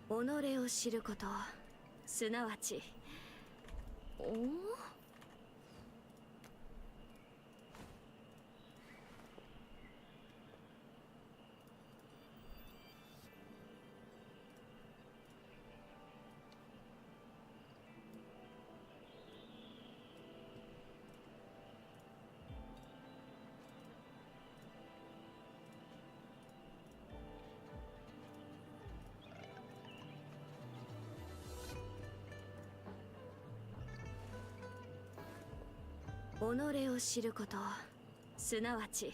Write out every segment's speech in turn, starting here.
己を知ること、すなわち、己を知ること、すなわち、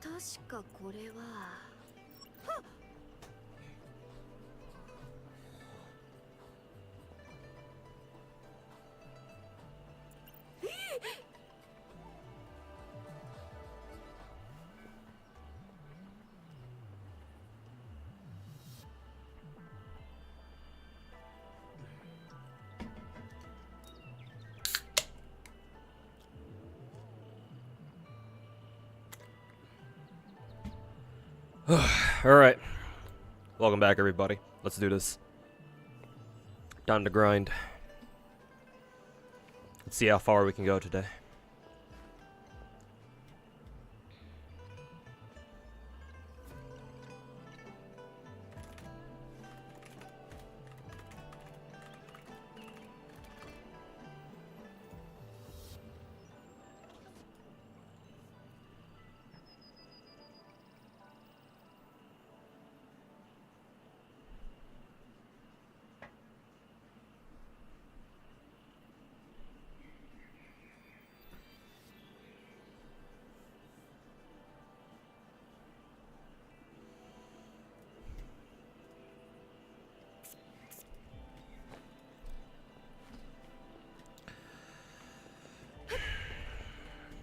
確かこれは。Alright. Welcome back, everybody. Let's do this. Time to grind. Let's see how far we can go today.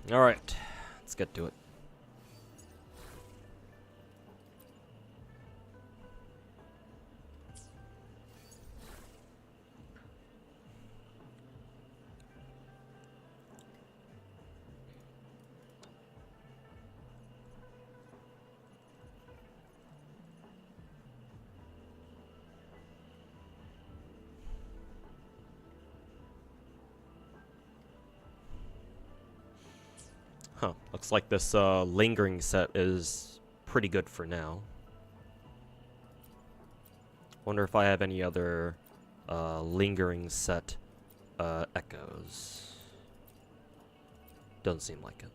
Alright, let's get to it. Huh, looks like this lingering set is pretty good for now. Wonder if I have any other lingering set echoes. Doesn't seem like it.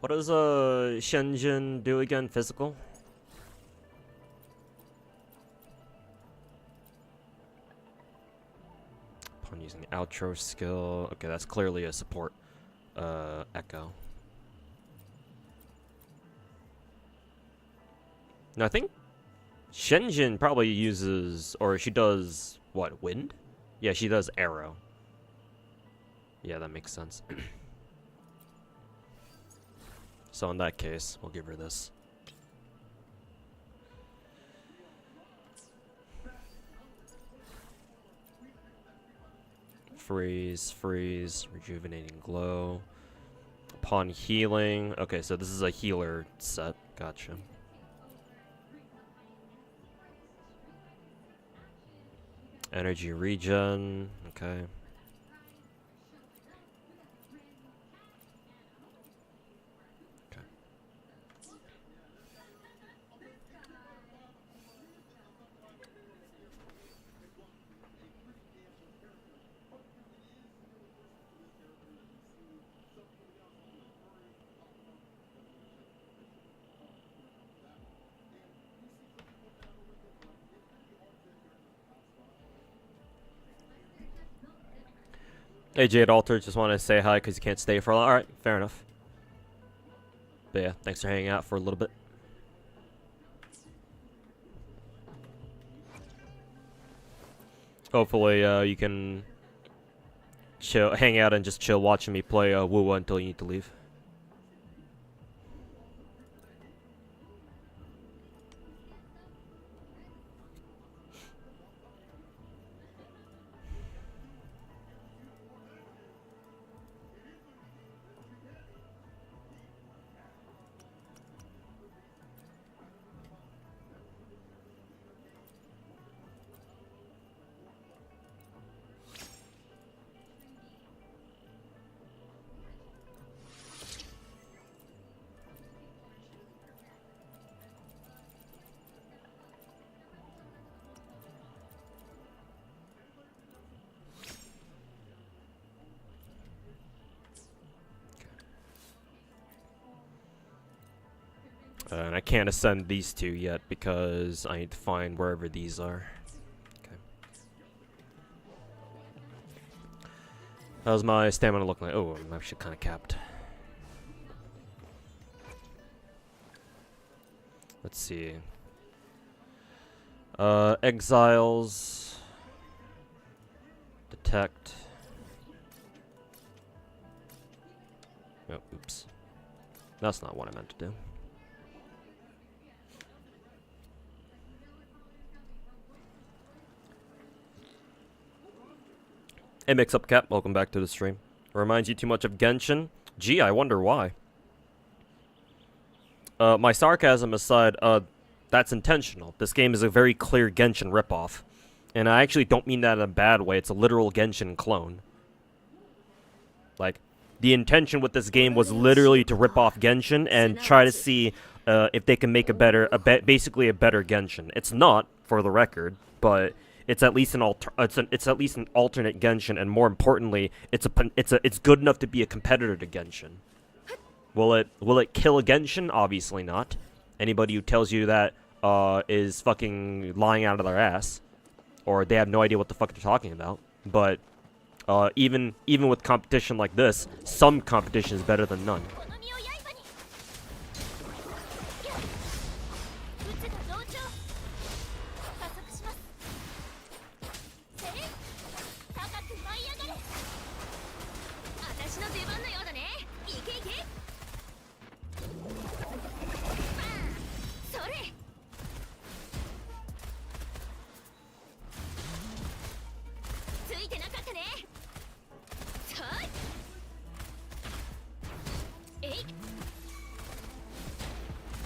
What does Shenzhen do again? Physical? Upon using outro skill. Okay, that's clearly a support echo. Now I think Shenzhen probably uses, or she does, what, wind? Yeah, she does arrow. Yeah, that makes sense. So in that case, we'll give her this. Freeze, freeze, rejuvenating glow. Upon healing. Okay, so this is a healer set. Gotcha. Energy regen. Okay. Hey Jade Alter, just want to say hi because you can't stay for a while. Alright, fair enough. But yeah, thanks for hanging out for a little bit. Hopefully, you can chill, hang out and just chill watching me play Wuwa until you need to leave. And I can't ascend these two yet because I need to find wherever these are. Okay. How's my stamina looking like? Oh, I'm actually kind of capped. Let's see. Exiles. Detect. Oh, oops. That's not what I meant to do. Hey, Mix Up Cap, welcome back to the stream. Reminds you too much of Genshin? Gee, I wonder why. My sarcasm aside, that's intentional. This game is a very clear Genshin ripoff. And I actually don't mean that in a bad way, it's a literal Genshin clone. Like, the intention with this game was literally to rip off Genshin and try to see if they can make basically a better Genshin. It's not, for the record, but it's at least it's at least an alternate Genshin, and more importantly, it's good enough to be a competitor to Genshin. Will it kill a Genshin? Obviously not. Anybody who tells you that is fucking lying out of their ass, or they have no idea what the fuck they're talking about. But even with competition like this, some competition is better than none.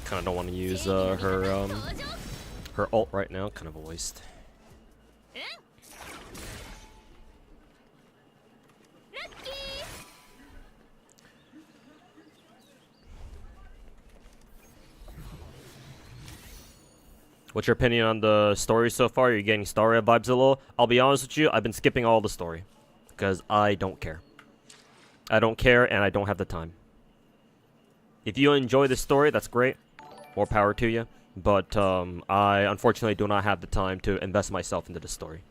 Kind of don't want to use her ult right now. Kind of a waste. What's your opinion on the story so far? Are you getting story vibes a little? I'll be honest with you, I've been skipping all the story because I don't care. I don't care, and I don't have the time. If you enjoy the story, that's great. More power to you. But I unfortunately do not have the time to invest myself into the story.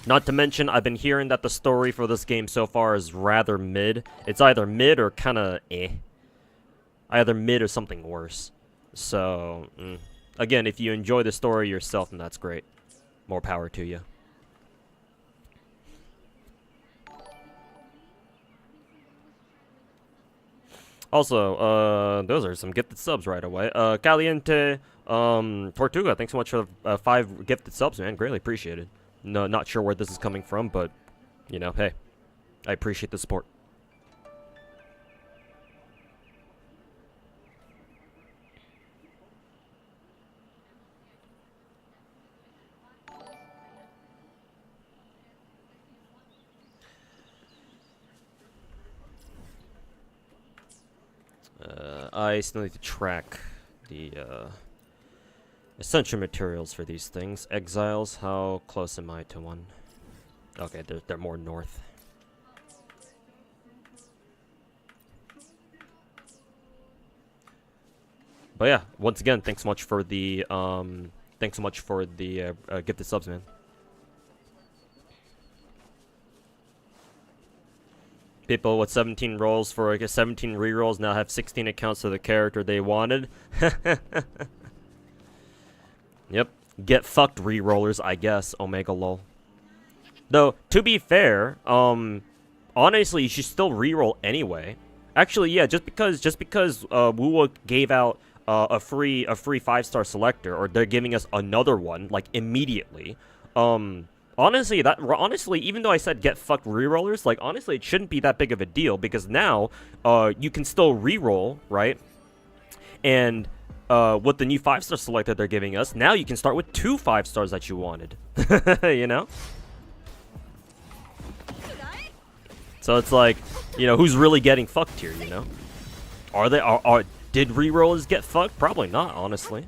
Not to mention, I've been hearing that the story for this game so far is rather mid. It's either mid or kind of eh. Either mid or something worse. So, again, if you enjoy the story yourself, then that's great. More power to you. Also, those are some gifted subs right away. Caliente, Tortuga, thanks so much for the 5 gifted subs, man. Greatly appreciated. No, not sure where this is coming from, but, you know, hey, I appreciate the support. I still need to track the essential materials for these things. Exiles, how close am I to one? Okay, they're more north. But yeah, once again, thanks so much for the gifted subs, man. People with 17 rolls for, I guess, 17 rerolls now have 16 accounts of the character they wanted. Yep. Get fucked re-rollers, I guess. Omega lol. Though, to be fair, honestly, you should still re-roll anyway. Actually, yeah, just because Wuwa gave out a free 5-star selector, or they're giving us another one like immediately. Honestly, even though I said get fucked re-rollers, like honestly, it shouldn't be that big of a deal because now you can still re-roll, right? And with the new 5-star selector they're giving us, now you can start with 2 5-stars that you wanted. You know? So it's like, you know, who's really getting fucked here, you know? Did re-rollers get fucked? Probably not, honestly.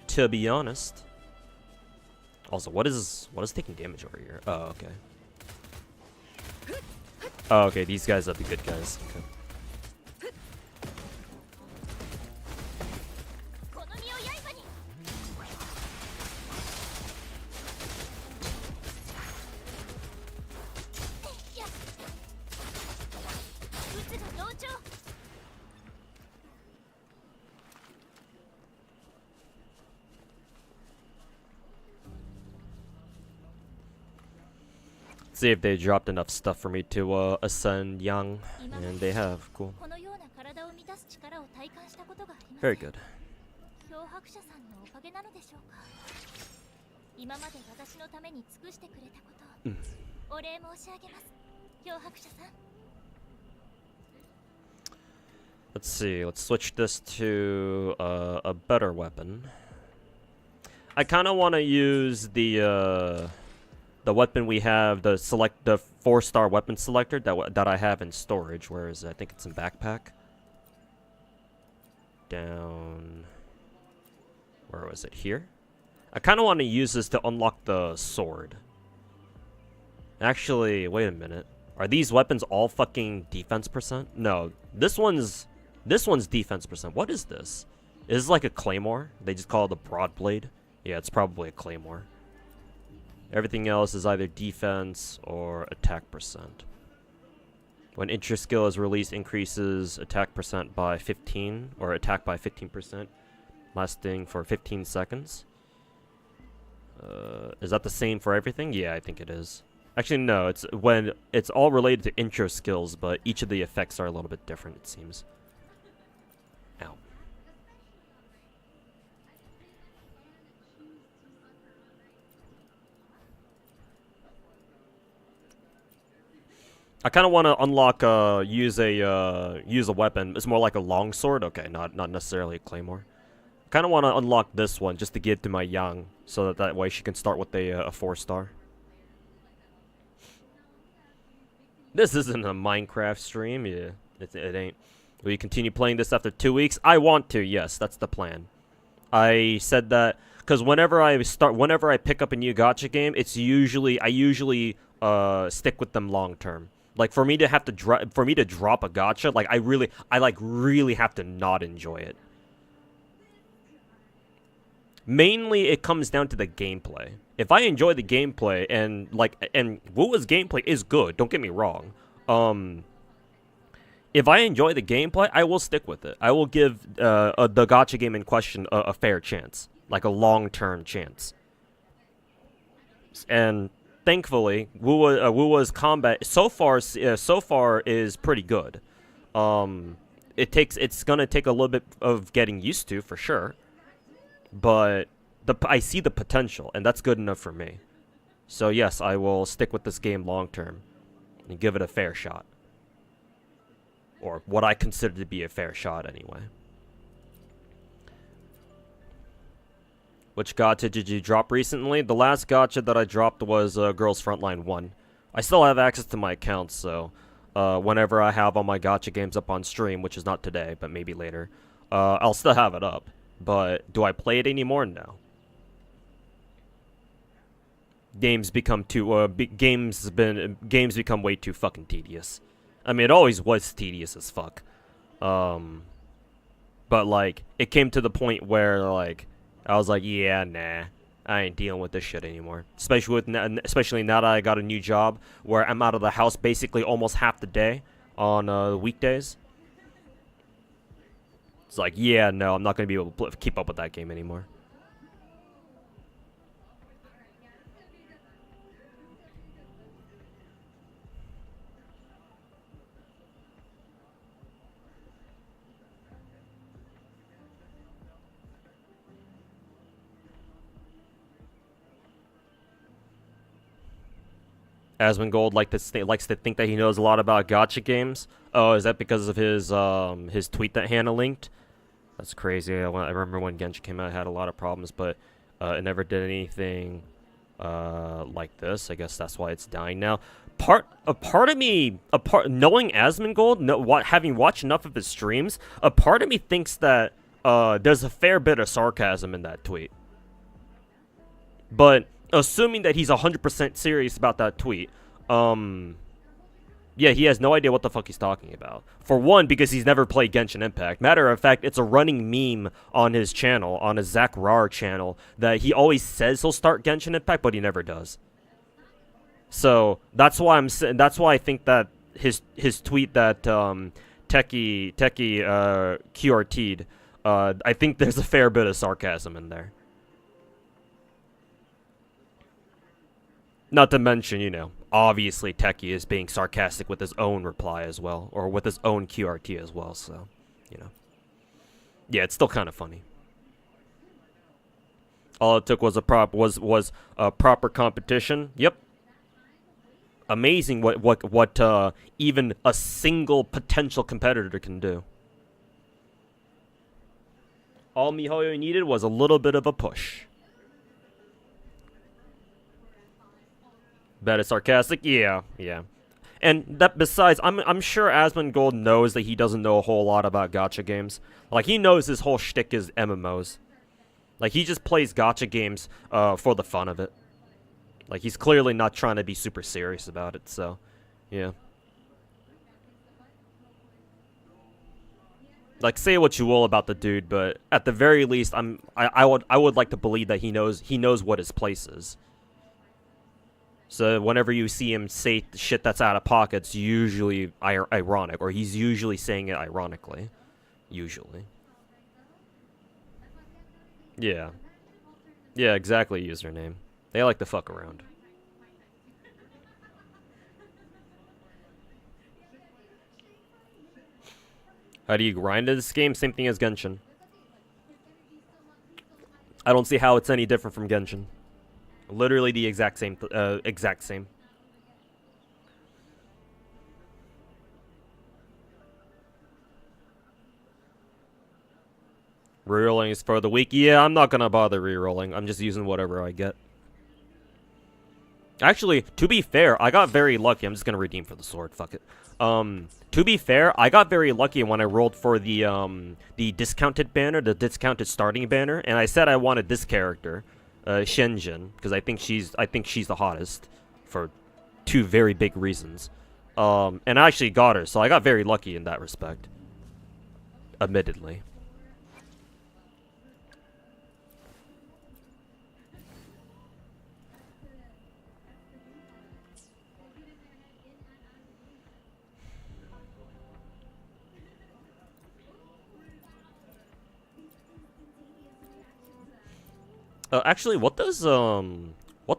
To be honest. Also, what is taking damage over here? Oh, okay. Oh, okay, these guys are the good guys. Okay. See if they dropped enough stuff for me to ascend Yang, and they have. Cool. Very good. Let's see. Let's switch this to a better weapon. I kind of want to use the weapon we have, the 4-star weapon selector that I have in storage. Where is it? I think it's in backpack. Down. Where was it? Here. I kind of want to use this to unlock the sword. Actually, wait a minute. Are these weapons all fucking defense percent? No, this one's defense percent. What is this? Is this like a claymore? They just call it a broad blade. Yeah, it's probably a claymore. Everything else is either defense or attack percent. When interest skill is released, increases attack percent by 15, or attack by 15%, lasting for 15 seconds. Is that the same for everything? Yeah, I think it is. Actually, no, it's all related to intro skills, but each of the effects are a little bit different, it seems. Ow. I kind of want to unlock use a weapon. It's more like a longsword. Okay, not necessarily a claymore. Kind of want to unlock this one just to give to my Yang, so that way she can start with a 4-star. This isn't a Minecraft stream. Yeah, it ain't. Will you continue playing this after 2 weeks? I want to. Yes, that's the plan. I said that because whenever I pick up a new gacha game, I usually stick with them long term. Like for me to drop a gacha, like I really have to not enjoy it. Mainly it comes down to the gameplay. If I enjoy the gameplay and Wuwa's gameplay is good, don't get me wrong. If I enjoy the gameplay, I will stick with it. I will give the gacha game in question a fair chance, like a long-term chance. And thankfully, Wuwa's combat so far is pretty good. It's gonna take a little bit of getting used to for sure, but I see the potential, and that's good enough for me. So yes, I will stick with this game long term and give it a fair shot, or what I consider to be a fair shot anyway. Which gacha did you drop recently? The last gacha that I dropped was Girls Frontline 1. I still have access to my accounts, so whenever I have all my gacha games up on stream, which is not today, but maybe later, I'll still have it up. But do I play it anymore? No. Games become way too fucking tedious. I mean, it always was tedious as fuck. But like, it came to the point where like I was like, yeah, nah, I ain't dealing with this shit anymore. Especially now that I got a new job where I'm out of the house basically almost half the day on weekdays. It's like, yeah, no, I'm not gonna be able to keep up with that game anymore. Asmongold likes to think that he knows a lot about gacha games. Oh, is that because of his tweet that Hannah linked? That's crazy. I remember when Genshin came out, it had a lot of problems, but it never did anything like this. I guess that's why it's dying now. A part of me, knowing Asmongold, having watched enough of his streams, a part of me thinks that there's a fair bit of sarcasm in that tweet. But assuming that he's 100% serious about that tweet, yeah, he has no idea what the fuck he's talking about. For one, because he's never played Genshin Impact. Matter of fact, it's a running meme on his channel, on his Zach Rar channel, that he always says he'll start Genshin Impact, but he never does. So that's why I think that his tweet that Techie QRT'd, I think there's a fair bit of sarcasm in there. Not to mention, you know, obviously Techie is being sarcastic with his own reply as well, or with his own QRT as well, so, you know. Yeah, it's still kind of funny. All it took was a proper competition. Yep. Amazing what even a single potential competitor can do. All MiHoYo needed was a little bit of a push. Bet it's sarcastic? Yeah. And that besides, I'm sure Asmongold knows that he doesn't know a whole lot about gacha games. Like, he knows his whole shtick is MMOs. Like, he just plays gacha games for the fun of it. Like, he's clearly not trying to be super serious about it, so, yeah. Like, say what you will about the dude, but at the very least, I would like to believe that he knows what his place is. So whenever you see him say shit that's out of pocket, it's usually ironic, or he's usually saying it ironically. Usually. Yeah. Yeah, exactly, username. They like to fuck around. How do you grind in this game? Same thing as Genshin. I don't see how it's any different from Genshin. Literally the exact same. Rerolling is for the weak. Yeah, I'm not gonna bother rerolling. I'm just using whatever I get. Actually, to be fair, I got very lucky. I'm just gonna redeem for the sword. Fuck it. To be fair, I got very lucky when I rolled for the discounted banner, the discounted starting banner, and I said I wanted this character. Shenjin, because I think she's the hottest for two very big reasons. And I actually got her, so I got very lucky in that respect. Admittedly. Actually, what the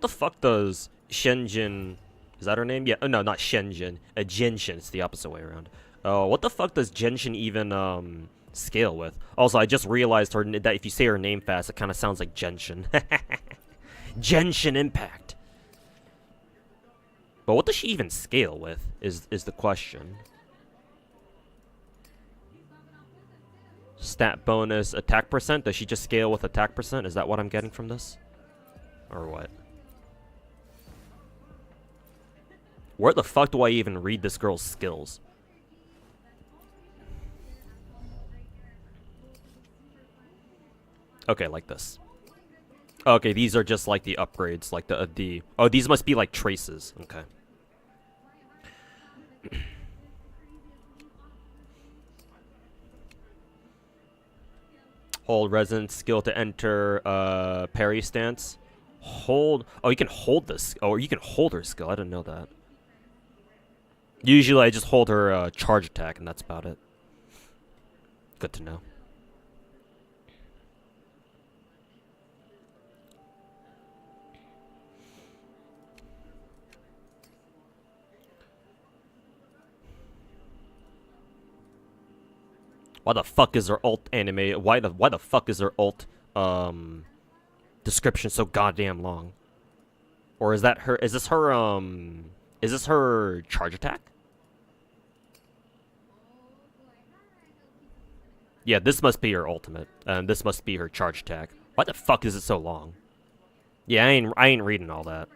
fuck does Shenjin, is that her name? Yeah, no, not Shenjin, Genshin, it's the opposite way around. What the fuck does Genshin even, scale with? Also, I just realized that if you say her name fast, it kind of sounds like Genshin. Genshin Impact. But what does she even scale with, is the question. Stat bonus, attack percent? Does she just scale with attack percent? Is that what I'm getting from this? Or what? Where the fuck do I even read this girl's skills? Okay, like this. Okay, these are just like the upgrades, like the oh, these must be like traces. Okay. Hold resonance skill to enter parry stance. Hold. Oh, you can hold this. Oh, you can hold her skill. I didn't know that. Usually, I just hold her charge attack, and that's about it. Good to know. Why the fuck is her ult anime? Why the fuck is her ult description so goddamn long? Or is that her? Is this her? Is this her charge attack? Yeah, this must be her ultimate, and this must be her charge attack. Why the fuck is it so long? Yeah, I ain't reading all that.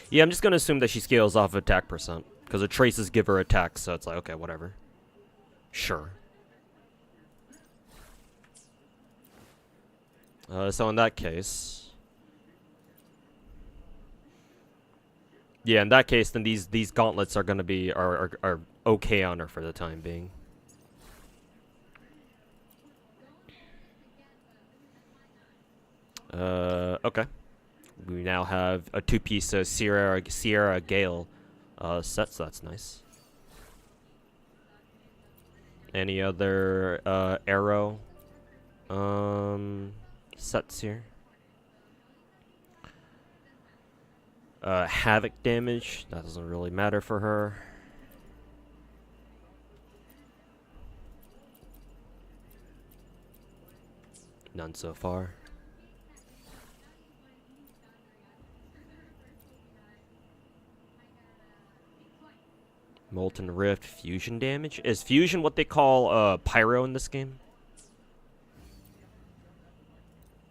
Yeah, I'm just gonna assume that she scales off attack percent. Because the traces give her attack, so it's like, okay, whatever. Sure. So in that case... Yeah, in that case, then these gauntlets are gonna be... are okay on her for the time being. Okay. We now have a two-piece Sierra Gale set, so that's nice. Any other arrow sets here? Havoc damage, that doesn't really matter for her. None so far. Molten Rift, fusion damage? Is fusion what they call pyro in this game?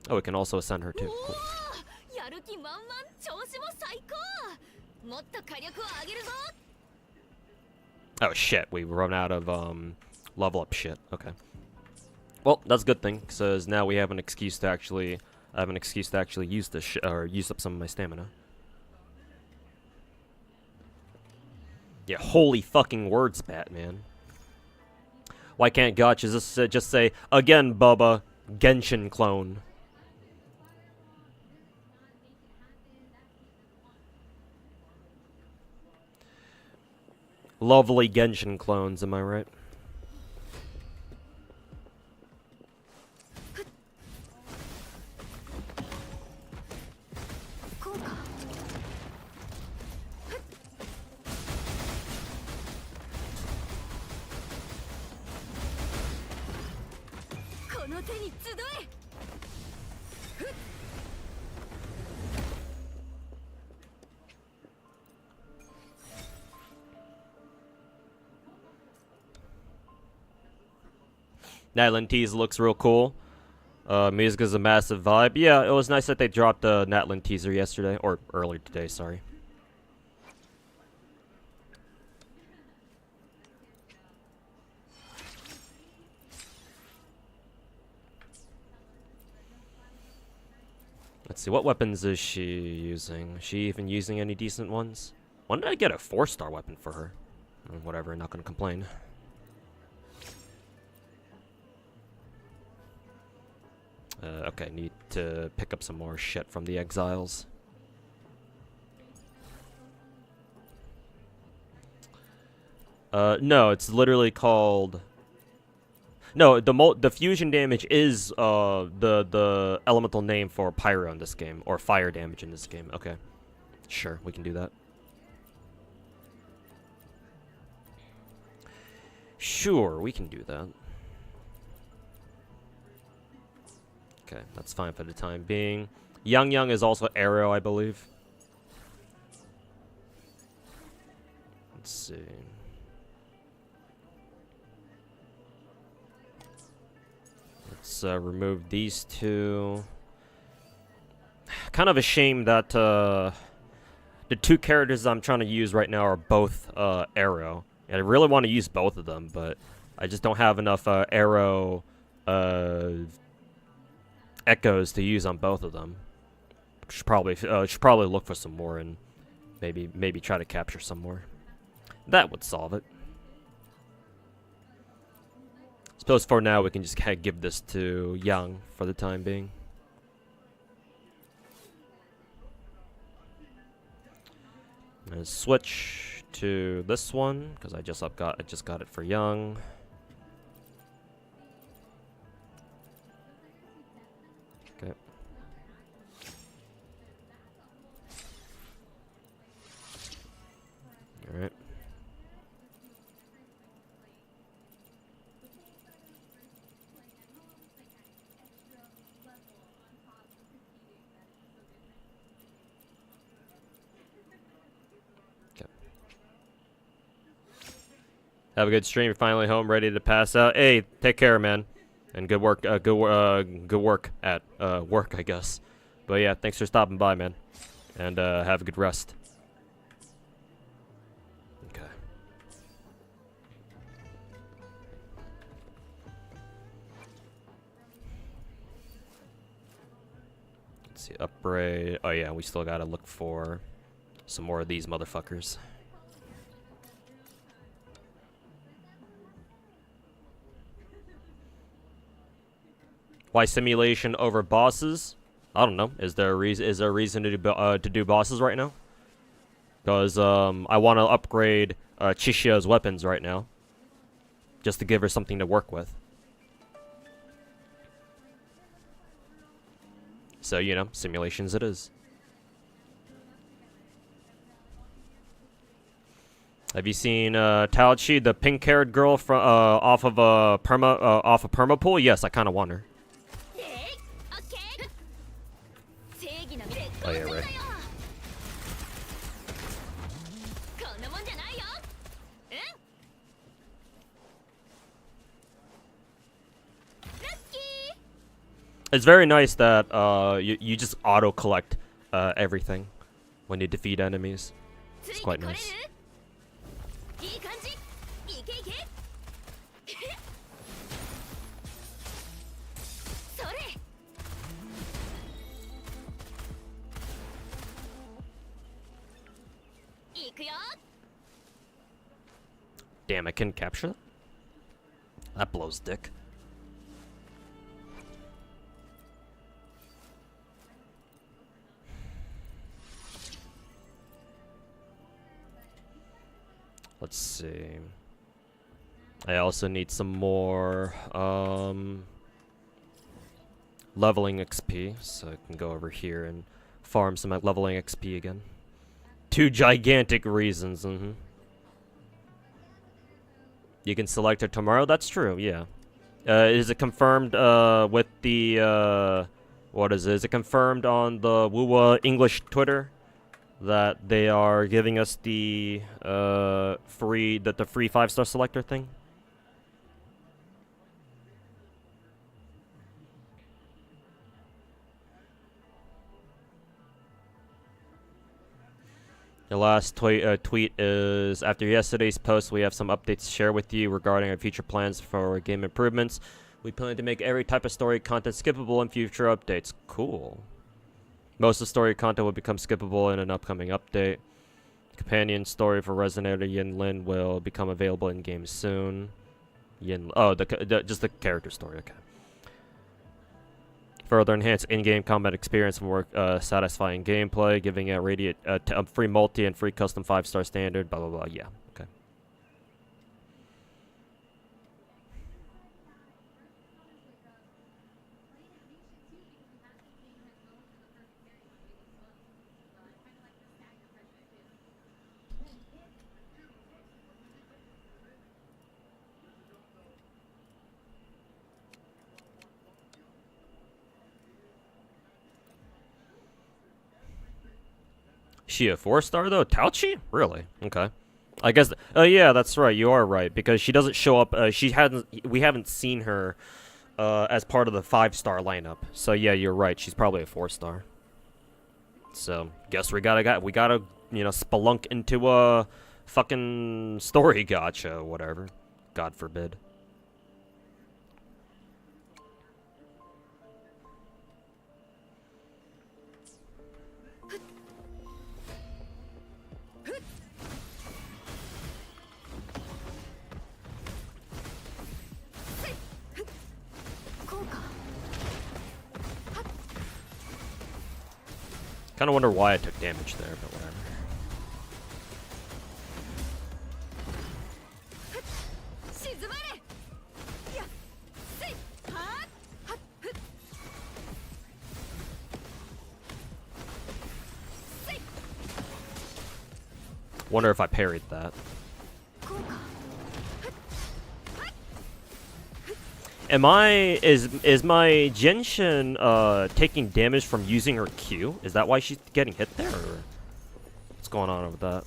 Oh, we can also ascend her too. Cool. Oh shit, we run out of level up shit. Okay. Well, that's a good thing, because now we have an excuse to actually use this or use up some of my stamina. Yeah, holy fucking words, Batman. Why can't Gacha just say, again, Bubba, Genshin clone? Lovely Genshin clones, am I right? Natlin Tease looks real cool. Music is a massive vibe. Yeah, it was nice that they dropped the Natlin teaser yesterday, or earlier today, sorry. Let's see, what weapons is she using? Is she even using any decent ones? When did I get a 4-star weapon for her? Whatever, not gonna complain. Okay, need to pick up some more shit from the exiles. No, it's literally called... No, the fusion damage is the elemental name for pyro in this game, or fire damage in this game. Okay, sure, we can do that. Sure, we can do that. Okay, that's fine for the time being. Yang is also arrow, I believe. Let's see. Let's remove these two. Kind of a shame that the two characters I'm trying to use right now are both arrow. And I really want to use both of them, but I just don't have enough arrow echoes to use on both of them. Should probably look for some more and maybe try to capture some more. That would solve it. Suppose for now we can just kind of give this to Yang for the time being. And switch to this one because I just got it for young. Okay. All right. Have a good stream. You're finally home, ready to pass out. Hey, take care, man, and good work. Good work at work, I guess. But yeah, thanks for stopping by, man, and have a good rest. Okay. Let's see, upgrade. Oh yeah, we still gotta look for some more of these motherfuckers. Why simulation over bosses? I don't know. Is there a reason to do bosses right now? Because I want to upgrade Chishia's weapons right now, just to give her something to work with. So you know, simulations it is. Have you seen Taochi, the pink-haired girl from off of Permapool? Yes, I kind of want her. Oh yeah, right. It's very nice that you just auto collect everything when you defeat enemies. It's quite nice. Damn, I can capture that? That blows dick. Let's see. I also need some more leveling XP, so I can go over here and farm some leveling XP again. 2 gigantic reasons. You can select it tomorrow. That's true. Yeah. Is it confirmed with the what is it? Is it confirmed on the Wuwa English Twitter that they are giving us the free 5-star selector thing? The last tweet is, after yesterday's post, we have some updates to share with you regarding our future plans for game improvements. We plan to make every type of story content skippable in future updates. Cool. Most of the story content will become skippable in an upcoming update. The companion story for Resonator Yinlin will become available in game soon. Just the character story, okay. Further enhance in-game combat experience and more satisfying gameplay, giving a radiant free multi and free custom 5-star standard, blah blah blah. Yeah, okay. She a 4-star though? Taochi? Really? Okay. I guess. Yeah, that's right. You are right because she doesn't show up. We haven't seen her as part of the 5-star lineup. So yeah, you're right. She's probably a 4-star. So guess we gotta spelunk into a fucking story gacha, whatever. God forbid. Kind of wonder why I took damage there, but whatever. Wonder if I parried that. Is my Genshin taking damage from using her Q? Is that why she's getting hit there, or what's going on with that?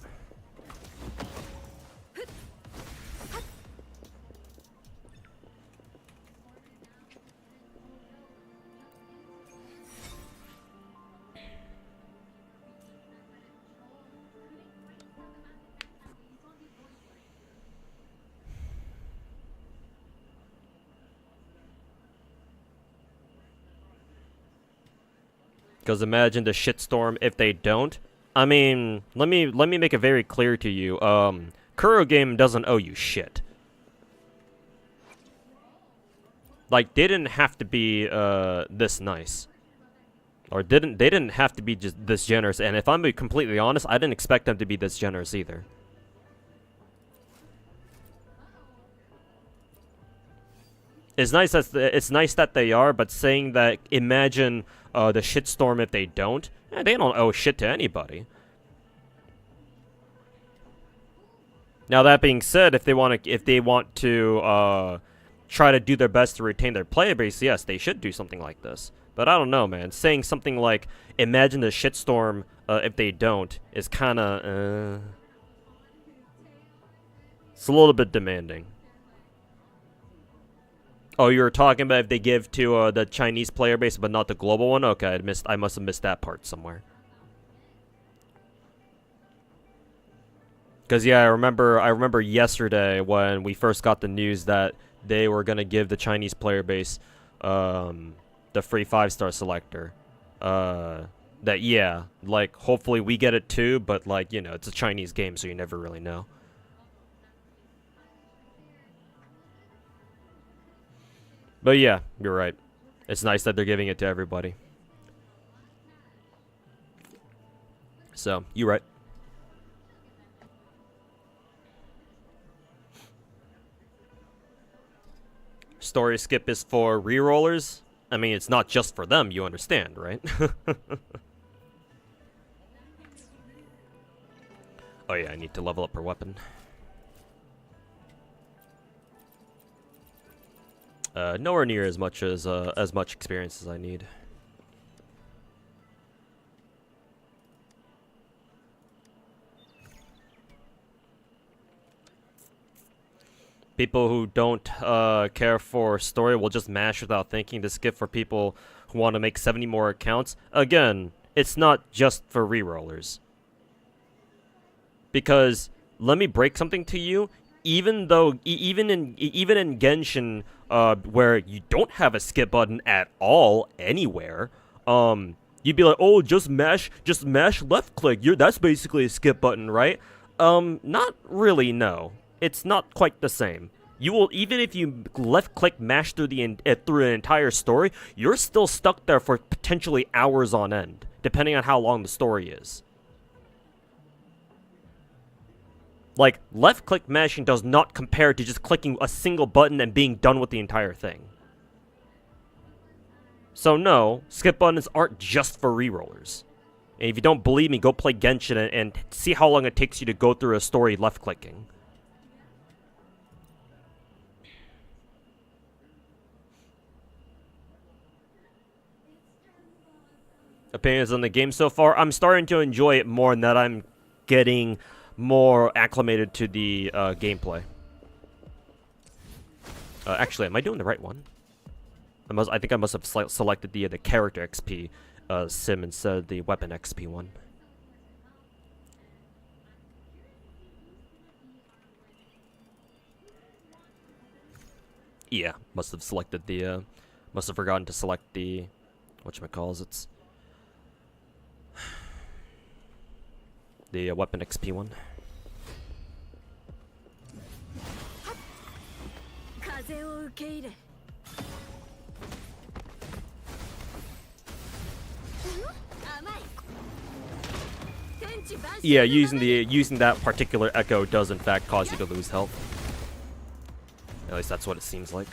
Because imagine the shitstorm if they don't. I mean, let me make it very clear to you. Kuro Game doesn't owe you shit. Like, they didn't have to be this nice, or they didn't have to be just this generous. And if I'm being completely honest, I didn't expect them to be this generous either. It's nice that they are, but saying that imagine the shitstorm if they don't, they don't owe shit to anybody. Now that being said, if they want to try to do their best to retain their player base, yes, they should do something like this. But I don't know, man. Saying something like imagine the shitstorm if they don't is kind of it's a little bit demanding. Oh, you were talking about if they give to the Chinese player base, but not the global one? Okay, I must have missed that part somewhere. Because yeah, I remember yesterday when we first got the news that they were gonna give the Chinese player base the free 5-star selector. That yeah, like hopefully we get it too, but like, you know, it's a Chinese game, so you never really know. But yeah, you're right. It's nice that they're giving it to everybody. So, you're right. Story skip is for rerollers. I mean, it's not just for them, you understand, right? Oh yeah, I need to level up her weapon. Nowhere near as much experience as I need. People who don't care for story will just mash without thinking. To skip for people who want to make 70 more accounts. Again, it's not just for rerollers. Because let me break something to you. Even in Genshin, where you don't have a skip button at all anywhere, you'd be like, oh, just mash left click. That's basically a skip button, right? Not really. No, it's not quite the same. You will, even if you left click mash through an entire story, you're still stuck there for potentially hours on end, depending on how long the story is. Like, left-click mashing does not compare to just clicking a single button and being done with the entire thing. So no, skip buttons aren't just for rerollers. And if you don't believe me, go play Genshin and see how long it takes you to go through a story left-clicking. Opinions on the game so far? I'm starting to enjoy it more in that I'm getting more acclimated to the gameplay. Actually, am I doing the right one? I think I must have selected the character XP sim instead of the weapon XP one. Yeah, must have selected the must have forgotten to select the whatchamacalls, the weapon XP one. Yeah, using that particular echo does in fact cause you to lose health. At least that's what it seems like.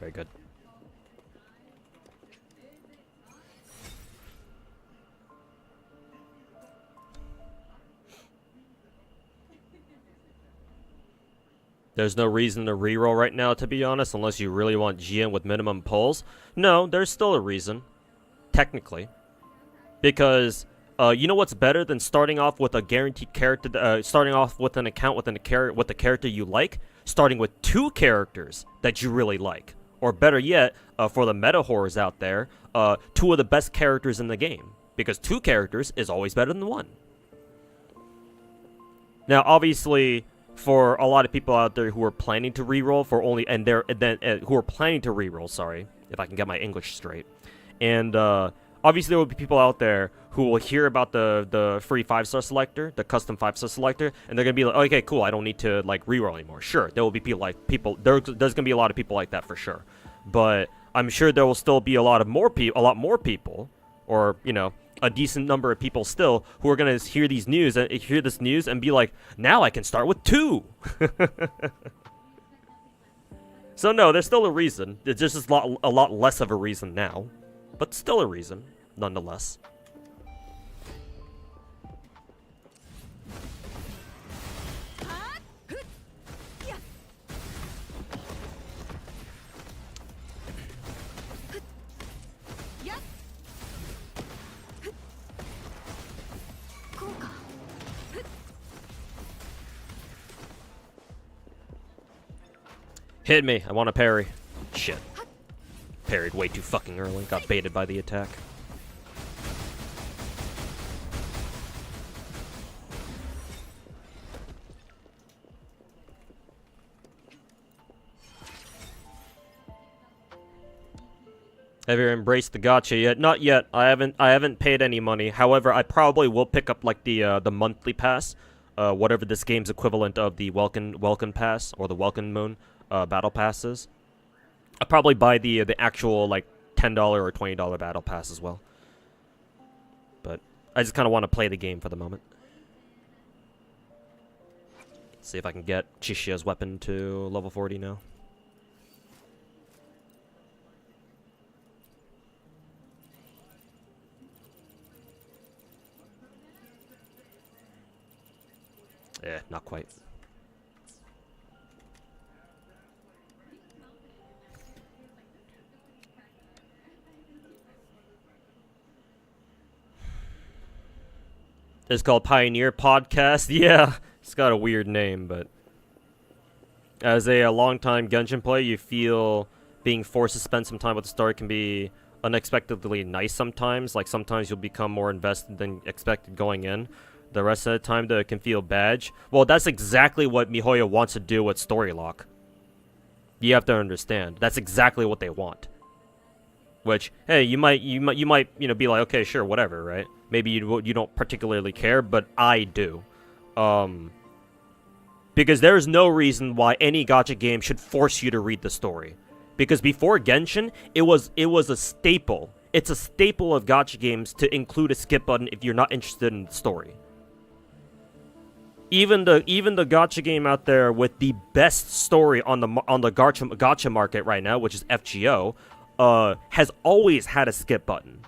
Very good. There's no reason to reroll right now, to be honest, unless you really want GM with minimum pulls. No, there's still a reason. Technically. Because, you know what's better than starting off with a guaranteed character, starting off with an account with the character you like? Starting with 2 characters that you really like. Or better yet, for the meta whores out there, 2 of the best characters in the game. Because 2 characters is always better than 1. Now, obviously, for a lot of people out there who are planning to reroll who are planning to reroll, sorry, if I can get my English straight. And obviously there will be people out there who will hear about the free 5-star selector, the custom 5-star selector, and they're gonna be like, okay, cool, I don't need to like reroll anymore. Sure, there will be there's gonna be a lot of people like that for sure. But I'm sure there will still be a lot more people, or you know, a decent number of people still who are gonna hear this news and be like, now I can start with 2. So no, there's still a reason. It's just a lot less of a reason now, but still a reason nonetheless. Hit me. I want to parry. Shit. Parried way too fucking early. Got baited by the attack. Have you embraced the gacha yet? Not yet. I haven't paid any money. However, I probably will pick up like the monthly pass, whatever this game's equivalent of the Welkin pass or the Welkin Moon battle passes. I'll probably buy the actual like $10 or $20 battle pass as well. But I just kind of want to play the game for the moment. See if I can get Chishia's weapon to level 40 now. Eh, not quite. It's called Pioneer Podcast. Yeah, it's got a weird name, but as a long-time Genshin player, you feel being forced to spend some time with the story can be unexpectedly nice sometimes. Like, sometimes you'll become more invested than expected going in. The rest of the time, it can feel bad. Well, that's exactly what MiHoYo wants to do with Story Lock. You have to understand. That's exactly what they want. Which, hey, you might, you know, be like, okay, sure, whatever, right? Maybe you don't particularly care, but I do. Because there's no reason why any gacha game should force you to read the story. Because before Genshin, it was a staple. It's a staple of gacha games to include a skip button if you're not interested in the story. Even the gacha game out there with the best story on the gacha market right now, which is FGO, has always had a skip button.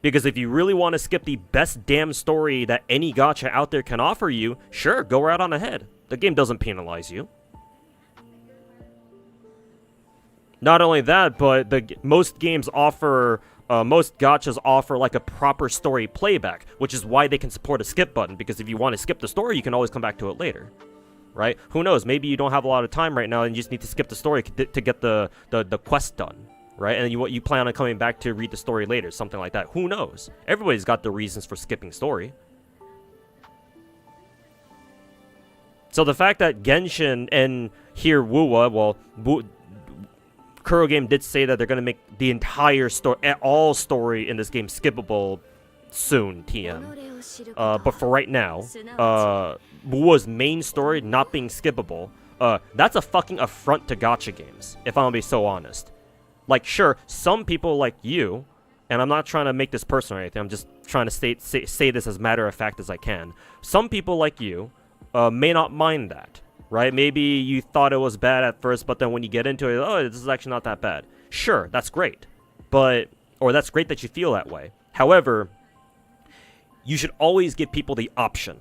Because if you really want to skip the best damn story that any gacha out there can offer you, sure, go right on ahead. The game doesn't penalize you. Not only that, but most games offer, most gachas offer like a proper story playback, which is why they can support a skip button, because if you want to skip the story, you can always come back to it later. Right? Who knows? Maybe you don't have a lot of time right now and you just need to skip the story to get the quest done. Right? And then you plan on coming back to read the story later, something like that. Who knows? Everybody's got the reasons for skipping story. So the fact that Genshin and here Wuwa, well, Kuro Game did say that they're going to make the entire story, all story in this game skippable soon, TM. But for right now, Wuwa's main story not being skippable, that's a fucking affront to gacha games, if I'm going to be so honest. Like, sure, some people like you, and I'm not trying to make this personal or anything, I'm just trying to say this as matter of fact as I can. Some people like you may not mind that. right? Maybe you thought it was bad at first, but then when you get into it, oh, this is actually not that bad. Sure, that's great. Or that's great that you feel that way. However, you should always give people the option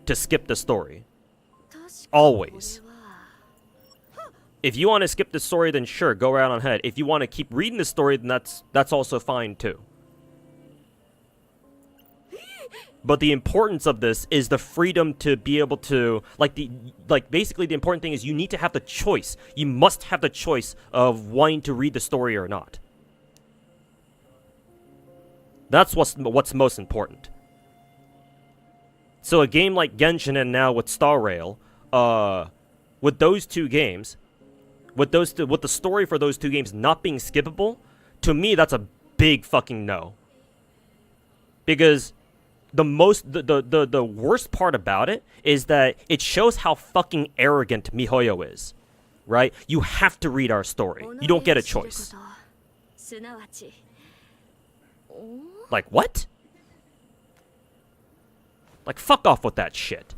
to skip the story. Always. If you want to skip the story, then sure, go right on ahead. If you want to keep reading the story, then that's also fine too. But the importance of this is the freedom to be able to, basically the important thing is you need to have the choice. You must have the choice of wanting to read the story or not. That's what's most important. So a game like Genshin and now with Star Rail, with those two games, with the story for those two games not being skippable, to me that's a big fucking no. Because the worst part about it is that it shows how fucking arrogant MiHoYo is, right? You have to read our story. You don't get a choice. Like, what? Like, fuck off with that shit.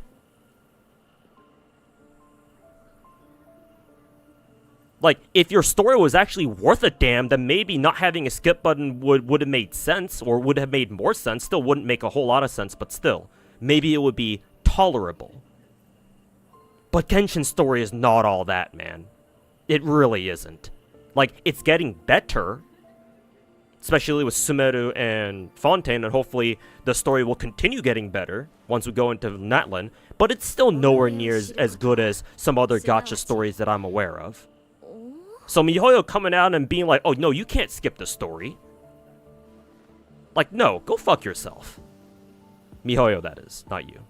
Like, if your story was actually worth a damn, then maybe not having a skip button would have made sense, or would have made more sense. Still wouldn't make a whole lot of sense, but still. Maybe it would be tolerable. But Genshin's story is not all that, man. It really isn't. Like, it's getting better, especially with Sumeru and Fontaine, and hopefully the story will continue getting better once we go into Natlan, but it's still nowhere near as good as some other gacha stories that I'm aware of. So MiHoYo coming out and being like, oh no, you can't skip the story. Like, no, go fuck yourself. MiHoYo, that is, not you.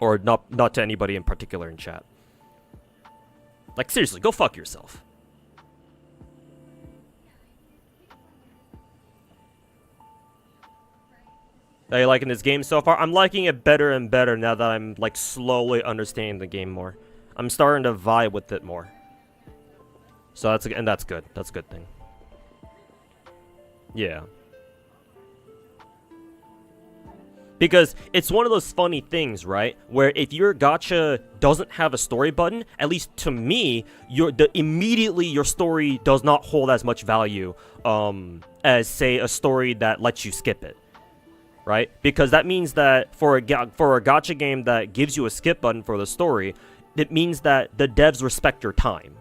Or not to anybody in particular in chat. Like, seriously, go fuck yourself. Are you liking this game so far? I'm liking it better and better now that I'm, like, slowly understanding the game more. I'm starting to vibe with it more. So that's good. That's a good thing. Yeah. Because it's one of those funny things, right? Where if your gacha doesn't have a story button, at least to me, immediately your story does not hold as much value as, say, a story that lets you skip it. Right? Because that means that for a gacha game that gives you a skip button for the story, it means that the devs respect your time.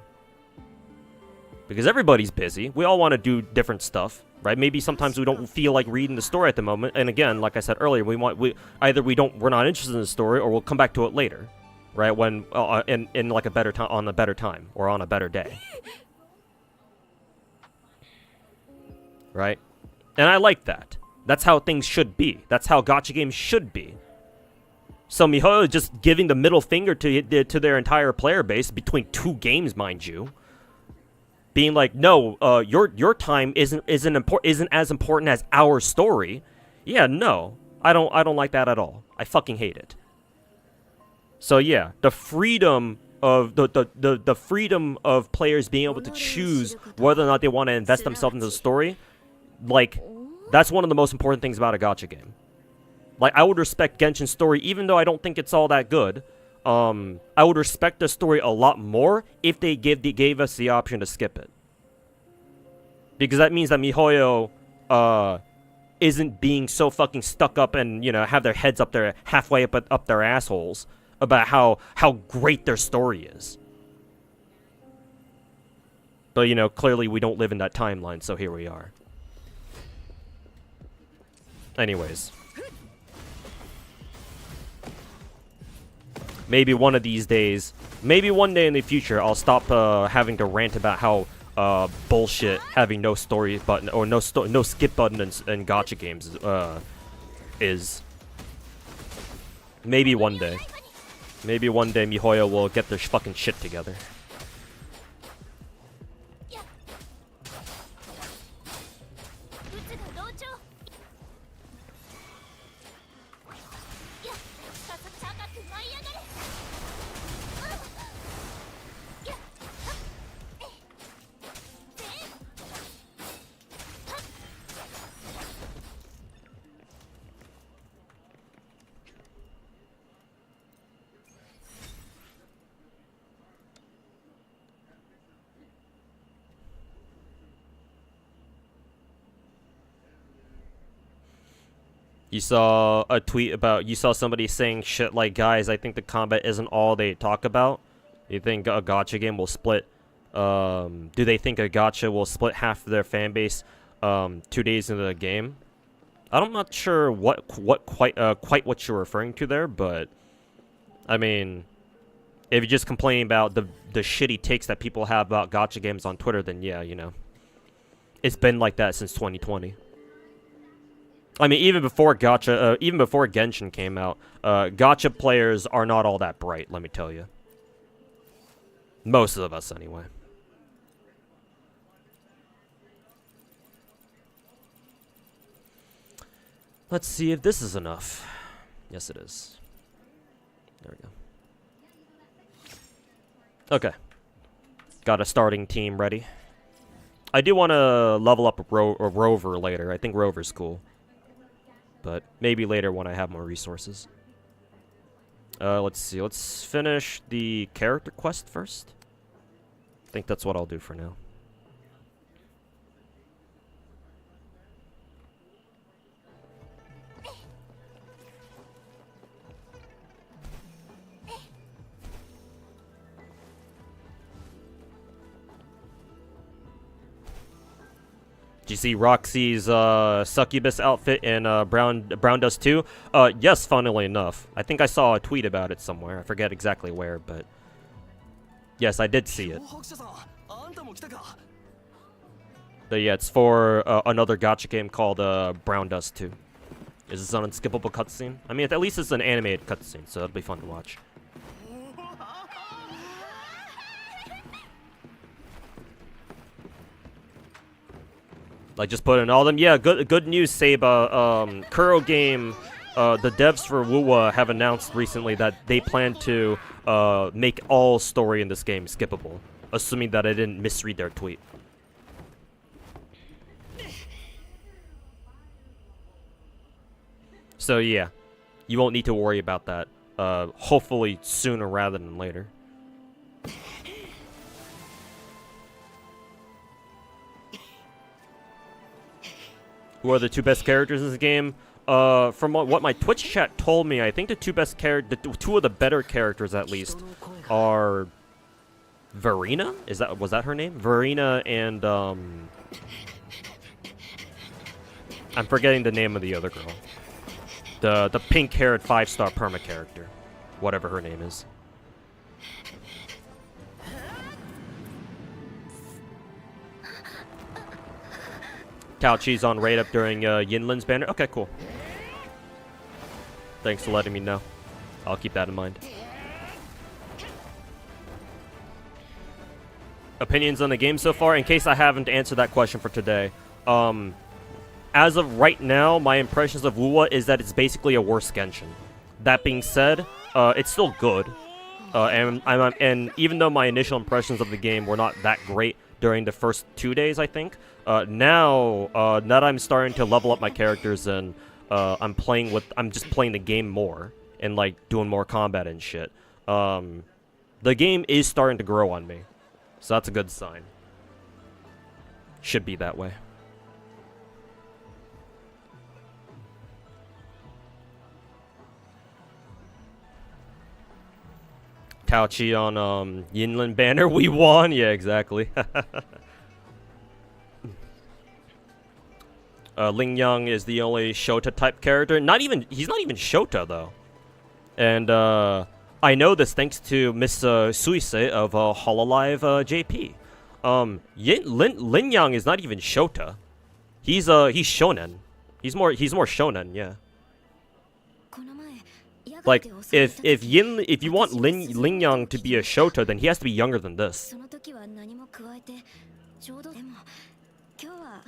Because everybody's busy. We all want to do different stuff, right? Maybe sometimes we don't feel like reading the story at the moment. And again, like I said earlier, we're not interested in the story, or we'll come back to it later, right? When in like a better time, on a better time, or on a better day, right? And I like that. That's how things should be. That's how gacha games should be. So MiHoYo is just giving the middle finger to their entire player base between two games, mind you. Being like, no, your time isn't as important as our story. Yeah, no, I don't like that at all. I fucking hate it. So yeah, the freedom of the freedom of players being able to choose whether or not they want to invest themselves into the story, like, that's one of the most important things about a gacha game. Like, I would respect Genshin's story, even though I don't think it's all that good. I would respect the story a lot more if they gave us the option to skip it. Because that means that MiHoYo isn't being so fucking stuck up and, you know, have their heads up there halfway up their assholes about how great their story is. But, you know, clearly we don't live in that timeline, so here we are. Anyways. Maybe one of these days, maybe one day in the future, I'll stop having to rant about how bullshit having no story button or no skip button in gacha games is. Maybe one day. Maybe one day MiHoYo will get their fucking shit together. You saw a tweet about, you saw somebody saying shit like, guys, I think the combat isn't all they talk about. You think a gacha game will split, do they think a gacha will split half of their fan base, 2 days into the game? I'm not sure quite what you're referring to there, but, I mean, if you're just complaining about the shitty takes that people have about gacha games on Twitter, then yeah, you know. It's been like that since 2020. I mean, even before Genshin came out, gacha players are not all that bright, let me tell you. Most of us, anyway. Let's see if this is enough. Yes, it is. There we go. Okay. Got a starting team ready. I do want to level up a Rover later. I think Rover's cool. But maybe later when I have more resources. Let's see. Let's finish the character quest first. I think that's what I'll do for now. Did you see Roxy's succubus outfit in Brown Dust 2? Yes, funnily enough. I think I saw a tweet about it somewhere. I forget exactly where, but yes, I did see it. But yeah, it's for another gacha game called Brown Dust 2. Is this an unskippable cutscene? I mean, at least it's an animated cutscene, so it'll be fun to watch. Like, just put in all them. Yeah, good news, Seba. Kuro game, the devs for Wuwa have announced recently that they plan to make all story in this game skippable, assuming that I didn't misread their tweet. So yeah, you won't need to worry about that. Hopefully sooner rather than later. Who are the two best characters in this game? From what my Twitch chat told me, I think the two best two of the better characters at least are Verena. Was that her name? Verena and I'm forgetting the name of the other girl. The pink-haired 5-star perma character, whatever her name is. Taochi's on raid up during Yinlin's banner. Okay, cool. Thanks for letting me know. I'll keep that in mind. Opinions on the game so far? In case I haven't answered that question for today. As of right now, my impressions of Wuwa is that it's basically a worse Genshin. That being said, it's still good. And even though my initial impressions of the game were not that great during the first 2 days, I think, now that I'm starting to level up my characters and I'm just playing the game more and like doing more combat and shit. The game is starting to grow on me, so that's a good sign. Should be that way. Taochi on Yinlin banner. We won. Yeah, exactly. Ling Yang is the only Shota type character. He's not even Shota though. And I know this thanks to Miss Suise of Hololive JP. Lin Yang is not even Shota. He's shonen. He's more shonen, yeah. Like if you want Ling Yang to be a Shota, then he has to be younger than this.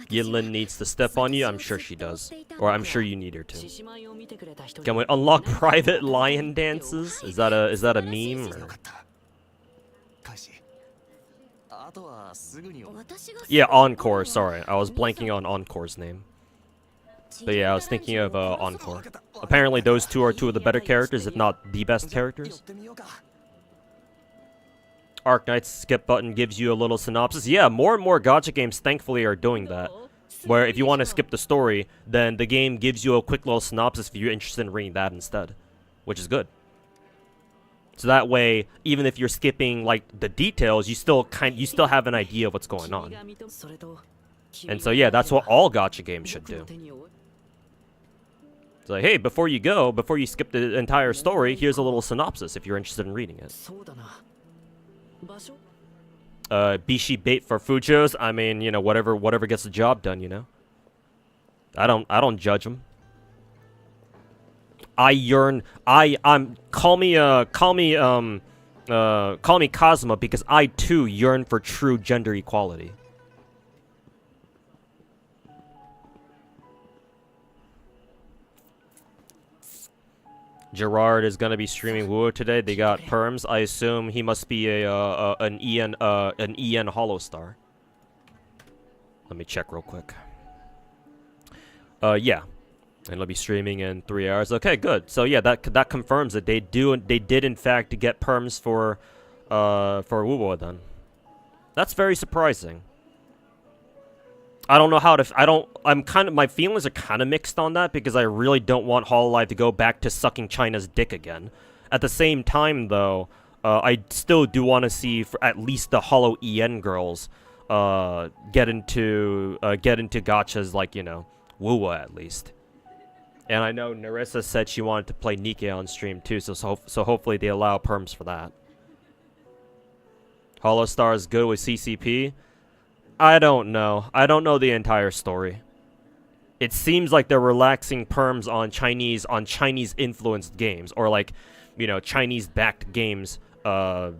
Yinlin needs to step on you. I'm sure she does, or I'm sure you need her to. Can we unlock private lion dances? Is that a meme? Or? Yeah, Encore. Sorry, I was blanking on Encore's name. But yeah, I was thinking of Encore. Apparently, those two are two of the better characters, if not the best characters. Arknight's skip button gives you a little synopsis. Yeah, more and more gacha games, thankfully, are doing that. Where if you want to skip the story, then the game gives you a quick little synopsis if you're interested in reading that instead, which is good. So that way, even if you're skipping like the details, you still have an idea of what's going on. And so yeah, that's what all gacha games should do. It's like, hey, before you skip the entire story, here's a little synopsis if you're interested in reading it. Bishi bait for Fujos. I mean, you know, whatever gets the job done, you know. I don't judge them. Call me Kazuma, because I too yearn for true gender equality. Gerard is gonna be streaming Wuo today. They got perms. I assume he must be an EN Hollow Star. Let me check real quick. Yeah, and they'll be streaming in 3 hours. Okay, good. So yeah, that confirms that they did in fact get perms for Wuo then. That's very surprising. I don't know how to. My feelings are kind of mixed on that, because I really don't want Hololive to go back to sucking China's dick again. At the same time, though, I still do want to see at least the Hollow EN girls get into gachas like, you know, Wuwa at least. And I know Narissa said she wanted to play Nikke on stream too, so hopefully they allow perms for that. Hollow Star is good with CCP. I don't know. I don't know the entire story. It seems like they're relaxing perms on Chinese influenced games, or like, you know, Chinese backed games at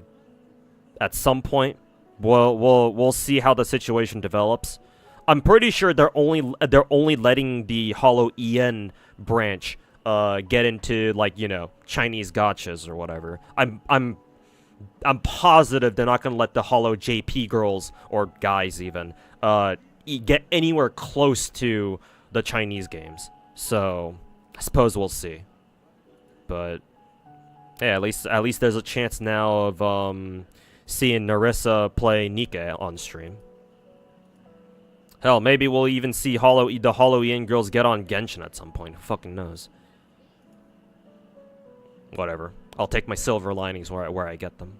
some point. We'll see how the situation develops. I'm pretty sure they're only letting the Hollow EN branch get into, like, you know, Chinese gachas or whatever. I'm positive they're not going to let the Hollow JP girls, or guys even, get anywhere close to the Chinese games. So, I suppose we'll see. But, yeah, at least there's a chance now of seeing Narissa play Nikke on stream. Hell, maybe we'll even see the Hollow EN girls get on Genshin at some point. Who fucking knows? Whatever. I'll take my silver linings where I get them.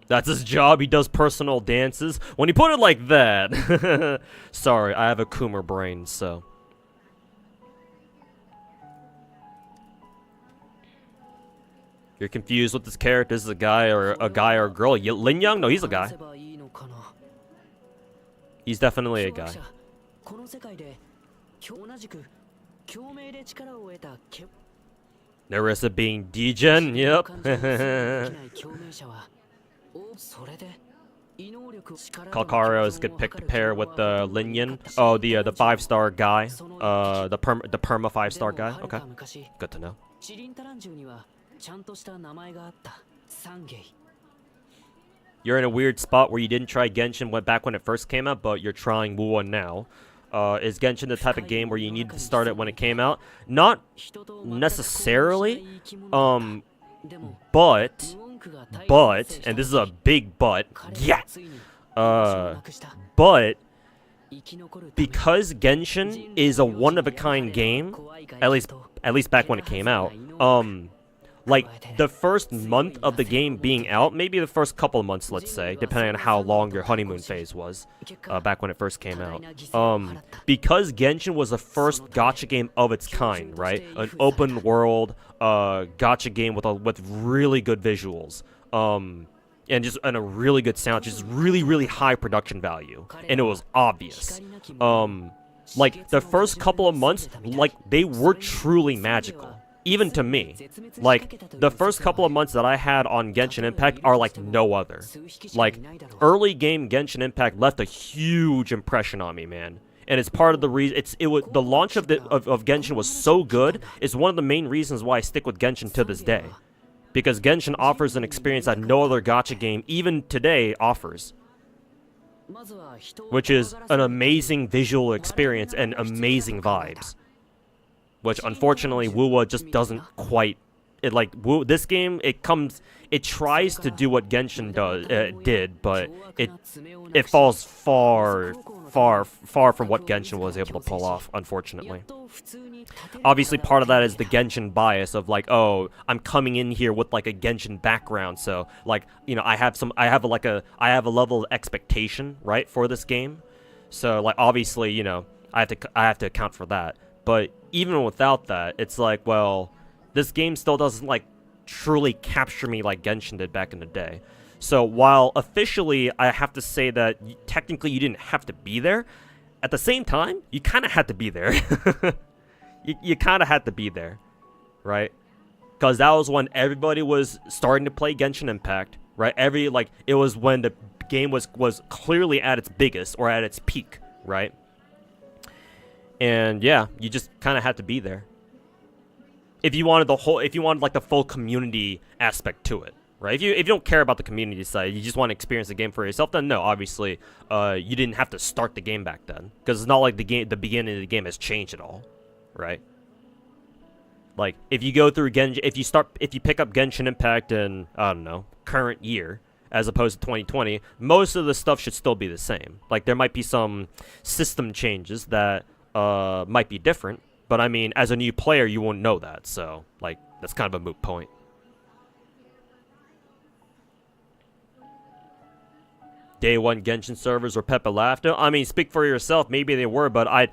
That's his job. He does personal dances. When you put it like that. Sorry, I have a Coomer brain, so. You're confused with this character. This is a guy or a girl. Lin Yang? No, he's a guy. He's definitely a guy. Narissa being Degen, yep. Kalkaros could pick the pair with the Linyan. Oh, the 5-star guy. The perma 5-star guy. Okay, good to know. You're in a weird spot where you didn't try Genshin back when it first came out, but you're trying Wuwa now. Is Genshin the type of game where you need to start it when it came out? Not necessarily. But, and this is a big but, yeah. But, because Genshin is a one-of-a-kind game, at least back when it came out, like, the first month of the game being out, maybe the first couple of months, let's say, depending on how long your honeymoon phase was, back when it first came out. Because Genshin was the first gacha game of its kind, right? An open world gacha game with really good visuals, and a really good sound, just really high production value, and it was obvious. Like, the first couple of months, like, they were truly magical. Even to me, like, the first couple of months that I had on Genshin Impact are like no other. Like, early game Genshin Impact left a huge impression on me, man. And it's part of the reason the launch of Genshin was so good. It's one of the main reasons why I stick with Genshin to this day, because Genshin offers an experience that no other gacha game, even today, offers, which is an amazing visual experience and amazing vibes. Which, unfortunately, Wuwa just doesn't quite this game, it tries to do what Genshin did, but it falls far from what Genshin was able to pull off, unfortunately. Obviously, part of that is the Genshin bias of like, oh, I'm coming in here with like a Genshin background, so like, you know, I have a level of expectation, right, for this game. So like, obviously, you know, I have to account for that. But even without that, it's like, well, this game still doesn't like truly capture me like Genshin did back in the day. So while officially I have to say that technically you didn't have to be there, at the same time, you kind of had to be there. you kind of had to be there, right? Because that was when everybody was starting to play Genshin Impact, right? It was when the game was clearly at its biggest or at its peak, right? And yeah, you just kind of had to be there. If you wanted like the full community aspect to it, right? If you don't care about the community side, you just want to experience the game for yourself, then no, obviously, you didn't have to start the game back then, because it's not like the beginning of the game has changed at all, right? Like if you go through Genshin, if you pick up Genshin Impact in, I don't know, current year as opposed to 2020, most of the stuff should still be the same. Like there might be some system changes that might be different. But I mean, as a new player, you won't know that, so, like, that's kind of a moot point. Day one Genshin servers were Pepe Laughter. I mean, speak for yourself, maybe they were, but I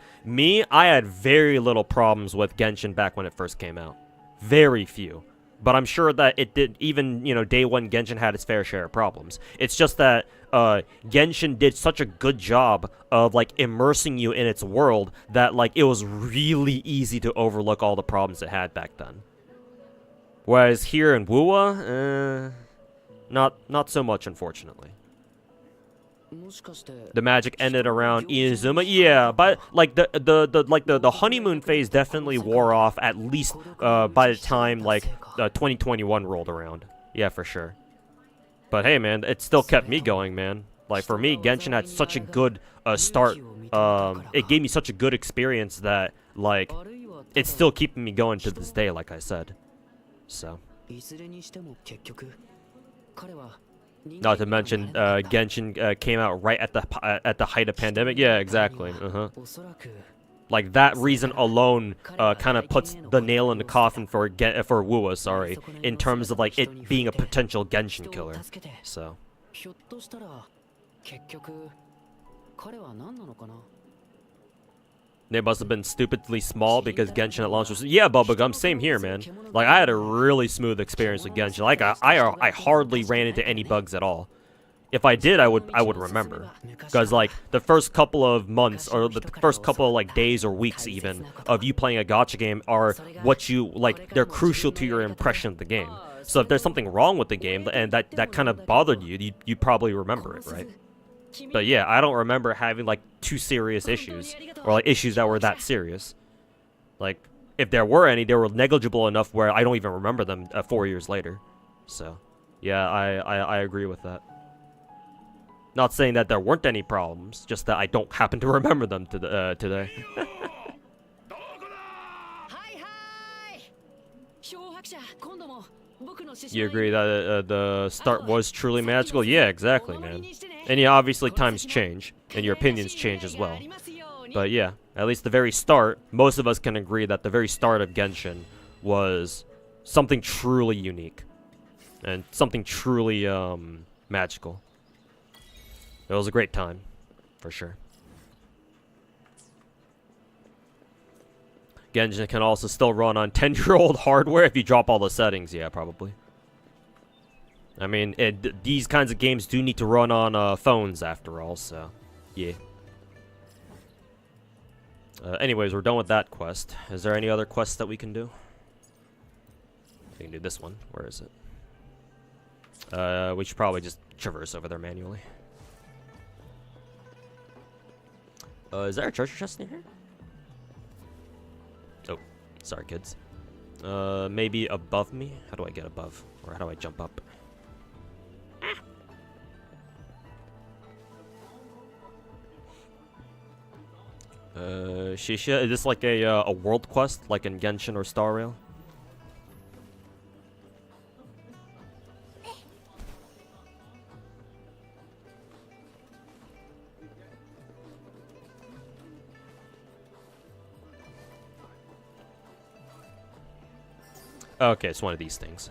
had very little problems with Genshin back when it first came out. Very few. But I'm sure that it did, even, you know, day one Genshin had its fair share of problems. It's just that Genshin did such a good job of, like, immersing you in its world that, like, it was really easy to overlook all the problems it had back then. Whereas here in Wuwa, not so much, unfortunately. The magic ended around Inazuma, yeah, but like the honeymoon phase definitely wore off at least by the time like 2021 rolled around. Yeah, for sure. But hey, man, it still kept me going, man. Like for me, Genshin had such a good start. It gave me such a good experience that like it's still keeping me going to this day, like I said. So. Not to mention, Genshin came out right at the height of pandemic. Yeah, exactly. Like that reason alone, kind of puts the nail in the coffin for Wuwa, sorry, in terms of like it being a potential Genshin killer. So. They must have been stupidly small because Genshin at launch was... Yeah, Bubblegum, same here, man. Like, I had a really smooth experience with Genshin. Like, I hardly ran into any bugs at all. If I did, I would remember. Because, like, the first couple of months, or the first couple of, like, days or weeks, even, of you playing a gacha game are what you... Like, they're crucial to your impression of the game. So if there's something wrong with the game, and that kind of bothered you, you probably remember it, right? But yeah, I don't remember having like too serious issues, or like issues that were that serious. Like, if there were any, they were negligible enough where I don't even remember them 4 years later. So, yeah, I agree with that. Not saying that there weren't any problems, just that I don't happen to remember them today. You agree that the start was truly magical? Yeah, exactly, man. And yeah, obviously times change, and your opinions change as well. But yeah, at least the very start, most of us can agree that the very start of Genshin was something truly unique. And something truly, magical. It was a great time, for sure. Genshin can also still run on 10-year-old hardware if you drop all the settings. Yeah, probably. I mean, these kinds of games do need to run on phones after all, so yeah. Anyways, we're done with that quest. Is there any other quests that we can do? We can do this one. Where is it? We should probably just traverse over there manually. Is there a treasure chest in here? Oh, sorry, kids. Maybe above me? How do I get above? Or how do I jump up? Shisha, is this like a world quest, like in Genshin or Star Rail? Okay, it's one of these things.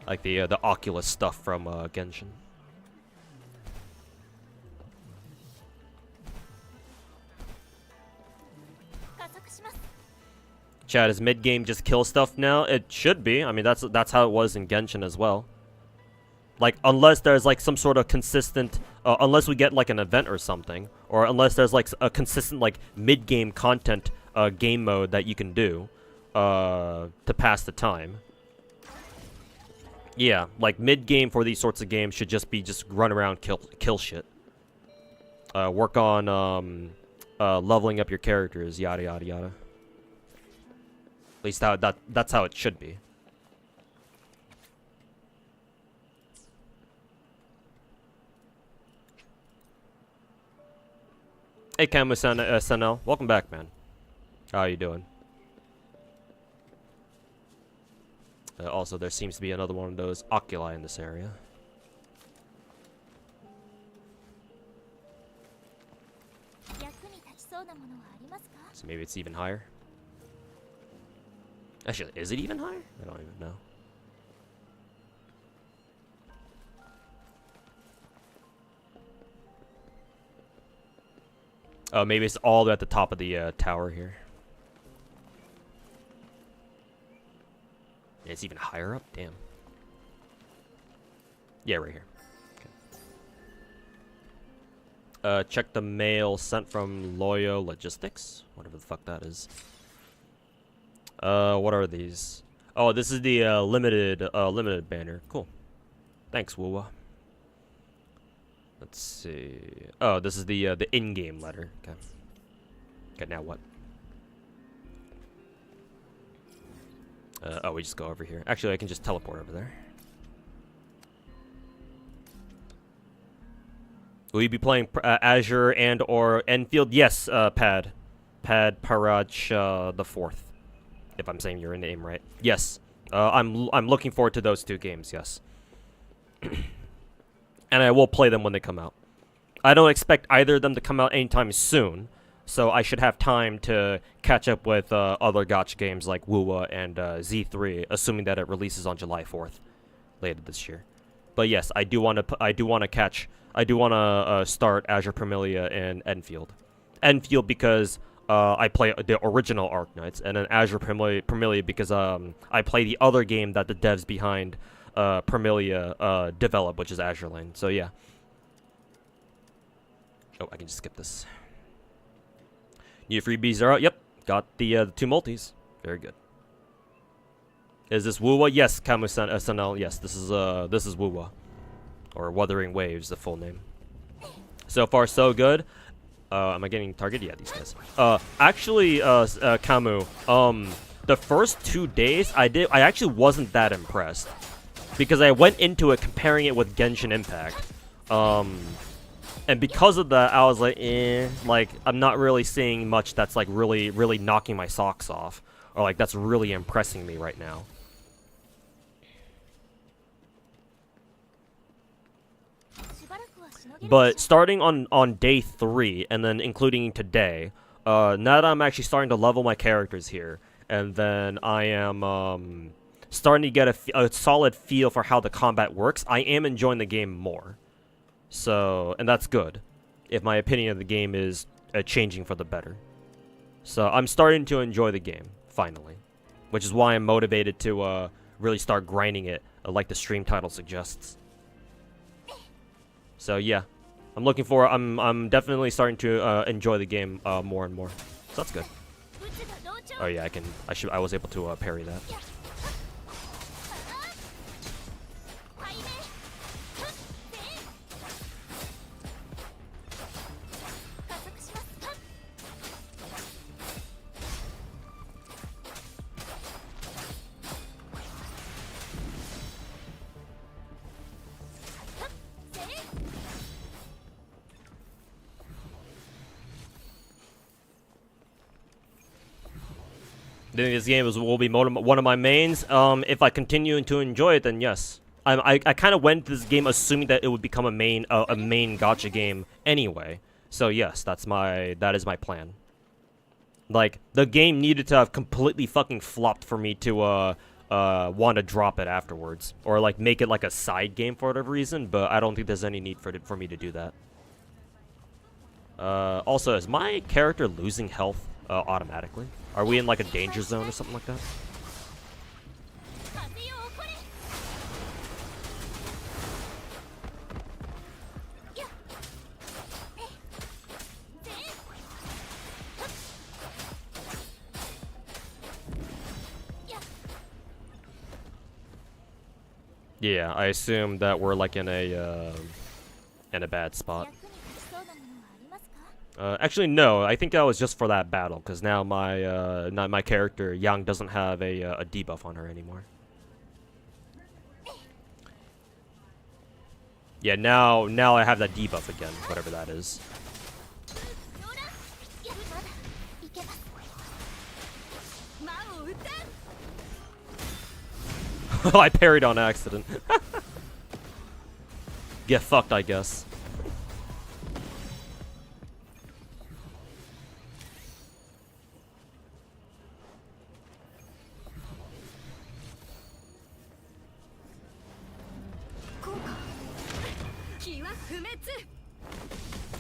Like the Oculus stuff from Genshin. Chad, is mid-game just kill stuff now? It should be. I mean, that's how it was in Genshin as well. Like, unless there's like some sort of consistent, unless we get like an event or something, or unless there's like a consistent like mid-game content game mode that you can do to pass the time. Yeah, like mid-game for these sorts of games should just be run around, kill shit. Work on leveling up your characters, yada yada yada. At least that's how it should be. Hey, Camus SNL, welcome back, man. How are you doing? Also, there seems to be another one of those oculi in this area. So maybe it's even higher. Actually, is it even higher? I don't even know. Oh, maybe it's all the way at the top of the tower here. It's even higher up? Damn. Yeah, right here. Okay. Check the mail sent from Loyo Logistics. Whatever the fuck that is. What are these? Oh, this is the limited banner. Cool. Thanks, Wuwa. Let's see. Oh, this is the in-game letter. Okay. Okay, now what? Oh, we just go over here. Actually, I can just teleport over there. Will you be playing Azure and or Enfield? Yes, Pad Paraj the fourth. If I'm saying your name right. Yes. I'm looking forward to those two games. Yes. And I will play them when they come out. I don't expect either of them to come out anytime soon, so I should have time to catch up with other Gacha games like Wuwa and Z3, assuming that it releases on July 4th later this year. But yes, I do want to start Azure Premilia and Enfield. Enfield because I play the original Arknights, and then Azure Premilia because I play the other game that the devs behind Premilia develop, which is Azure Lane. So yeah. Oh, I can just skip this. New freebies are out. Yep, got the two multis. Very good. Is this Wuwa? Yes, Kamu-san SNL. Yes, this is Wuwa, or Wuthering Waves, the full name. So far, so good. Am I getting targeted? Yeah, these guys. Actually, Kamu, the first 2 days I actually wasn't that impressed. Because I went into it comparing it with Genshin Impact. And because of that, I was like, like, I'm not really seeing much that's like really, really knocking my socks off. Or like, that's really impressing me right now. But starting on day 3, and then including today, now that I'm actually starting to level my characters here, and then I am starting to get a solid feel for how the combat works, I am enjoying the game more. So, and that's good, if my opinion of the game is changing for the better. So I'm starting to enjoy the game, finally. Which is why I'm motivated to really start grinding it, like the stream title suggests. So yeah, I'm definitely starting to enjoy the game more and more. So that's good. Oh yeah, I was able to parry that. This game will be one of my mains. If I continue to enjoy it, then yes. I kind of went to this game assuming that it would become a main gacha game anyway. So yes, that is my plan. Like, the game needed to have completely fucking flopped for me to want to drop it afterwards, or like make it like a side game for whatever reason. But I don't think there's any need for me to do that. Also, is my character losing health automatically? Are we in like a danger zone or something like that? Yeah, I assume that we're like in a bad spot. Actually, no. I think that was just for that battle, because now my character Yang doesn't have a debuff on her anymore. Yeah, now I have that debuff again, whatever that is. I parried on accident. Get fucked, I guess.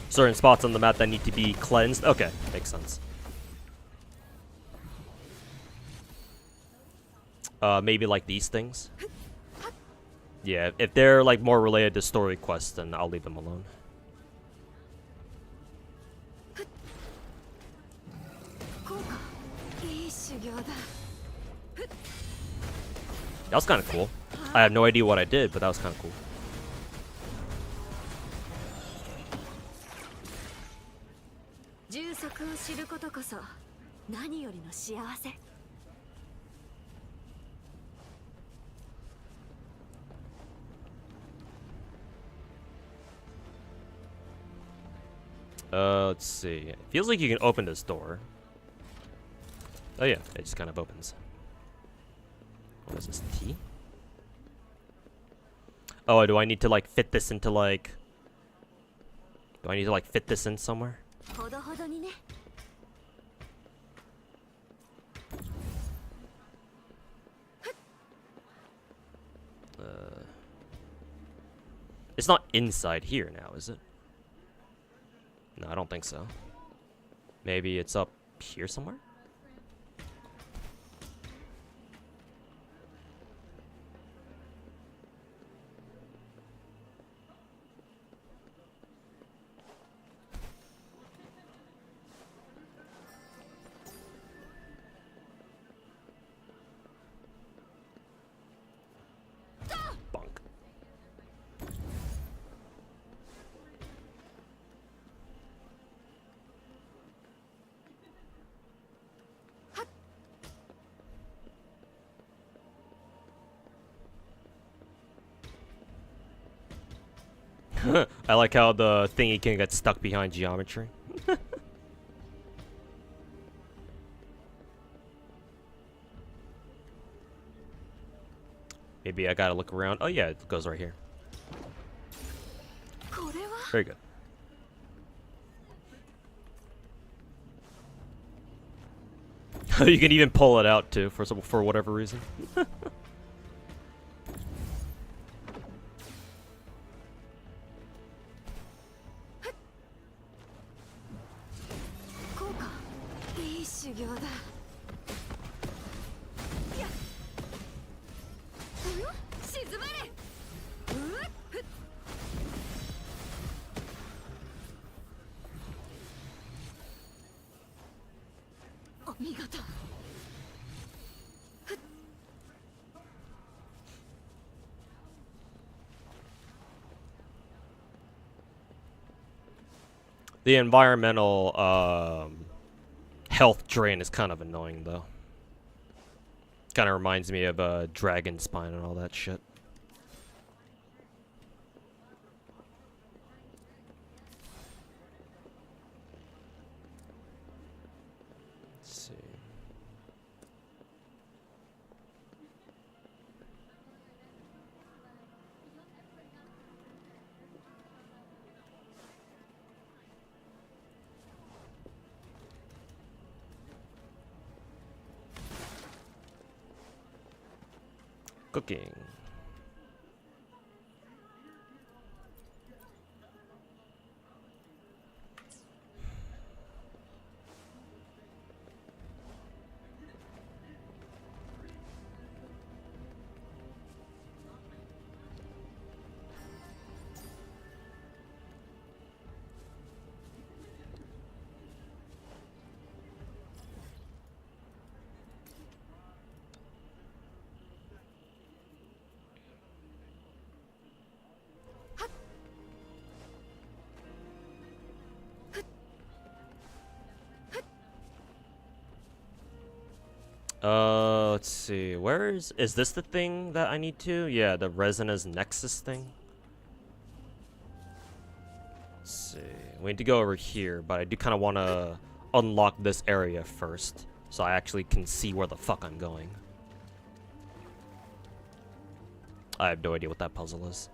Certain spots on the map that need to be cleansed. Okay, makes sense. Maybe like these things. Yeah, if they're like more related to story quests, then I'll leave them alone. That was kind of cool. I have no idea what I did, but that was kind of cool. Let's see. It feels like you can open this door. Oh yeah, it just kind of opens. What is this, T? Oh, do I need to like fit this into like... Do I need to like fit this in somewhere? It's not inside here now, is it? No, I don't think so. Maybe it's up here somewhere? Bonk. I like how the thingy can get stuck behind geometry. Maybe I gotta look around. Oh yeah, it goes right here. Very good. You can even pull it out too for whatever reason. The environmental health drain is kind of annoying, though. Kind of reminds me of Dragon Spine and all that shit. Let's see. Cooking. Let's see. Where is this the thing that I need to? Yeah, the Resonance Nexus thing. Let's see. We need to go over here, but I do kind of want to unlock this area first, so I actually can see where the fuck I'm going. I have no idea what that puzzle is.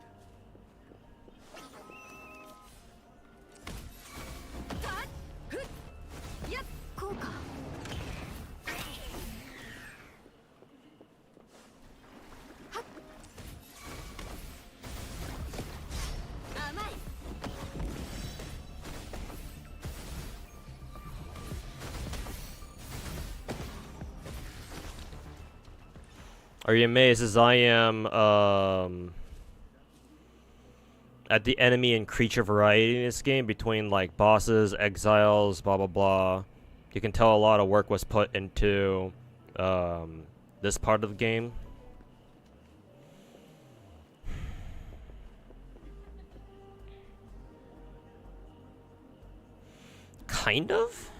Are you amazed as I am at the enemy and creature variety in this game between like bosses, exiles, blah blah blah? You can tell a lot of work was put into this part of the game. Kind of?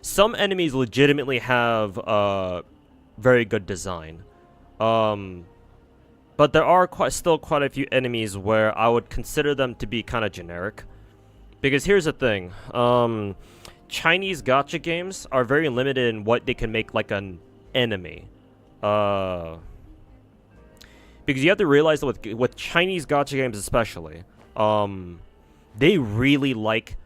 Some enemies legitimately have very good design. But there are still quite a few enemies where I would consider them to be kind of generic. Because here's the thing. Chinese gacha games are very limited in what they can make like an enemy. Because you have to realize that with Chinese gacha games especially, they really like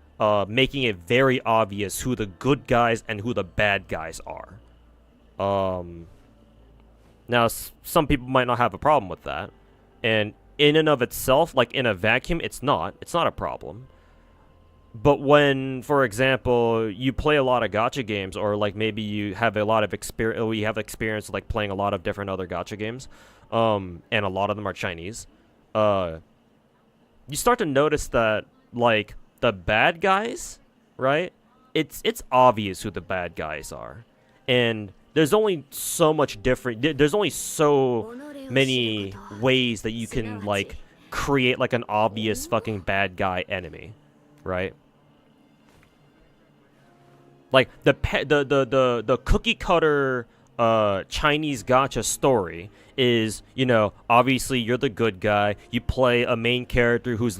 making it very obvious who the good guys and who the bad guys are. Now, some people might not have a problem with that, and in and of itself, like in a vacuum, it's not a problem. But when, for example, you play a lot of gacha games, or like maybe you have a lot of experience like playing a lot of different other gacha games, and a lot of them are Chinese, you start to notice that like the bad guys, right? It's obvious who the bad guys are, and there's only so much different. There's only so many ways that you can like create like an obvious fucking bad guy enemy, right? Like the cookie cutter Chinese gacha story is, you know, obviously you're the good guy. You play a main character who's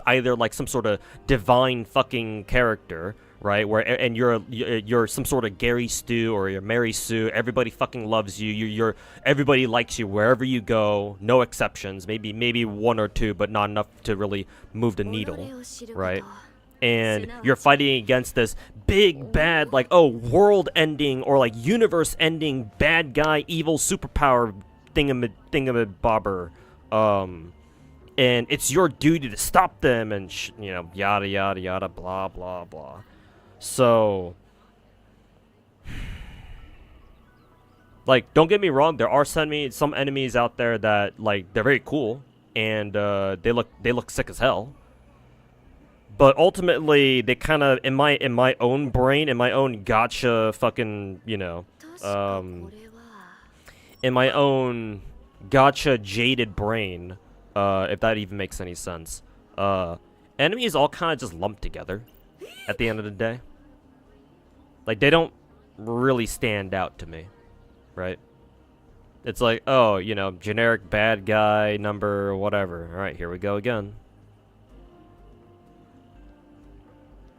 either like some sort of divine fucking character, right? And you're some sort of Gary Stu or you're Mary Sue. Everybody fucking loves you. Everybody likes you wherever you go. No exceptions. Maybe one or two, but not enough to really move the needle, right? And you're fighting against this big bad, like, oh, world-ending or like universe-ending bad guy, evil superpower thingamabobber. And it's your duty to stop them, and you know, yada yada yada, blah blah blah. So, like, don't get me wrong, there are some enemies out there that like they're very cool and they look sick as hell. But ultimately, they kind of, in my own brain, in my own gacha fucking, you know, in my own gacha jaded brain, if that even makes any sense, enemies all kind of just lumped together at the end of the day. Like, they don't really stand out to me, right? It's like, oh, you know, generic bad guy number whatever. All right, here we go again.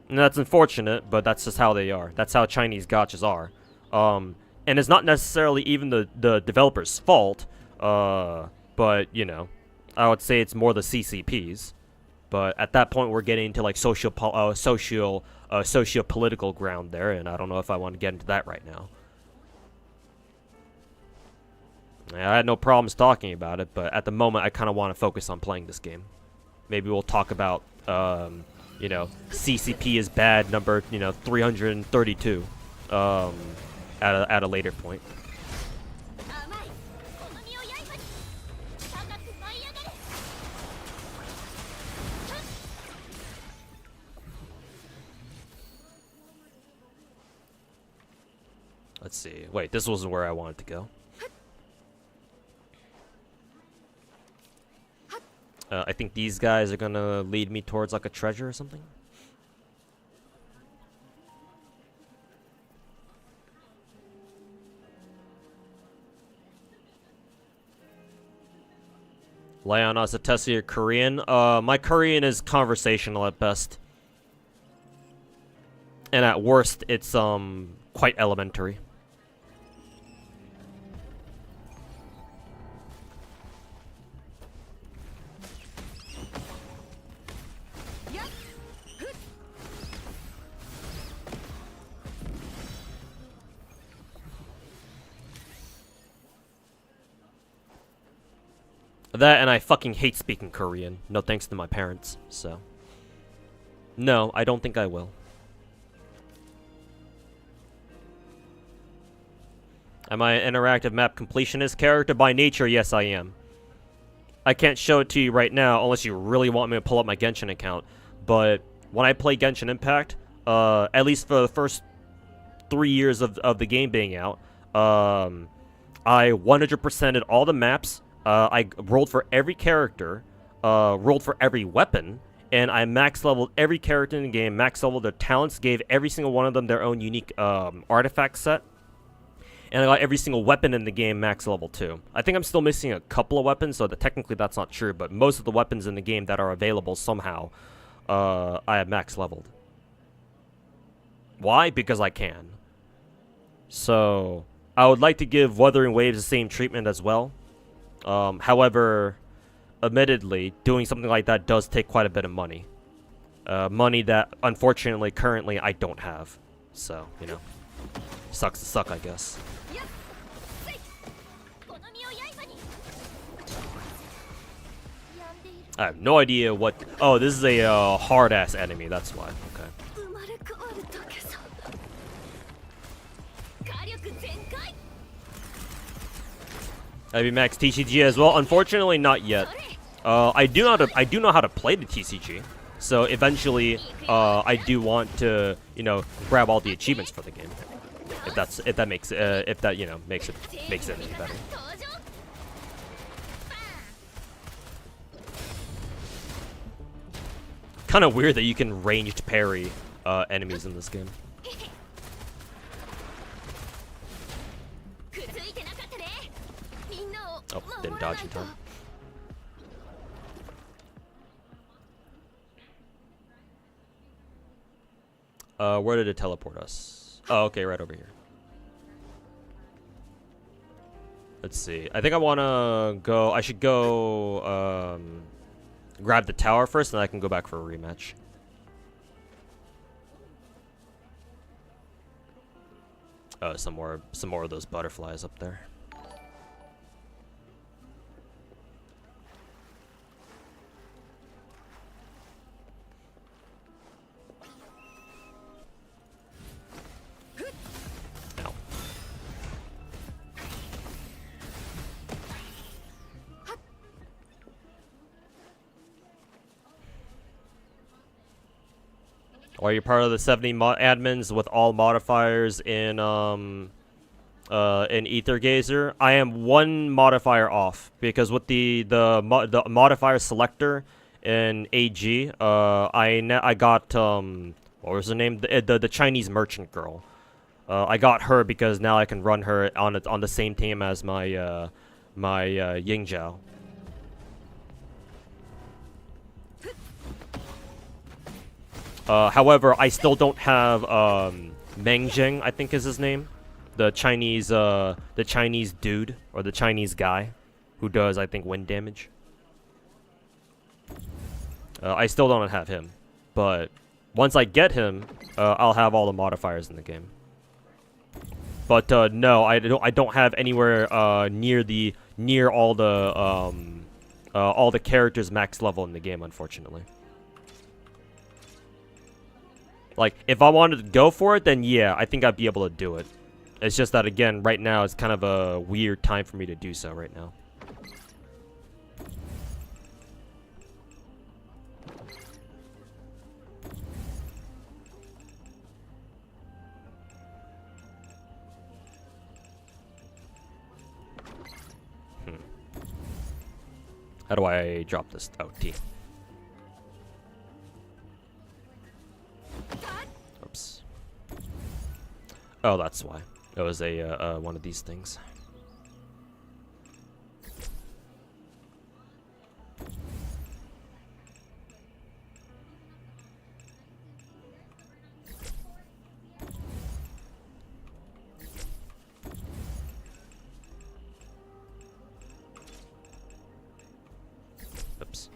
And that's unfortunate, but that's just how they are. That's how Chinese gachas are. And it's not necessarily even the developer's fault, but, you know, I would say it's more the CCP's. But at that point, we're getting into, like, socio-political ground there, and I don't know if I want to get into that right now. I had no problems talking about it, but at the moment I kind of want to focus on playing this game. Maybe we'll talk about, you know, CCP is bad number, 332, at a later point. Let's see. Wait, this wasn't where I wanted to go. I think these guys are gonna lead me towards like a treasure or something. Leon, as a test of your Korean. My Korean is conversational at best. And at worst, it's quite elementary. That, and I fucking hate speaking Korean. No thanks to my parents, so. No, I don't think I will. Am I an interactive map completionist character? By nature, yes I am. I can't show it to you right now unless you really want me to pull up my Genshin account. But when I play Genshin Impact, at least for the first 3 years of the game being out, I 100%ed all the maps. I rolled for every character, rolled for every weapon, and I max leveled every character in the game, max leveled their talents, gave every single one of them their own unique artifact set, and I got every single weapon in the game max level too. I think I'm still missing a couple of weapons, so technically that's not true, but most of the weapons in the game that are available somehow, I have max leveled. Why? Because I can. So, I would like to give Wuthering Waves the same treatment as well. However, admittedly, doing something like that does take quite a bit of money. Money that, unfortunately, currently, I don't have. So, you know, sucks to suck, I guess. I have no idea what... Oh, this is a hard-ass enemy, that's why. Okay. Maybe max TCG as well. Unfortunately, not yet. I do know how to play the TCG. So eventually, I do want to, grab all the achievements for the game. If that makes it any better. Kind of weird that you can ranged parry enemies in this game. Oh, didn't dodge in time. Where did it teleport us? Oh, okay, right over here. Let's see. I think I want to go... I should go grab the tower first, and I can go back for a rematch. Oh, some more of those butterflies up there. Or you're part of the 70 admins with all modifiers in Ether Gazer. I am one modifier off because with the modifier selector in AG, I got what was her name? The Chinese merchant girl. I got her because now I can run her on the same team as my my Yingzhao. However, I still don't have Meng Zheng, I think is his name, the Chinese dude or the Chinese guy who does, I think, wind damage. I still don't have him, but once I get him, I'll have all the modifiers in the game. But no, I don't have anywhere near all the characters max level in the game, unfortunately. Like, if I wanted to go for it, then yeah, I think I'd be able to do it. It's just that, again, right now, it's kind of a weird time for me to do so right now. How do I drop this? Oh, T. Oops. Oh, that's why. It was a one of these things. Oops.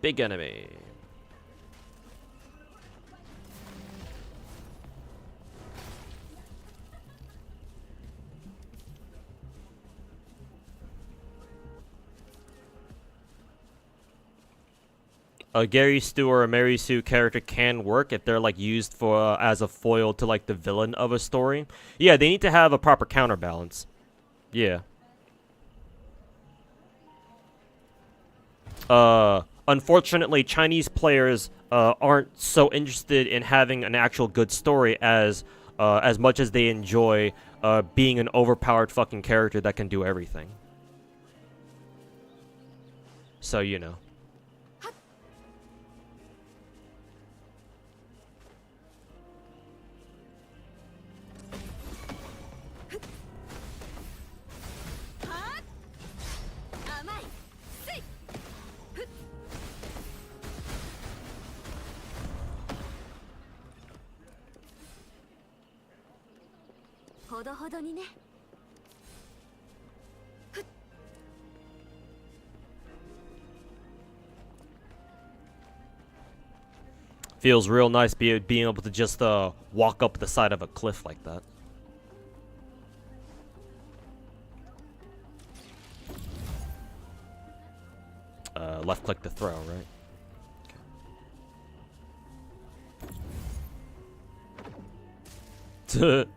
Big enemy. A Gary Stu or a Mary Sue character can work if they're like used for as a foil to like the villain of a story. Yeah, they need to have a proper counterbalance. Yeah. Unfortunately, Chinese players aren't so interested in having an actual good story as much as they enjoy being an overpowered fucking character that can do everything. So, you know. Feels real nice being able to just walk up the side of a cliff like that. Left click to throw, right? Okay.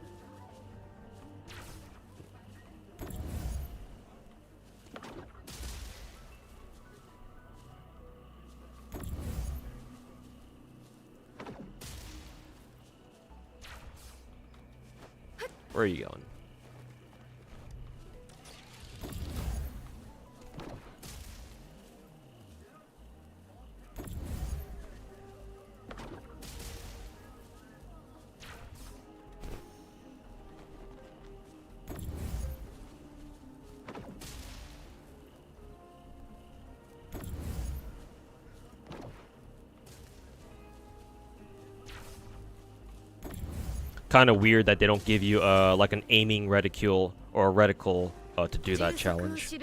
Where are you going? Kind of weird that they don't give you like an aiming reticule or a reticle to do that challenge.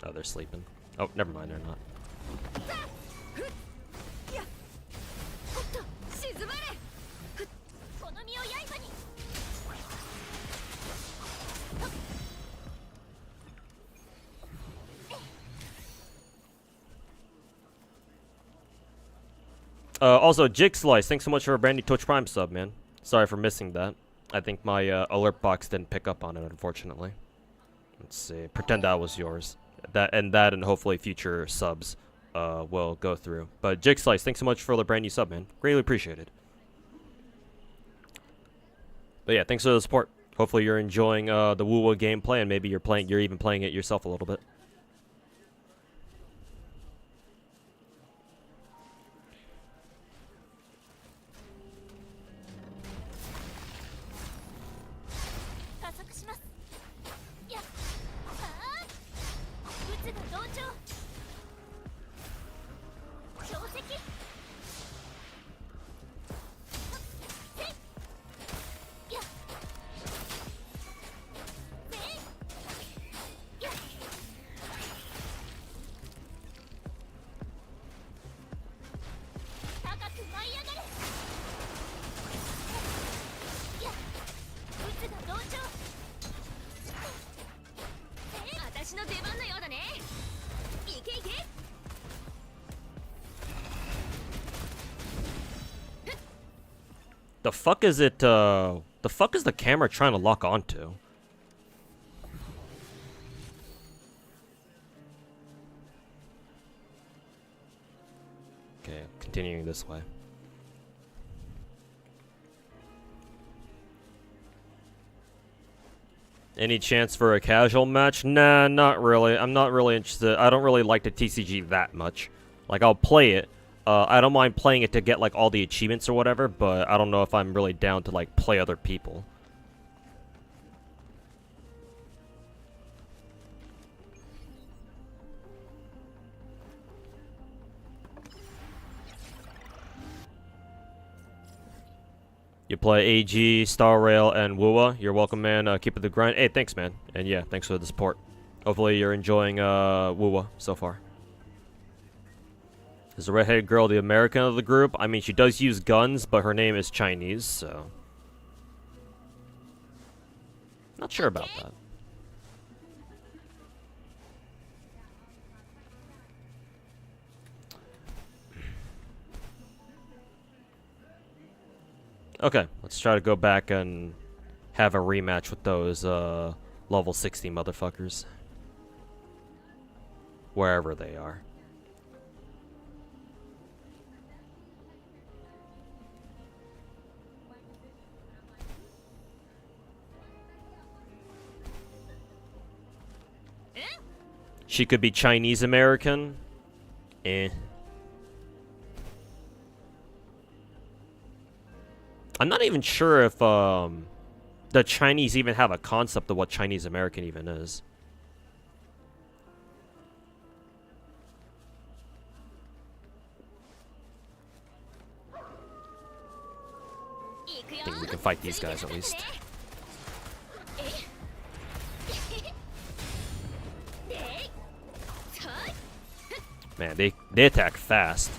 Oh, they're sleeping. Oh, never mind, they're not. Also, Jig Slice, thanks so much for a brand new Twitch Prime sub, man. Sorry for missing that. I think my alert box didn't pick up on it, unfortunately. Let's see. Pretend that was yours. That and hopefully future subs will go through. But Jig Slice, thanks so much for the brand new sub, man. Greatly appreciated. But yeah, thanks for the support. Hopefully you're enjoying the Wuwa gameplay, and maybe you're even playing it yourself a little bit. The fuck is it, the fuck is the camera trying to lock onto? Okay, continuing this way. Any chance for a casual match? Nah, not really. I'm not really interested. I don't really like the TCG that much. Like, I'll play it. I don't mind playing it to get, like, all the achievements or whatever, but I don't know if I'm really down to, like, play other people. You play AG, Star Rail, and Wuwa. You're welcome, man. Keep it the grind. Hey, thanks, man. And yeah, thanks for the support. Hopefully you're enjoying Wuwa so far. Is the redheaded girl the American of the group? I mean, she does use guns, but her name is Chinese, so... Not sure about that. Okay, let's try to go back and have a rematch with those level 60 motherfuckers. Wherever they are. She could be Chinese American. Eh. I'm not even sure if the Chinese even have a concept of what Chinese American even is. I think we can fight these guys at least. Man, they attack fast.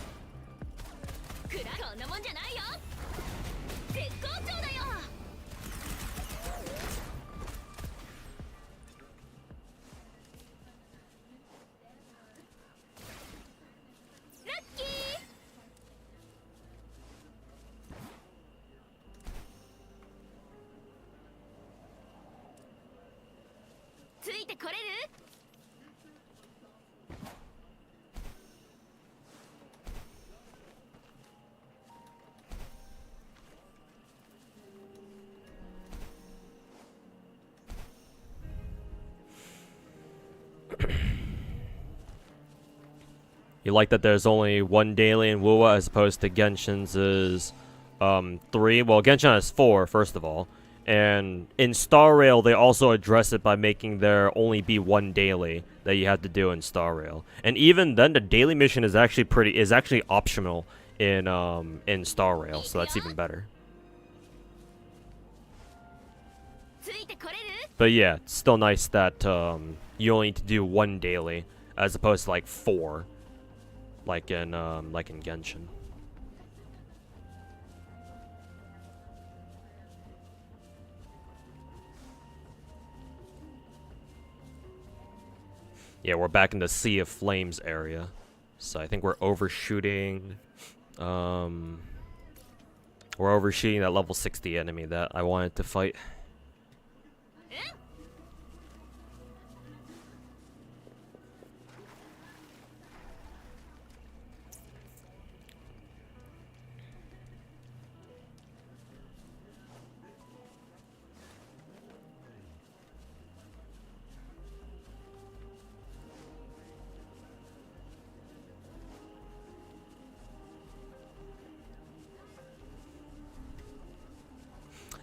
You like that there's only one daily in Wuwa as opposed to Genshin's is 3. Well, Genshin has 4, first of all. And in Star Rail, they also address it by making there only be one daily that you have to do in Star Rail. And even then, the daily mission is actually optional in Star Rail, so that's even better. But yeah, it's still nice that you only need to do one daily as opposed to like 4. Like in Genshin. Yeah, we're back in the Sea of Flames area. So I think we're overshooting. We're overshooting that level 60 enemy that I wanted to fight.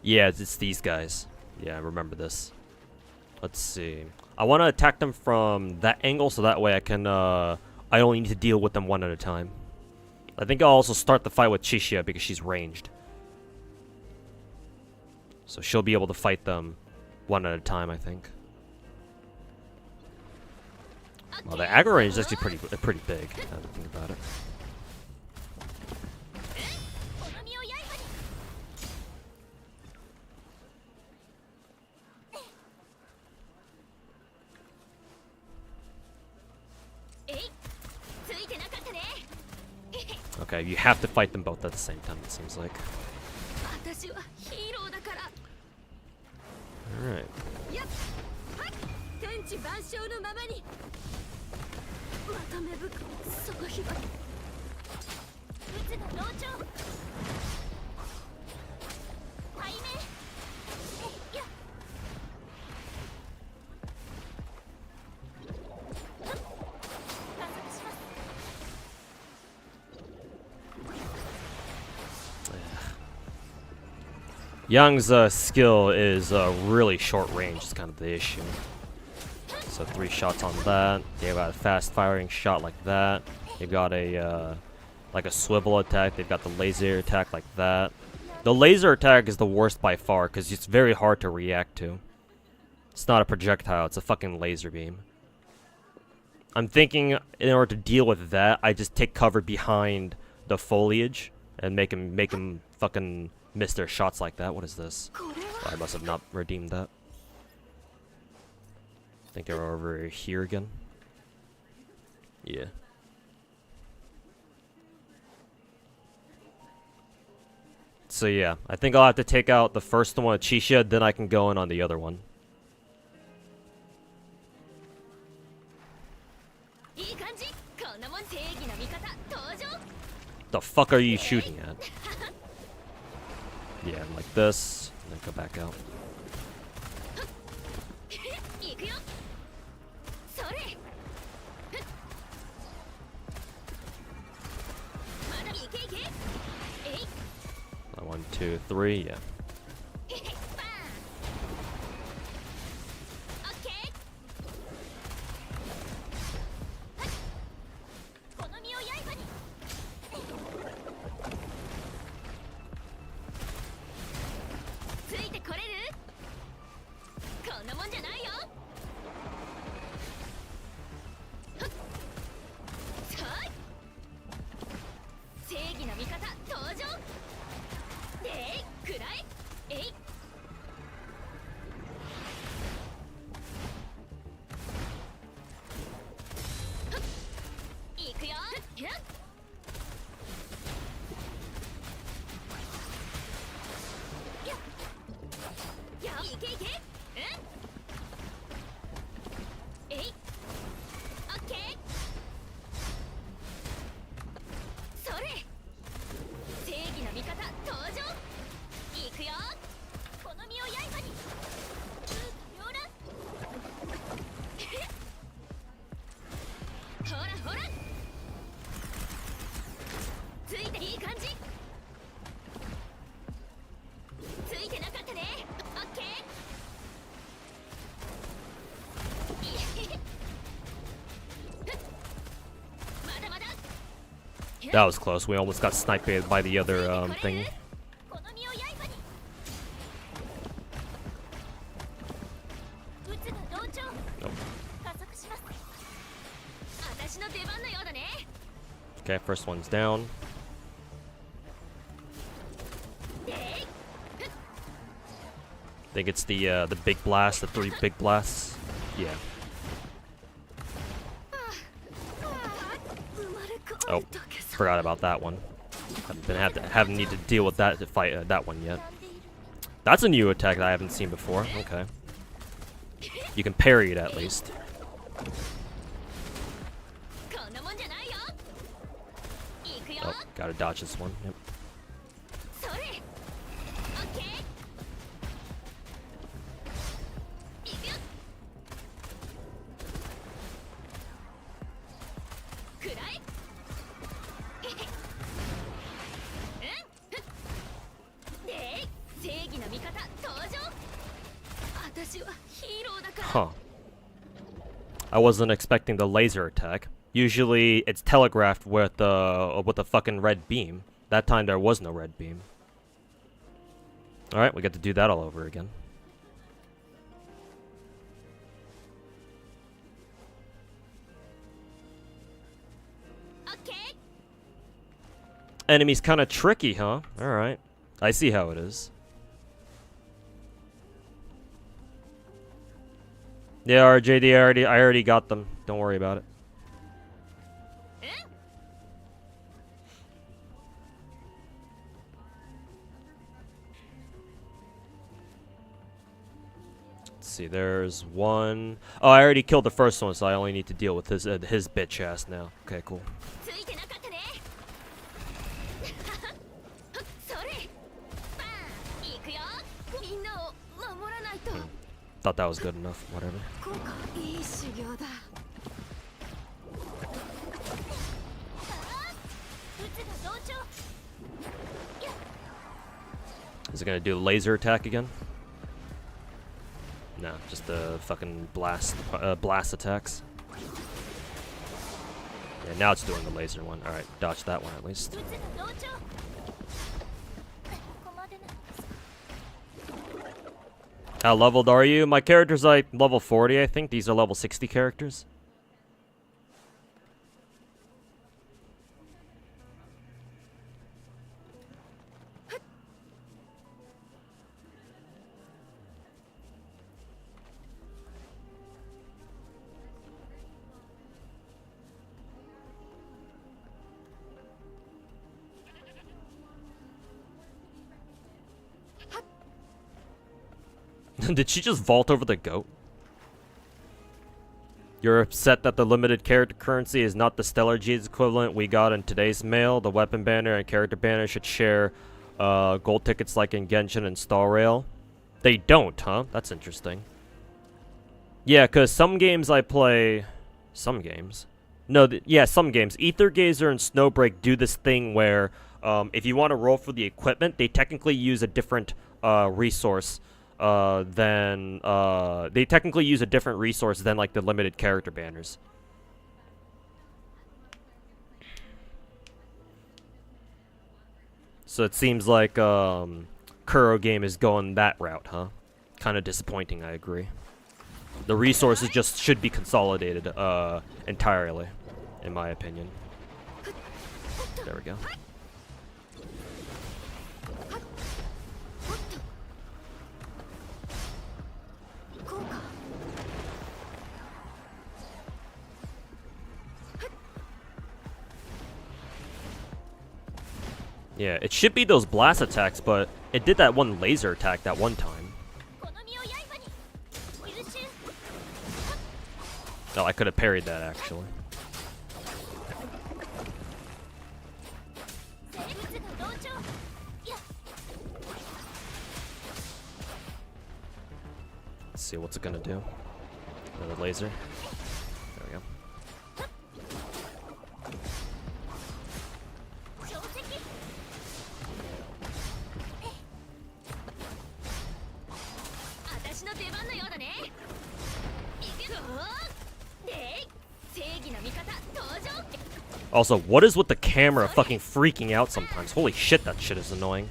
Yeah, it's these guys. Yeah, I remember this. Let's see. I want to attack them from that angle so that way I can, I only need to deal with them one at a time. I think I'll also start the fight with Chishia because she's ranged. So she'll be able to fight them one at a time, I think. Well, the aggro range is actually pretty big, now to think about it. Okay, you have to fight them both at the same time, it seems like. Alright. Young's skill is really short range, is kind of the issue. So 3 shots on that. They've got a fast firing shot like that. They've got a like a swivel attack. They've got the laser attack like that. The laser attack is the worst by far because it's very hard to react to. It's not a projectile, it's a fucking laser beam. I'm thinking in order to deal with that, I just take cover behind the foliage and make him fucking miss their shots like that. What is this? Oh, I must have not redeemed that. I think they're over here again. Yeah. So yeah, I think I'll have to take out the first one with Chisha, then I can go in on the other one. The fuck are you shooting at? Yeah, like this, and then go back out. One, two, three, yeah. That was close. We almost got sniped by the other thing. Nope. Okay, first one's down. I think it's the big blast, the 3 big blasts. Yeah. Oh, forgot about that one. Haven't need to deal with that to fight that one yet. That's a new attack that I haven't seen before. Okay. You can parry it at least. Oh, gotta dodge this one. Yep. Huh. I wasn't expecting the laser attack. Usually it's telegraphed with a fucking red beam. That time there was no red beam. Alright, we get to do that all over again. Okay. Enemy's kind of tricky, huh? Alright. I see how it is. Yeah, RJD, I already got them. Don't worry about it. Let's see, there's one. Oh, I already killed the first one, so I only need to deal with his bitch ass now. Okay, cool. Thought that was good enough. Whatever. Is it gonna do a laser attack again? No, just the fucking blast attacks. Yeah, now it's doing the laser one. All right, dodge that one at least. How leveled are you? My character's like level 40, I think. These are level 60 characters. Did she just vault over the goat? You're upset that the limited character currency is not the Stellar G's equivalent we got in today's mail. The weapon banner and character banner should share gold tickets like in Genshin and Star Rail. They don't, huh? That's interesting. Yeah, because some games I play... Some games? No, yeah, some games. Ether Gazer and Snowbreak do this thing where if you want to roll for the equipment, they technically use a different resource they technically use a different resource than like the limited character banners. So it seems like Kuro game is going that route, huh? Kind of disappointing, I agree. The resources just should be consolidated entirely, in my opinion. There we go. Yeah, it should be those blast attacks, but it did that one laser attack that one time. Oh, I could have parried that, actually. Let's see, what's it gonna do? Another laser. There we go. Also, what is with the camera fucking freaking out sometimes? Holy shit, that shit is annoying.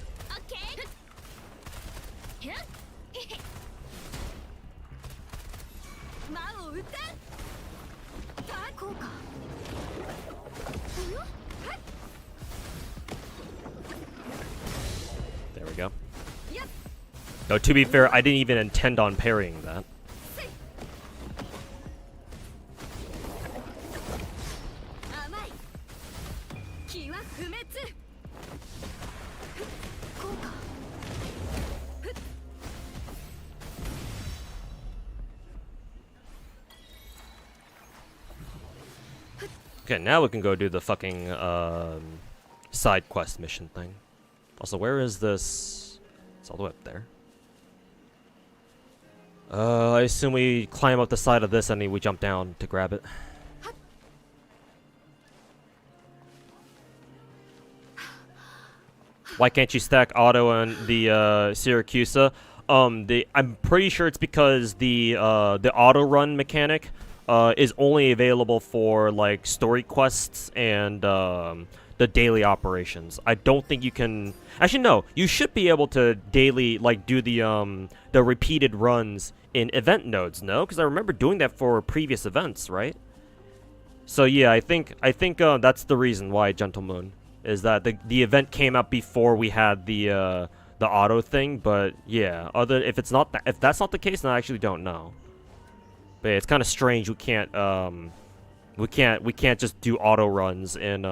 There we go. No, to be fair, I didn't even intend on parrying that. Okay, now we can go do the fucking side quest mission thing. Also, where is this? It's all the way up there. I assume we climb up the side of this and then we jump down to grab it. Why can't you stack Auto and the Syracusa? I'm pretty sure it's because the auto run mechanic is only available for like story quests and the daily operations. I don't think you can. Actually, no. You should be able to daily like do the repeated runs in event nodes. No, because I remember doing that for previous events, right? So yeah, I think that's the reason why Gentle Moon is that the event came out before we had the auto thing. But yeah, if that's not the case, then I actually don't know. But yeah, it's kind of strange. We can't just do auto runs in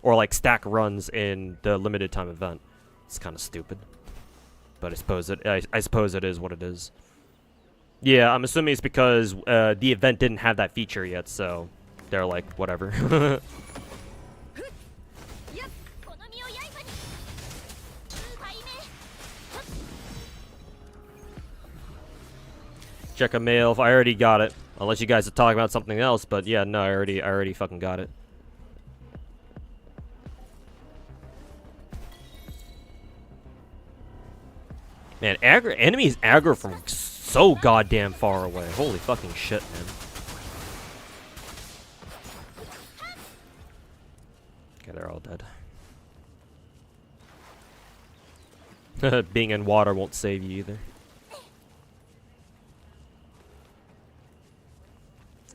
or like stack runs in the limited time event. It's kind of stupid. But I suppose it is what it is. Yeah, I'm assuming it's because the event didn't have that feature yet, so they're like, whatever. Check a mail if I already got it. Unless you guys are talking about something else, but yeah, no, I already fucking got it. Man, enemies aggro from so goddamn far away. Holy fucking shit, man. Okay, they're all dead. Being in water won't save you either.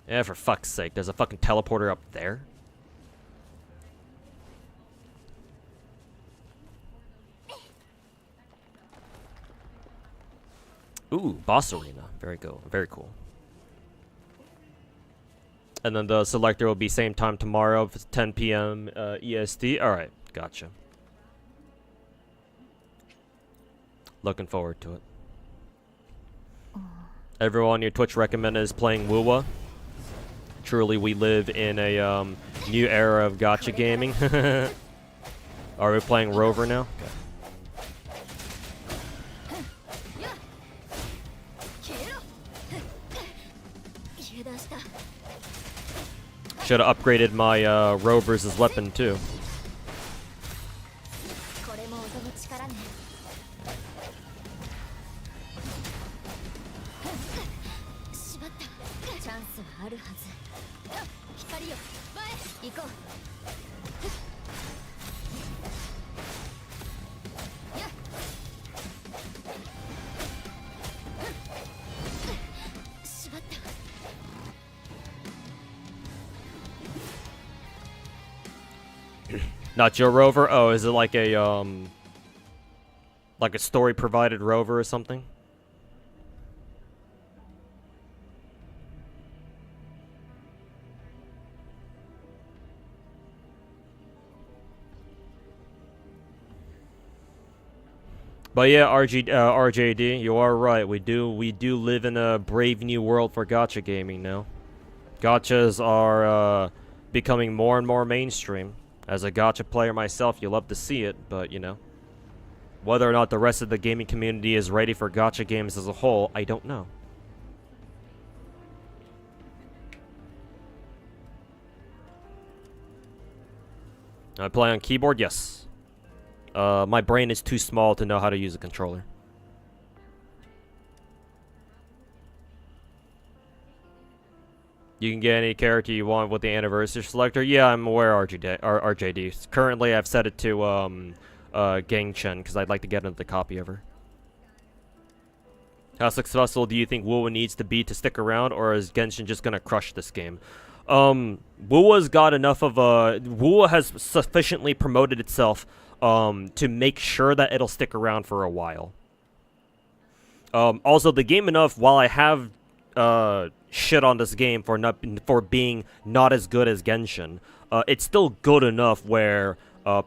Yeah, for fuck's sake, there's a fucking teleporter up there. Ooh, boss arena. Very cool. Very cool. And then the selector will be same time tomorrow, if it's 10 p.m. EST. Alright, gotcha. Looking forward to it. Everyone on your Twitch recommended is playing Wuwa. Truly, we live in a new era of gacha gaming. Are we playing Rover now? Okay. Should have upgraded my Rover's weapon too. Not your rover? Oh, is it like a story provided rover or something? But yeah, RJD, you are right. We do live in a brave new world for gacha gaming now. Gachas are becoming more and more mainstream. As a gacha player myself, you love to see it, but you know, whether or not the rest of the gaming community is ready for gacha games as a whole, I don't know. I play on keyboard? Yes. My brain is too small to know how to use a controller. You can get any character you want with the anniversary selector. Yeah, I'm aware, RJD. Currently, I've set it to Genshin because I'd like to get another copy of her. How successful do you think Wuwa needs to be to stick around, or is Genshin just gonna crush this game? Wuwa's got enough of a... Wuwa has sufficiently promoted itself to make sure that it'll stick around for a while. Also, the game enough, while I have shit on this game for being not as good as Genshin, it's still good enough where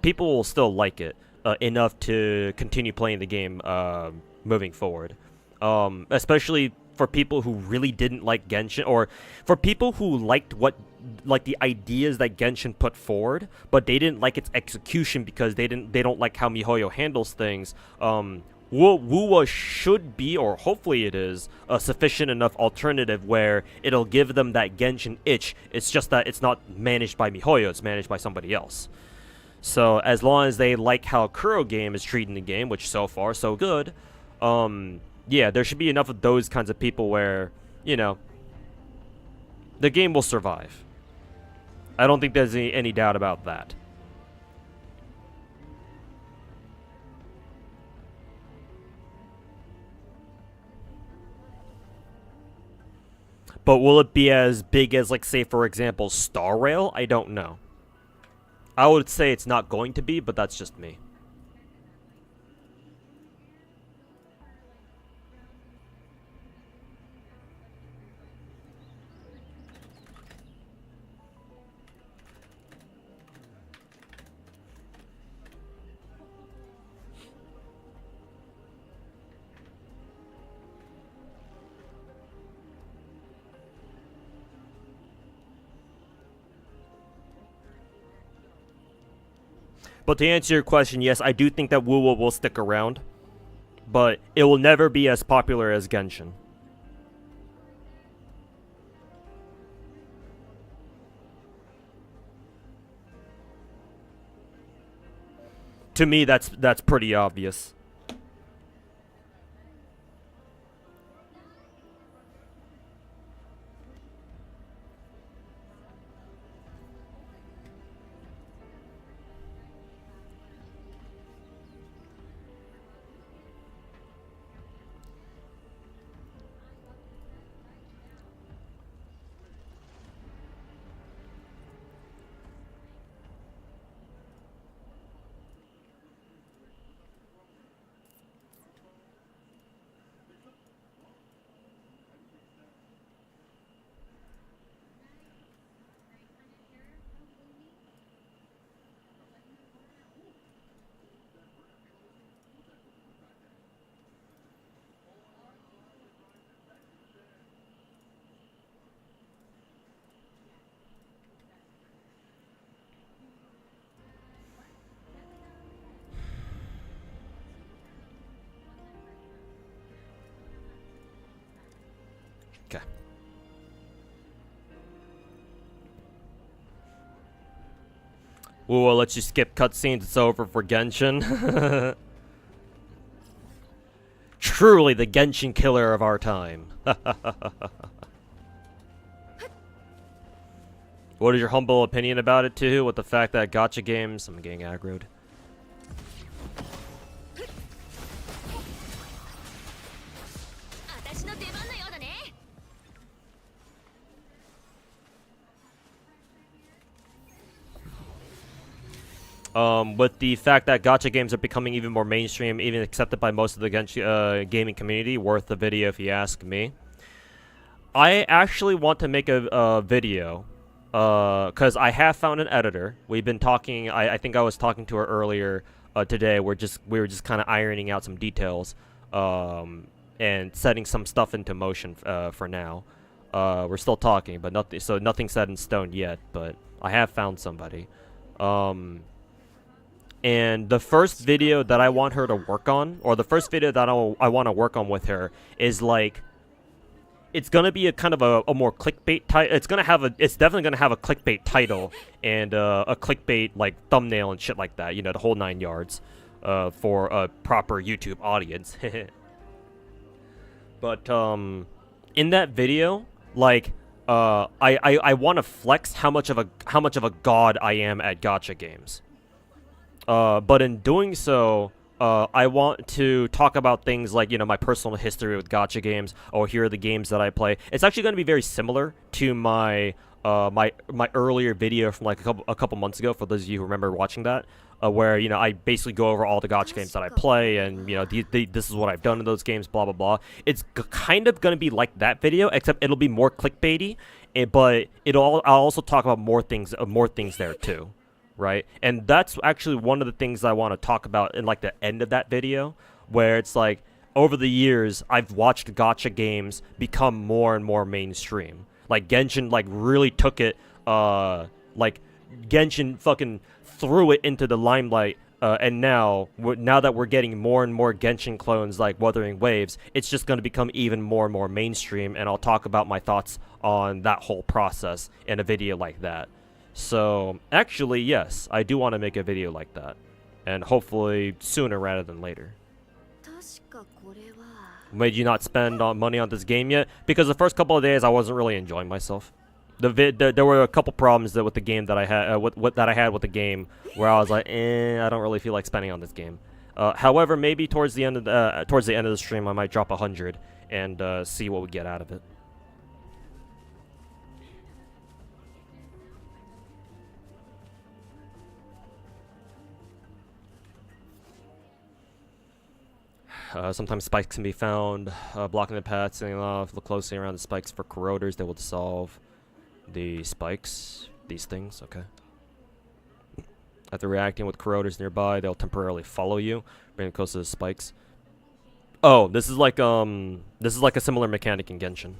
people will still like it enough to continue playing the game moving forward. Especially for people who really didn't like Genshin, or for people who liked the ideas that Genshin put forward, but they didn't like its execution because they don't like how MiHoYo handles things. Wuwa should be, or hopefully it is, a sufficient enough alternative where it'll give them that Genshin itch. It's just that it's not managed by MiHoYo, it's managed by somebody else. So as long as they like how Kuro Game is treating the game, which so far so good, yeah, there should be enough of those kinds of people where, you know, the game will survive. I don't think there's any doubt about that. But will it be as big as, like, say, for example, Star Rail? I don't know. I would say it's not going to be, but that's just me. But to answer your question, yes, I do think that Wuwa will stick around. But it will never be as popular as Genshin. To me, that's pretty obvious. Okay. We'll let you skip cutscenes. It's over for Genshin. Truly the Genshin killer of our time. What is your humble opinion about it, too? With the fact that gacha games... I'm getting aggroed. With the fact that gacha games are becoming even more mainstream, even accepted by most of the Genshin, gaming community, worth the video if you ask me. I actually want to make a video, because I have found an editor. We've been talking, I think I was talking to her earlier today. We were just kind of ironing out some details, and setting some stuff into motion for now. We're still talking, but nothing set in stone yet, but I have found somebody. And the first video that I want her to work on, or the first video that I want to work on with her, is like, it's gonna be a kind of a more clickbait title. It's definitely gonna have a clickbait title and a clickbait like thumbnail and shit like that. You know, the whole 9 yards, for a proper YouTube audience. But in that video, like, I want to flex how much of a god I am at gacha games. But in doing so, I want to talk about things like, you know, my personal history with gacha games, or here are the games that I play. It's actually going to be very similar to my my earlier video from like a couple months ago, for those of you who remember watching that, where, you know, I basically go over all the gacha games that I play, and, you know, this is what I've done in those games, blah blah blah. It's kind of going to be like that video, except it'll be more clickbaity, but I'll also talk about more things there too. Right? And that's actually one of the things I want to talk about in like the end of that video, where it's like, over the years I've watched gacha games become more and more mainstream. Like Genshin like really took it, like Genshin fucking threw it into the limelight, and now that we're getting more and more Genshin clones like Wuthering Waves, it's just going to become even more and more mainstream, and I'll talk about my thoughts on that whole process in a video like that. So, actually, yes, I do want to make a video like that. And hopefully sooner rather than later. made you not spend money on this game yet? Because the first couple of days I wasn't really enjoying myself. There were a couple problems with the game that I had, that I had with the game, where I was like, I don't really feel like spending on this game. However, maybe towards the end of the stream, I might drop 100 and see what we get out of it. Sometimes spikes can be found, blocking the path, setting off. Look closely around the spikes for corroders. They will dissolve the spikes. These things, okay. After reacting with corroders nearby, they'll temporarily follow you, bring them close to the spikes. Oh, this is like a similar mechanic in Genshin.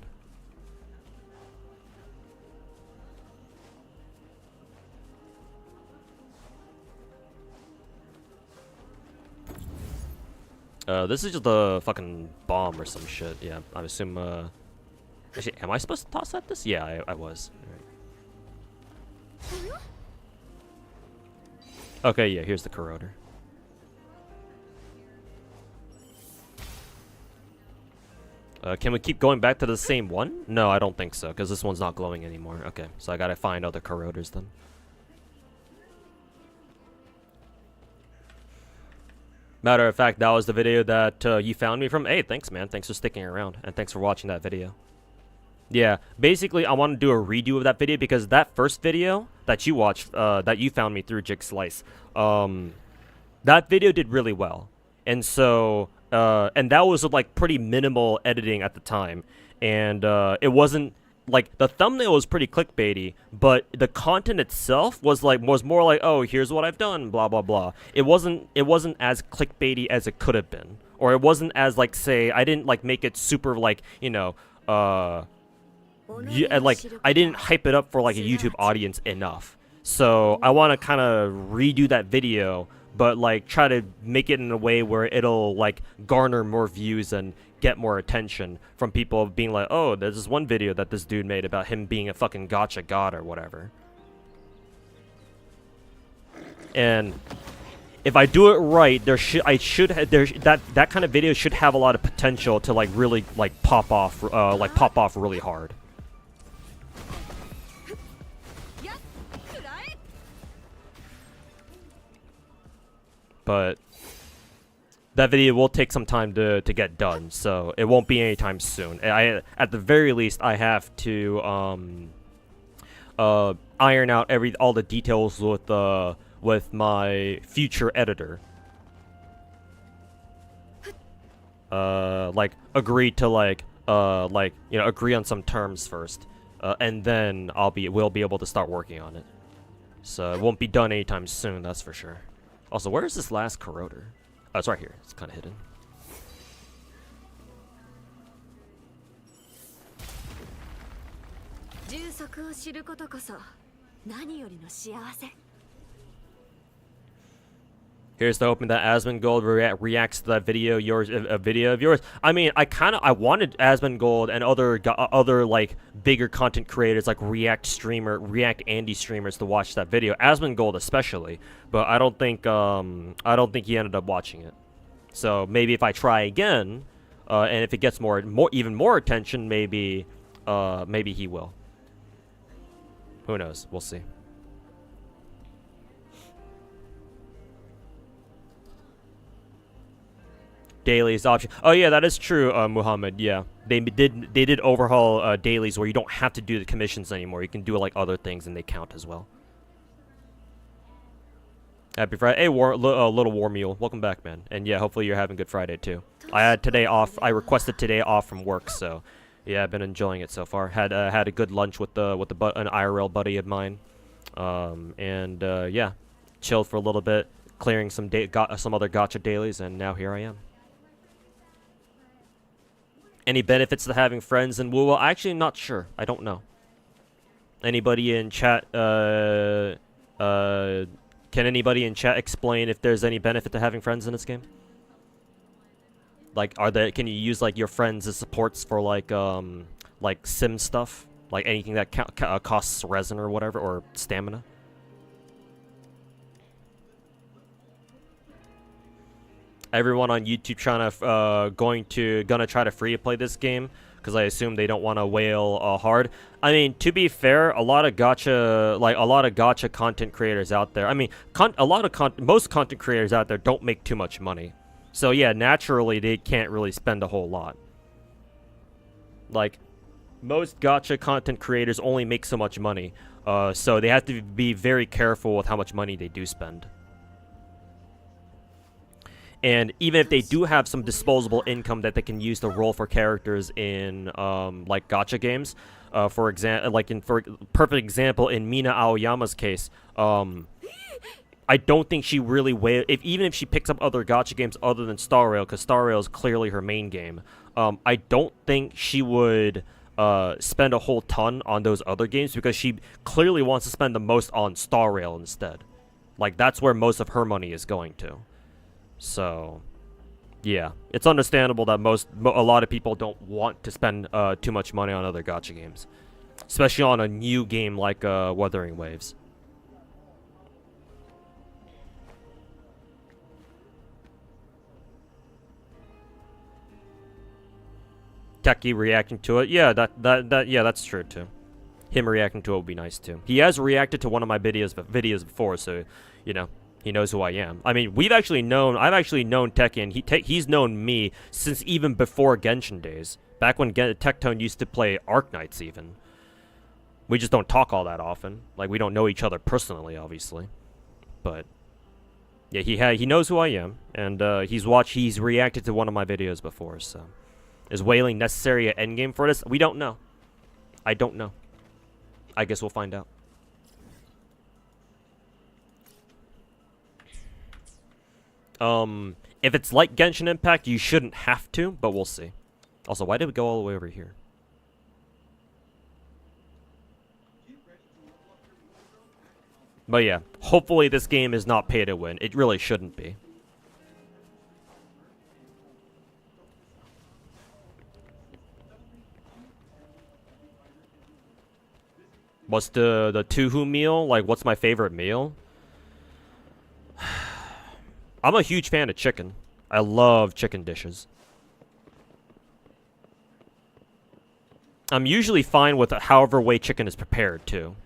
This is just a fucking bomb or some shit. Yeah, I assume, actually, am I supposed to toss at this? Yeah, I was. All right. Okay, yeah, here's the corroder. Can we keep going back to the same one? No, I don't think so, because this one's not glowing anymore. Okay, so I gotta find other corroders then. Matter of fact, that was the video that you found me from. Hey, thanks, man. Thanks for sticking around, and thanks for watching that video. Yeah, basically, I want to do a redo of that video because that first video that you watched, that you found me through Jig Slice, that video did really well. And so, and that was like pretty minimal editing at the time. And it wasn't, like, the thumbnail was pretty clickbaity, but the content itself was more like, oh, here's what I've done, blah blah blah. It wasn't as clickbaity as it could have been, or it wasn't as, like, say, I didn't like make it super, like, you know, like, I didn't hype it up for like a YouTube audience enough. So I want to kind of redo that video, but like try to make it in a way where it'll like garner more views and get more attention from people being like, oh, there's this one video that this dude made about him being a fucking gacha god or whatever. And if I do it right, that kind of video should have a lot of potential to like really like pop off really hard. But that video will take some time to get done, so it won't be anytime soon. At the very least, I have to iron out all the details with my future editor. Like agree to agree on some terms first, and then we'll be able to start working on it. So it won't be done anytime soon, that's for sure. Also, where is this last corroder? Oh, it's right here. It's kind of hidden. Here's the hoping that Asmongold reacts to that video of yours. I mean, I wanted Asmongold and other like bigger content creators like React Andy streamers to watch that video. Asmongold especially, but I don't think he ended up watching it. So maybe if I try again, and if it gets even more attention, maybe he will. Who knows? We'll see. Dailies option. Oh yeah, that is true, Muhammad. Yeah, they did overhaul dailies where you don't have to do the commissions anymore. You can do like other things and they count as well. Happy Friday. Hey, little war mule. Welcome back, man. And yeah, hopefully you're having good Friday too. I had today off. I requested today off from work, so yeah, I've been enjoying it so far. Had a good lunch with an IRL buddy of mine, and yeah, chilled for a little bit, clearing some other gacha dailies, and now here I am. Any benefits to having friends in WoW? Actually, not sure. I don't know. Anybody in chat? Can anybody in chat explain if there's any benefit to having friends in this game? Like, can you use like your friends as supports for like sim stuff, like anything that costs resin or whatever, or stamina? Everyone on YouTube gonna try to free to play this game because I assume they don't want to whale hard. I mean, to be fair, a lot of gacha content creators out there. I mean, most content creators out there don't make too much money, so yeah, naturally they can't really spend a whole lot. Like, most gacha content creators only make so much money, so they have to be very careful with how much money they do spend. And even if they do have some disposable income that they can use to roll for characters in, like, gacha games, for perfect example, in Mina Aoyama's case, I don't think she really even if she picks up other gacha games other than Star Rail, because Star Rail is clearly her main game, I don't think she would spend a whole ton on those other games, because she clearly wants to spend the most on Star Rail instead. Like, that's where most of her money is going to. So, yeah, it's understandable that a lot of people don't want to spend too much money on other gacha games, especially on a new game like Wuthering Waves. Techie reacting to it, yeah, yeah, that's true too. Him reacting to it would be nice too. He has reacted to one of my videos before, so you know. He knows who I am. I mean, I've actually known Techie, and he's known me since even before Genshin days. Back when Tectone used to play Arknights even. We just don't talk all that often. Like, we don't know each other personally, obviously. But, yeah, he knows who I am, and he's reacted to one of my videos before, so. Is whaling necessary at endgame for this? We don't know. I don't know. I guess we'll find out. If it's like Genshin Impact, you shouldn't have to, but we'll see. Also, why did we go all the way over here? But yeah, hopefully this game is not pay to win. It really shouldn't be. What's the Tuhu meal? Like, what's my favorite meal? I'm a huge fan of chicken. I love chicken dishes. I'm usually fine with however way chicken is prepared, too.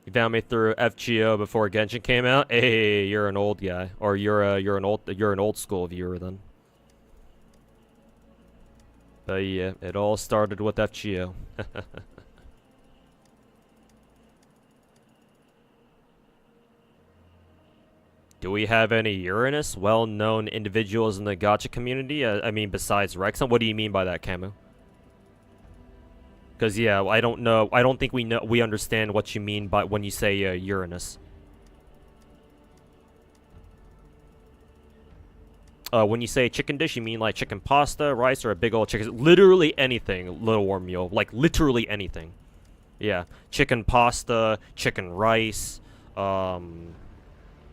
You found me through FGO before Genshin came out? Hey, you're an old guy. Or you're an old school viewer then. But yeah, it all started with FGO. Do we have any Uranus, well-known individuals in the gacha community? I mean, besides Rexon? What do you mean by that, Camu? Because, yeah, I don't know. I don't think we understand what you mean by when you say Uranus. When you say chicken dish, you mean like chicken pasta, rice, or a big old chicken? Literally anything, Little Warm Mule. Like, literally anything. Yeah. Chicken pasta, chicken rice, you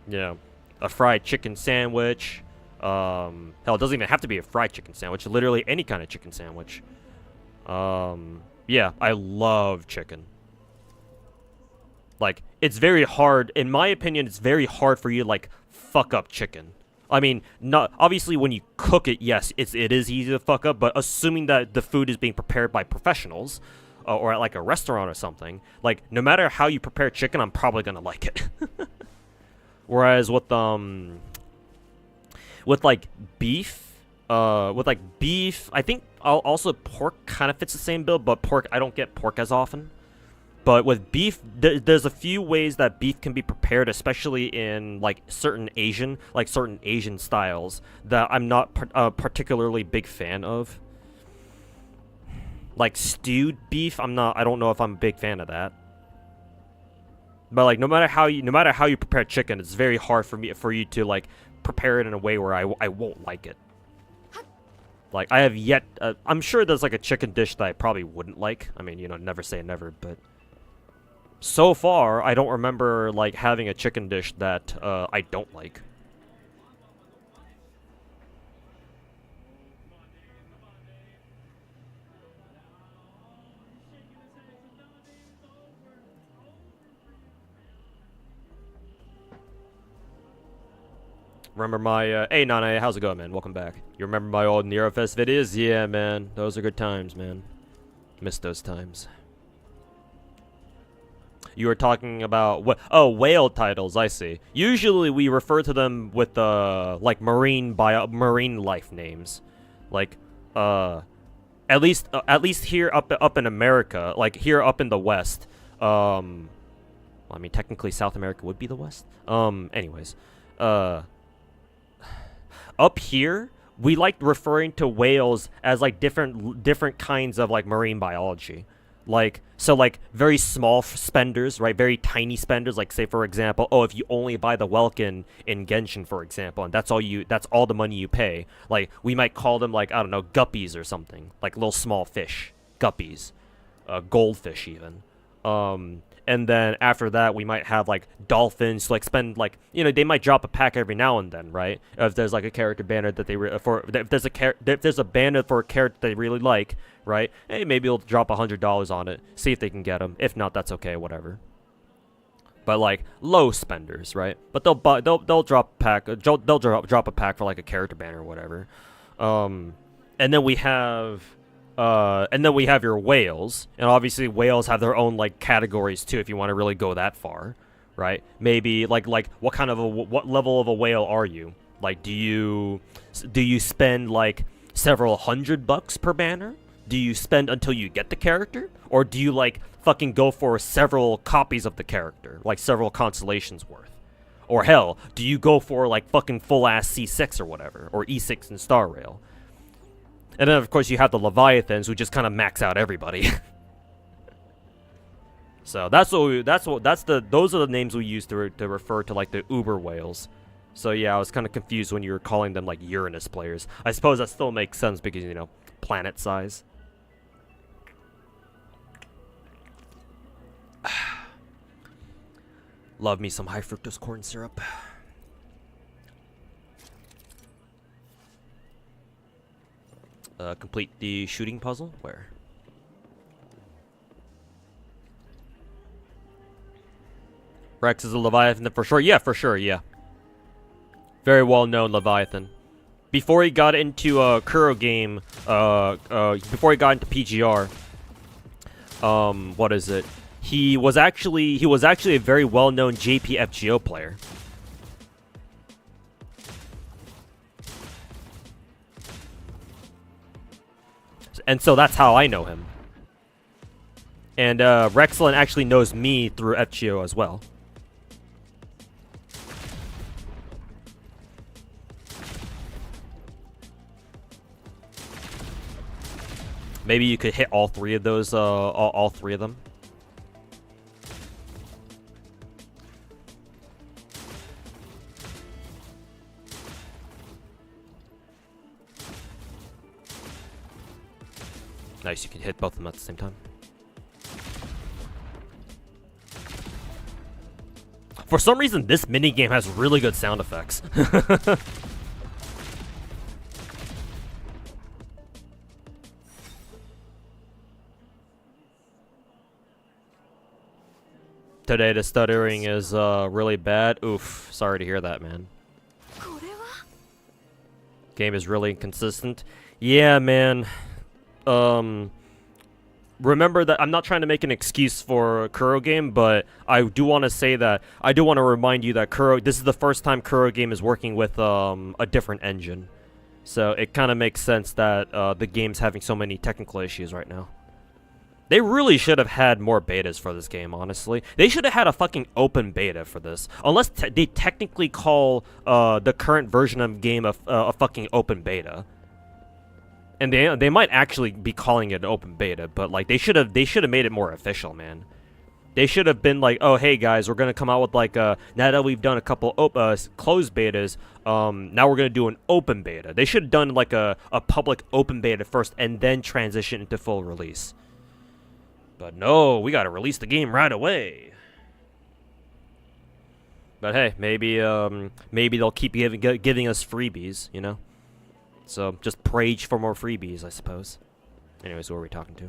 know, a fried chicken sandwich. Hell, it doesn't even have to be a fried chicken sandwich. Literally any kind of chicken sandwich. Yeah, I love chicken. Like, it's very hard, in my opinion, it's very hard for you to, like, fuck up chicken. I mean, not obviously when you cook it, yes, it is easy to fuck up, but assuming that the food is being prepared by professionals, or at like a restaurant or something, like, no matter how you prepare chicken, I'm probably gonna like it. Whereas with beef, I think also pork kind of fits the same bill, but pork, I don't get pork as often. But with beef, there's a few ways that beef can be prepared, especially in like certain Asian styles that I'm not a particularly big fan of. Like stewed beef, I don't know if I'm a big fan of that. But like no matter how you prepare chicken, it's very hard for you to like prepare it in a way where I won't like it. Like I have yet, I'm sure there's like a chicken dish that I probably wouldn't like. I mean, you know, never say never, but so far, I don't remember, like, having a chicken dish that, I don't like. Remember my, hey Nana, how's it going, man? Welcome back. You remember my old Neurofest videos? Yeah, man. Those are good times, man. Missed those times. You were talking about what? Oh, whale titles. I see. Usually we refer to them with like marine life names, like at least here up in America, like here up in the West. Well, I mean technically South America would be the West. Anyways, up here we like referring to whales as like different kinds of like marine biology. Like, so like very small spenders, right? Very tiny spenders, like say for example, oh, if you only buy the Welkin in Genshin, for example, and that's all the money you pay. Like, we might call them like, I don't know, guppies or something, like little small fish, guppies, goldfish even. And then after that, we might have like dolphins, like spend like, you know, they might drop a pack every now and then, right? If there's like a character banner that they if there's a banner for a character they really like, right? Hey, maybe they'll drop $100 on it, see if they can get them. If not, that's okay, whatever. But like low spenders, right? But they'll drop a pack, they'll drop a pack for like a character banner or whatever. And then we have your whales, and obviously whales have their own like categories too if you want to really go that far, right? Maybe like what level of a whale are you? Like, do you spend like several $100 per banner? Do you spend until you get the character, or do you like fucking go for several copies of the character, like several constellations worth? Or hell, do you go for like fucking full ass C6 or whatever, or E6 in Star Rail? And then, of course, you have the Leviathans, who just kind of max out everybody. So those are the names we use to refer to like the uber whales. So yeah, I was kind of confused when you were calling them like Uranus players. I suppose that still makes sense because, you know, planet size. Love me some high fructose corn syrup. Complete the shooting puzzle? Where? Rex is a Leviathan for sure? Yeah, for sure, yeah. Very well-known Leviathan. Before he got into Kuro game, before he got into PGR, what is it? He was actually a very well-known JPFGO player. And so that's how I know him. And Rexlin actually knows me through FGO as well. Maybe you could hit all three of those, all three of them. Nice, you can hit both of them at the same time. For some reason, this minigame has really good sound effects. Today the stuttering is really bad. Oof, sorry to hear that, man. Game is really inconsistent. Yeah, man. Remember that I'm not trying to make an excuse for Kuro game, but I do want to say that I do want to remind you that this is the first time Kuro game is working with a different engine. So it kind of makes sense that the game's having so many technical issues right now. They really should have had more betas for this game, honestly. They should have had a fucking open beta for this. Unless they technically call the current version of the game a fucking open beta. And they might actually be calling it an open beta, but like they should have made it more official, man. They should have been like, oh hey guys, we're gonna come out with like now that we've done a couple closed betas, now we're gonna do an open beta. They should have done like a public open beta first and then transition into full release. But no, we gotta release the game right away. But hey, maybe they'll keep giving us freebies, you know. So just pray for more freebies, I suppose. Anyways, who are we talking to?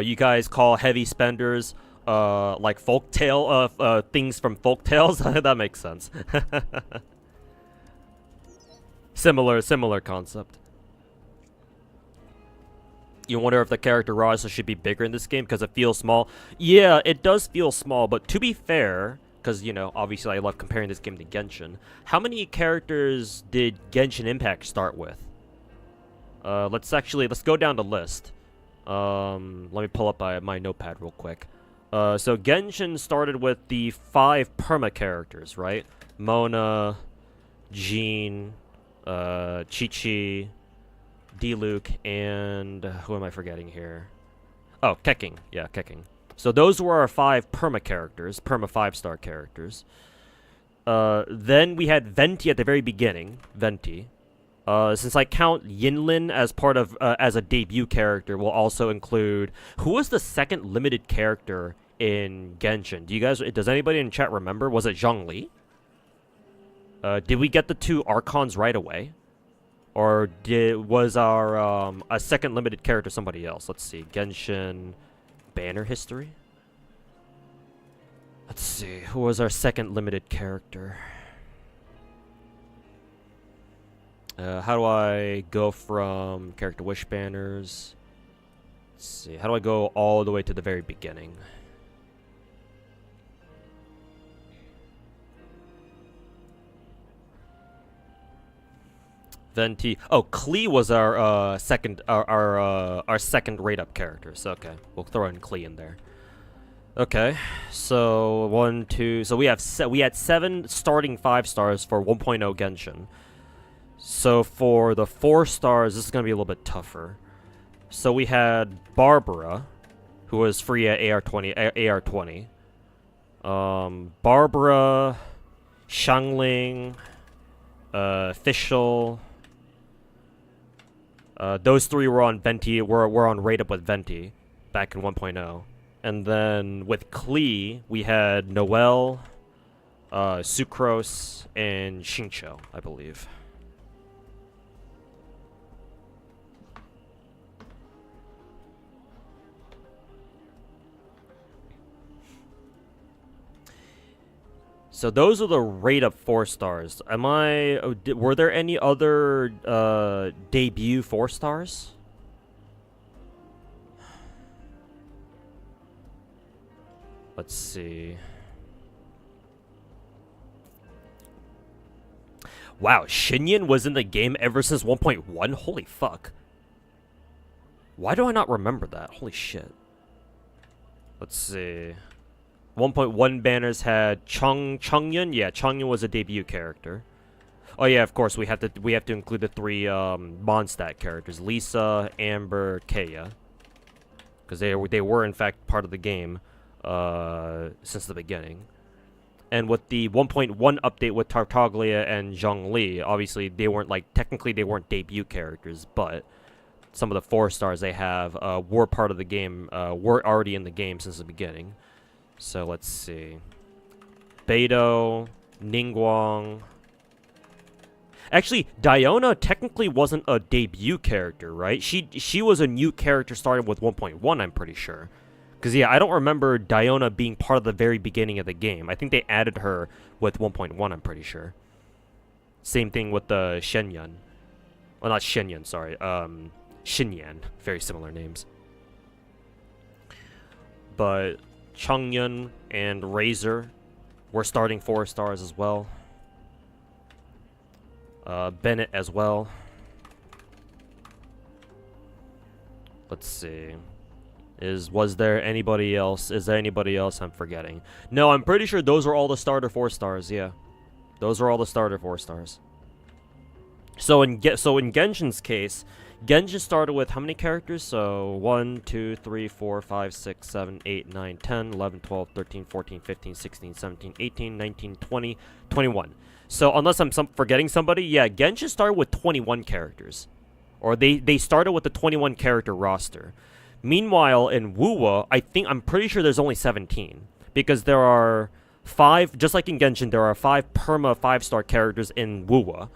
You guys call heavy spenders like folktale things from folktales. That makes sense. Similar concept. You wonder if the character roster should be bigger in this game because it feels small. Yeah, it does feel small, but to be fair, because, you know, obviously I love comparing this game to Genshin, how many characters did Genshin Impact start with? Let's go down the list. Let me pull up my notepad real quick. So Genshin started with the 5 perma characters, right? Mona, Jean, Chi-Chi, D-Luke, and who am I forgetting here? Oh, Keqing. Yeah, Keqing. So those were our 5 perma characters, perma 5-star characters. Then we had Venti at the very beginning, Venti. Since I count Yinlin as part of as a debut character, we'll also include who was the second limited character in Genshin. Does anybody in chat remember? Was it Zhongli? Did we get the 2 Archons right away? Or was our a second limited character somebody else? Let's see. Genshin banner history. Let's see. Who was our second limited character? How do I go from character wish banners? Let's see. How do I go all the way to the very beginning? Venti. Oh, Klee was our second second rate up character. So okay, we'll throw in Klee in there. Okay, so 1, 2. So we had 7 starting 5 stars for 1.0 Genshin. So for the 4 stars, this is gonna be a little bit tougher. So we had Barbara, who was free at AR20. Barbara, Shangling, Fischl. Those 3 were on Venti. Were on rate up with Venti back in 1.0, and then with Klee we had Noelle, Sucrose, and Xingqiu, I believe. So those are the rate up 4 stars. Were there any other debut 4 stars? Let's see. Wow, Xinyan was in the game ever since 1.1? Holy fuck. Why do I not remember that? Holy shit. Let's see. 1.1 banners had Chongyun. Yeah, Chongyun was a debut character. Oh yeah, of course we have to include the 3 Mondstadt characters: Lisa, Amber, Kaya, because they were in fact part of the game since the beginning. And with the 1.1 update with Tartaglia and Zhongli, obviously technically they weren't debut characters, but some of the 4 stars they have were part of the game, were already in the game since the beginning. So let's see. Beidou, Ningguang. Actually, Diona technically wasn't a debut character, right? She was a new character starting with 1.1, I'm pretty sure. Because, yeah, I don't remember Diona being part of the very beginning of the game. I think they added her with 1.1, I'm pretty sure. Same thing with the Shenyan. Well, not Shenyan, sorry. Xinyan. Very similar names. But Chongyun and Razor were starting 4 stars as well. Bennett as well. Let's see. Was there anybody else? Is there anybody else I'm forgetting? No, I'm pretty sure those are all the starter 4 stars, yeah. Those are all the starter 4 stars. So in Genshin's case, Genshin started with how many characters? So 1, 2, 3, 4, 5, 6, 7, 8, 9, 10, 11, 12, 13, 14, 15, 16, 17, 18, 19, 20, 21. So unless I'm forgetting somebody, yeah, Genshin started with 21 characters. Or they started with the 21 character roster. Meanwhile, in Wuwa, I'm pretty sure there's only 17. Because there are 5, just like in Genshin, there are 5 perma 5-star characters in Wuwa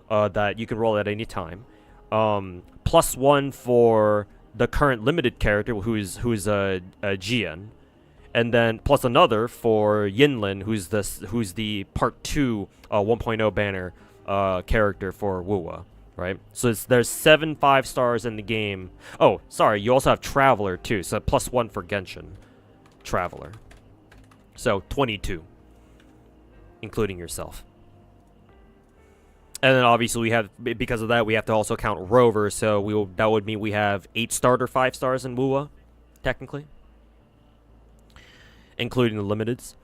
that you can roll at any time. +1 for the current limited character, who's Jian, and then plus another for Yinlin, who's the Part 2 1.0 banner character for Wuwa, right? So there's 7 5-stars in the game. Oh, sorry, you also have Traveler too, so +1 for Genshin. Traveler. So 22, including yourself. And then obviously we have, because of that, we have to also count Rover, so that would mean we have 8 starter 5-stars in Wuwa, technically, including the limiteds.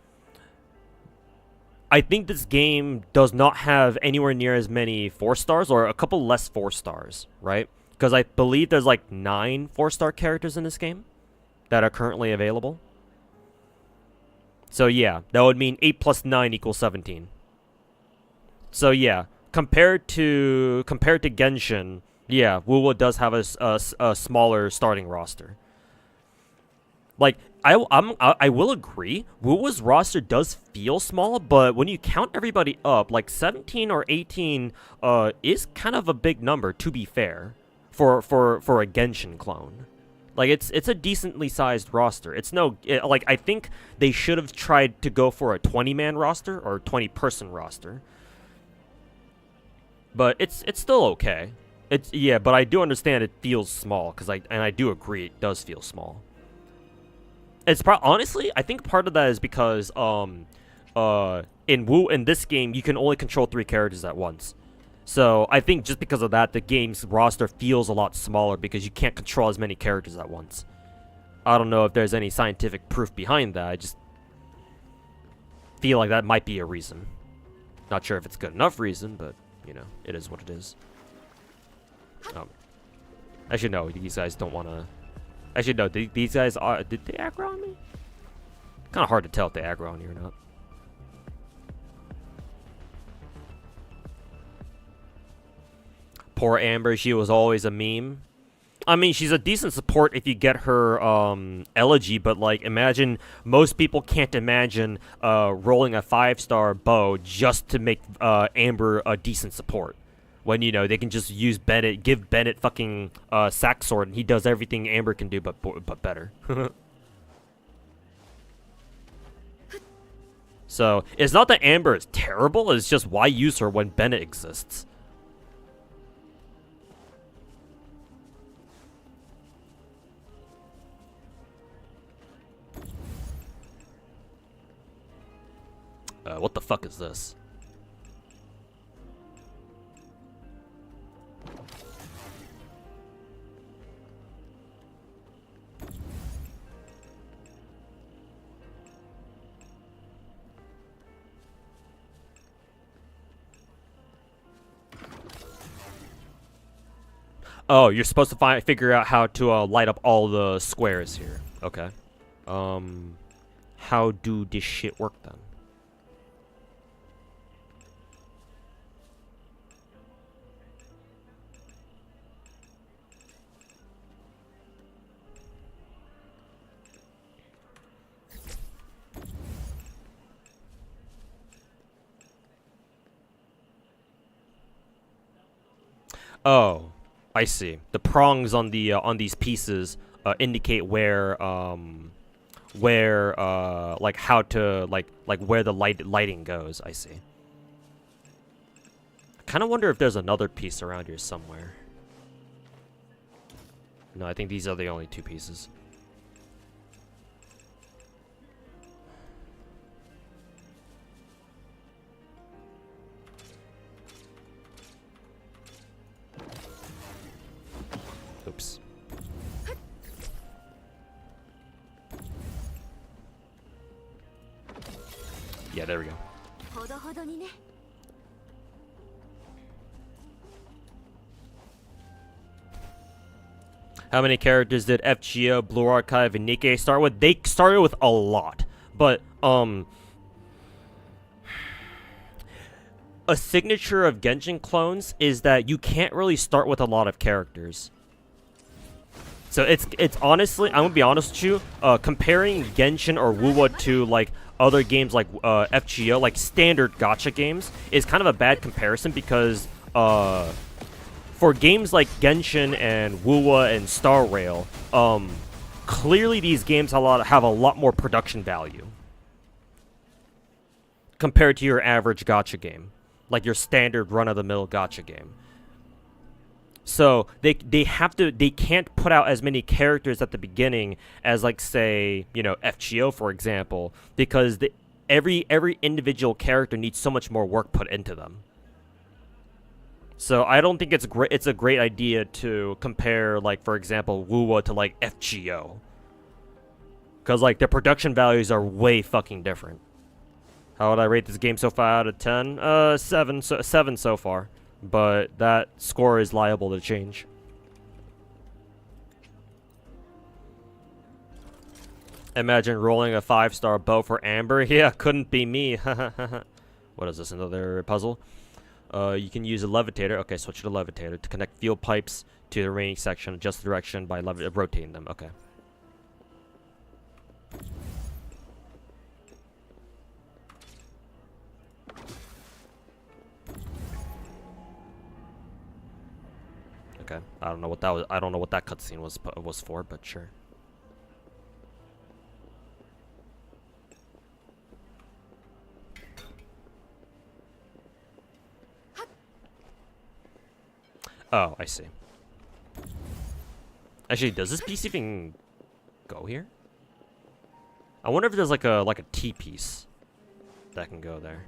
I think this game does not have anywhere near as many 4-stars, or a couple less 4-stars, right? Because I believe there's like 9 4-star characters in this game that are currently available. So yeah, that would mean 8 plus 9 equals 17. So yeah, compared to Genshin, yeah, Wuwa does have a smaller starting roster. Like, I will agree, Wuwa's roster does feel small, but when you count everybody up, like 17 or 18 is kind of a big number, to be fair, for a Genshin clone. Like, it's a decently sized roster. It's no, like, I think they should have tried to go for a 20-man roster or 20-person roster. But it's still okay. Yeah, but I do understand it feels small, and I do agree it does feel small. It's honestly, I think part of that is because in this game you can only control 3 characters at once. So I think just because of that, the game's roster feels a lot smaller because you can't control as many characters at once. I don't know if there's any scientific proof behind that. I just feel like that might be a reason. Not sure if it's good enough reason, but you know, it is what it is. Actually, no, these guys don't want to. Actually, no, these guys are. Did they aggro on me? Kind of hard to tell if they aggro on you or not. Poor Amber, she was always a meme. I mean, she's a decent support if you get her elegy, but like, imagine most people can't imagine rolling a 5-star bow just to make Amber a decent support. When, you know, they can just use Bennett, give Bennett fucking sack sword, and he does everything Amber can do, but better. So it's not that Amber is terrible; it's just why use her when Bennett exists. What the fuck is this? Oh, you're supposed to figure out how to light up all the squares here. Okay. How do this shit work then? Oh, I see. The prongs on the on these pieces indicate where like how to like where the lighting goes. I see. I kind of wonder if there's another piece around here somewhere. No, I think these are the only 2 pieces. Oops. Yeah, there we go. How many characters did FGO, Blue Archive, and Nikkei start with? They started with a lot, but a signature of Genshin clones is that you can't really start with a lot of characters. So it's honestly, I'm gonna be honest with you, comparing Genshin or Wuwa to like other games like FGO, like standard gacha games, is kind of a bad comparison because for games like Genshin and Wuwa and Star Rail, clearly these games have a lot more production value compared to your average gacha game, like your standard run-of-the-mill gacha game. So they can't put out as many characters at the beginning as, like, say, you know, FGO, for example, because every individual character needs so much more work put into them. So I don't think it's a great idea to compare, like, for example, Wuwa to, like, FGO, because, like, the production values are way fucking different. How would I rate this game so far out of 10? 7 so far. But that score is liable to change. Imagine rolling a 5-star bow for Amber. Yeah, couldn't be me. What is this, another puzzle? You can use a levitator. Okay, switch to levitator to connect fuel pipes to the remaining section. Adjust the direction by rotating them. Okay. Okay, I don't know what that was. I don't know what that cutscene was for, but sure. Oh, I see. Actually, does this piece even go here? I wonder if there's like a T piece that can go there.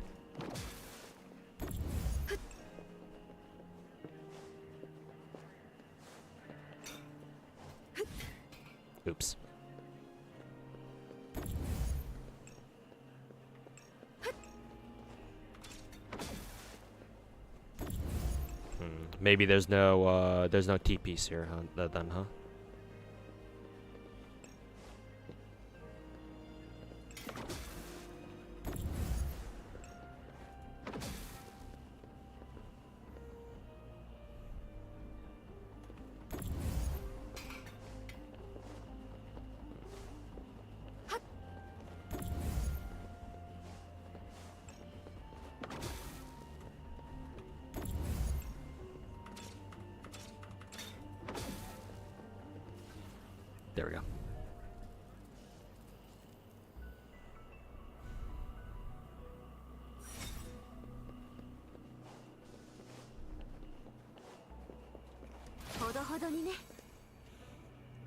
Oops. Maybe there's no T piece here, huh? Then, huh? There we go.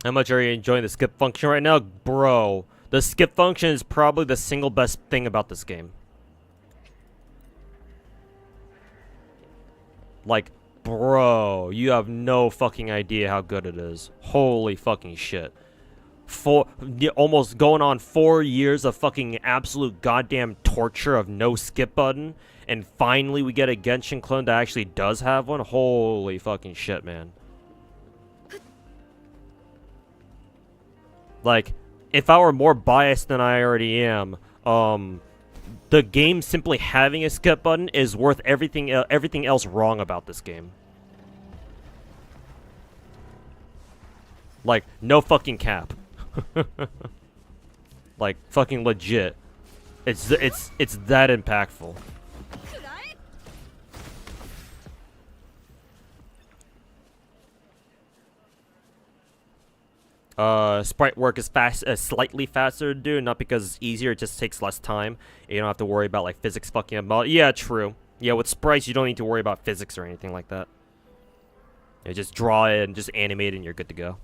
How much are you enjoying the skip function right now? Bro, the skip function is probably the single best thing about this game. Like, bro, you have no fucking idea how good it is. Holy fucking shit. Almost going on 4 years of fucking absolute goddamn torture of no skip button, and finally we get a Genshin clone that actually does have one. Holy fucking shit, man. Like, if I were more biased than I already am, the game simply having a skip button is worth everything else wrong about this game. Like, no fucking cap. Like, fucking legit. It's that impactful. Sprite work is slightly faster to do, not because it's easier, it just takes less time. You don't have to worry about, like, physics fucking up. Yeah, true. Yeah, with sprites, you don't need to worry about physics or anything like that. You just draw it and just animate it and you're good to go.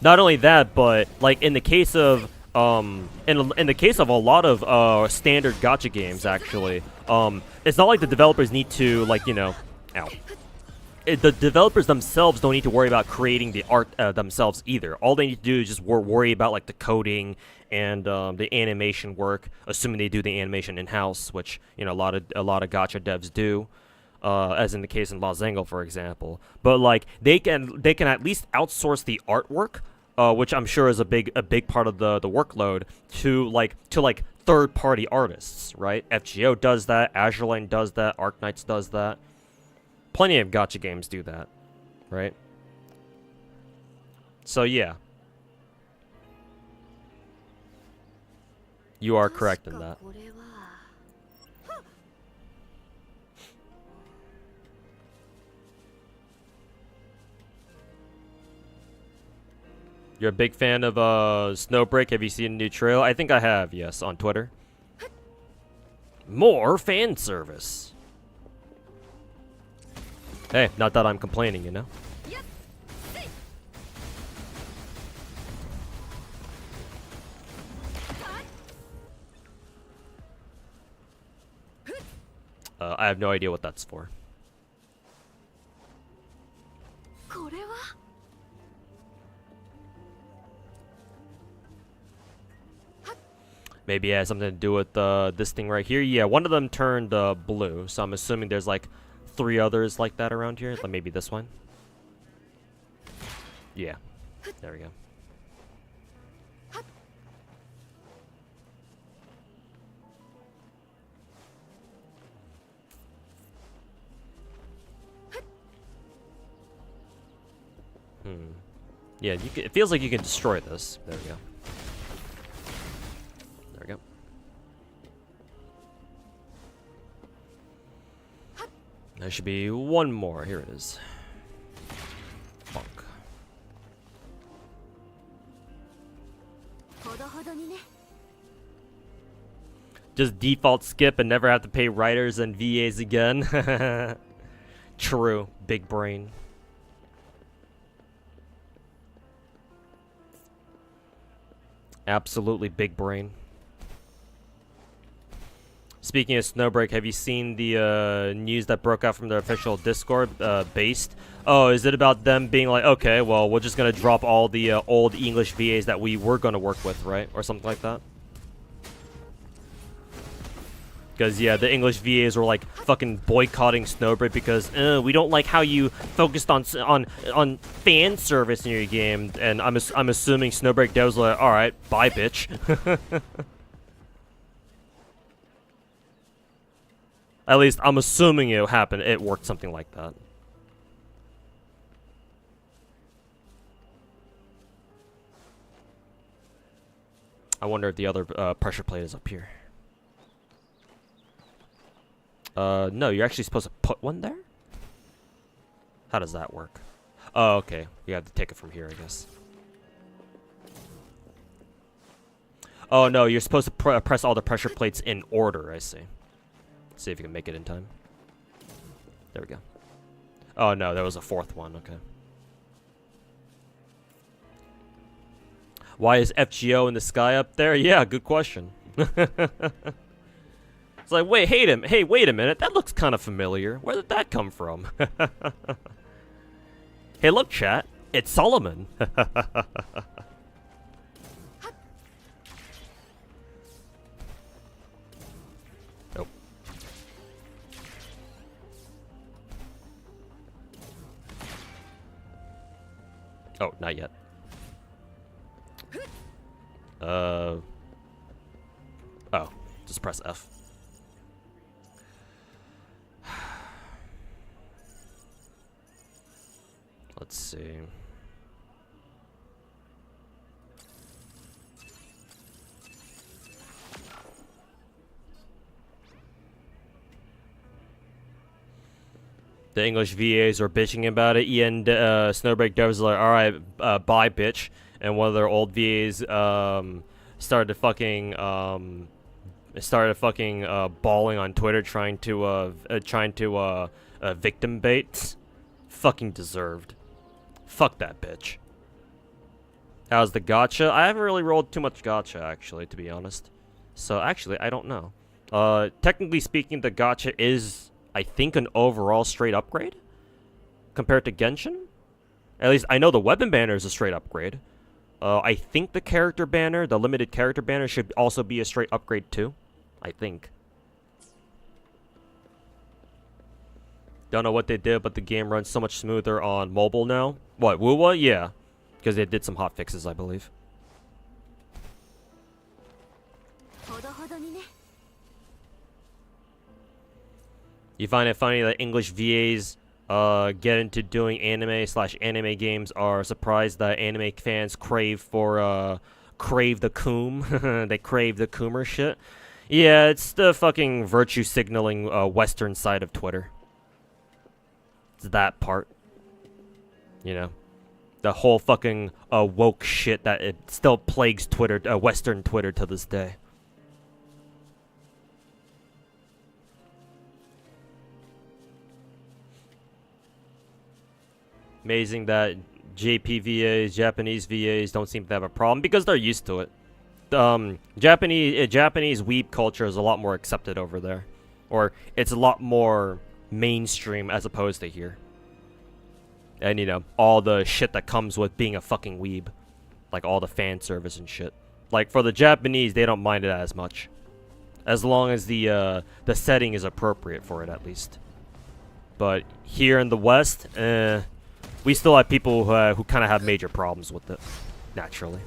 Not only that, but, like, in the case of in the case of a lot of standard gacha games, actually, it's not like the developers need to, like, you know, the developers themselves don't need to worry about creating the art themselves either. All they need to do is just worry about, like, the coding and the animation work, assuming they do the animation in-house, which, you know, a lot of gacha devs do. As in the case in Losango, for example. But, like, they can at least outsource the artwork, which I'm sure is a big part of the workload, to third-party artists, right? FGO does that, Azure Lane does that, Arknights does that. Plenty of gacha games do that, right? So yeah, you are correct in that. You're a big fan of Snowbreak. Have you seen a new trail? I think I have, yes, on Twitter. More fan service. Hey, not that I'm complaining, you know? I have no idea what that's for. Maybe it has something to do with this thing right here. Yeah, one of them turned blue, so I'm assuming there's like 3 others like that around here. Like maybe this one. Yeah, there we go. Yeah, it feels like you can destroy this. There we go. There we go. There should be one more. Here it is. Bonk. Just default skip and never have to pay writers and VAs again. True. Big brain. Absolutely big brain. Speaking of Snowbreak, have you seen the news that broke out from their official Discord based? Oh, is it about them being like, okay, well, we're just going to drop all the old English VAs that we were going to work with, right? Or something like that? Because, yeah, the English VAs were, like, fucking boycotting Snowbreak because, we don't like how you focused on fan service in your game. And I'm assuming Snowbreak devs were like, alright, bye, bitch. At least, I'm assuming it happened. It worked something like that. I wonder if the other pressure plate is up here. No, you're actually supposed to put one there? How does that work? Oh, okay. You have to take it from here, I guess. Oh, no, you're supposed to press all the pressure plates in order, I see. Let's see if you can make it in time. There we go. Oh, no, there was a 4th one, okay. Why is FGO in the sky up there? Yeah, good question. It's like, wait, hey, wait a minute. That looks kind of familiar. Where did that come from? Hey, look, chat. It's Solomon. Nope. Oh, not yet. Oh, just press F. Let's see. The English VAs are bitching about it. Ian Snowbreak devs are like, alright, bye, bitch. And one of their old VAs started fucking bawling on Twitter, trying to victim bait. Fucking deserved. Fuck that bitch. How's the gacha? I haven't really rolled too much gacha, actually, to be honest. So, actually, I don't know. Technically speaking, the gacha is, I think, an overall straight upgrade compared to Genshin. At least, I know the weapon banner is a straight upgrade. I think the character banner, the limited character banner, should also be a straight upgrade too. I think. Don't know what they did, but the game runs so much smoother on mobile now. What, Wuwa? Yeah. Because they did some hot fixes, I believe. You find it funny that English VAs get into doing anime/anime games are surprised that anime fans crave the coom. They crave the coomer shit. Yeah, it's the fucking virtue signaling Western side of Twitter. It's that part. You know. The whole fucking woke shit that it still plagues Twitter, Western Twitter to this day. Amazing that JPVAs, Japanese VAs, don't seem to have a problem because they're used to it. Japanese weeb culture is a lot more accepted over there, or it's a lot more mainstream as opposed to here. And you know, all the shit that comes with being a fucking weeb, like all the fan service and shit. Like for the Japanese, they don't mind it as much, as long as the setting is appropriate for it at least. But here in the West, we still have people who kind of have major problems with it, naturally.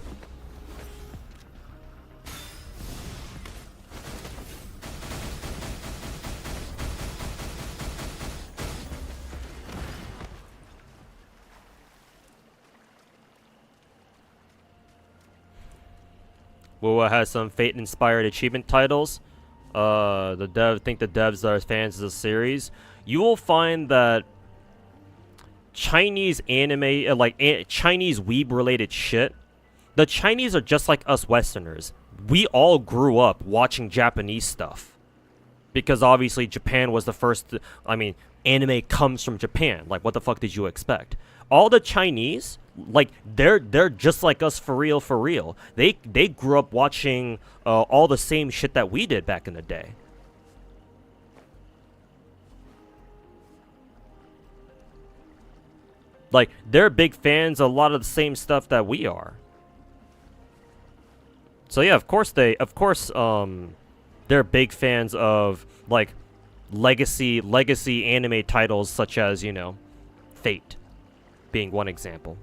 Wuwa has some Fate-inspired achievement titles. The devs are fans of the series. You will find that Chinese anime, Chinese weeb-related shit, the Chinese are just like us Westerners. We all grew up watching Japanese stuff. Because obviously Japan was the first, anime comes from Japan. Like, what the fuck did you expect? All the Chinese, like, they're just like us for real. They grew up watching all the same shit that we did back in the day. Like, they're big fans of a lot of the same stuff that we are. So yeah, of course they're big fans of, like, legacy anime titles such as, you know, Fate being one example.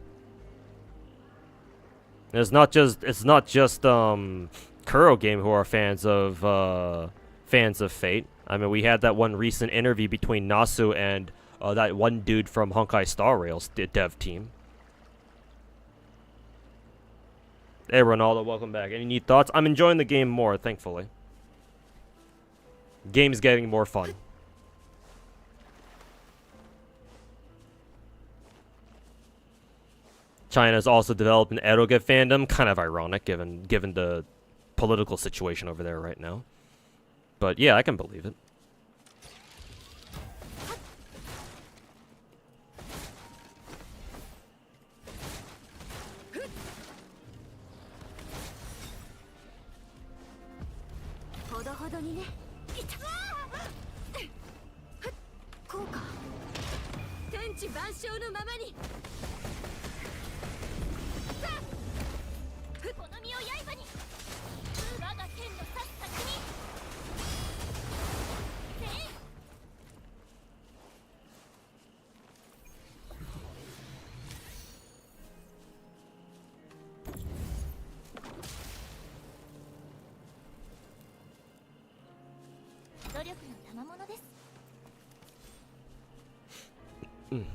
And it's not just Kuro Game who are fans of Fate. I mean, we had that one recent interview between Nasu and that one dude from Honkai Star Rail's dev team. Hey Ronaldo, welcome back. Any neat thoughts? I'm enjoying the game more, thankfully. Game's getting more fun. China's also developed an eroge fandom, kind of ironic given the political situation over there right now. But yeah, I can believe it.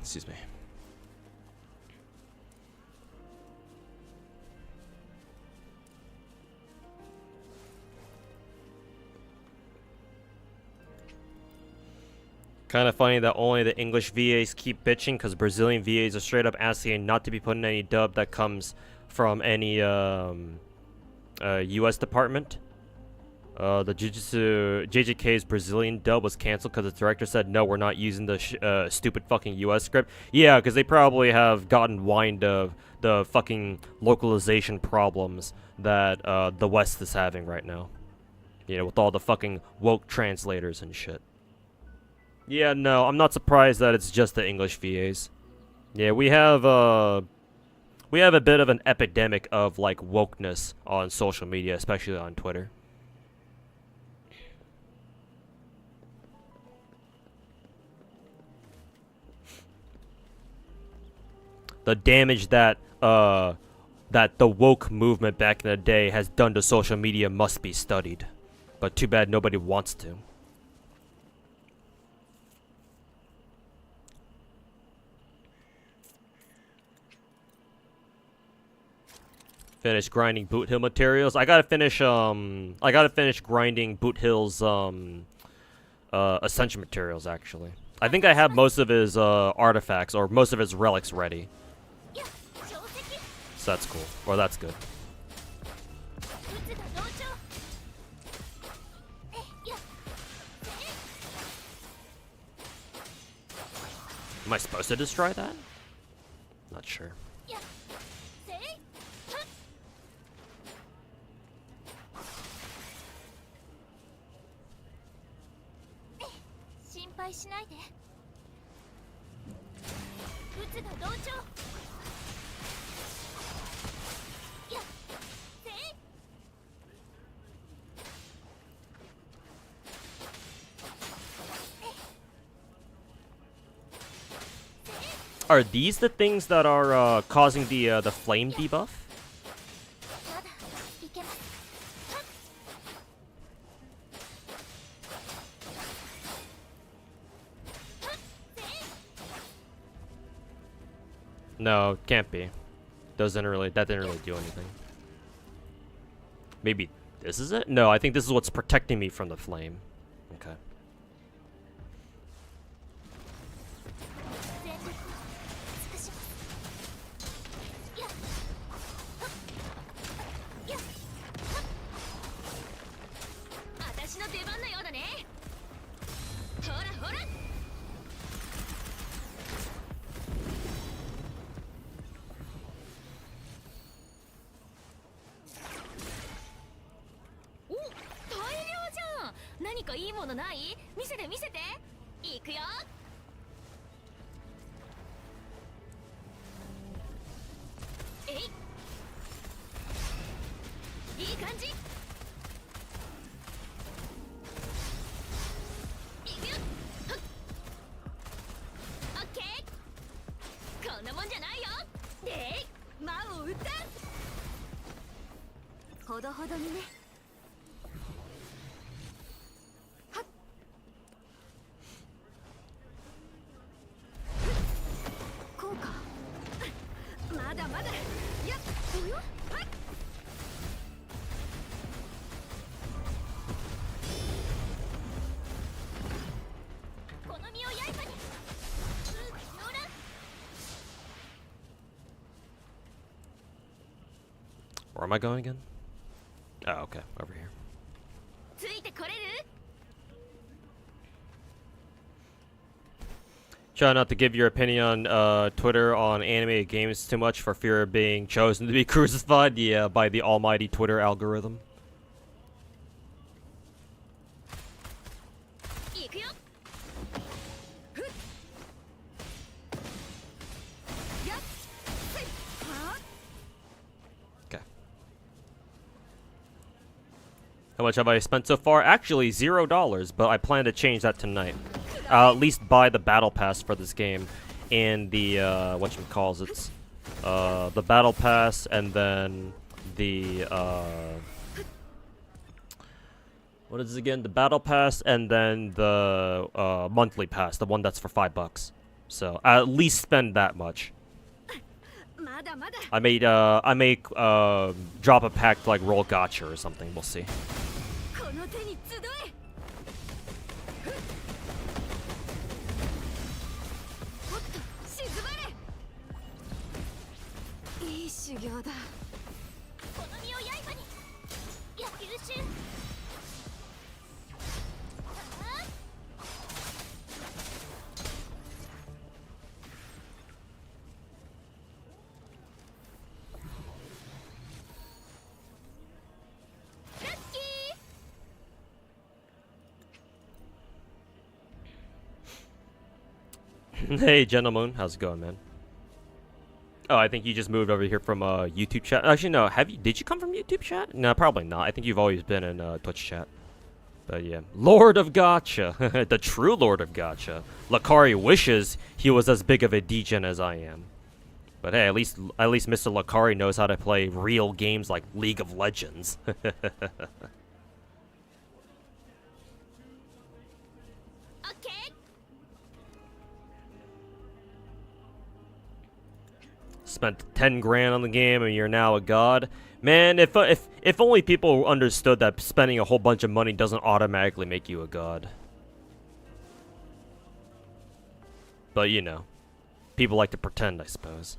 Excuse me. Kind of funny that only the English VAs keep bitching because Brazilian VAs are straight up asking not to be put in any dub that comes from any US department. The JJK's Brazilian dub was canceled because the director said, no, we're not using the stupid fucking US script. Yeah, because they probably have gotten wind of the fucking localization problems that the West is having right now. You know, with all the fucking woke translators and shit. Yeah, no, I'm not surprised that it's just the English VAs. Yeah, we have a bit of an epidemic of, like, wokeness on social media, especially on Twitter. The damage that that the woke movement back in the day has done to social media must be studied. But too bad nobody wants to. Finish grinding Boot Hill materials. I gotta finish grinding Boot Hill's Ascension materials actually. I think I have most of his artifacts or most of his relics ready. So that's cool. Or that's good. Am I supposed to destroy that? Not sure. Are these the things that are causing the flame debuff? No, can't be. That didn't really do anything. Maybe this is it? No, I think this is what's protecting me from the flame. Okay. Where am I going again? Oh, okay, over here. Try not to give your opinion on Twitter on animated games too much for fear of being chosen to be crucified by the almighty Twitter algorithm. How much have I spent so far? Actually, $0, but I plan to change that tonight. I'll at least buy the battle pass for this game, and the whatchamacallit, the battle pass, and then the what is it again? The battle pass, and then the monthly pass, the one that's for $5. So I at least spend that much. I may drop a pack to like roll Gacha or something. We'll see. Hey, gentlemen, how's it going, man? Oh, I think you just moved over here from YouTube chat. Actually, no. Did you come from YouTube chat? No, probably not. I think you've always been in Twitch chat. But yeah, Lord of Gacha, the true Lord of Gacha. Lakari wishes he was as big of a degen as I am. But hey, at least Mr. Lakari knows how to play real games like League of Legends. Spent 10 grand on the game and you're now a god. Man, if only people understood that spending a whole bunch of money doesn't automatically make you a god. But you know, people like to pretend, I suppose.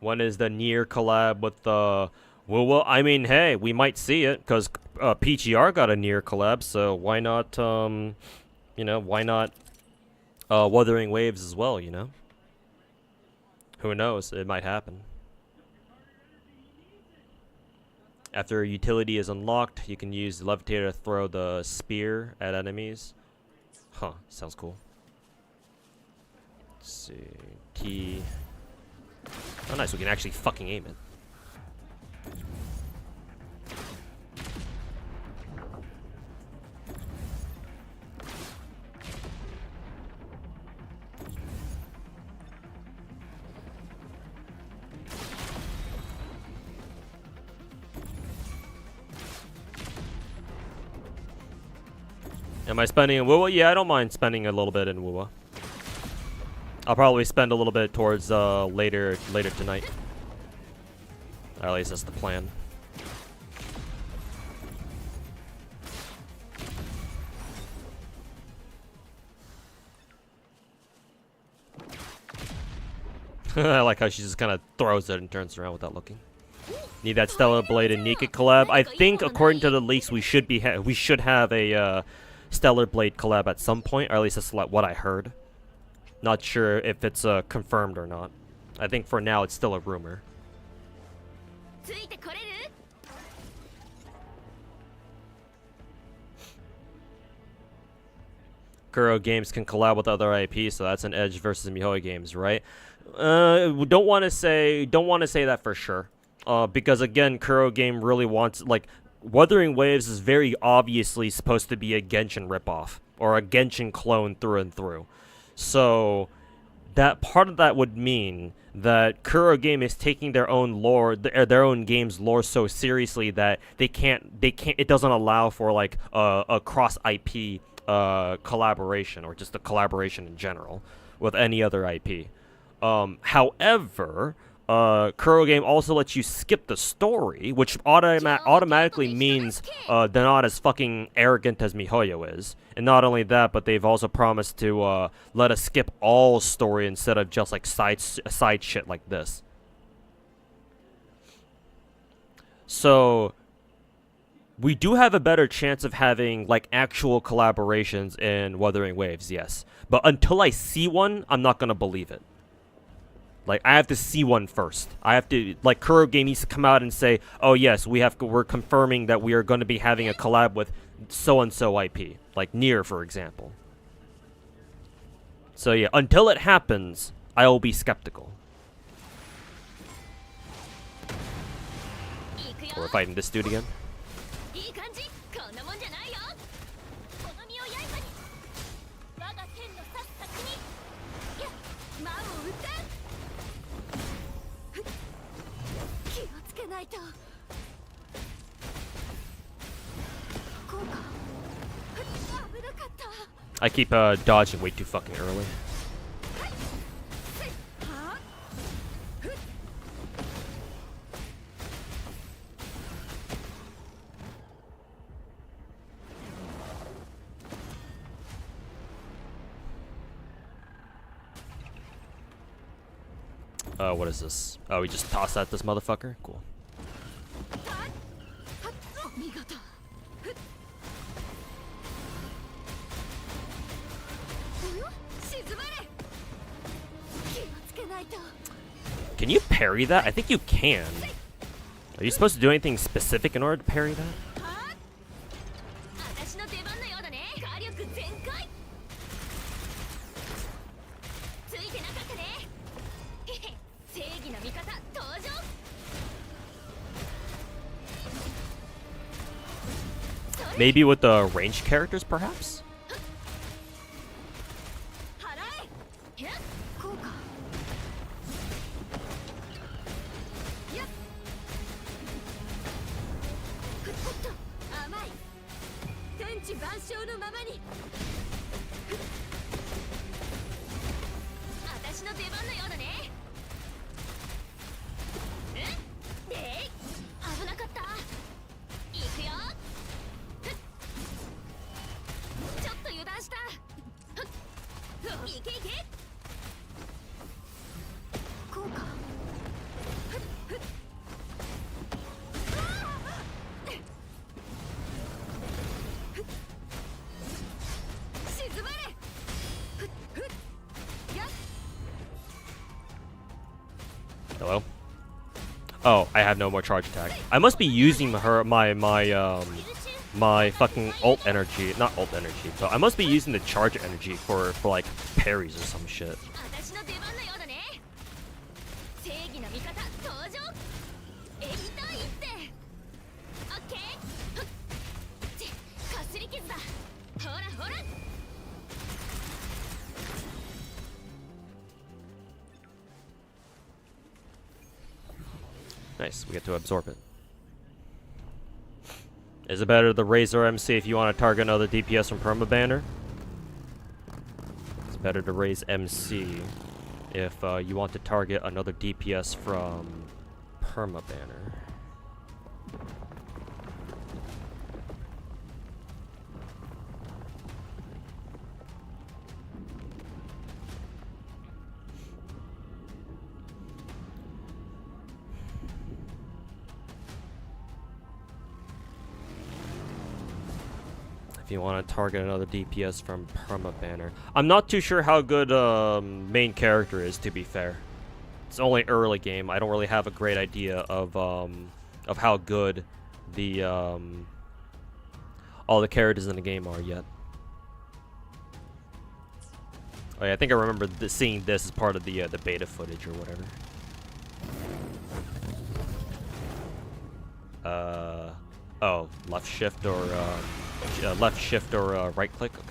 When is the Nier collab with the? Well, I mean, hey, we might see it because PGR got a Nier collab, so why not? Why not? Wuthering Waves as well, you know. Who knows? It might happen. After a utility is unlocked, you can use the levitator to throw the spear at enemies. Huh, sounds cool. Let's see. T. Oh, nice, we can actually fucking aim it. Am I spending in Wuwa? Yeah, I don't mind spending a little bit in Wuwa. I'll probably spend a little bit towards later tonight. Or at least that's the plan. I like how she just kind of throws it and turns around without looking. Need that Stellar Blade and Nika collab. I think according to the leaks, we should have a Stellar Blade collab at some point, or at least that's what I heard. Not sure if it's confirmed or not. I think for now it's still a rumor. Kuro Games can collab with other IPs, so that's an Edge versus MiHoYo Games, right? Don't want to say that for sure. Because again, Kuro Game really wants, like, Wuthering Waves is very obviously supposed to be a Genshin ripoff or a Genshin clone through and through. So that part of that would mean that Kuro Game is taking their own lore, their own game's lore so seriously that they can't. It doesn't allow for like a cross IP collaboration or just a collaboration in general with any other IP. However, Kuro Game also lets you skip the story, which automatically means they're not as fucking arrogant as MiHoYo is. And not only that, but they've also promised to let us skip all story instead of just like side shit like this. So we do have a better chance of having like actual collaborations in Wuthering Waves, yes. But until I see one, I'm not gonna believe it. Like, I have to see one first. I have to, like, Kuro Game needs to come out and say, oh yes, we're confirming that we are going to be having a collab with so-and-so IP. Like Nier, for example. So yeah, until it happens, I will be skeptical. We're fighting this dude again. I keep dodging way too fucking early. What is this? Oh, we just toss at this motherfucker? Cool. Can you parry that? I think you can. Are you supposed to do anything specific in order to parry that? Maybe with the ranged characters, perhaps? Oh, I have no more charge attack. I must be using my fucking ult energy, not ult energy, but I must be using the charge energy for like parries or some shit. Nice, we get to absorb it. Is it better to raise our MC if you want to target another DPS from Perma Banner? It's better to raise MC if you want to target another DPS from Perma Banner. You want to target another DPS from Perma Banner. I'm not too sure how good main character is, to be fair. It's only early game. I don't really have a great idea of how good the all the characters in the game are yet. Oh yeah, I think I remember seeing this as part of the beta footage or whatever. Oh, left shift or right click. Okay.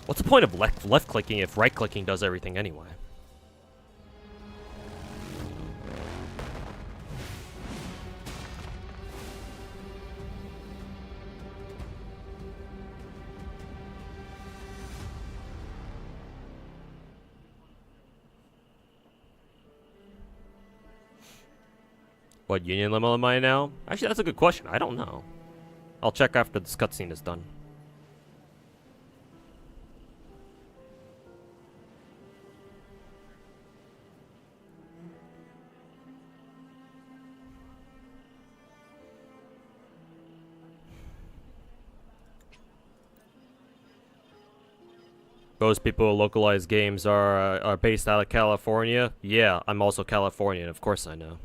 What's the point of left clicking if right clicking does everything anyway? What union level am I now? Actually, that's a good question. I don't know. I'll check after this cutscene is done. Most people who localize games are based out of California. Yeah, I'm also Californian. Of course I know.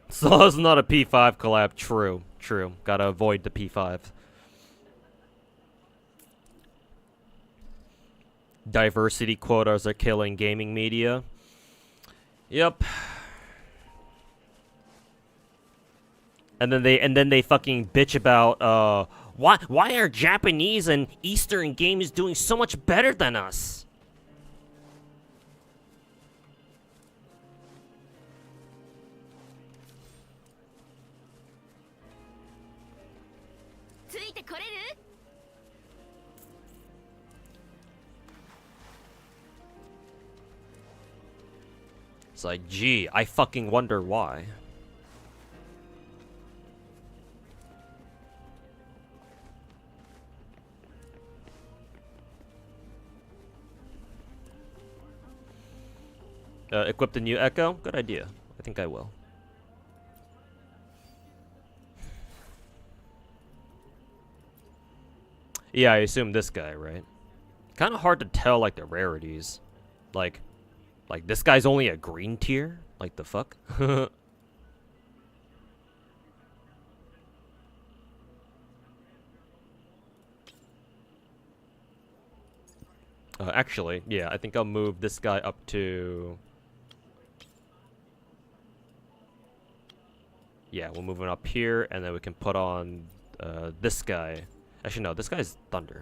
So it's not a P5 collab. True, true. Gotta avoid the P5. Diversity quotas are killing gaming media. Yep. And then they fucking bitch about why are Japanese and Eastern games doing so much better than us? It's like, gee, I fucking wonder why. Equip the new Echo? Good idea. I think I will. Yeah, I assume this guy, right? Kind of hard to tell, like, the rarities. Like, this guy's only a green tier? Like, the fuck? Actually, yeah, I think I'll move this guy up to... Yeah, we'll move him up here, and then we can put on this guy. Actually, no, this guy's Thunder.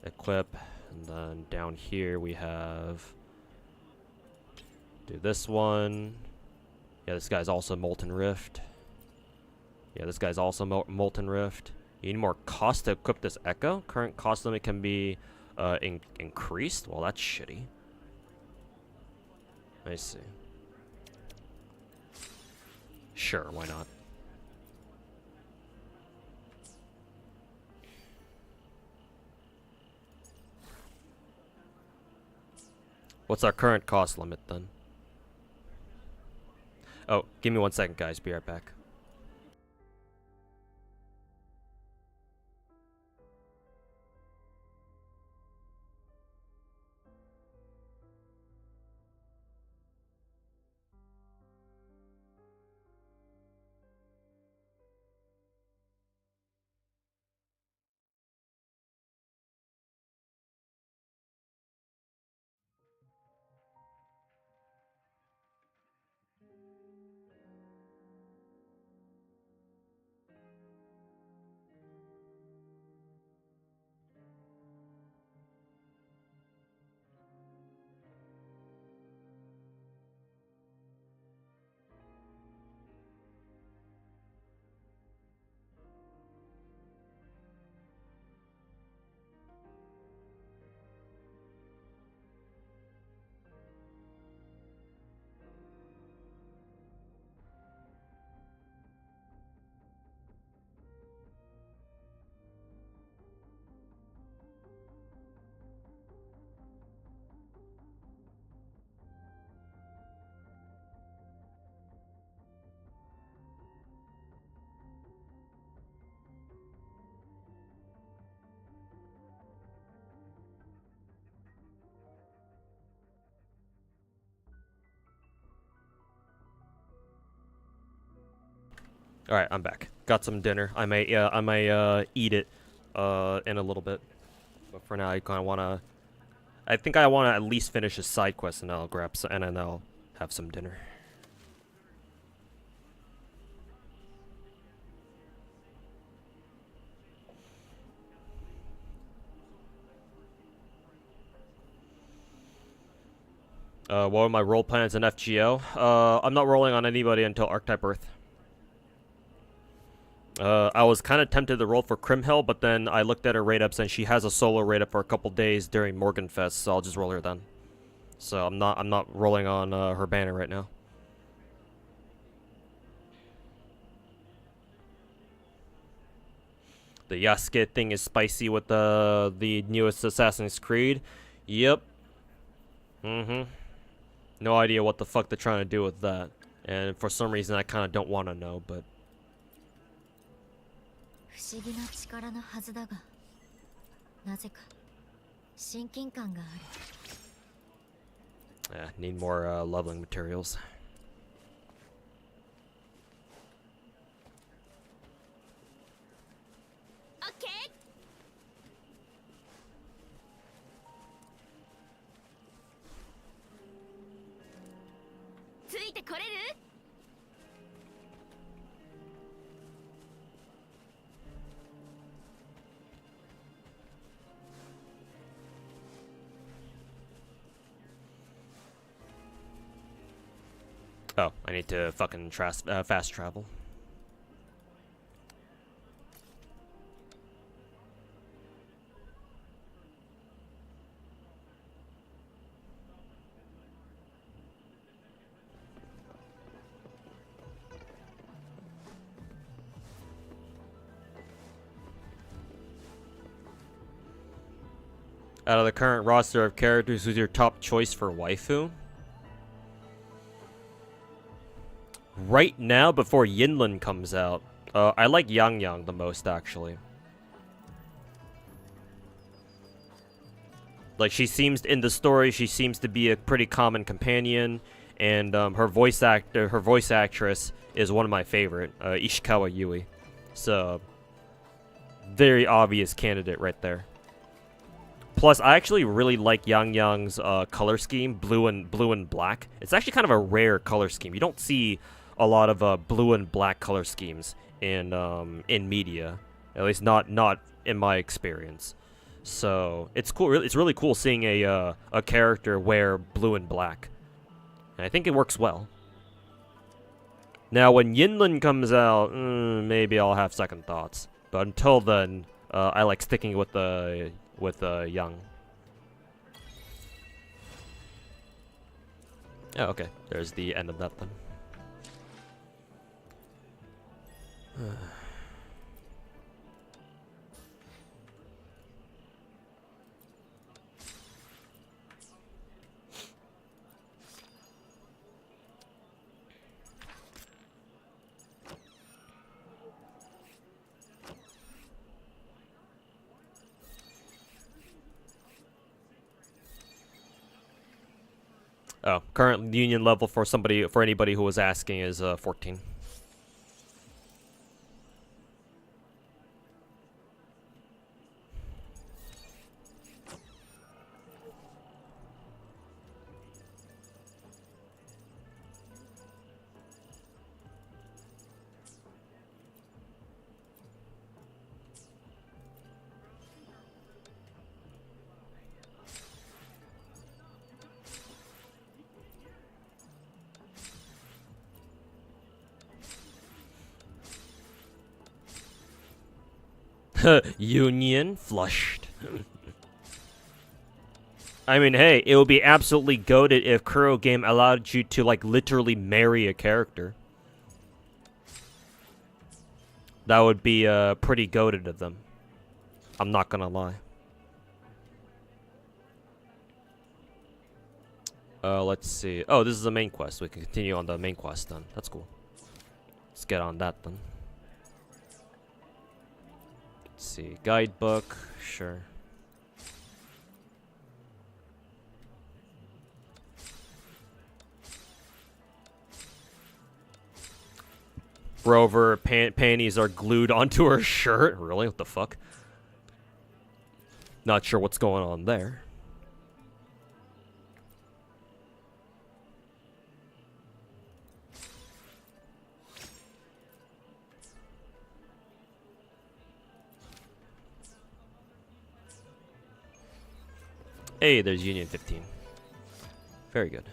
Equip And then down here we have... do this one. Yeah, this guy's also Molten Rift. Yeah, this guy's also Molten Rift. You need more cost to equip this Echo. Current cost limit can be increased. Well, that's shitty. I see. Sure, why not? What's our current cost limit then? Oh, give me 1 second, guys. Be right back. All right, I'm back. Got some dinner. I may eat it in a little bit. But for now, I kind of wanna. I think I wanna at least finish a side quest, and I'll grab some, and then I'll have some dinner. What are my role plans in FGO? I'm not rolling on anybody until Archetype Earth. I was kind of tempted to roll for Crimhill, but then I looked at her rate ups and she has a solo rate up for a couple days during Morganfest, so I'll just roll her then. So I'm not rolling on her banner right now. The Yasuke thing is spicy with the newest Assassin's Creed. Yep. No idea what the fuck they're trying to do with that. And for some reason I kind of don't want to know, but... yeah, need more leveling materials. Okay. Oh, I need to fucking fast travel. Out of the current roster of characters, who's your top choice for waifu? Right now, before Yinlin comes out, I like Yang Yang the most, actually. Like, she seems, in the story, she seems to be a pretty common companion, and her voice actress is one of my favorite, Ishikawa Yui. So, very obvious candidate right there. Plus, I actually really like Yang Yang's color scheme, blue and black. It's actually kind of a rare color scheme. You don't see a lot of blue and black color schemes in media, at least not in my experience. So it's cool. It's really cool seeing a character wear blue and black. And I think it works well. Now, when Yinlin comes out, maybe I'll have second thoughts. But until then, I like sticking with the Young. Oh, okay. There's the end of that then. Oh, current union level for anybody who was asking is 14. Union flushed. I mean, hey, it would be absolutely goated if Kuro Game allowed you to, like, literally marry a character. That would be pretty goated of them. I'm not gonna lie. Let's see. Oh, this is the main quest. We can continue on the main quest then. That's cool. Let's get on that then. Let's see. Guidebook. Sure. Rover panties are glued onto her shirt. Really? What the fuck? Not sure what's going on there. Hey, there's Union 15. Very good.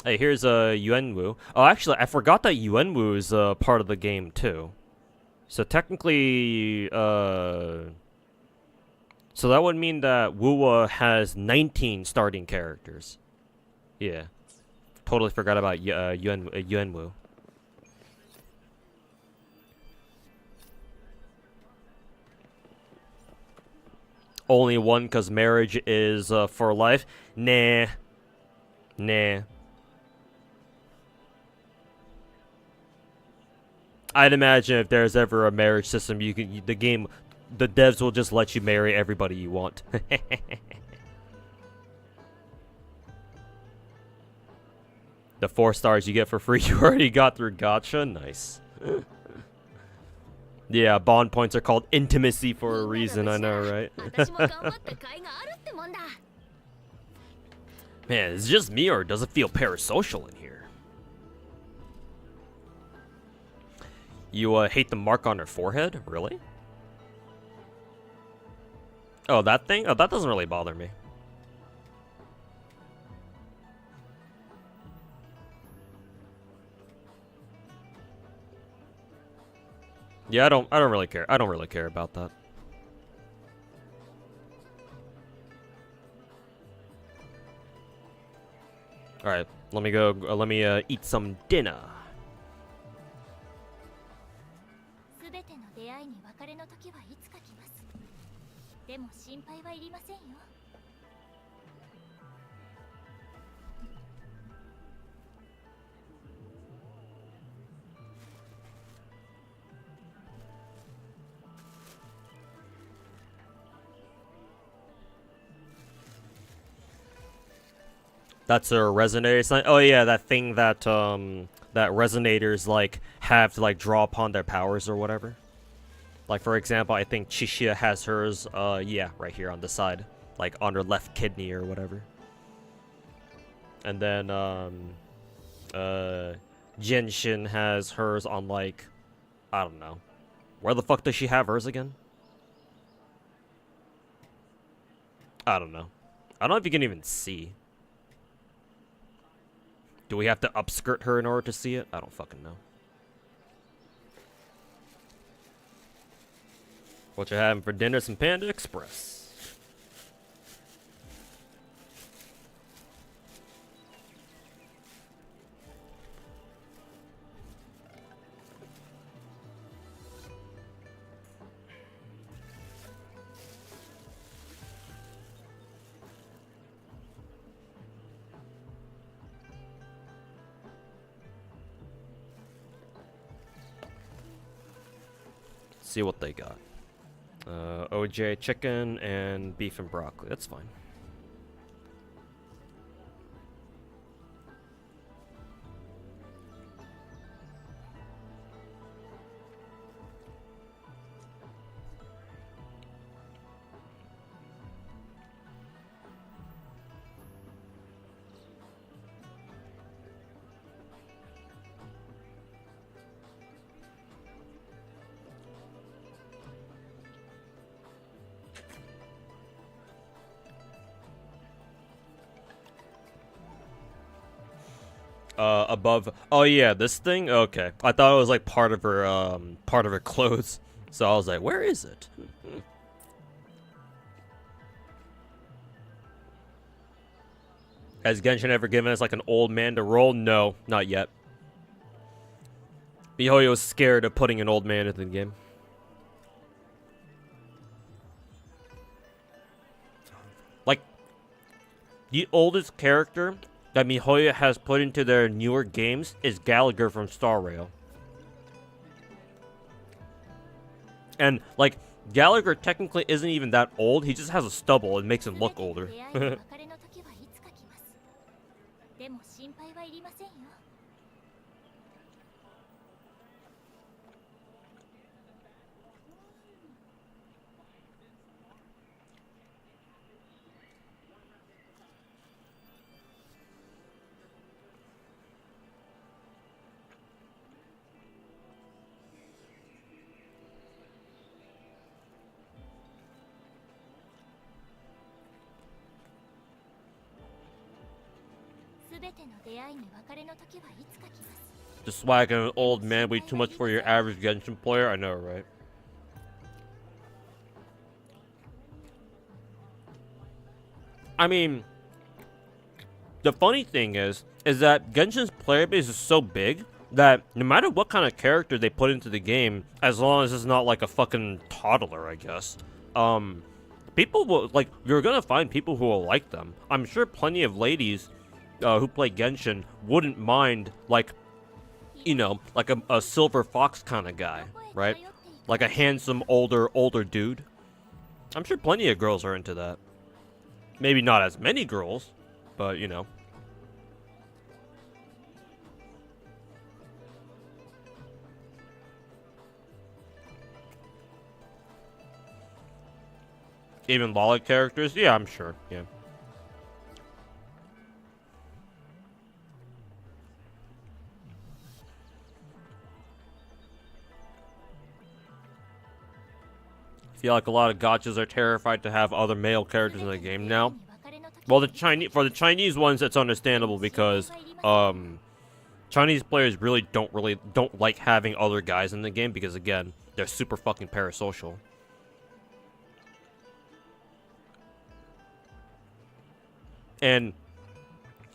Hey, here's Yuanwu. Oh, actually, I forgot that Yuanwu is part of the game too. So technically, so that would mean that Wuwa has 19 starting characters. Yeah, totally forgot about Yuanwu. Only one because marriage is for life. Nah. I'd imagine if there's ever a marriage system, the devs will just let you marry everybody you want. The 4 stars you get for free, you already got through Gacha. Nice. Yeah, bond points are called intimacy for a reason, I know, right? Man, is it just me or does it feel parasocial in here? You hate the mark on her forehead? Really? Oh, that thing? Oh, that doesn't really bother me. Yeah, I don't really care. I don't really care about that. All right, let me go. Let me eat some dinner. That's a resonator sign. Oh yeah, that thing that that resonators like have to like draw upon their powers or whatever. Like for example, I think Chishia has hers. Yeah, right here on the side, like on her left kidney or whatever. And then Genshin has hers on like, I don't know, where the fuck does she have hers again? I don't know. I don't know if you can even see. Do we have to upskirt her in order to see it? I don't fucking know. What you having for dinner? Some Panda Express. See what they got. OJ chicken and beef and broccoli. That's fine. Above. Oh yeah, this thing. Okay, I thought it was like part of her clothes. So I was like, where is it? Has Genshin ever given us like an old man to roll? No, not yet. MiHoYo was scared of putting an old man into the game. Like, the oldest character that MiHoYo has put into their newer games is Gallagher from Star Rail. And, like, Gallagher technically isn't even that old. He just has a stubble and makes him look older. Just swag an old man way too much for your average Genshin player. I know, right? I mean, the funny thing is that Genshin's player base is so big that no matter what kind of character they put into the game, as long as it's not like a fucking toddler, I guess, people will, like, you're gonna find people who will like them. I'm sure plenty of ladies who play Genshin wouldn't mind, like, you know, like a silver fox kind of guy, right? Like a handsome, older dude. I'm sure plenty of girls are into that. Maybe not as many girls, but, you know. Even Lola characters? Yeah, I'm sure, yeah. I feel like a lot of gachas are terrified to have other male characters in the game now. Well, for the Chinese ones, it's understandable because Chinese players really don't like having other guys in the game because, again, they're super fucking parasocial. And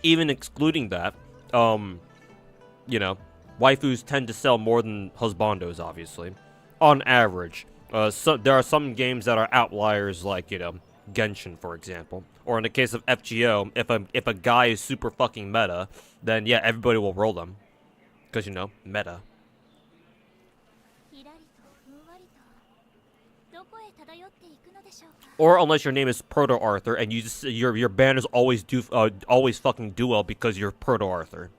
even excluding that, you know, waifus tend to sell more than husbandos, obviously, on average. So there are some games that are outliers, like, you know, Genshin, for example. Or in the case of FGO, if a guy is super fucking meta, then yeah, everybody will roll them. Because, you know, meta. Or unless your name is Proto Arthur and you just your band is always fucking duo because you're Proto Arthur.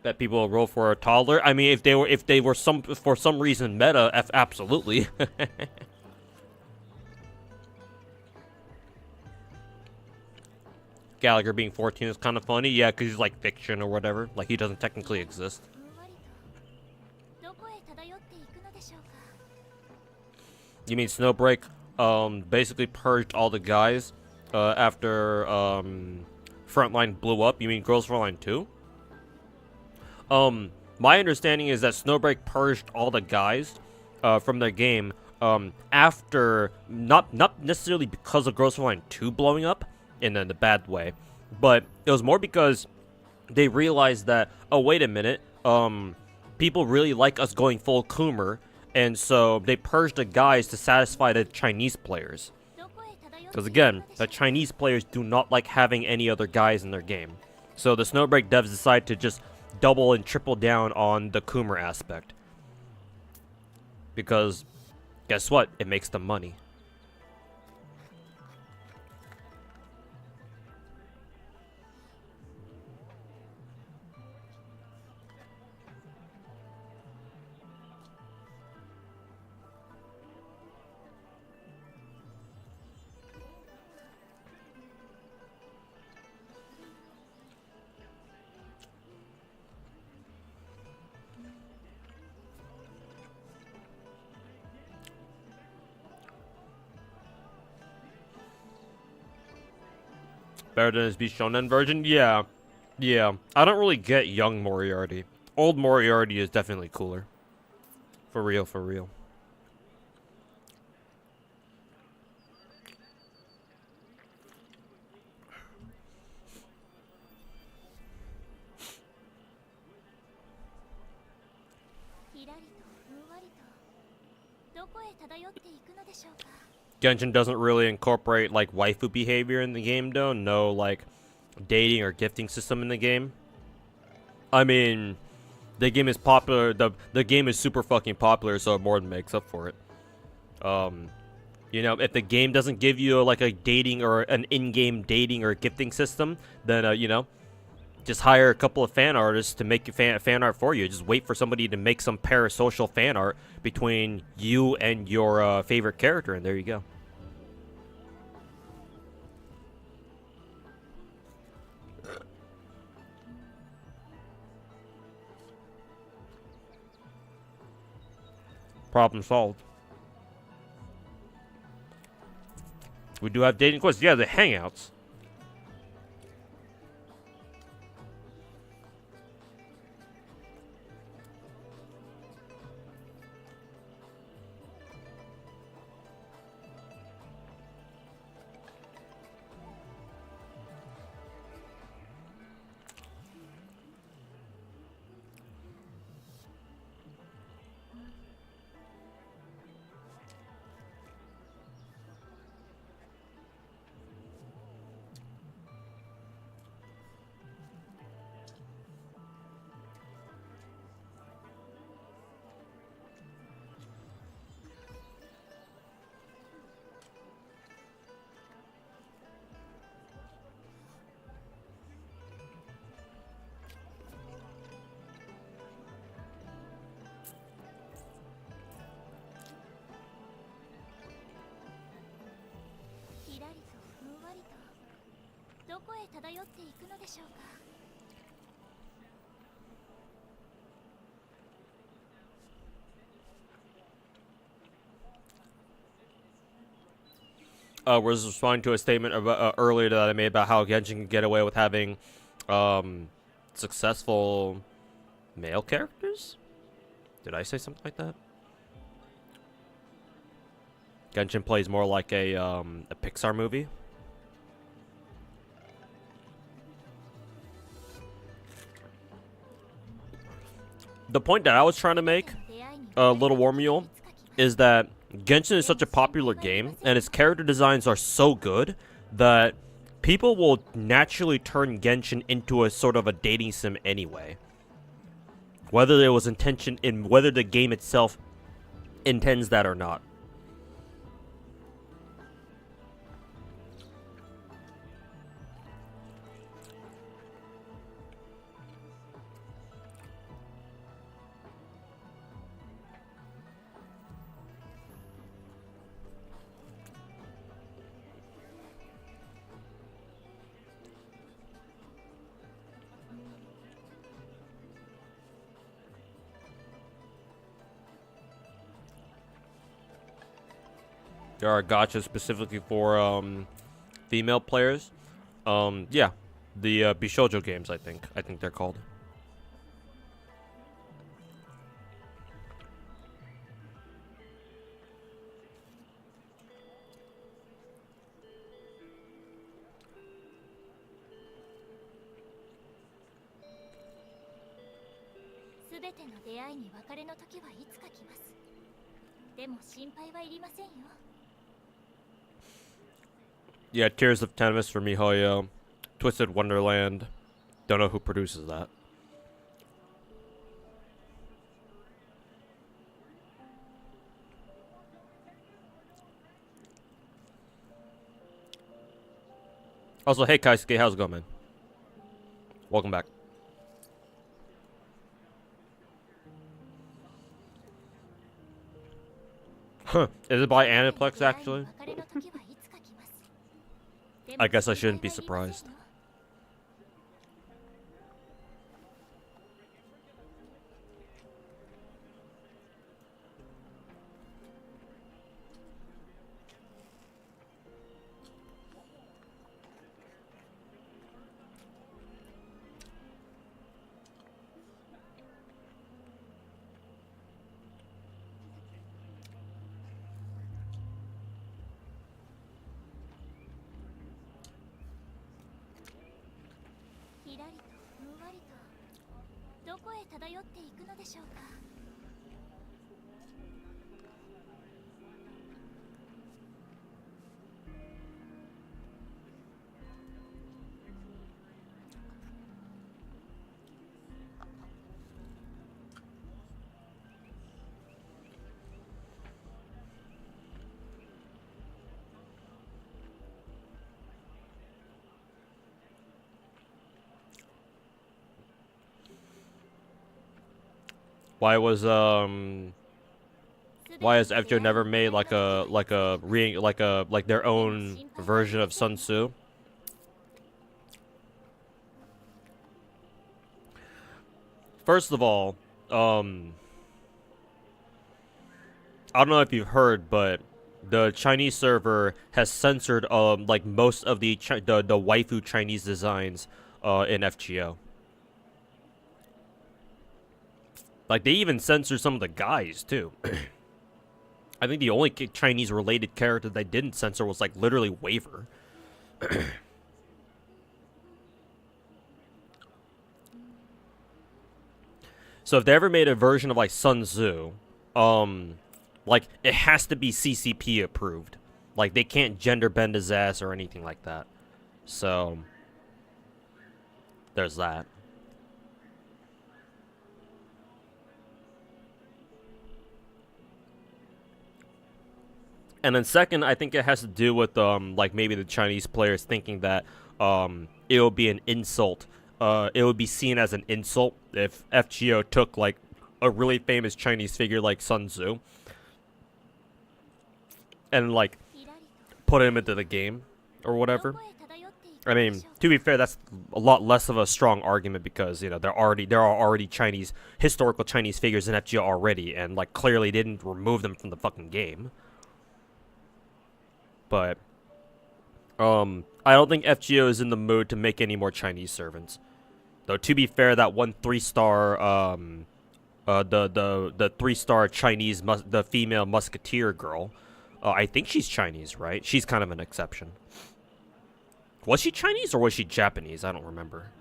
That people will roll for a toddler. I mean, if they were for some reason meta, absolutely. Gallagher being 14 is kind of funny, yeah, because he's like fiction or whatever. Like, he doesn't technically exist. You mean Snowbreak basically purged all the guys after Frontline blew up? You mean Girls Frontline 2? My understanding is that Snowbreak purged all the guys from their game after not necessarily because of Girls Frontline 2 blowing up in a bad way, but it was more because they realized that, oh, wait a minute, people really like us going full Coomer, and so they purged the guys to satisfy the Chinese players. Because again, the Chinese players do not like having any other guys in their game. So the Snowbreak devs decide to just double and triple down on the Coomer aspect. Because, guess what? It makes them money. Better than his Be Shonen version? Yeah. Yeah. I don't really get young Moriarty. Old Moriarty is definitely cooler. For real, for real. Genshin doesn't really incorporate, like, waifu behavior in the game, though. No, like, dating or gifting system in the game. I mean, the game is popular. The game is super fucking popular, so it more than makes up for it. You know, if the game doesn't give you, like, a dating or an in-game dating or gifting system, then, you know, just hire a couple of fan artists to make fan art for you. Just wait for somebody to make some parasocial fan art between you and your favorite character, and there you go. Problem solved. We do have dating quests. Yeah, the hangouts. Was responding to a statement about, earlier that I made about how Genshin can get away with having successful male characters? Did I say something like that? Genshin plays more like a Pixar movie. The point that I was trying to make, Little War Mule, is that Genshin is such a popular game, and its character designs are so good that people will naturally turn Genshin into a sort of a dating sim anyway. Whether there was intention in whether the game itself intends that or not. There are gachas specifically for female players. Yeah, the Bishoujo games. I think they're called. Yeah, Tears of Tennis for MiHoYo. Twisted Wonderland. Don't know who produces that. Also, hey Kaisuke, how's it going, man? Welcome back. Huh. Is it by Aniplex, actually? I guess I shouldn't be surprised. Why has FGO never made like their own version of Sun Tzu? First of all, I don't know if you've heard, but the Chinese server has censored like most of the waifu Chinese designs in FGO. Like, they even censored some of the guys, too. I think the only Chinese-related character they didn't censor was, like, literally Waver. So if they ever made a version of, like, Sun Tzu, like, it has to be CCP approved. Like, they can't gender bend his ass or anything like that. So, there's that. And then second, I think it has to do with like maybe the Chinese players thinking that it would be an insult. It would be seen as an insult if FGO took like a really famous Chinese figure like Sun Tzu and like put him into the game or whatever. I mean, to be fair, that's a lot less of a strong argument because, you know, there are already historical Chinese figures in FGO already, and like clearly didn't remove them from the fucking game. But, I don't think FGO is in the mood to make any more Chinese servants. Though, to be fair, that one 3-star, the 3-star Chinese, the female musketeer girl, I think she's Chinese, right? She's kind of an exception. Was she Chinese or was she Japanese? I don't remember.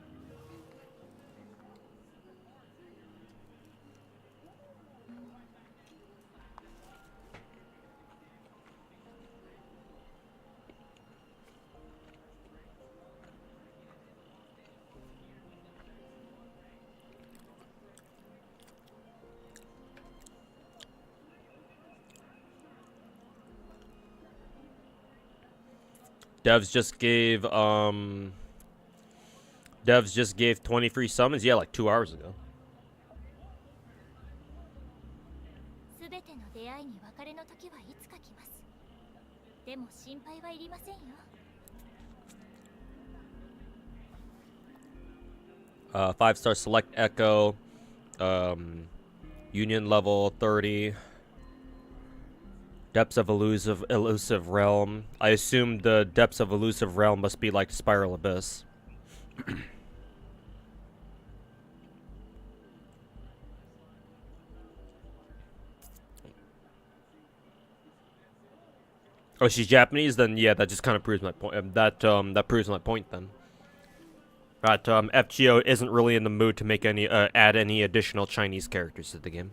Devs just gave 20 free summons, yeah, like 2 hours ago. Five-star select Echo, Union level 30. Depths of elusive realm. I assume the depths of elusive realm must be like Spiral Abyss. Oh, she's Japanese? Then yeah, that just kind of proves my point. That proves my point then. That FGO isn't really in the mood to make any add any additional Chinese characters to the game.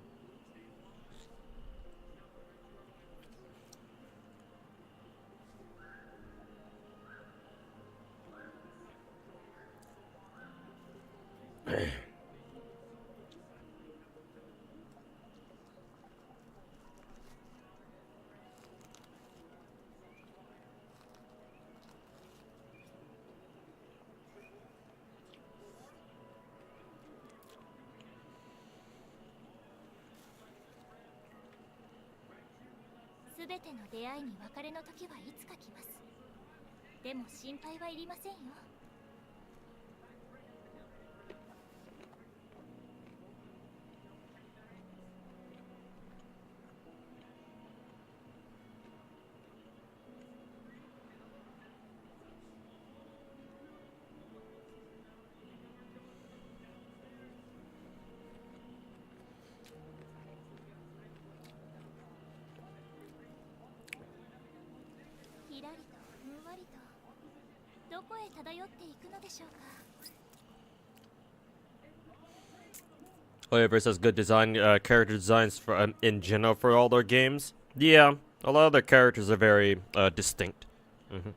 Oliver says good design, character designs for in general for all their games. Yeah, a lot of their characters are very distinct. Mm-hmm.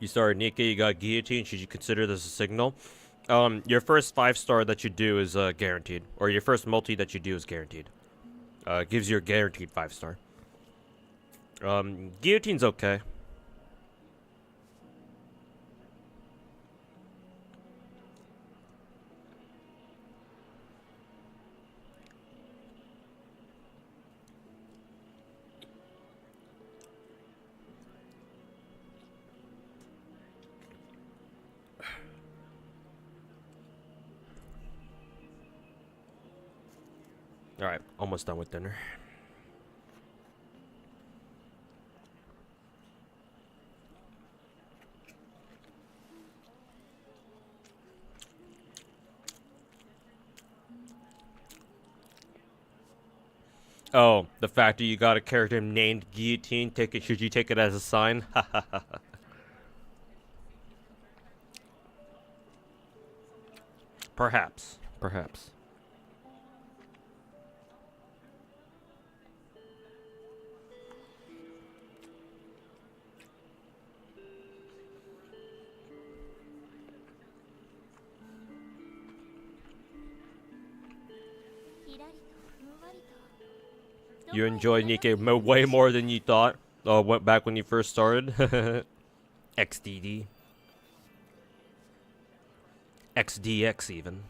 You started Nika, you got Guillotine. Should you consider this a signal? Your first 5-star that you do is guaranteed, or your first multi that you do is guaranteed. Gives you a guaranteed 5-star. Guillotine's okay. Alright, almost done with dinner. Oh, the fact that you got a character named Guillotine, should you take it as a sign? Perhaps. Perhaps. You enjoyed Nikke way more than you thought. Oh, went back when you first started. XDD. XDX even.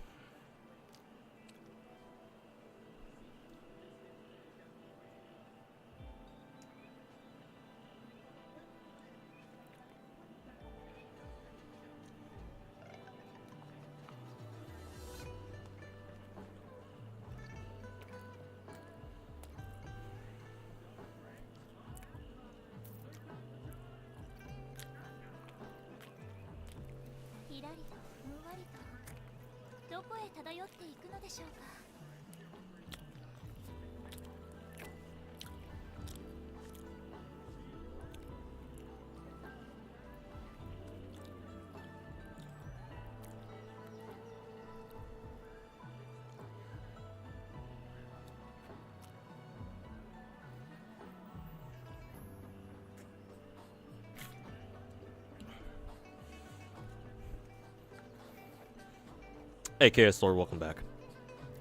Hey KS Lord, welcome back.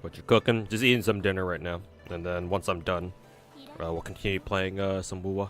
What you cooking? Just eating some dinner right now. And then once I'm done, we'll continue playing some Wuwa.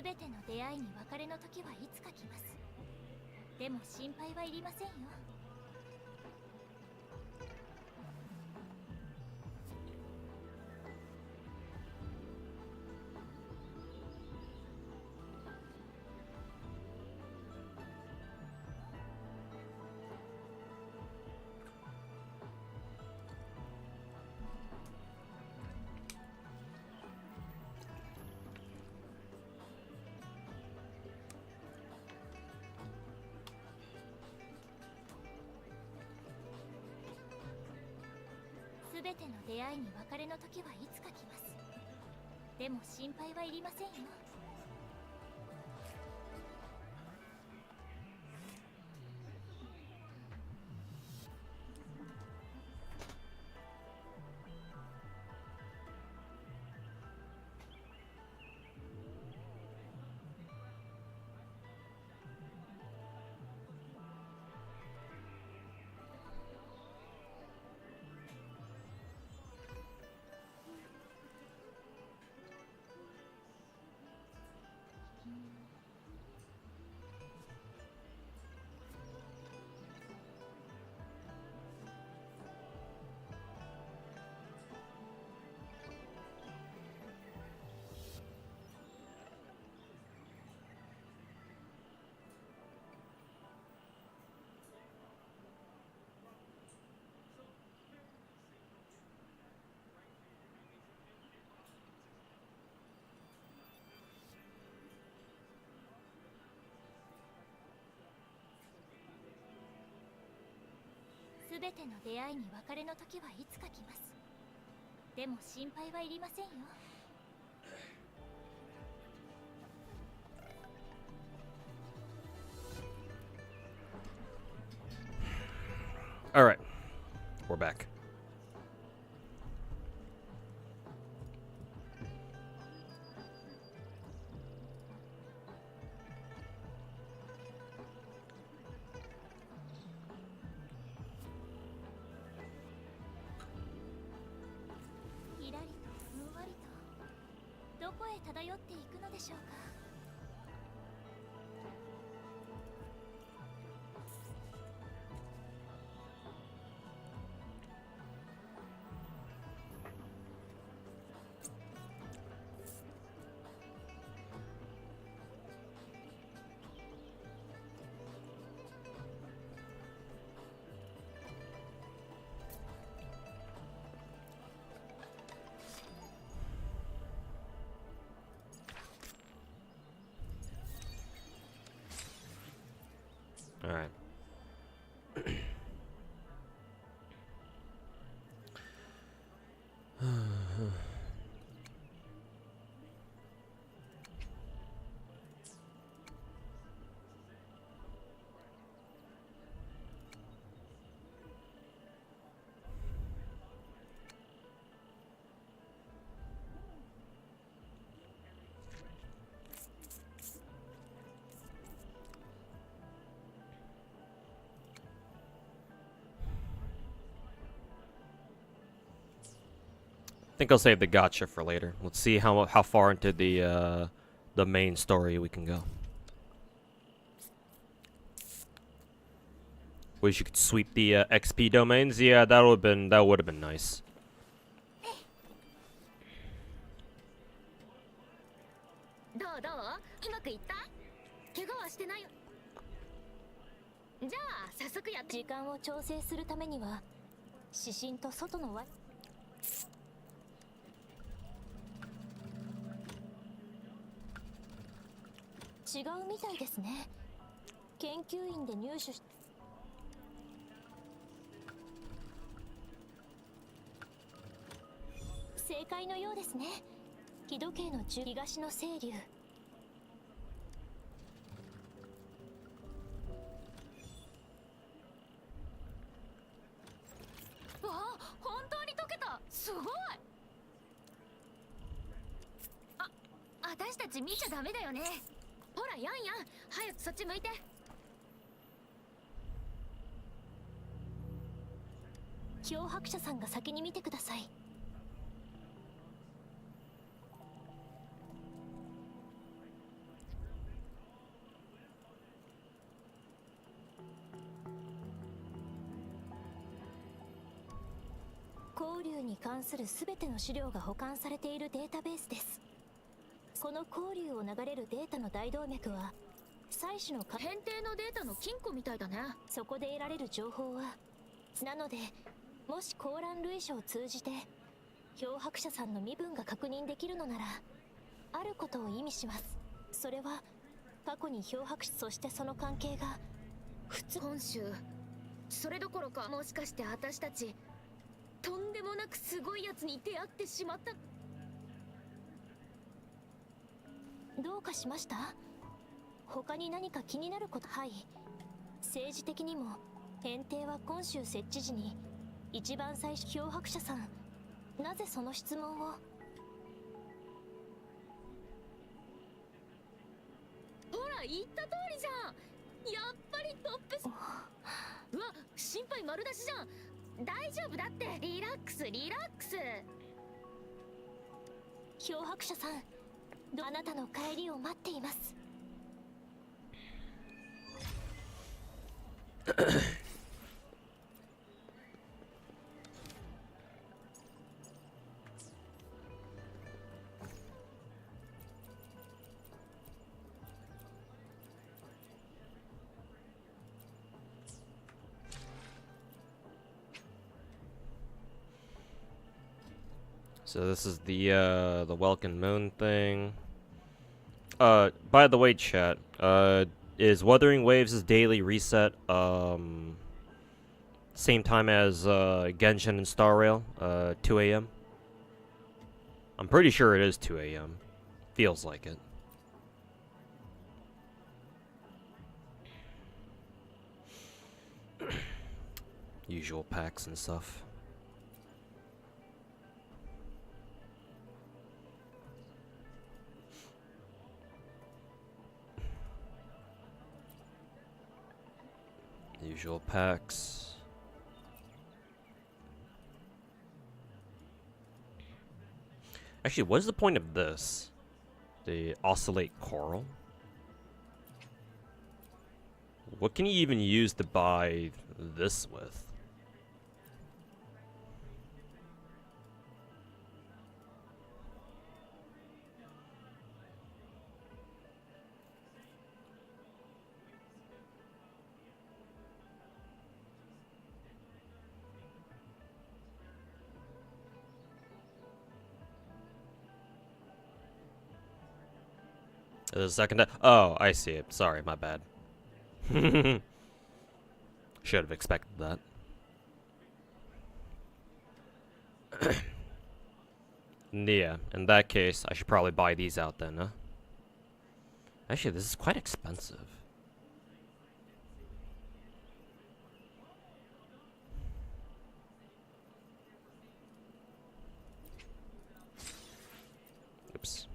すべての出会いに別れの時はいつか来ます。でも心配はいりませんよ。すべての出会いに別れの時はいつか来ます。でも心配はいりませんよ。すべての出会いに別れの時はいつか来ます。でも心配はいりませんよ。All right, we're back.ひらりとふんわりとどこへ漂っていくのでしょうか。All right. I think I'll save the gacha for later. Let's see how far into the main story we can go. Wish you could sweep the XP domains. Yeah, that would have been nice. どうどう、うまくいった？怪我はしてない？じゃあ早速やって。時間を調整するためには指針と外の輪違うみたいですね。研究員で入手し正解のようですね。気時計の東の清流。わあ、本当に溶けた。すごい。私たち見ちゃダメだよね。ほら、ヤンヤン、早くそっち向いて。漂白者さんが先に見てください。交流に関する全ての資料が保管されているデータベースです。この交流を流れるデータの大動脈は採取の変定のデータの金庫みたいだね。そこで得られる情報は、なのでもしコーラン類書を通じて漂白者さんの身分が確認できるのなら、あることを意味します。それは過去に漂白者、そしてその関係が普通。今週それどころか、もしかして私たちとんでもなくすごいやつに出会ってしまった。どうかしました？他に何か気になること？はい。政治的にも変定は今週設置時に一番最初、漂白者さん、なぜその質問を？ほら言った通りじゃん。やっぱりトップス。うわ、心配丸出しじゃん。大丈夫だって。リラックスリラックス。漂白者さん、あなたの帰りを待っています。So this is the Welkin Moon thing. By the way, chat, is Wuthering Waves' daily reset, same time as, Genshin and Star Rail, 2 a.m.? I'm pretty sure it is 2 a.m. Feels like it. Usual packs and stuff. Usual packs. Actually, what is the point of this? The oscillate coral? What can you even use to buy this with? The second. Oh, I see it. Sorry, my bad. Should have expected that. Yeah, in that case, I should probably buy these out then, huh? Actually, this is quite expensive. Oops.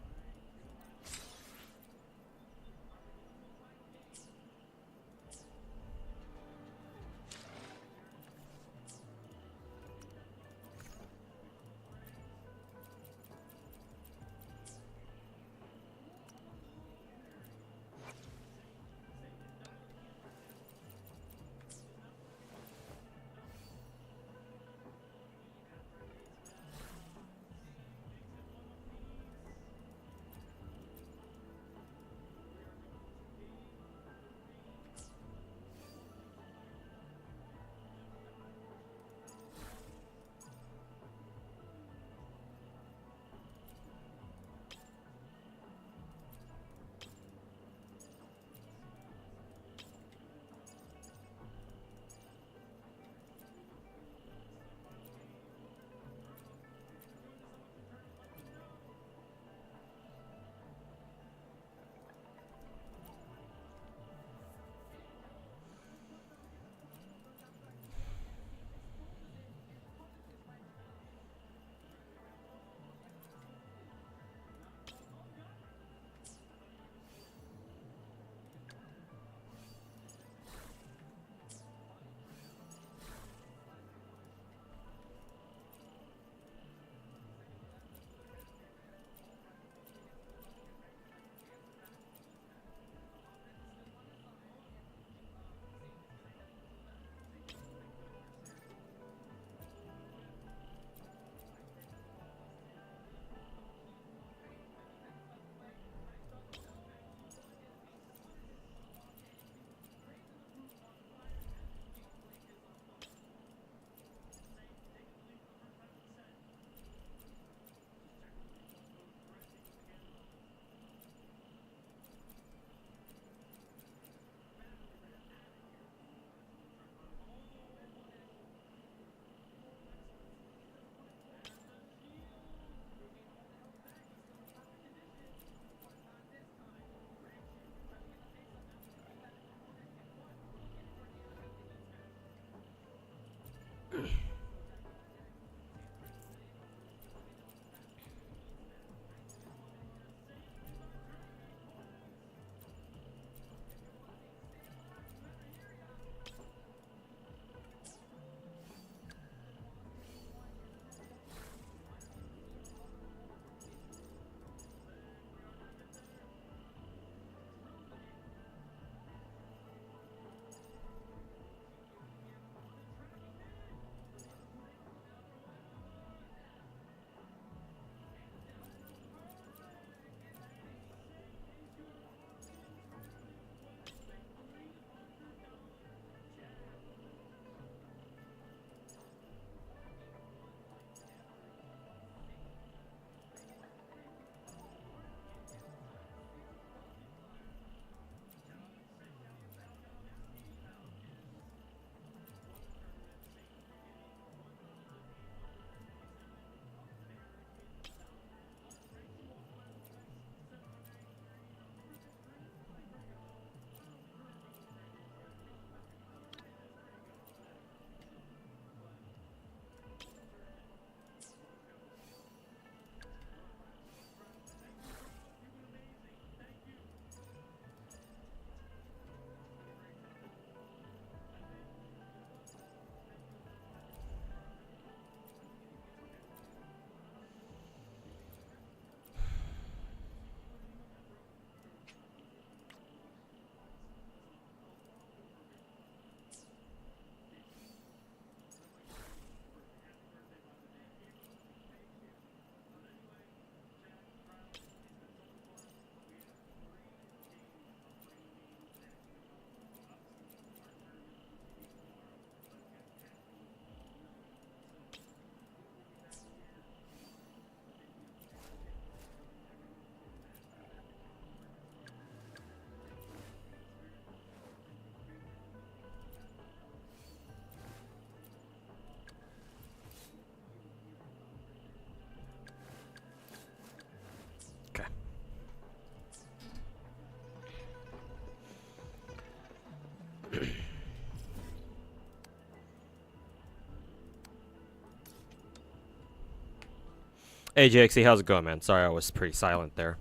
Hey JXC, how's it going, man? Sorry I was pretty silent there.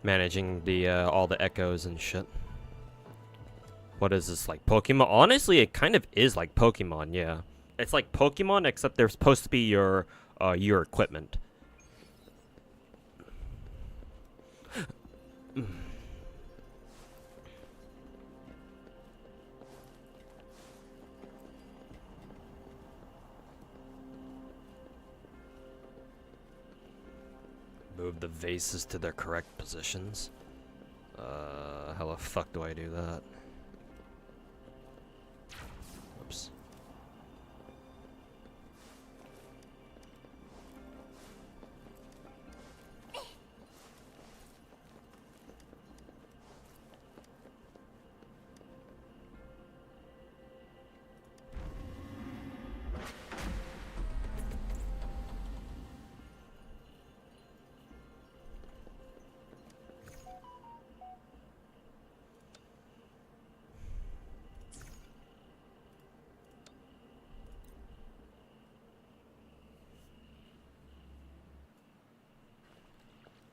Managing the all the echoes and shit. What is this, like Pokemon? Honestly, it kind of is like Pokemon, yeah. It's like Pokemon, except they're supposed to be your equipment. Move the vases to their correct positions. How the fuck do I do that? Oops.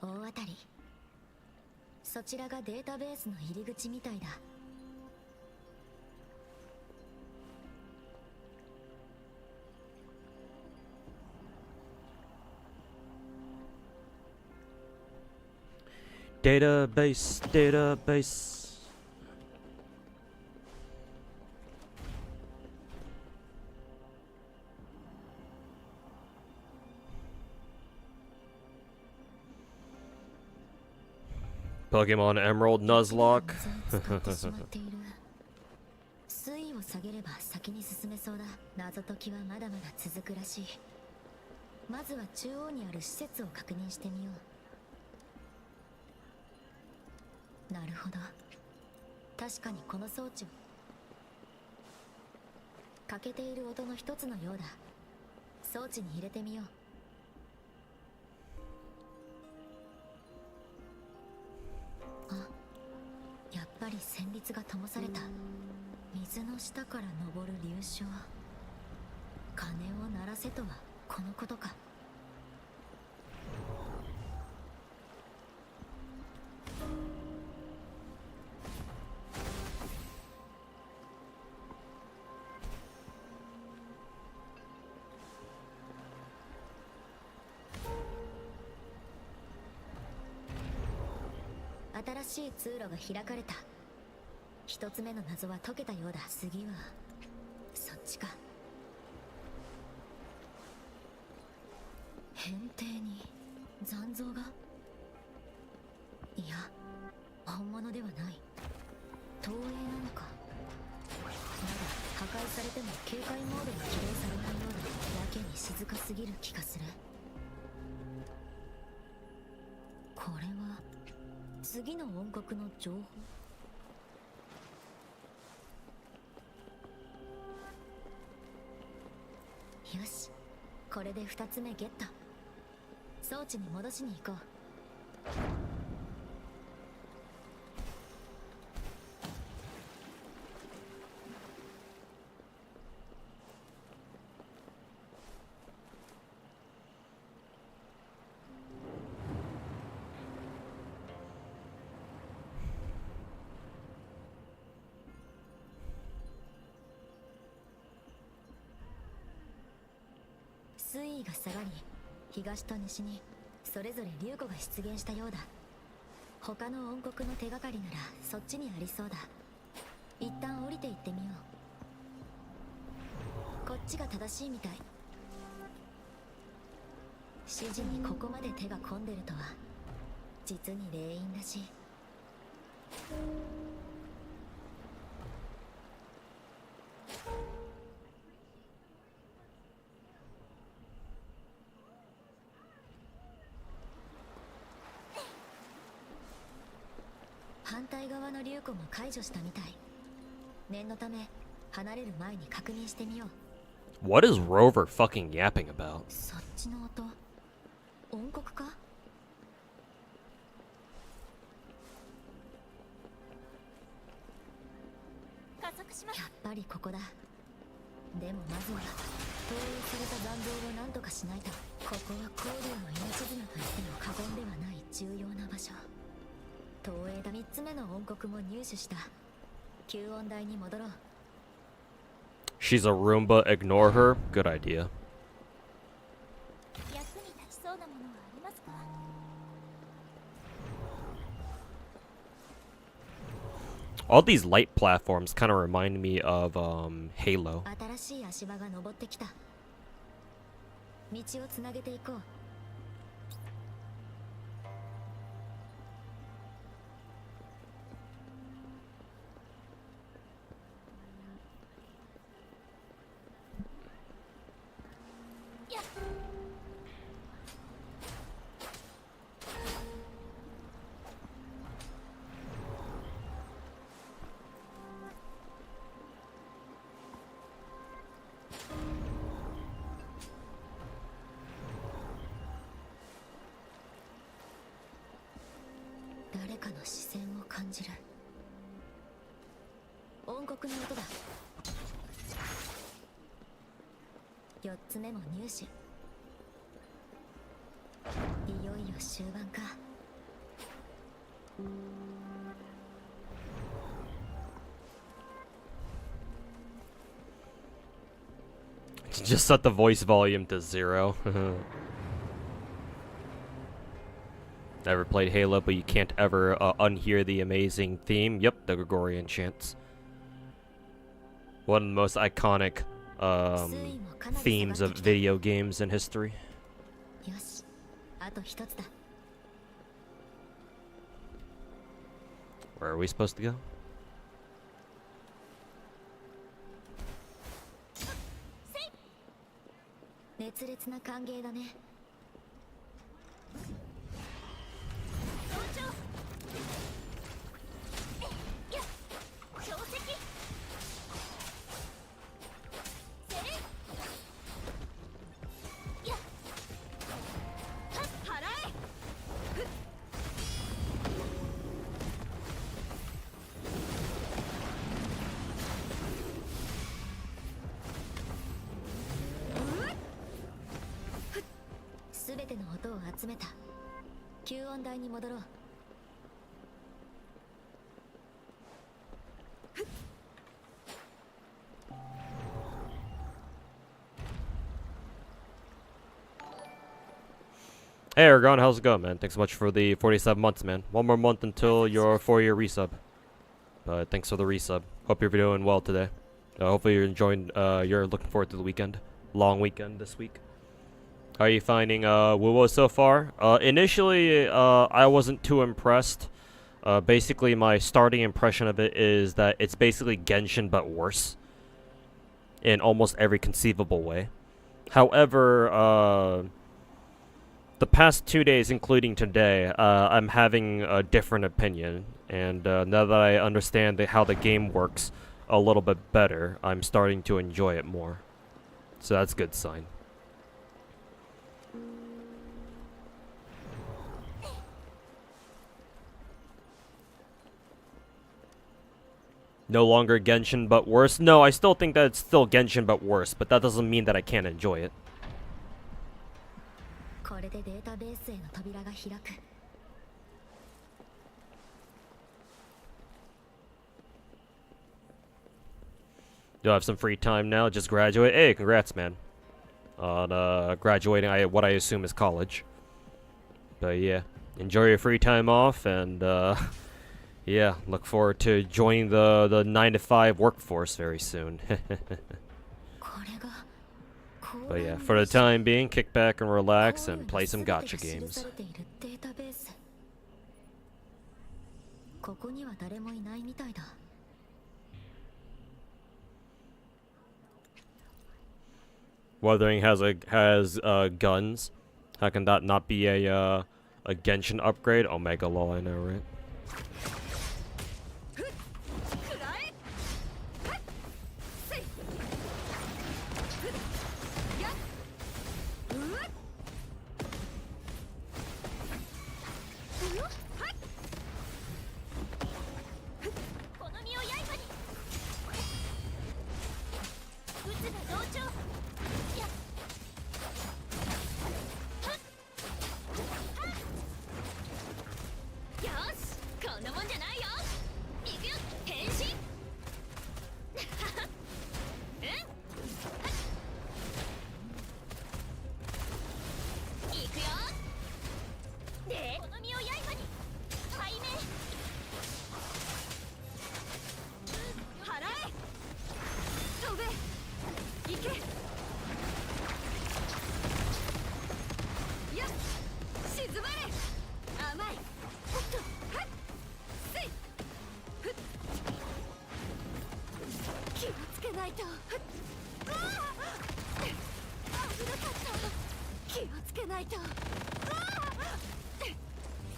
Wuthering。そちらがデータベースの入り口みたいだ。Database, database. Pokemon Emerald Nuzlocke. 水位を下げれば先に進めそうだ。謎解きはまだまだ続くらしい。まずは中央にある施設を確認してみよう。なるほど。確かにこの装置を欠けている音の一つのようだ。装置に入れてみよう。あ、やっぱり旋律が灯された。水の下から昇る流昇。鐘を鳴らせとはこのことか。新しい通路が開かれた。一つ目の謎は解けたようだ。次はそっちか。扁平に残像が、いや本物ではない。投影なのか。まだ破壊されても警戒モードが起動されないようだ。やけに静かすぎる気がする。これは次の音楽の情報。よし、これで2つ目ゲット。装置に戻しに行こう。水位が下がり、東と西にそれぞれ流湖が出現したようだ。他の音国の手がかりならそっちにありそうだ。一旦降りていってみよう。こっちが正しいみたい。指示にここまで手が込んでるとは実に霊因らしい。反対側の流湖も解除したみたい。念のため離れる前に確認してみよう。 What is Rover fucking yapping about? そっちの音、音国か。加速します。やっぱりここだ。でもまずは投影された残像を何とかしないと。ここは光竜の命綱と言っても過言ではない重要な場所。投影だ。3つ目の音国も入手した。吸音台に戻ろう。 She's a Roomba, ignore her. Good idea. 役に立ちそうなものはありますか。 All these light platforms kind of remind me of Halo. 新しい足場が登ってきた。道をつなげていこう。誰かの視線を感じる。音国の音だ。4つ目も入手。いよいよ終盤か。Just set the voice volume to 0. Never played Halo, but you can't ever unhear the amazing theme. Yep, the Gregorian chants. One of the most iconic themes of video games in history. よし、あと一つだ。 Where are we supposed to go? 熱烈な歓迎だね。集めた。吸音台に戻ろう。Hey Aragon, how's it going, man? Thanks so much for the 47 months, man. One more month until your 4-year resub. But thanks for the resub. Hope you're doing well today. Hopefully you're enjoying, you're looking forward to the weekend. Long weekend this week. How are you finding, WoWo so far? Initially, I wasn't too impressed. Basically, my starting impression of it is that it's basically Genshin but worse. In almost every conceivable way. However, the past 2 days, including today, I'm having a different opinion. And now that I understand how the game works a little bit better, I'm starting to enjoy it more. So that's a good sign. No longer Genshin but worse? No, I still think that it's still Genshin but worse, but that doesn't mean that I can't enjoy it. You'll have some free time now, just graduate. Hey, congrats, man. On graduating what I assume is college. But yeah, enjoy your free time off, and yeah, look forward to joining the 9-to-5 workforce very soon. But yeah, for the time being, kick back and relax and play some gacha games. Wuthering has guns. How can that not be a Genshin upgrade? Omega law, I know, right?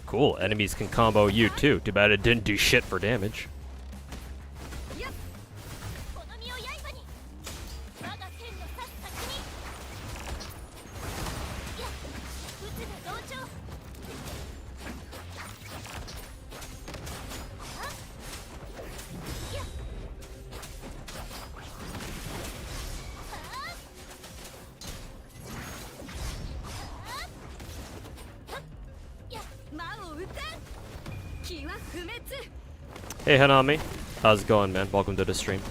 Cool, enemies can combo you too. Too bad it didn't do shit for damage. Hey Hanami, how's it going, man? Welcome to the stream.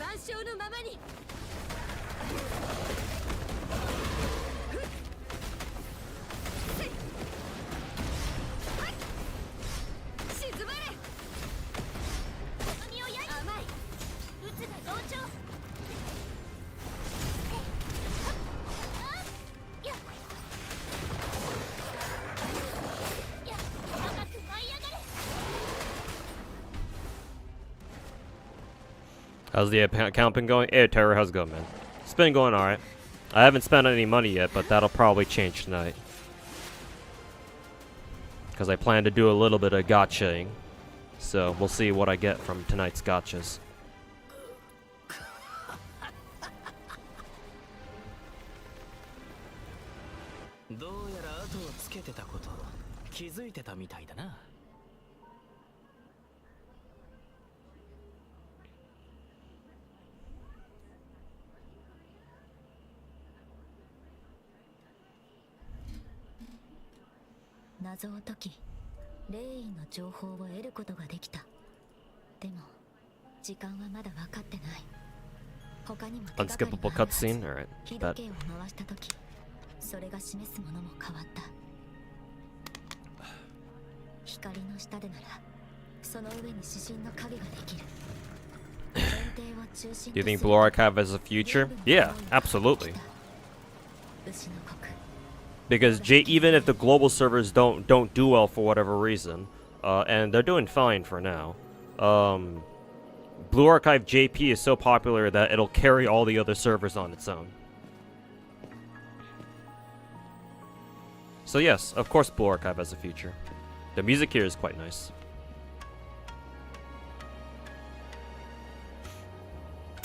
万象のままに。沈まれ。甘い。打つが同調。How's the account been going? Hey, Terror, how's it going, man? It's been going alright. I haven't spent any money yet, but that'll probably change tonight. Because I plan to do a little bit of gachaing. So, we'll see what I get from tonight's gachas. Unskippable cutscene? Alright, bet. それが示すものも変わった。光の下でならその上に指針の影ができる。 Do you think Blue Archive has a future? Yeah, absolutely. Because even if the global servers don't do well for whatever reason, and they're doing fine for now, Blue Archive JP is so popular that it'll carry all the other servers on its own. So yes, of course Blue Archive has a future. The music here is quite nice.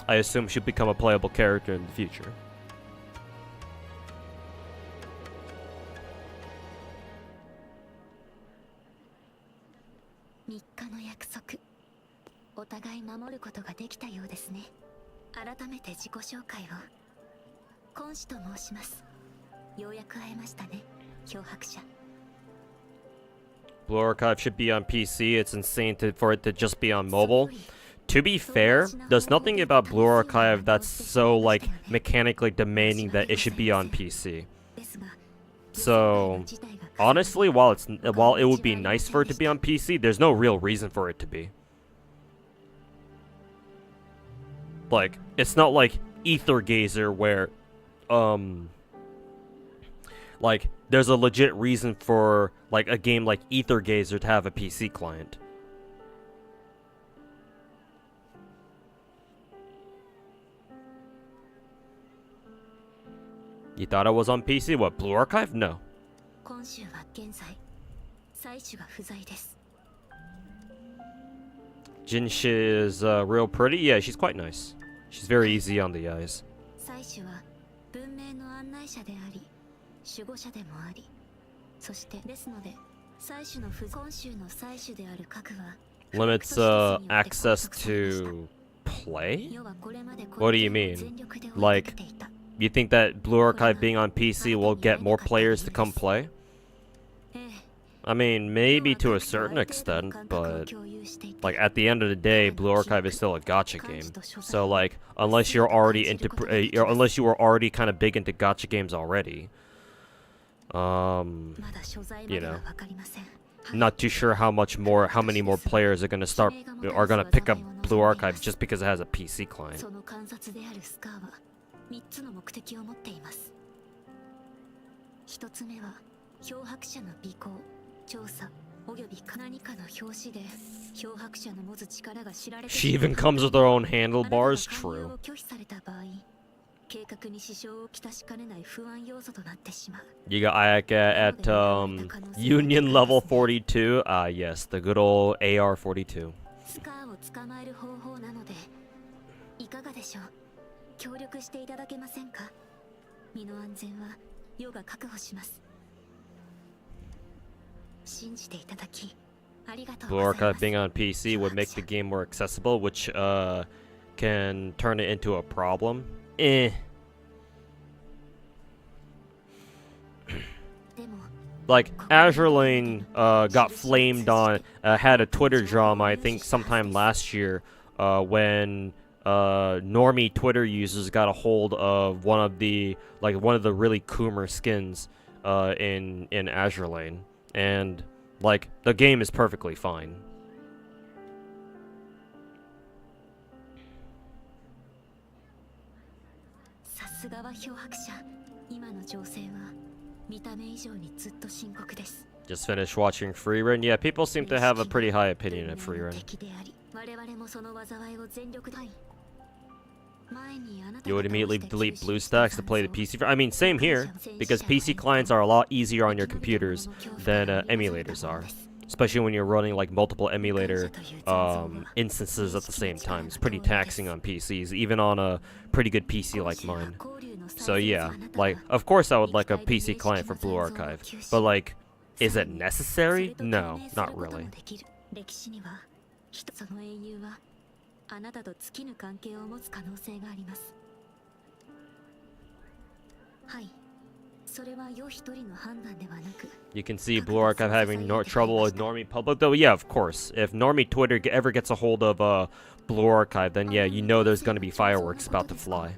I assume she'll become a playable character in the future. Blue Archive should be on PC. It's insane for it to just be on mobile. To be fair, there's nothing about Blue Archive that's so, like, mechanically demanding that it should be on PC. So, honestly, while it would be nice for it to be on PC, there's no real reason for it to be. Like, it's not like Ether Gazer where, like, there's a legit reason for, like, a game like Ether Gazer to have a PC client. You thought it was on PC? What, Blue Archive? No. Genshin is real pretty? Yeah, she's quite nice. She's very easy on the eyes. Limits access to play? What do you mean? Like, you think that Blue Archive being on PC will get more players to come play? I mean, maybe to a certain extent, but like at the end of the day, Blue Archive is still a gacha game. So like, unless you're already into, unless you were already kind of big into gacha games already, you know, not too sure how many more players are gonna pick up Blue Archive just because it has a PC client. 3つの目的を持っています。1つ目は漂白者の尾行、調査および何かの表紙で漂白者の持つ力が知られて She even comes with her own handlebars. True. 拒否された場合、計画に支障をきたしかねない不安要素となってしまう。You got Ayaka at Union level 42. Yes, the good old AR-42. スカーを捕まえる方法なので、いかがでしょう。協力していただけませんか。身の安全は世が確保します。信じていただきありがとうございます。Blue Archive being on PC would make the game more accessible, which can turn it into a problem. Like, Azure Lane got flamed on, had a Twitter drama, I think sometime last year, when normie Twitter users got a hold of one of the really Coomer skins in Azure Lane, and like the game is perfectly fine. さすがは漂白者。今の情勢は見た目以上にずっと深刻です。 Just finished watching Freerun. Yeah, people seem to have a pretty high opinion of Freerun. You would immediately delete BlueStacks to play the PC. I mean, same here, because PC clients are a lot easier on your computers than emulators are. Especially when you're running like multiple emulator instances at the same time. It's pretty taxing on PCs, even on a pretty good PC like mine. So yeah, like, of course I would like a PC client for Blue Archive, but like, is it necessary? No, not really. You can see Blue Archive having no trouble with normie public, though. Yeah, of course. If normie Twitter ever gets a hold of Blue Archive, then yeah, you know there's gonna be fireworks about to fly.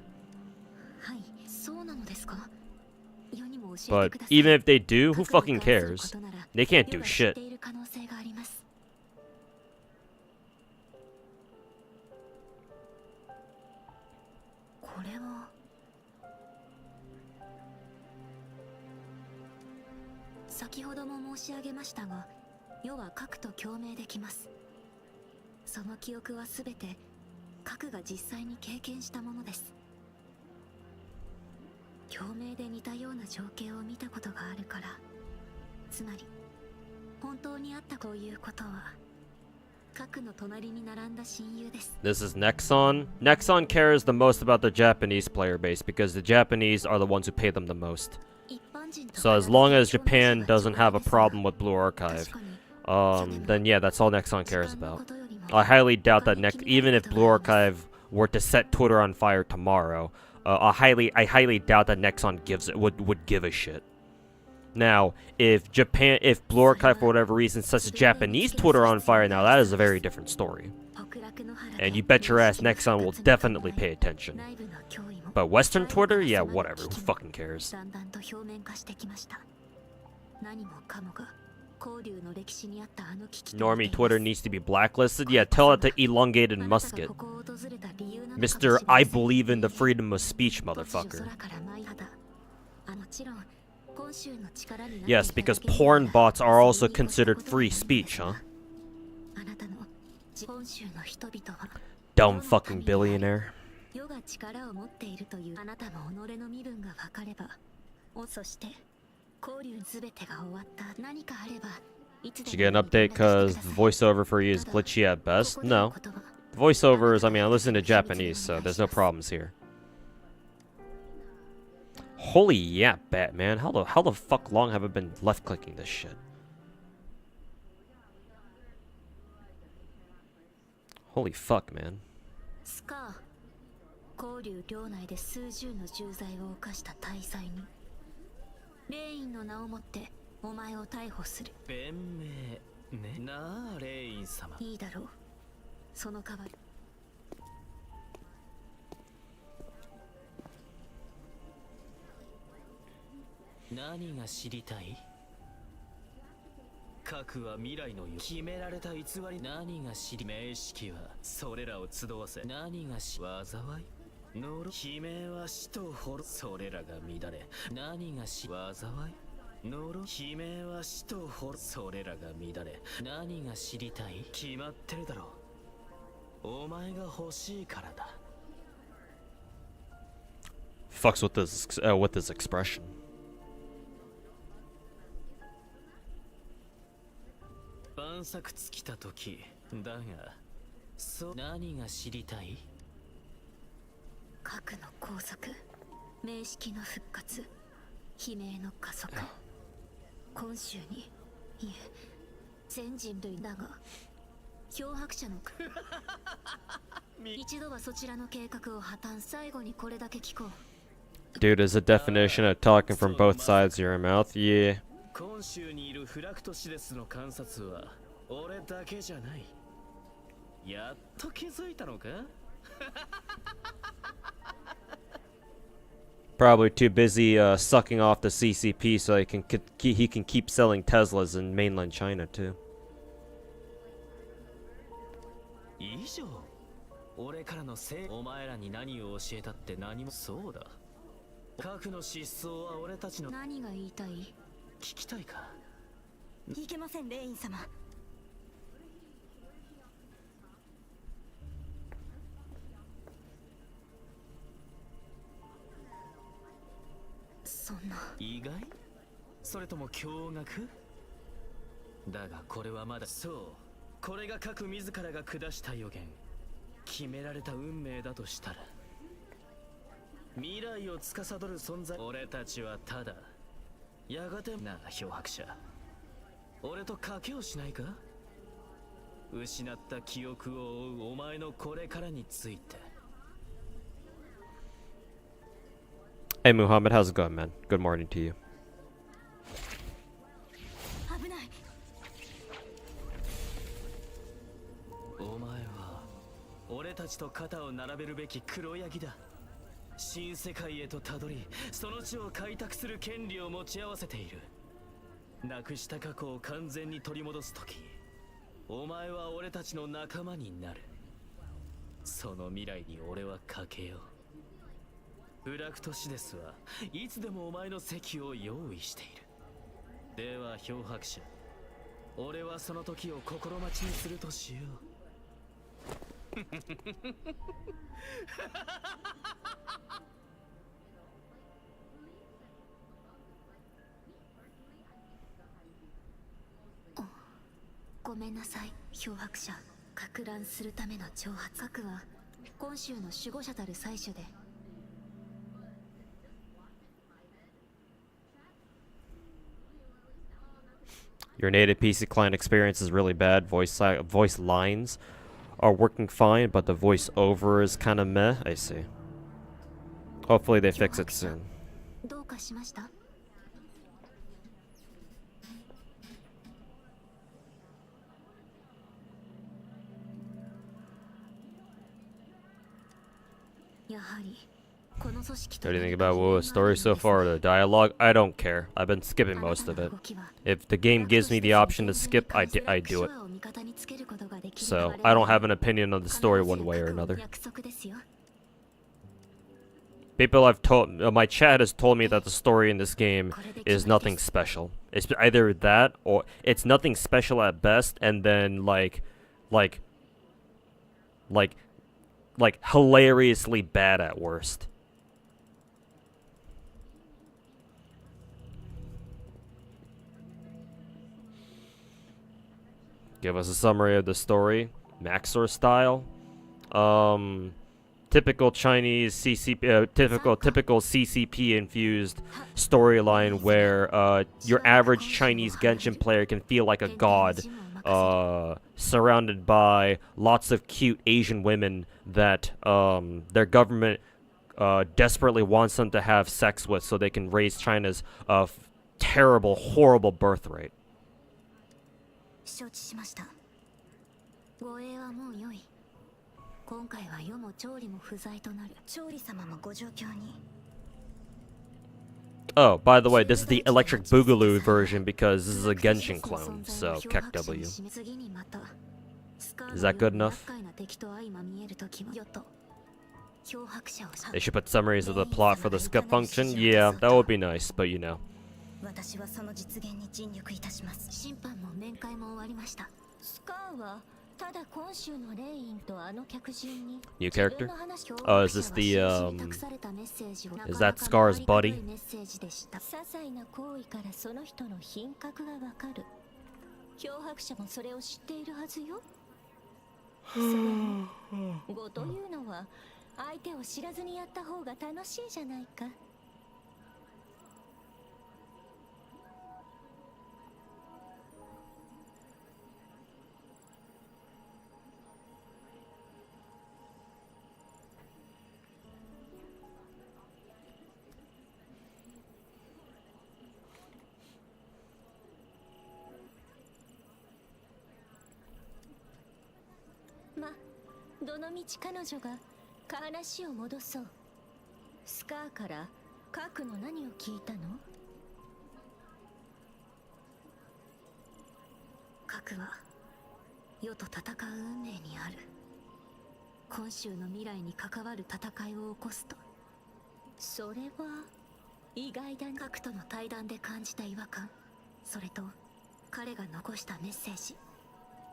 But even if they do, who fucking cares? They can't do shit. This is Nexon. Nexon cares the most about the Japanese player base because the Japanese are the ones who pay them the most. So as long as Japan doesn't have a problem with Blue Archive, then yeah, that's all Nexon cares about. I highly doubt that even if Blue Archive were to set Twitter on fire tomorrow, I highly doubt that Nexon would give a shit. Now, if Blue Archive for whatever reason sets Japanese Twitter on fire, now that is a very different story. And you bet your ass Nexon will definitely pay attention. But Western Twitter, yeah, whatever, who fucking cares? Normie Twitter needs to be blacklisted? Yeah, tell it to Elongated Musket. Mr. I believe in the freedom of speech, motherfucker. Yes, because porn bots are also considered free speech, huh? Dumb fucking billionaire. Did you get an update because the voiceover for you is glitchy at best? No. Voiceovers, I mean, I listen to Japanese, so there's no problems here. Holy yeah, Batman. How the fuck long have I been left-clicking this shit? Holy fuck, man. Fucks with this expression. Dude, is a definition of talking from both sides of your mouth? Yeah. Probably too busy sucking off the CCP so he can keep selling Teslas in mainland China too. 以上俺からのせいお前らに何を教えたって何もそうだ核の失踪は俺たちの何が言いたい？聞きたいかいけませんレイン様。そんな意外それとも驚愕だがこれはまだそうこれが各自らが下した予言決められた運命だとしたら未来を司る存在俺たちはただやがてな漂白者俺と賭けをしないか失った記憶を追うお前のこれからについて Hey Muhammad, how's it going, man? Good morning to you. 危ない。お前は俺たちと肩を並べるべき黒ヤギだ新世界へとたどりその地を開拓する権利を持ち合わせているなくした過去を完全に取り戻すときお前は俺たちの仲間になるその未来に俺はかけようブラクトシデスはいつでもお前の席を用意しているでは漂白者俺はその時を心待ちにするとしようごめんなさい漂白者撹乱するための挑発核は今週の守護者たる採取で Your native PC client experience is really bad. Voice lines are working fine, but the voiceover is kind of meh. I see. Hopefully they fix it soon. どうかしました？やはり What do you think about WoW's story so far? The dialogue? I don't care. I've been skipping most of it. If the game gives me the option to skip, I do it. So, I don't have an opinion on the story one way or another. People I've told... my chat has told me that the story in this game is nothing special. It's either that, or it's nothing special at best, and then, like hilariously bad at worst. Give us a summary of the story. Maxor style. Typical Chinese CCP, typical CCP infused storyline where your average Chinese Genshin player can feel like a god, surrounded by lots of cute Asian women that their government desperately wants them to have sex with so they can raise China's terrible, horrible birth rate. 承知しました。護衛はもう良い。今回は世も調理も不在となる。調理様もご状況に。Oh, by the way, this is the Electric Boogaloo version because this is a Genshin clone, so Kek W. Is that good enough? They should put summaries of the plot for the skip function? Yeah, that would be nice, but you know. 私はその実現に尽力いたします。審判も面会も終わりました。スカーはただ今週のレインとあの客人に New character? Oh, is this the, is that Scar's buddy? 些細な行為からその人の品格がわかる。漂白者もそれを知っているはずよ。それに、語というのは相手を知らずにやった方が楽しいじゃないか。どのみち彼女が話を戻そう。スカーから核の何を聞いたの？核は世と戦う運命にある。今週の未来に関わる戦いを起こすと。それは意外だ。核との対談で感じた違和感、それと彼が残したメッセージ。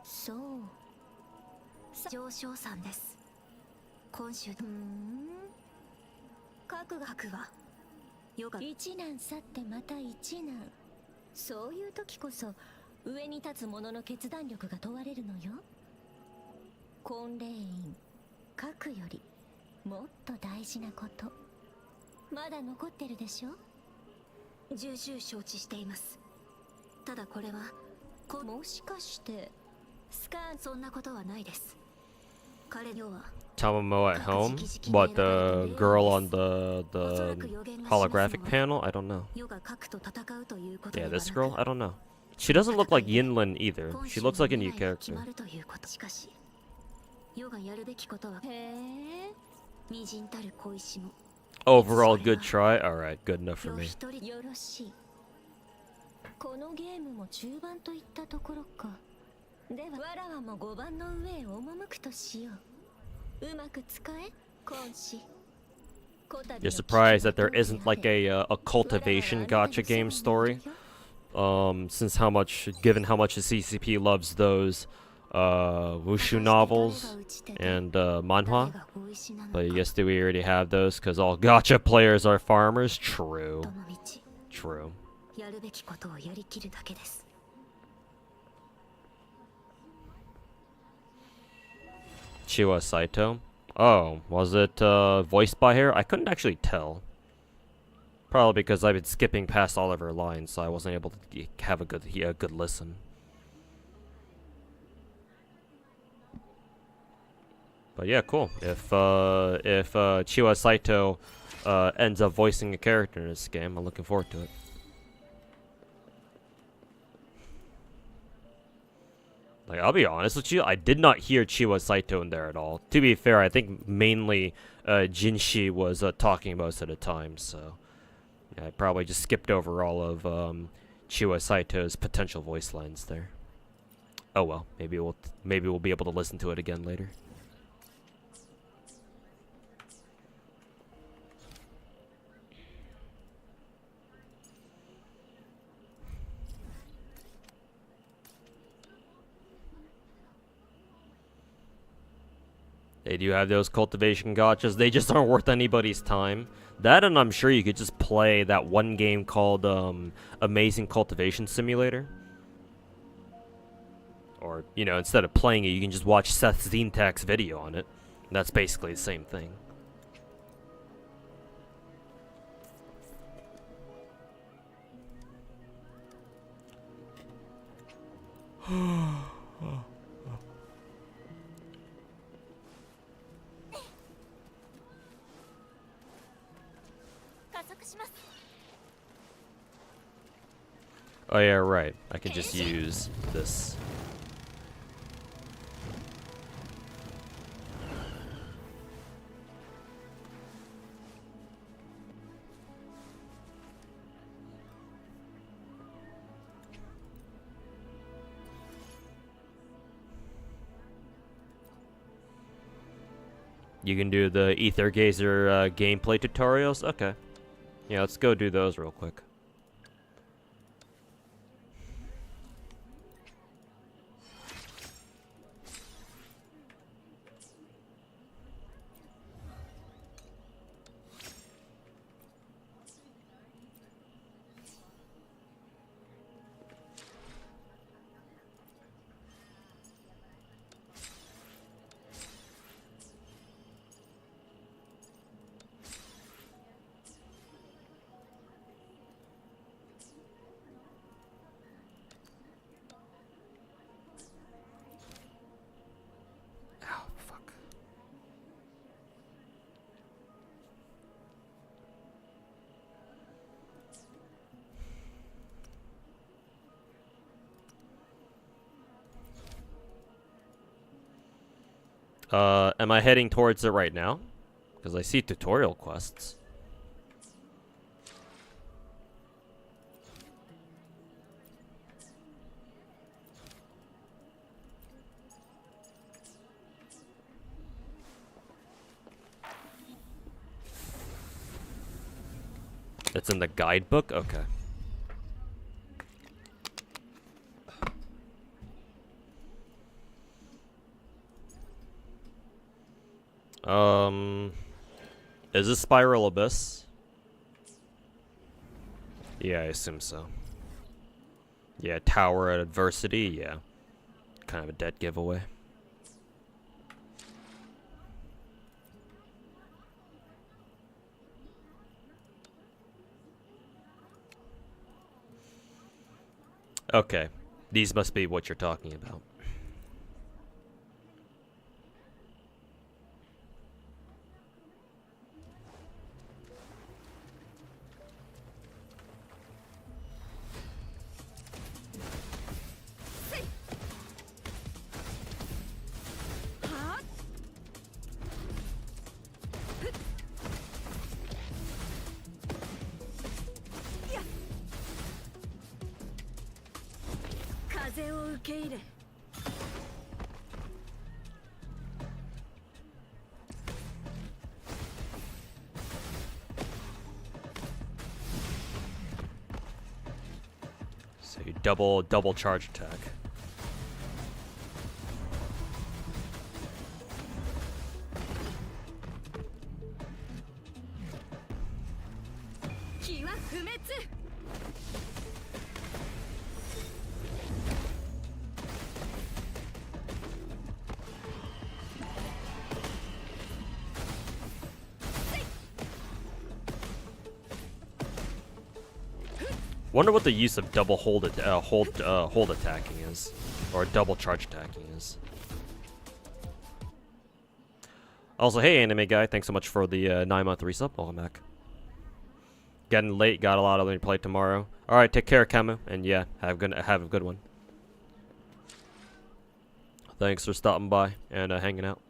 そう、上昇さんです。今週核は世が一難去ってまた一難。そういう時こそ上に立つ者の決断力が問われるのよ。婚礼院核よりもっと大事なこと、まだ残ってるでしょ。重々承知しています。ただこれはもしかしてスカーン、そんなことはないです。彼には Tamamo at home? What, the girl on the holographic panel? I don't know. Yeah, this girl? I don't know. She doesn't look like Yinlin either. She looks like a new character. Overall, good try? Alright, good enough for me. このゲームも中盤といったところか。ではわらわも5番の上へ赴くとしよう。うまく使え、今子。 You're surprised that there isn't like a cultivation gacha game story? Since given how much the CCP loves those wushu novels and manhwa. But yes, do we already have those? Because all gacha players are farmers? True. True. やるべきことをやりきるだけです。 Chiwa Saito? Oh, was it voiced by her? I couldn't actually tell. Probably because I've been skipping past all of her lines, so I wasn't able to have a good listen. But yeah, cool. If Chiwa Saito ends up voicing a character in this game, I'm looking forward to it. Like, I'll be honest with you, I did not hear Chiwa Saito in there at all. To be fair, I think mainly Jinshi was talking most of the time, so yeah, I probably just skipped over all of Chiwa Saito's potential voice lines there. Oh well, maybe we'll be able to listen to it again later. They do have those cultivation gachas. They just aren't worth anybody's time. That, and I'm sure you could just play that one game called Amazing Cultivation Simulator. Or, you know, instead of playing it, you can just watch Seth Zintak's video on it. That's basically the same thing. Oh yeah, right. I can just use this. You can do the Ether Gazer gameplay tutorials? Okay. Yeah, let's go do those real quick. Am I heading towards it right now? Because I see tutorial quests. It's in the guidebook? Okay. Is this Spiral Abyss? Yeah, I assume so. Yeah, Tower at Adversity, yeah. Kind of a dead giveaway. Okay, these must be what you're talking about. So you double charge attack. Wonder what the use of double hold attacking is, or double charge attacking is. Also, hey anime guy, thanks so much for the 9-month resub. Welcome back. Getting late, got a lot of play tomorrow. All right, take care, Camu, and yeah, have a good one. Thanks for stopping by and hanging out.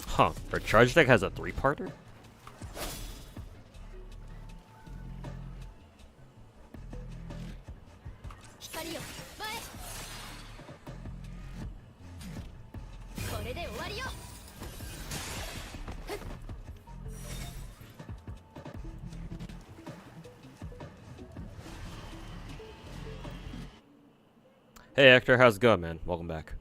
Huh, her charge deck has a 3-parter? Hey Hector, how's it going, man? Welcome back.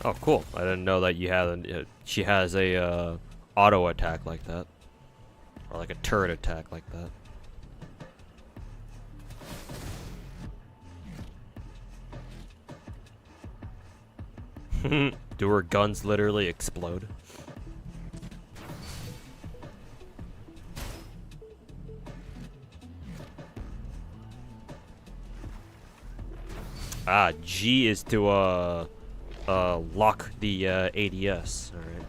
Oh, cool. I didn't know that you had she has a auto attack like that. Or like a turret attack like that. Do her guns literally explode? Ah, G is to lock the ADS. All right.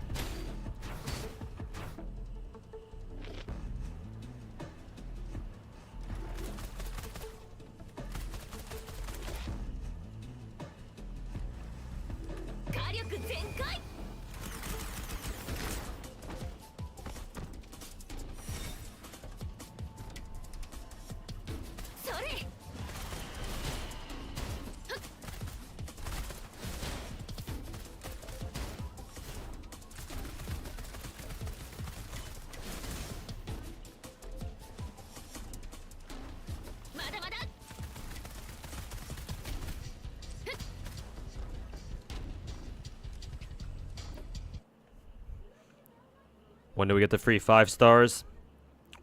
When do we get the free 5 stars?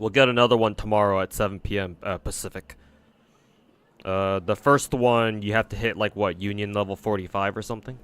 We'll get another one tomorrow at 7 p.m. Pacific. The first one, you have to hit, like, what, Union level 45 or something?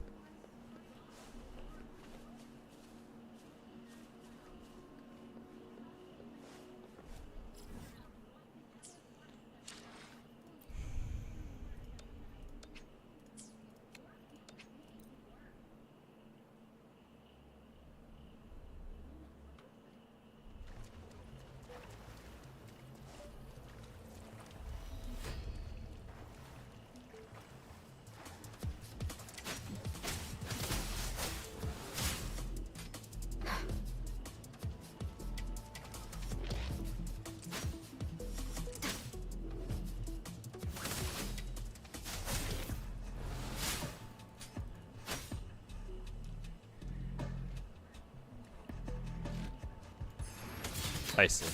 I see.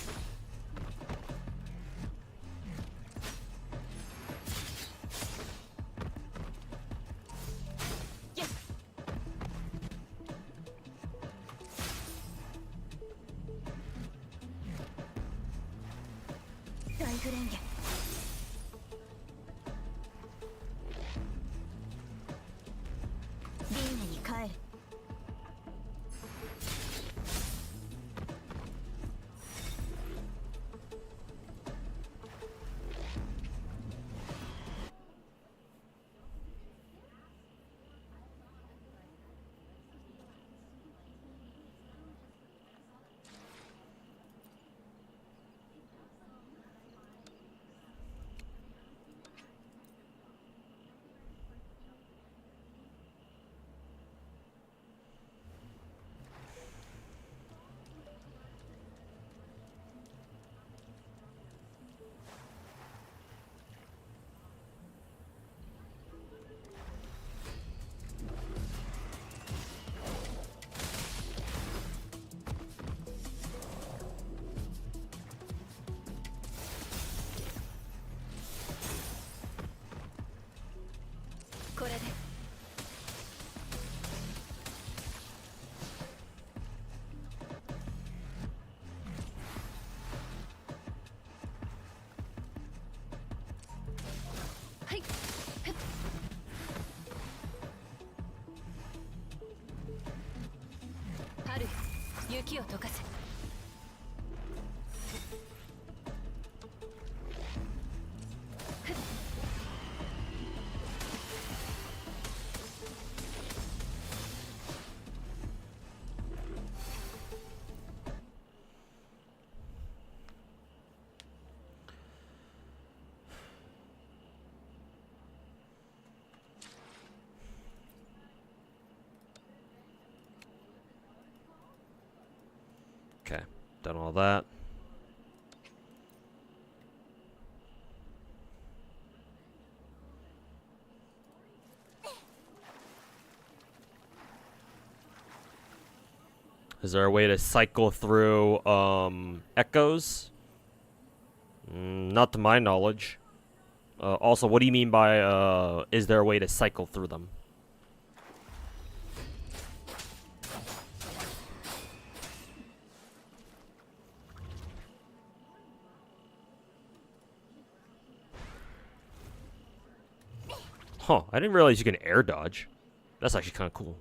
Okay, done all that. Is there a way to cycle through echoes? Not to my knowledge. Also, what do you mean by is there a way to cycle through them? Huh, I didn't realize you can air dodge. That's actually kind of cool.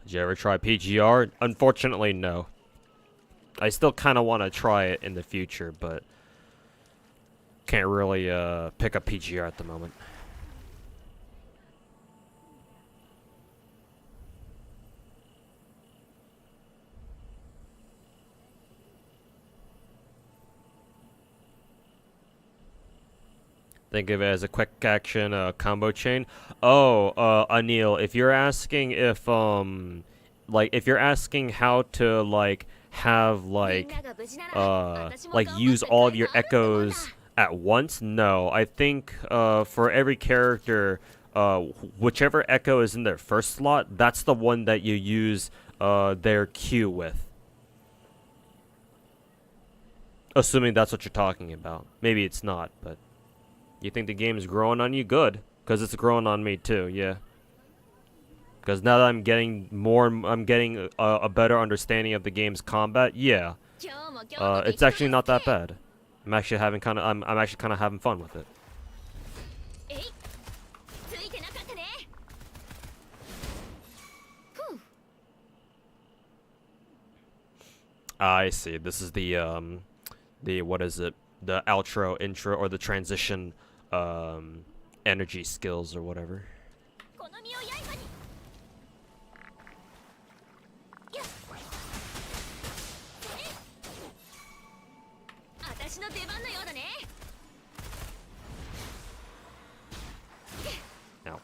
Did you ever try PGR? Unfortunately, no. I still kind of want to try it in the future, but can't really pick up PGR at the moment. Think of it as a quick action combo chain. Oh, Anil, if you're asking if like if you're asking how to like have like use all of your echoes at once, no. I think for every character, whichever echo is in their first slot, that's the one that you use their Q with. Assuming that's what you're talking about. Maybe it's not, but you think the game is growing on you? Good, because it's growing on me too. Yeah. Because now that I'm getting a better understanding of the game's combat. Yeah. It's actually not that bad. I'm actually having I'm actually kind of having fun with it. I see. This is the what is it? The outro, intro, or the transition energy skills or whatever. Now.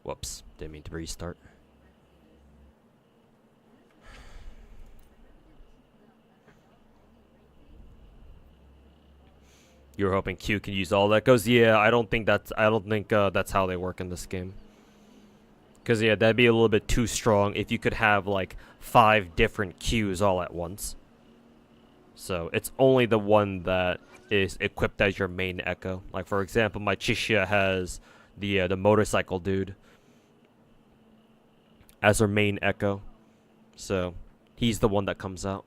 Whoops, didn't mean to restart. You're hoping Q can use all that. Goes, yeah, I don't think that's how they work in this game. Because, yeah, that'd be a little bit too strong if you could have, like, 5 different Qs all at once. So, it's only the one that is equipped as your main echo. Like, for example, my Chishia has the motorcycle dude as her main echo. So, he's the one that comes out.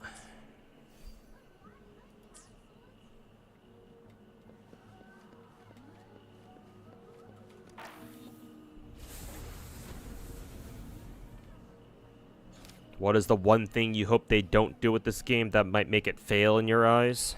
What is the one thing you hope they don't do with this game that might make it fail in your eyes?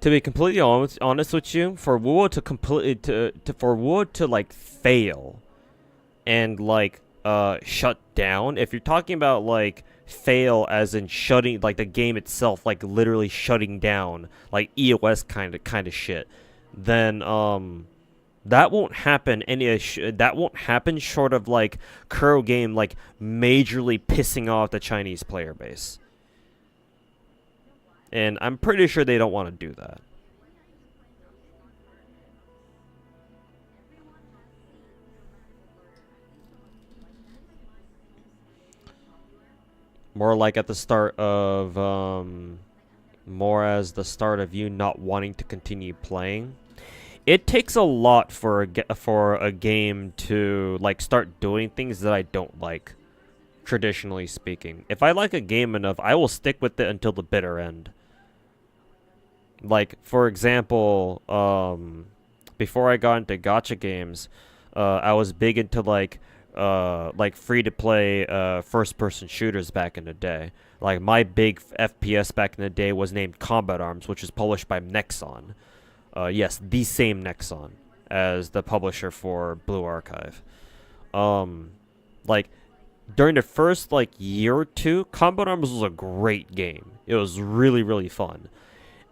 To be completely honest with you, for Wuo to completely for Wuo to like fail and like shut down, if you're talking about like fail as in shutting, like the game itself like literally shutting down, like EOS kind of shit, then that won't happen that won't happen short of like Kuro game like majorly pissing off the Chinese player base. And I'm pretty sure they don't want to do that. More like at the start of, more as the start of you not wanting to continue playing. It takes a lot for a game to, like, start doing things that I don't like, traditionally speaking. If I like a game enough, I will stick with it until the bitter end. Like, for example, before I got into gacha games, I was big into, like free-to-play first-person shooters back in the day. Like, my big FPS back in the day was named Combat Arms, which is published by Nexon. Yes, the same Nexon as the publisher for Blue Archive. Like, during the first, like, year or two, Combat Arms was a great game. It was really, really fun.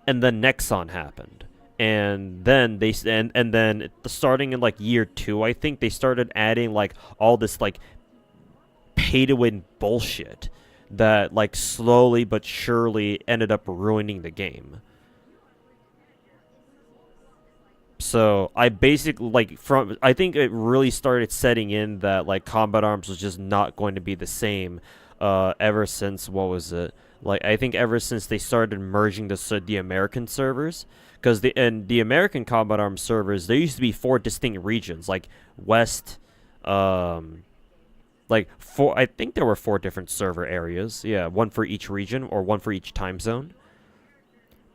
And then Nexon happened. And then and then starting in like year 2, I think they started adding like all this like pay to win bullshit that like slowly but surely ended up ruining the game. So I basically like I think it really started setting in that like Combat Arms was just not going to be the same ever since, what was it? Like, I think ever since they started merging the American servers, because the American Combat Arms servers, there used to be 4 distinct regions, like West, like I think there were 4 different server areas, yeah, 1 for each region or 1 for each time zone.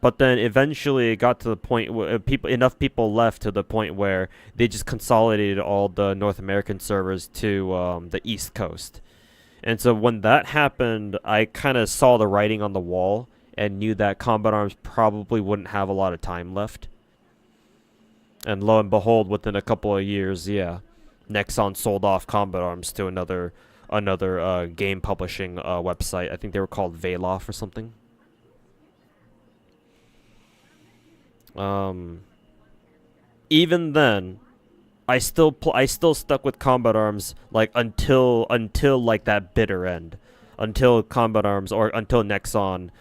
But then eventually it got to the point where enough people left to the point where they just consolidated all the North American servers to the East Coast. And so when that happened, I kind of saw the writing on the wall and knew that Combat Arms probably wouldn't have a lot of time left. And lo and behold, within a couple of years, yeah, Nexon sold off Combat Arms to another game publishing website. I think they were called Veloff or something. Even then, I still stuck with Combat Arms like until like that bitter end, until Combat Arms or until Nexon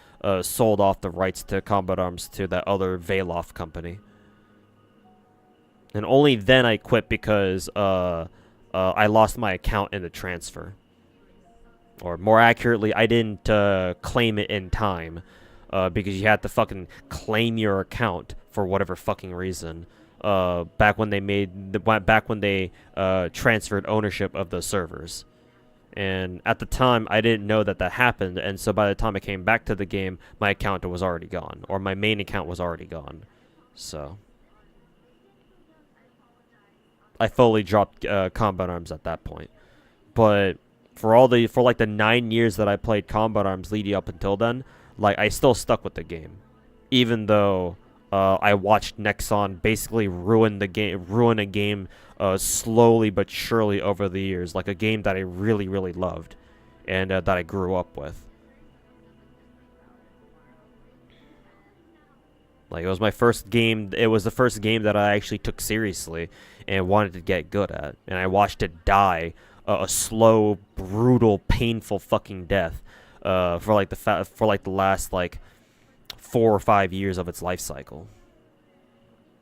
sold off the rights to Combat Arms to that other Veloff company. And only then I quit because I lost my account in the transfer, or more accurately, I didn't claim it in time because you had to fucking claim your account for whatever fucking reason. Back when they transferred ownership of the servers, and at the time I didn't know that happened, and so by the time I came back to the game, my account was already gone, or my main account was already gone. So I fully dropped Combat Arms at that point. But for like the 9 years that I played Combat Arms leading up until then, like I still stuck with the game, even though I watched Nexon basically ruin a game slowly but surely over the years, like a game that I really, really loved and that I grew up with. Like, it was my first game. It was the first game that I actually took seriously and wanted to get good at. And I watched it die a slow, brutal, painful fucking death for like the last like 4 or 5 years of its life cycle.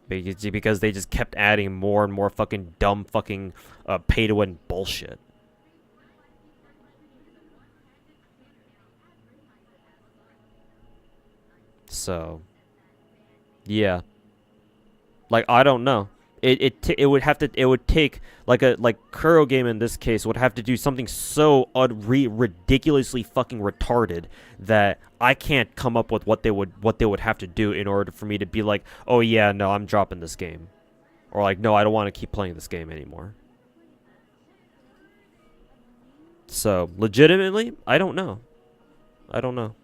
Because they just kept adding more and more fucking dumb fucking pay-to-win bullshit. So, yeah. Like, I don't know. It would take like Kuro game in this case would have to do something so ridiculously fucking retarded that I can't come up with what they would have to do in order for me to be like, oh yeah, no, I'm dropping this game, or like, no, I don't want to keep playing this game anymore. So legitimately, I don't know. I don't know.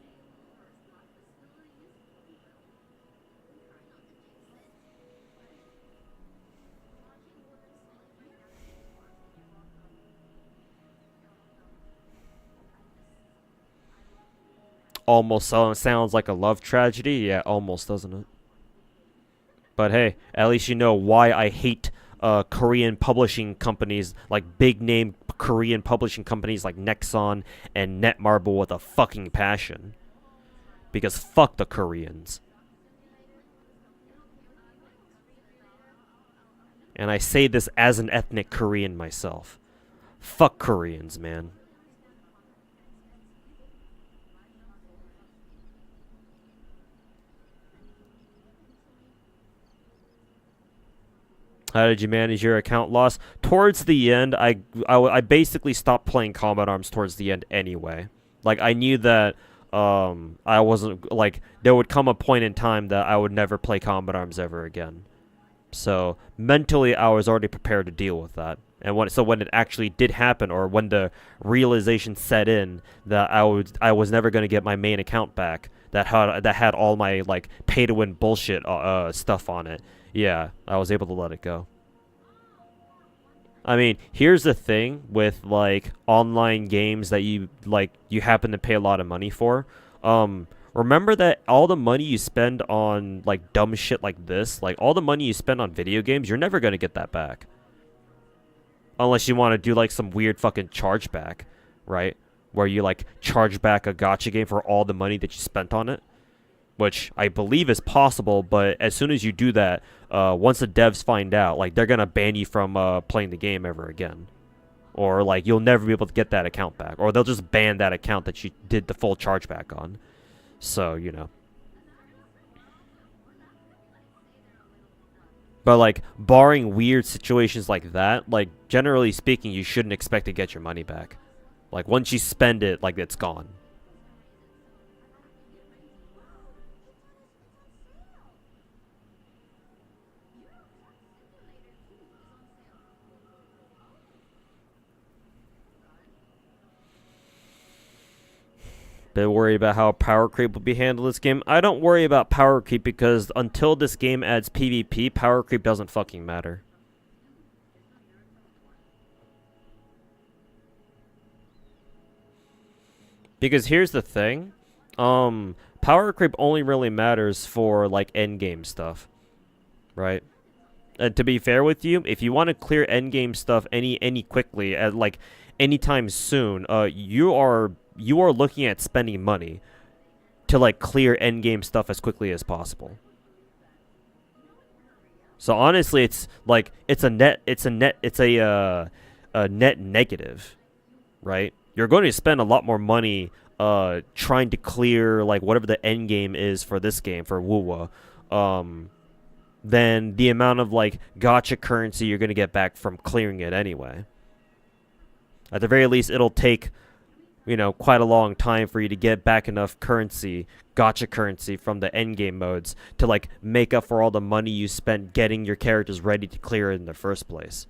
Almost sounds like a love tragedy. Yeah, almost, doesn't it? But hey, at least you know why I hate Korean publishing companies, like big name Korean publishing companies like Nexon and Netmarble with a fucking passion. Because fuck the Koreans. And I say this as an ethnic Korean myself. Fuck Koreans, man. How did you manage your account loss? Towards the end, I basically stopped playing Combat Arms towards the end anyway. Like, I knew that I wasn't, like, there would come a point in time that I would never play Combat Arms ever again. So, mentally, I was already prepared to deal with that. And when it actually did happen, or when the realization set in that I was never going to get my main account back, that had all my, like, pay-to-win bullshit stuff on it, yeah, I was able to let it go. I mean, here's the thing with, like, online games that you happen to pay a lot of money for. Remember that all the money you spend on, like, dumb shit like this, like, all the money you spend on video games, you're never going to get that back. Unless you want to do, like, some weird fucking chargeback, right? Where you, like, charge back a gacha game for all the money that you spent on it. Which I believe is possible, but as soon as you do that, once the devs find out, like, they're gonna ban you from playing the game ever again. Or, like, you'll never be able to get that account back. Or they'll just ban that account that you did the full chargeback on. So, you know. But, like, barring weird situations like that, like, generally speaking, you shouldn't expect to get your money back. Like, once you spend it, like, it's gone. Bit worried about how power creep will be handled this game. I don't worry about power creep because until this game adds PvP, power creep doesn't fucking matter. Because here's the thing. Power creep only really matters for, like, endgame stuff. Right? And to be fair with you, if you want to clear endgame stuff any quickly, like, anytime soon, you are looking at spending money to, like, clear endgame stuff as quickly as possible. So honestly, it's like a net negative, right? You're going to spend a lot more money trying to clear, like, whatever the end game is for this game, for Wuwa, than the amount of, like, gacha currency you're going to get back from clearing it anyway. At the very least, it'll take, you know, quite a long time for you to get back enough currency, gacha currency, from the endgame modes to, like, make up for all the money you spent getting your characters ready to clear it in the first place.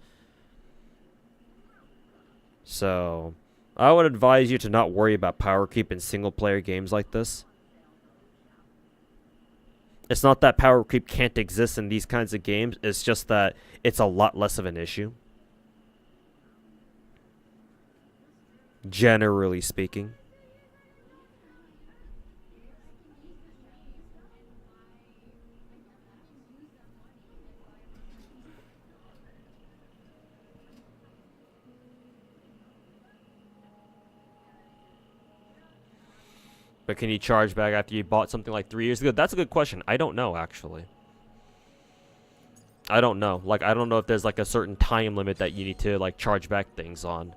So, I would advise you to not worry about power creep in single-player games like this. It's not that power creep can't exist in these kinds of games, it's just that it's a lot less of an issue. Generally speaking. But can you charge back after you bought something like 3 years ago? That's a good question. I don't know, actually. I don't know. Like, I don't know if there's like a certain time limit that you need to like charge back things on.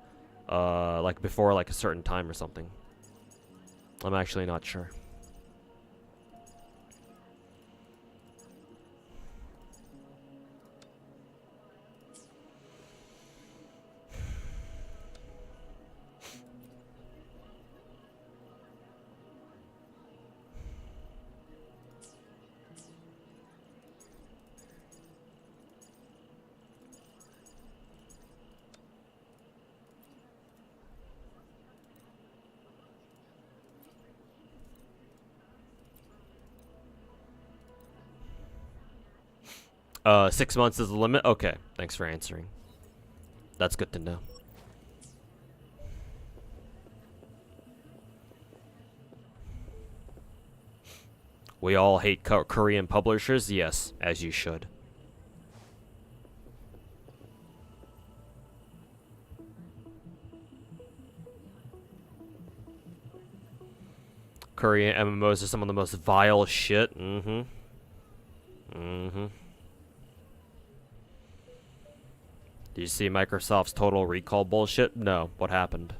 Like before like a certain time or something. I'm actually not sure. Uh, 6 months is the limit? Okay, thanks for answering. That's good to know. We all hate Korean publishers? Yes, as you should. Korean MMOs are some of the most vile shit. Mm-hmm. Mm-hmm. Did you see Microsoft's Total Recall bullshit? No. What happened?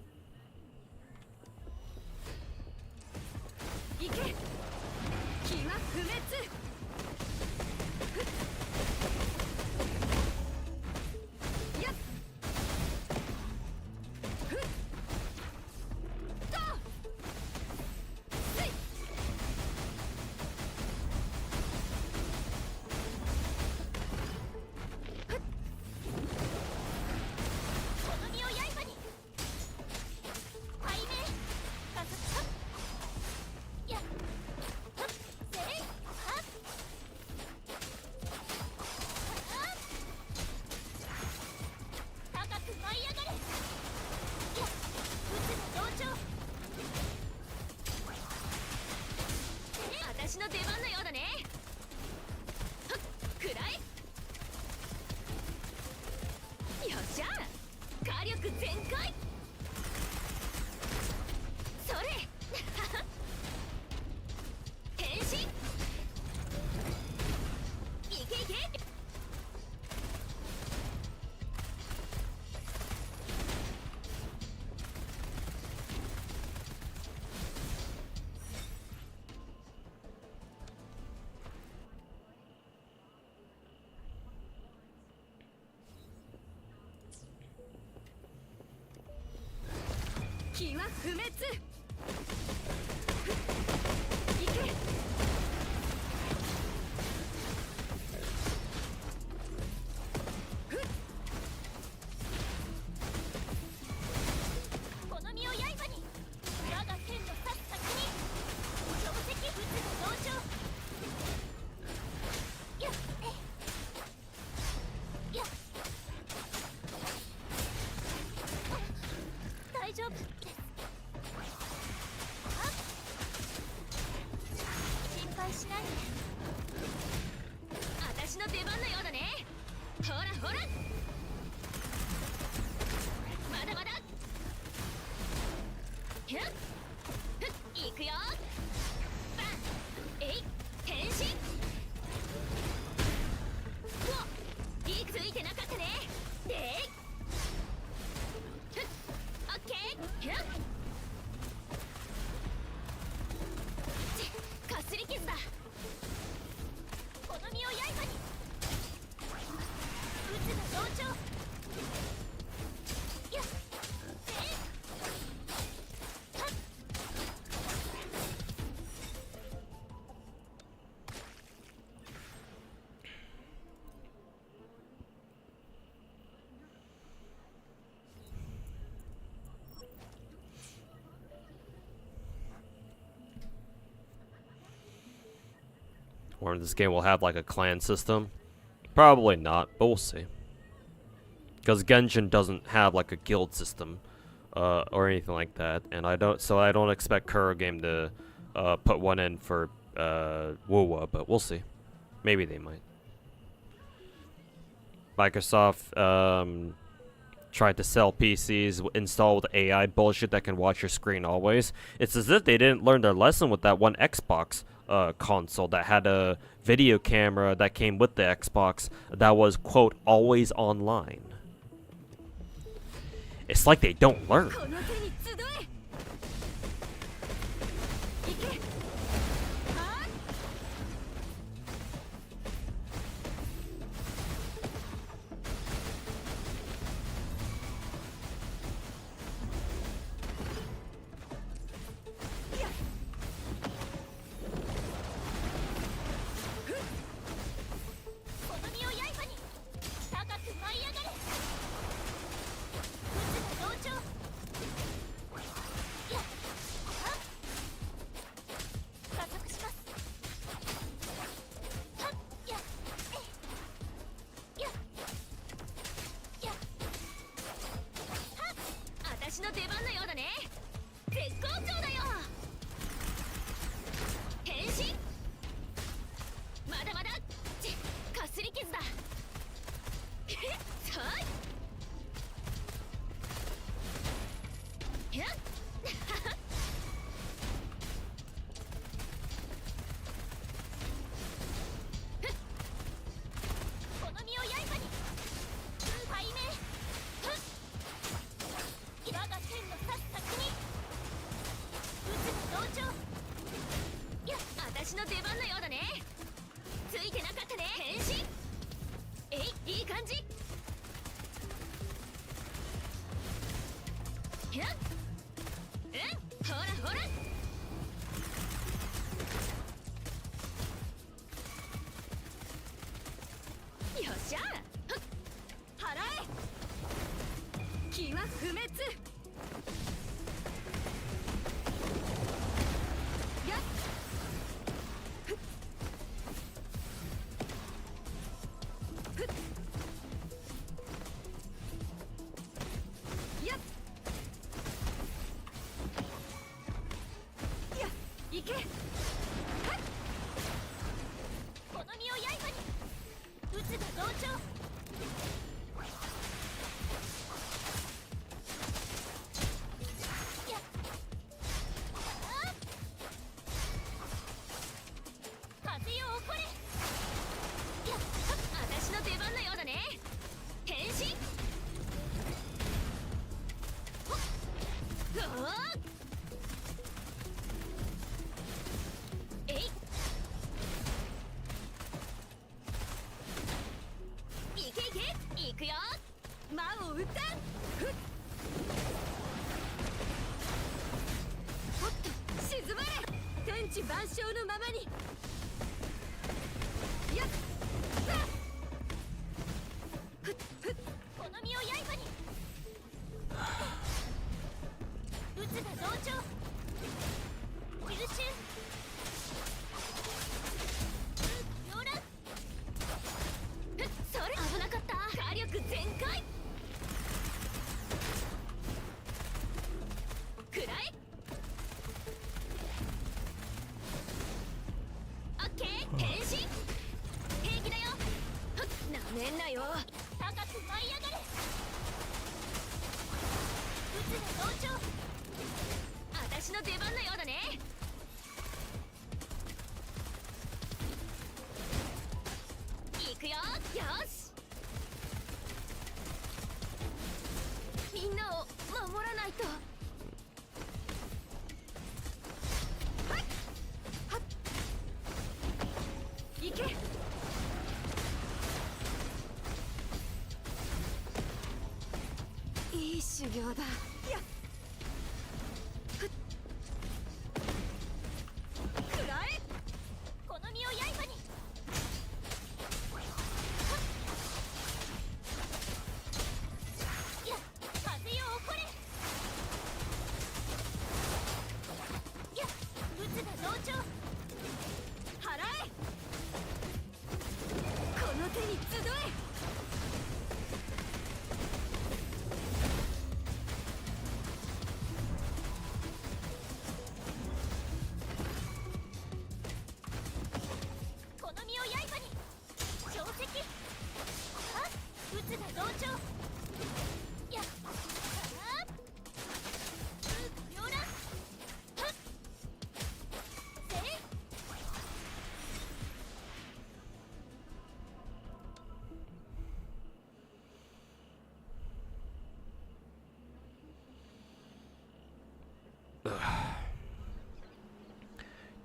Or this game will have like a clan system. Probably not, but we'll see. Because Genshin doesn't have like a guild system, or anything like that, and I don't expect Kuro Game to put one in for WoWa, but we'll see. Maybe they might. Microsoft tried to sell PCs installed with AI bullshit that can watch your screen always. It's as if they didn't learn their lesson with that one Xbox console that had a video camera that came with the Xbox that was, quote, always online. It's like they don't learn.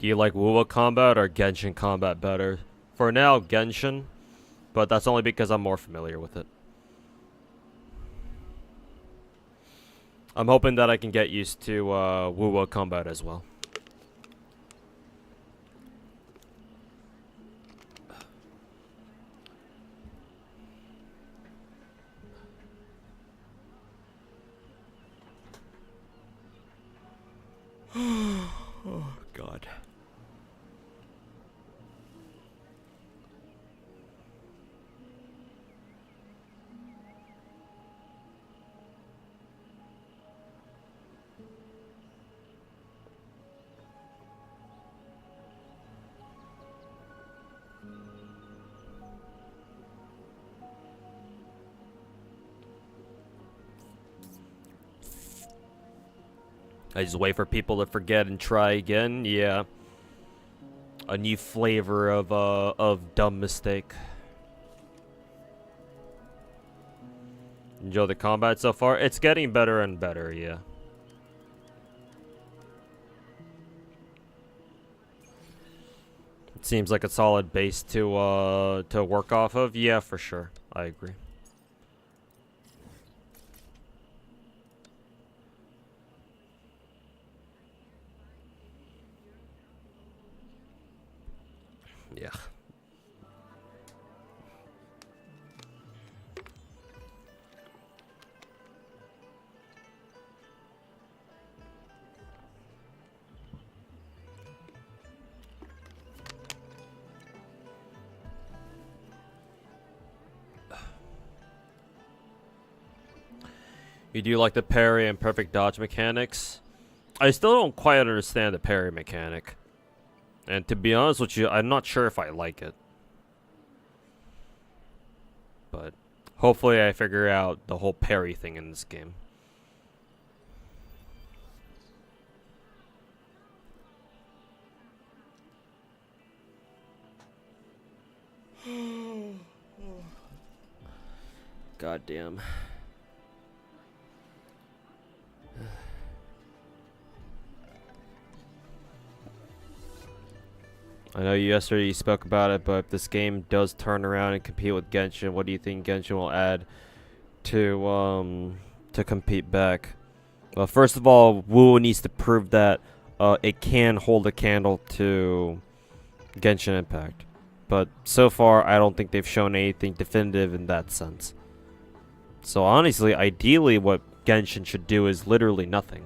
Do you like Wuwa combat or Genshin combat better? For now, Genshin, but that's only because I'm more familiar with it. I'm hoping that I can get used to Wuwa combat as well. Oh, God. I just wait for people to forget and try again. Yeah. A new flavor of dumb mistake. Enjoy the combat so far? It's getting better and better, yeah. It seems like a solid base to work off of. Yeah, for sure. I agree. Yeah. You do like the parry and perfect dodge mechanics? I still don't quite understand the parry mechanic. And to be honest with you, I'm not sure if I like it. But hopefully I figure out the whole parry thing in this game. God damn. I know yesterday you spoke about it, but if this game does turn around and compete with Genshin, what do you think Genshin will add to compete back? Well, first of all, Wu needs to prove that it can hold a candle to Genshin Impact. But so far, I don't think they've shown anything definitive in that sense. So honestly, ideally what Genshin should do is literally nothing.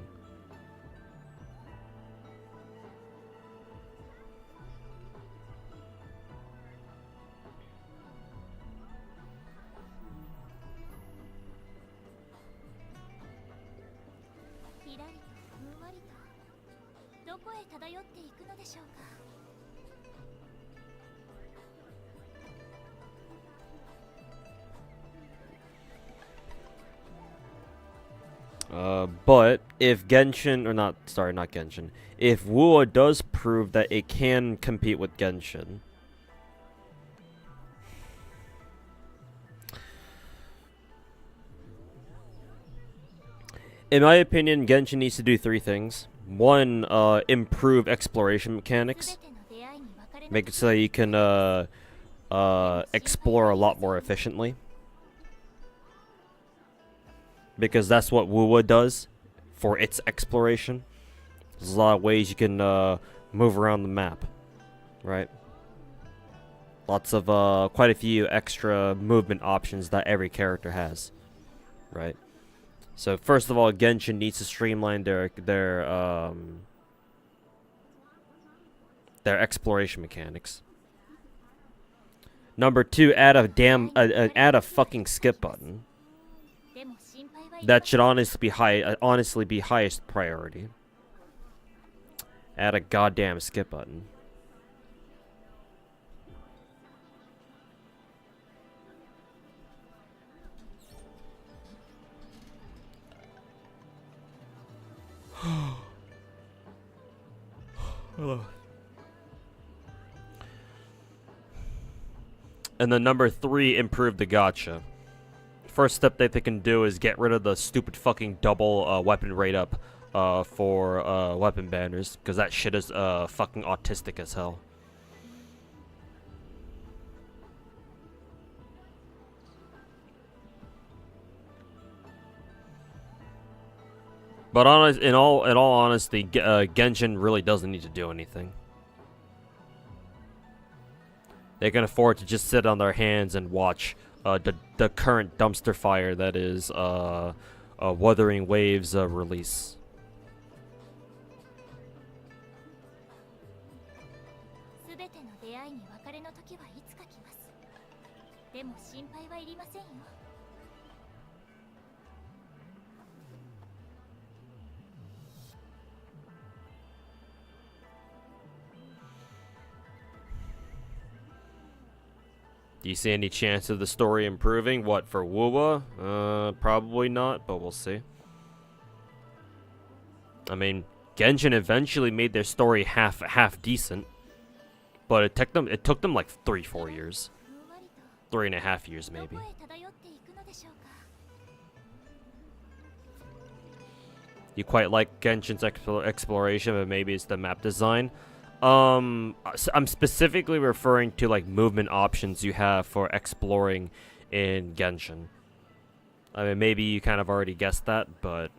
But if Genshin, or not, sorry, not Genshin, if Wuwa does prove that it can compete with Genshin, in my opinion, Genshin needs to do three things. One, improve exploration mechanics. Make it so that you can explore a lot more efficiently. Because that's what Wuwa does for its exploration. There's a lot of ways you can move around the map, right? Lots of quite a few extra movement options that every character has, right? So first of all, Genshin needs to streamline their exploration mechanics. Number two, add a fucking skip button. That should honestly be highest priority. Add a goddamn skip button. Hello. And then number three, improve the gacha. First step that they can do is get rid of the stupid fucking double weapon rate up for weapon banners, because that shit is fucking autistic as hell. But in all honesty, Genshin really doesn't need to do anything. They can afford to just sit on their hands and watch the current dumpster fire that is Wuthering Waves release. 全ての出会いに別れの時はいつか来ます。でも心配はいりませんよ。Do you see any chance of the story improving? What, for Wuwa? Probably not, but we'll see. I mean, Genshin eventually made their story half decent, but it took them like 3-4 years, 3.5 years maybe. You quite like Genshin's exploration, but maybe it's the map design. I'm specifically referring to like movement options you have for exploring in Genshin. I mean, maybe you kind of already guessed that, but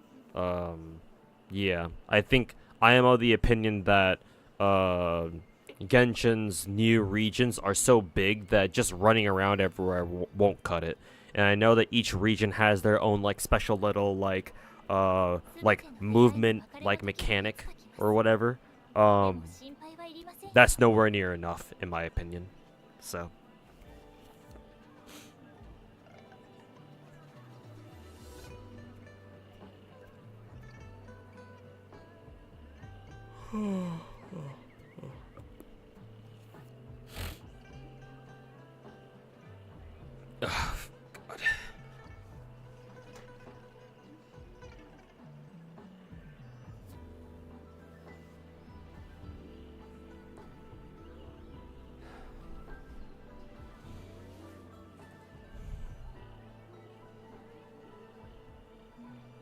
yeah, I think I am of the opinion that Genshin's new regions are so big that just running around everywhere won't cut it. And I know that each region has their own like special little like movement like mechanic or whatever. That's nowhere near enough, in my opinion. So. Oh, God.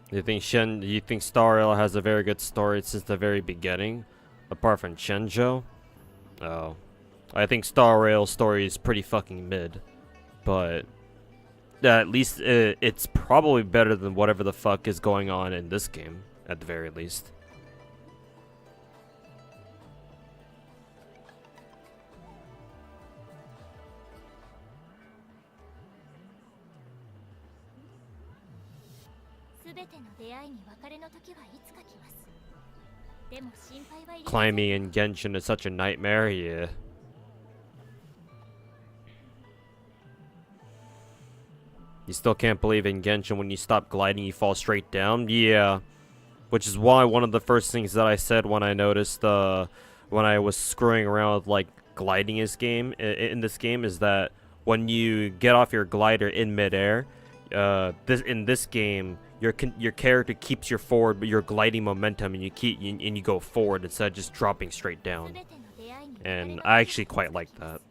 You think Star Rail has a very good story since the very beginning, apart from Chenjo? Oh, I think Star Rail's story is pretty fucking mid, but at least it's probably better than whatever the fuck is going on in this game, at the very least. Climbing in Genshin is such a nightmare, yeah. You still can't believe in Genshin when you stop gliding you fall straight down? Yeah. Which is why one of the first things that I said when I noticed when I was screwing around with like gliding in this game is that when you get off your glider in midair, in this game your character keeps your gliding momentum and you go forward instead of just dropping straight down. And I actually quite like that.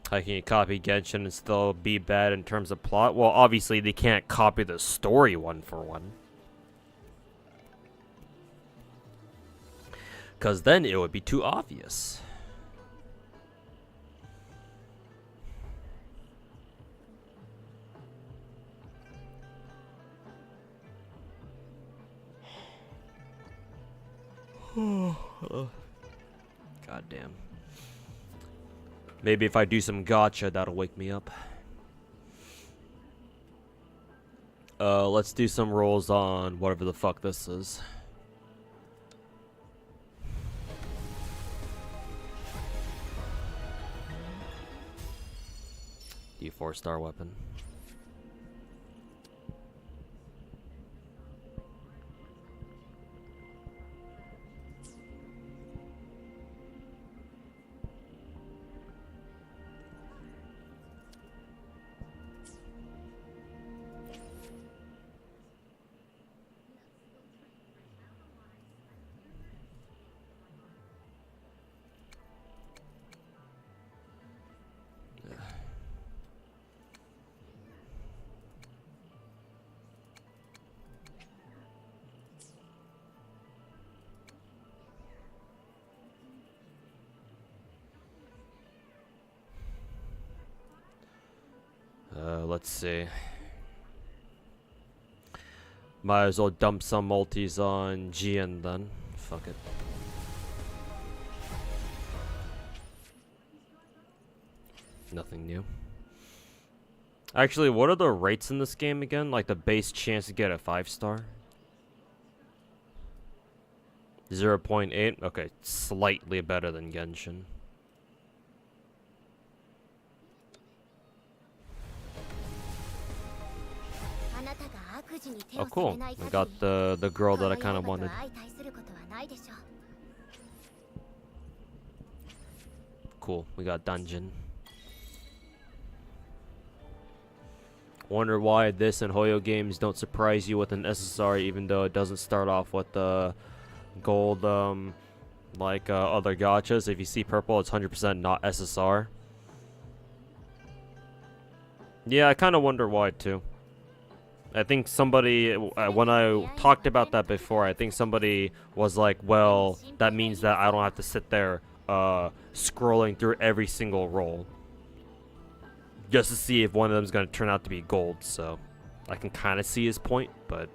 How can you copy Genshin and still be bad in terms of plot? Well, obviously they can't copy the story one for one. Because then it would be too obvious. God damn. Maybe if I do some gacha, that'll wake me up. Let's do some rolls on whatever the fuck this is. D4-star weapon. Let's see. Might as well dump some multis on Gian then. Fuck it. Nothing new. Actually, what are the rates in this game again? Like the base chance to get a 5-star? 0.8? Okay, slightly better than Genshin. Oh, cool. We got the girl that I kind of wanted. Cool. We got dungeon. Wonder why this and Hoyo games don't surprise you with an SSR, even though it doesn't start off with the gold, like other gachas. If you see purple, it's 100% not SSR. Yeah, I kind of wonder why too. I think somebody, when I talked about that before, I think somebody was like, well, that means that I don't have to sit there scrolling through every single roll just to see if one of them is going to turn out to be gold. So I can kind of see his point, but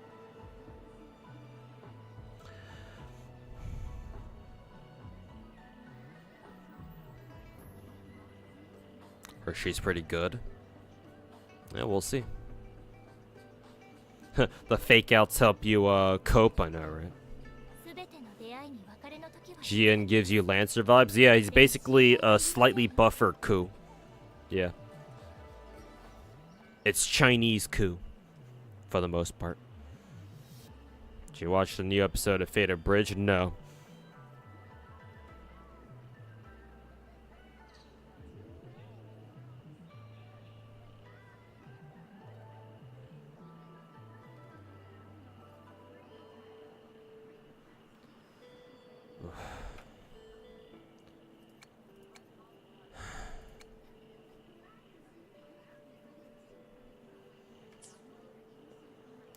she's pretty good. Yeah, we'll see. The fake outs help you cope, I know, right? Jian gives you Lancer vibes. Yeah, he's basically a slightly buffer Ku. Yeah. It's Chinese Ku, for the most part. Did you watch the new episode of Fated Bridge? No.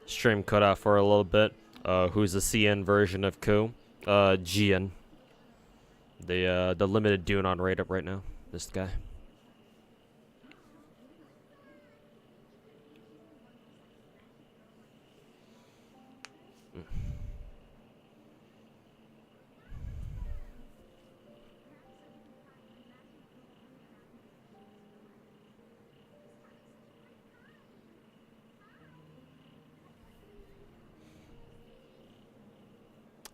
Stream cut out for a little bit. Who's the CN version of Ku? Jian. The limited Dune on rate up right now. This guy.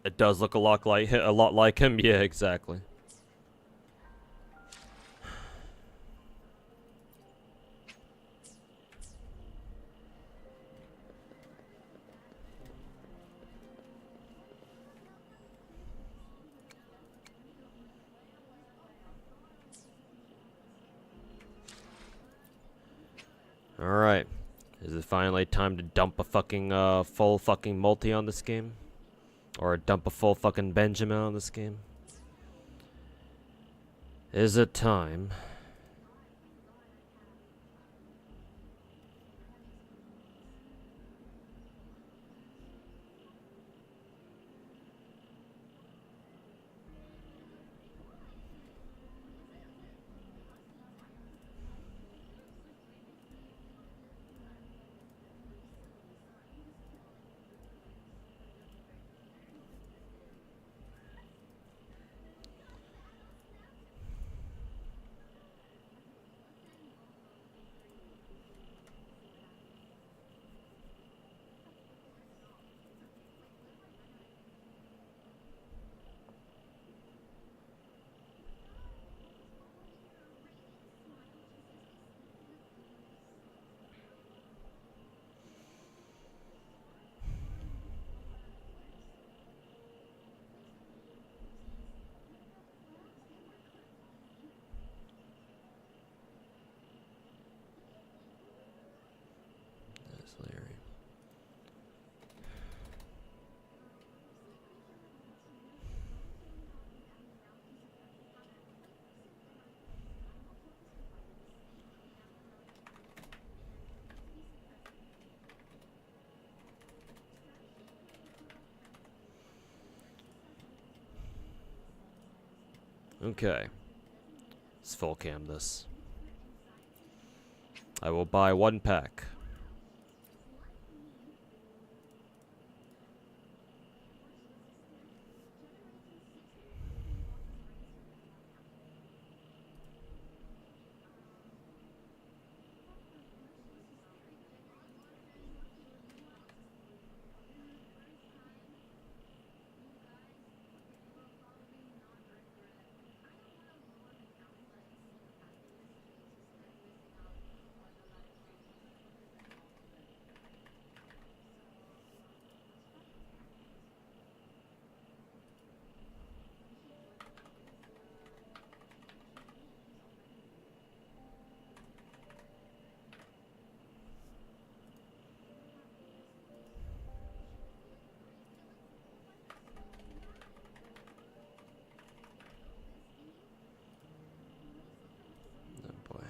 It does look a lot like him. Yeah, exactly. All right. Is it finally time to dump a fucking full fucking multi on this game? Or dump a full fucking Benjamin on this game? Is it time? Okay. Let's full cam this. I will buy 1 pack. Oh boy.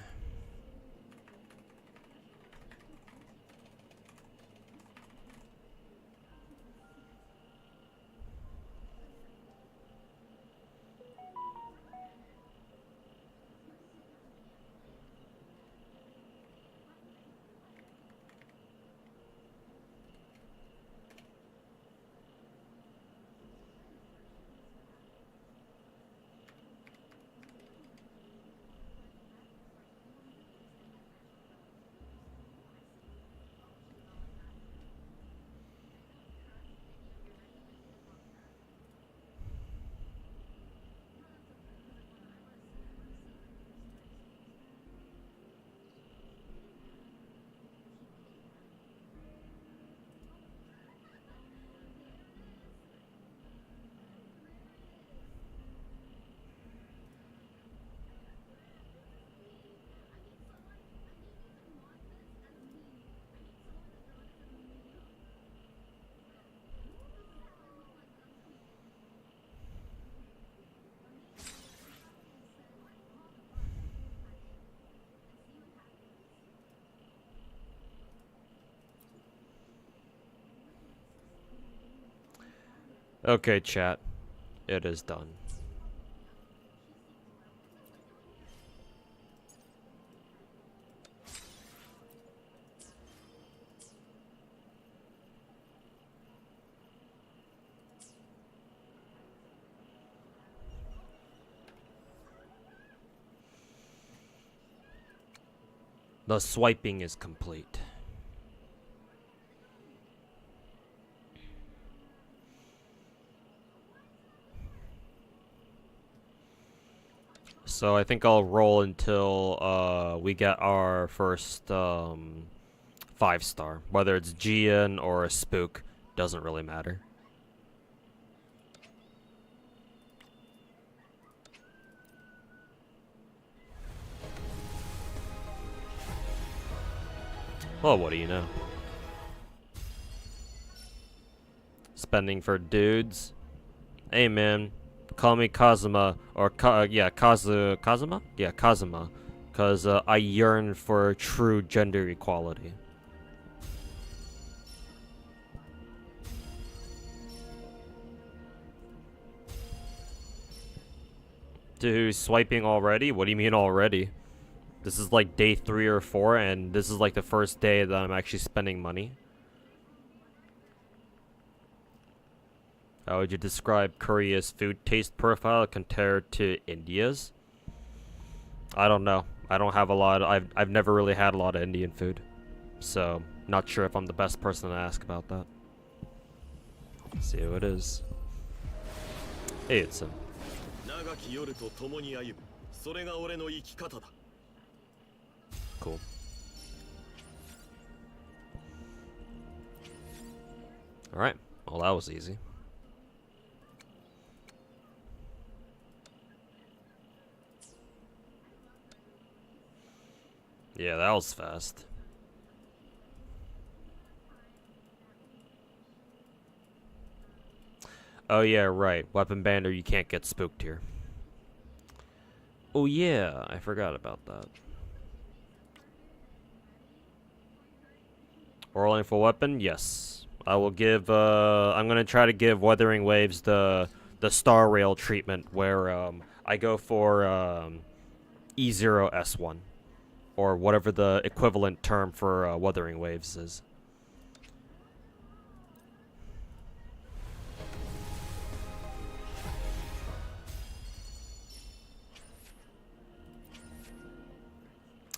Okay, chat. It is done. The swiping is complete. So I think I'll roll until we get our first 5-star. Whether it's Gian or a Spook, doesn't really matter. Well, what do you know? Spending for dudes. Hey man, call me Kazuma, or Kazuma? Yeah, Kazuma. Cause I yearn for true gender equality. Dude, swiping already? What do you mean already? This is like day 3 or 4, and this is like the first day that I'm actually spending money. How would you describe Korea's food taste profile compared to India's? I don't know. I don't have a lot. I've never really had a lot of Indian food, so not sure if I'm the best person to ask about that. Let's see who it is. Hey, it's him. Cool. Alright, well that was easy. Yeah, that was fast. Oh yeah, right. Weapon Bander, you can't get spooked here. Oh yeah, I forgot about that. Rolling for weapon? Yes. I will give, I'm gonna try to give Wuthering Waves the Star Rail treatment, where, I go for, E0S1. or whatever the equivalent term for Wuthering Waves is.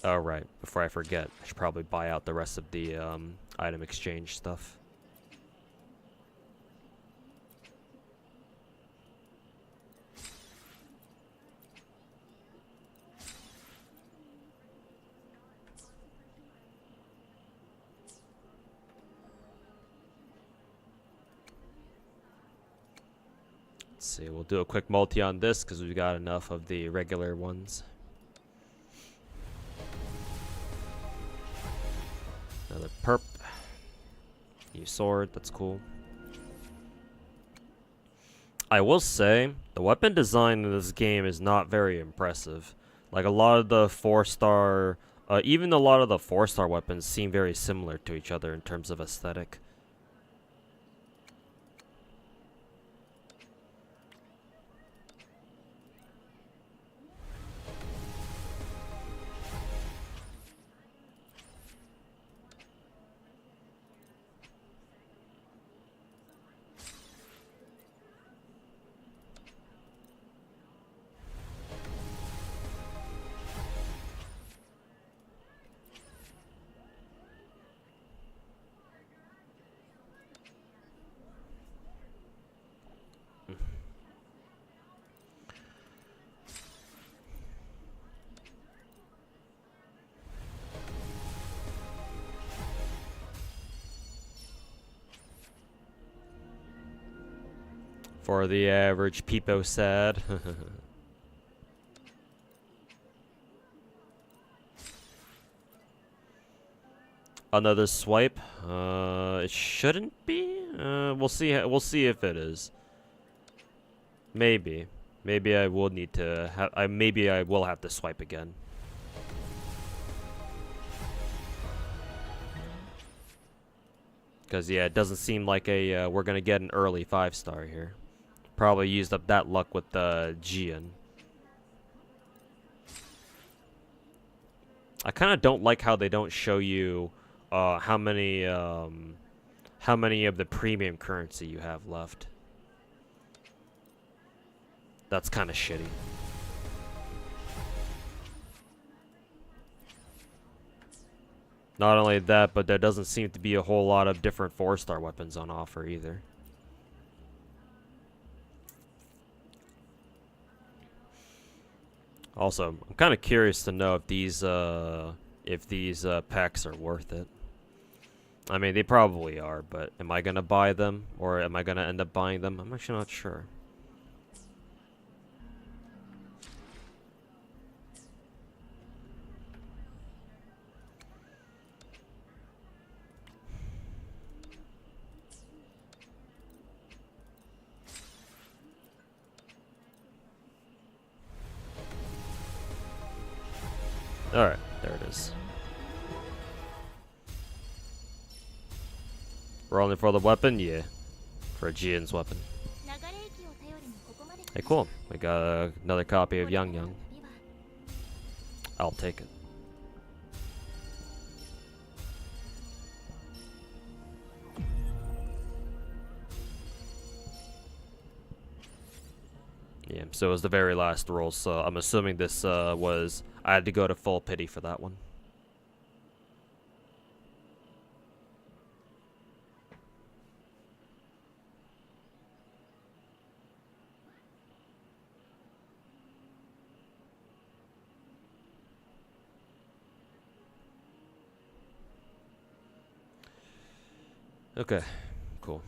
Oh, right. Before I forget, I should probably buy out the rest of the item exchange stuff. Let's see, we'll do a quick multi on this because we've got enough of the regular ones. Another perp. New sword, that's cool. I will say, the weapon design in this game is not very impressive. Like, a lot of the 4-star, even a lot of the 4-star weapons seem very similar to each other in terms of aesthetic. For the average peepo sad. Another swipe. It shouldn't be. We'll see. We'll see if it is. Maybe. Maybe I will need to. Maybe I will have to swipe again. Because yeah, it doesn't seem like a we're gonna get an early 5-star here. Probably used up that luck with the Gian. I kind of don't like how they don't show you how many of the premium currency you have left. That's kind of shitty. Not only that, but there doesn't seem to be a whole lot of different 4-star weapons on offer either. Also, I'm kind of curious to know if these packs are worth it. I mean, they probably are, but am I gonna buy them, or am I gonna end up buying them? I'm actually not sure. Alright, there it is. Rolling for the weapon? Yeah. For Jian's weapon. Hey, cool. We got another copy of Yang Yang. I'll take it. Yeah, so it was the very last roll, so I'm assuming this was... I had to go to full pity for that one. Okay, cool.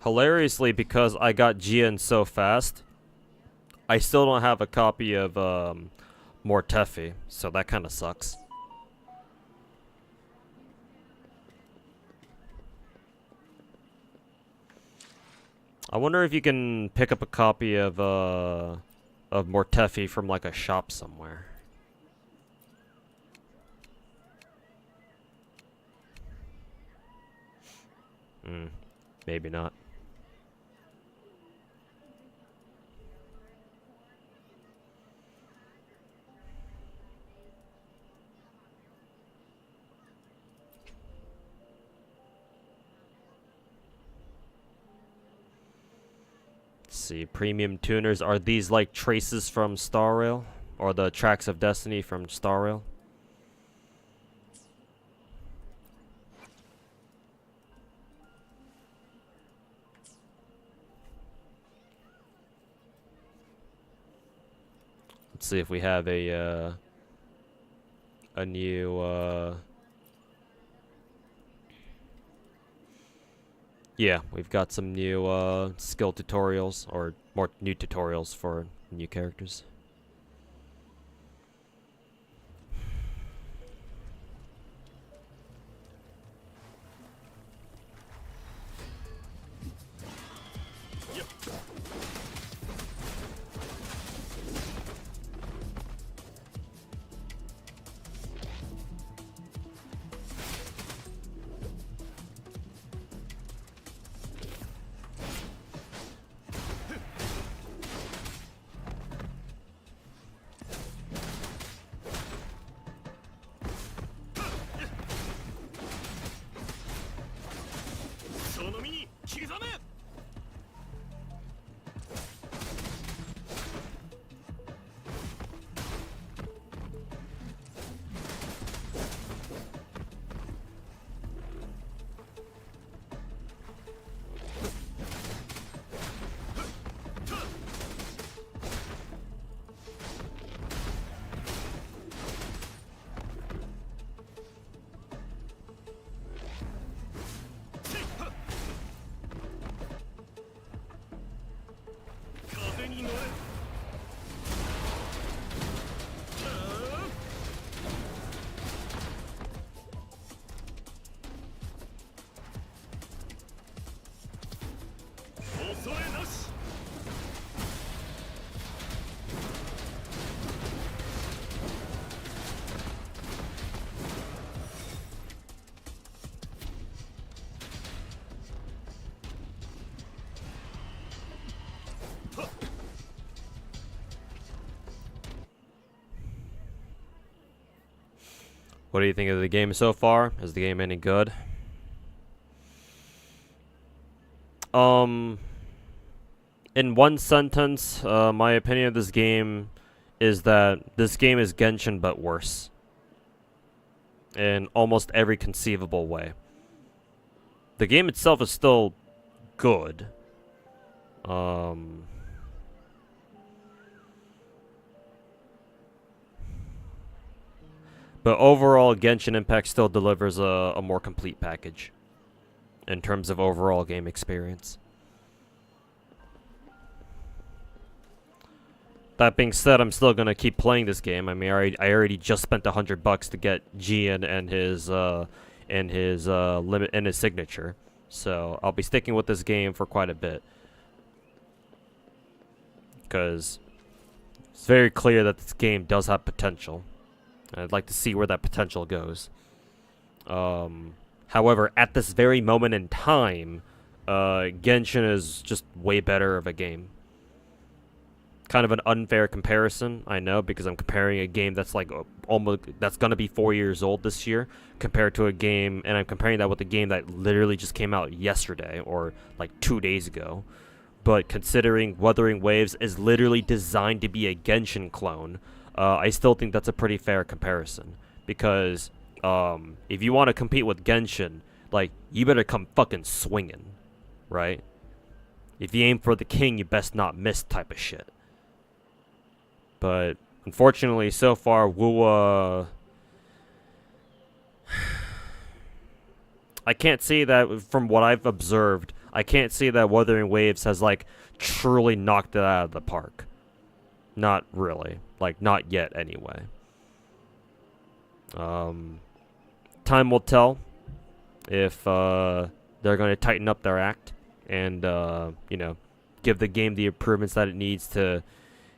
Hilariously, because I got Gian so fast, I still don't have a copy of Mortefi, so that kind of sucks. I wonder if you can pick up a copy of Mortefi from like a shop somewhere. Maybe not. Let's see, premium tuners. Are these like traces from Star Rail? Or the tracks of Destiny from Star Rail? Let's see if we have a new yeah, we've got some new skill tutorials, or more new tutorials for new characters. What do you think of the game so far? Is the game any good? In one sentence, my opinion of this game is that this game is Genshin but worse. In almost every conceivable way. The game itself is still good. But overall, Genshin Impact still delivers a more complete package in terms of overall game experience. That being said, I'm still gonna keep playing this game. I mean, I already just spent $100 to get Gian and his limit and his signature, so I'll be sticking with this game for quite a bit because it's very clear that this game does have potential. I'd like to see where that potential goes. However, at this very moment in time, Genshin is just way better of a game. Kind of an unfair comparison, I know, because I'm comparing a game that's like almost that's gonna be 4 years old this year, compared to a game, and I'm comparing that with a game that literally just came out yesterday or like 2 days ago. But considering Wuthering Waves is literally designed to be a Genshin clone, I still think that's a pretty fair comparison. Because if you want to compete with Genshin, like, you better come fucking swinging, right? If you aim for the king, you best not miss type of shit. But unfortunately, so far, I can't see that from what I've observed. I can't see that Wuthering Waves has like truly knocked it out of the park. Not really. Like, not yet, anyway. Time will tell if they're going to tighten up their act and, you know, give the game the improvements that it needs to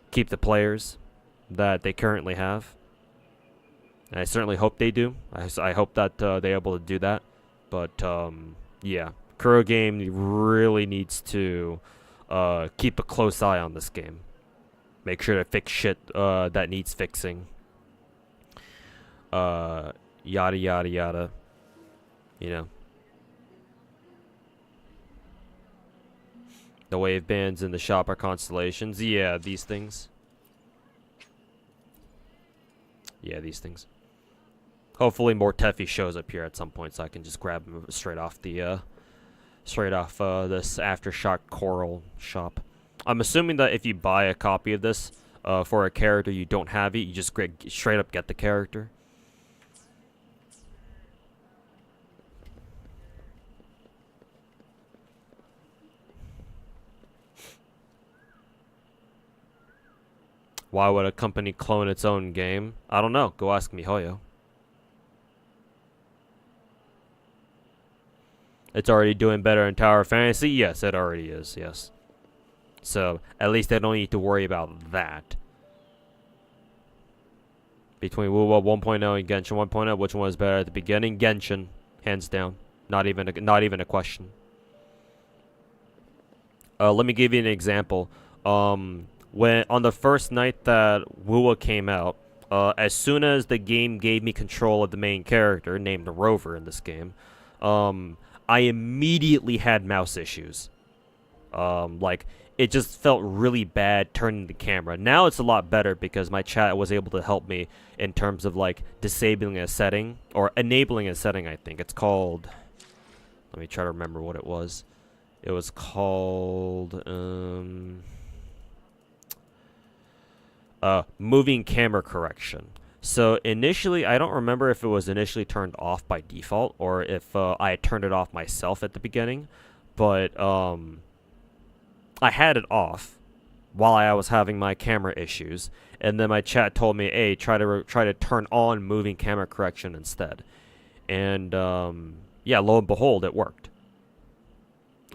keep the players that they currently have. And I certainly hope they do. I hope that they're able to do that. But, yeah, Kuro Game really needs to keep a close eye on this game. Make sure to fix shit that needs fixing. Yada yada yada. You know. The wave bands in the shop are constellations. Yeah, these things. Yeah, these things. Hopefully more Teffy shows up here at some point so I can just grab him straight off this Aftershock Coral shop. I'm assuming that if you buy a copy of this for a character you don't have it, you just straight up get the character. Why would a company clone its own game? I don't know. Go ask MiHoYo. It's already doing better in Tower Fantasy? Yes, it already is, yes. So, at least they don't need to worry about that. Between WoW 1.0 and Genshin 1.0, which one was better at the beginning? Genshin, hands down. Not even a question. Let me give you an example. When on the first night that WoW came out, as soon as the game gave me control of the main character, named Rover in this game, I immediately had mouse issues. Like, it just felt really bad turning the camera. Now it's a lot better because my chat was able to help me in terms of, like, disabling a setting, or enabling a setting, I think. It's called... Let me try to remember what it was. It was called... moving camera correction. So initially, I don't remember if it was initially turned off by default or if I had turned it off myself at the beginning, but I had it off while I was having my camera issues, and then my chat told me, "Hey, try to turn on moving camera correction instead," and yeah, lo and behold, it worked.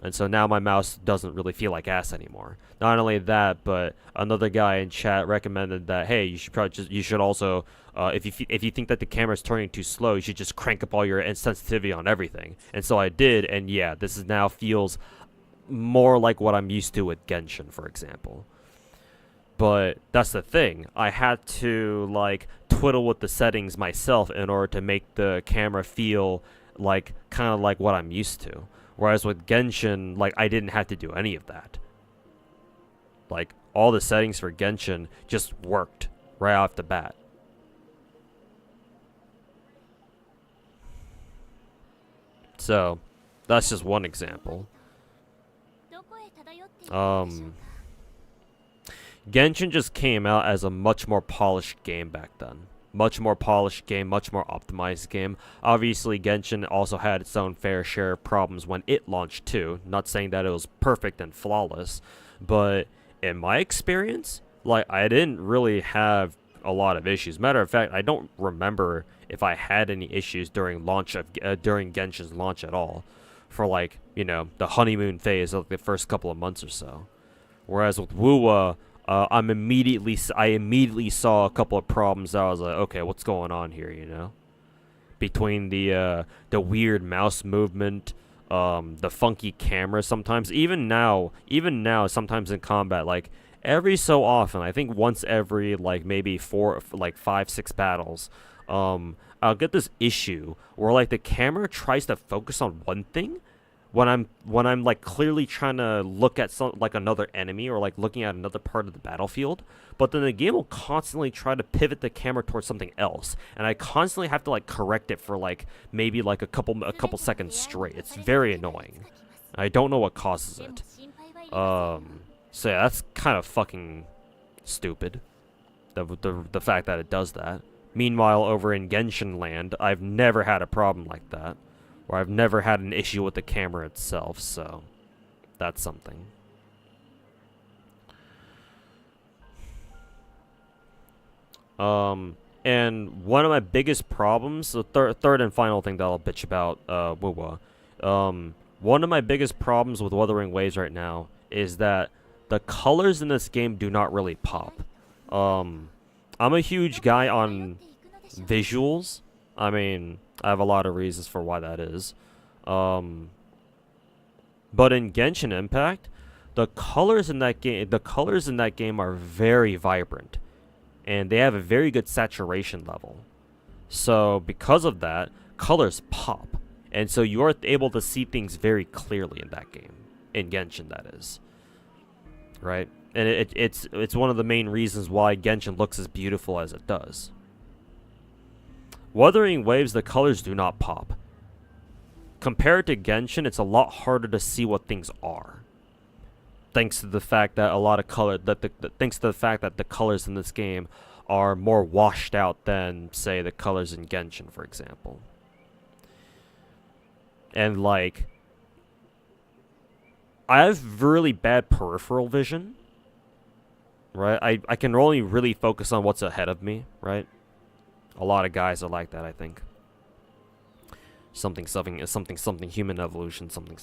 And so now my mouse doesn't really feel like ass anymore. Not only that, but another guy in chat recommended that, hey, you should also, if you think that the camera's turning too slow, you should just crank up all your sensitivity on everything. And so I did, and yeah, this is now feels more like what I'm used to with Genshin, for example. But that's the thing. I had to, like, twiddle with the settings myself in order to make the camera feel like kind of like what I'm used to. Whereas with Genshin, like, I didn't have to do any of that. Like, all the settings for Genshin just worked right off the bat. So, that's just one example. Genshin just came out as a much more polished game back then. Much more polished game, much more optimized game. Obviously, Genshin also had its own fair share of problems when it launched too. Not saying that it was perfect and flawless, but in my experience, like, I didn't really have a lot of issues. Matter of fact, I don't remember if I had any issues during during Genshin's launch at all. For, like, you know, the honeymoon phase of the first couple of months or so. Whereas with WoW, I immediately saw a couple of problems that I was like, okay, what's going on here, you know? Between the weird mouse movement, the funky camera sometimes, even now, sometimes in combat, like, every so often, I think once every, like, maybe 5, 6 battles, I'll get this issue where, like, the camera tries to focus on one thing when I'm like clearly trying to look at another enemy, or like looking at another part of the battlefield, but then the game will constantly try to pivot the camera towards something else, and I constantly have to, like, correct it for, like, maybe like a couple seconds straight. It's very annoying. I don't know what causes it. So yeah, that's kind of fucking stupid. The fact that it does that. Meanwhile, over in Genshin land, I've never had a problem like that. Or I've never had an issue with the camera itself, so that's something. And one of my biggest problems, the third and final thing that I'll bitch about, one of my biggest problems with Wuthering Waves right now is that the colors in this game do not really pop. I'm a huge guy on visuals. I mean, I have a lot of reasons for why that is. But in Genshin Impact, the colors in that game are very vibrant, and they have a very good saturation level. So because of that, colors pop, and so you are able to see things very clearly in that game. In Genshin, that is. Right? And it's one of the main reasons why Genshin looks as beautiful as it does. Wuthering Waves, the colors do not pop. Compared to Genshin, it's a lot harder to see what things are. Thanks to the fact that the colors in this game are more washed out than, say, the colors in Genshin, for example. And like, I have really bad peripheral vision, right? I can only really focus on what's ahead of me, right? A lot of guys are like that, I think. Something, human evolution, something.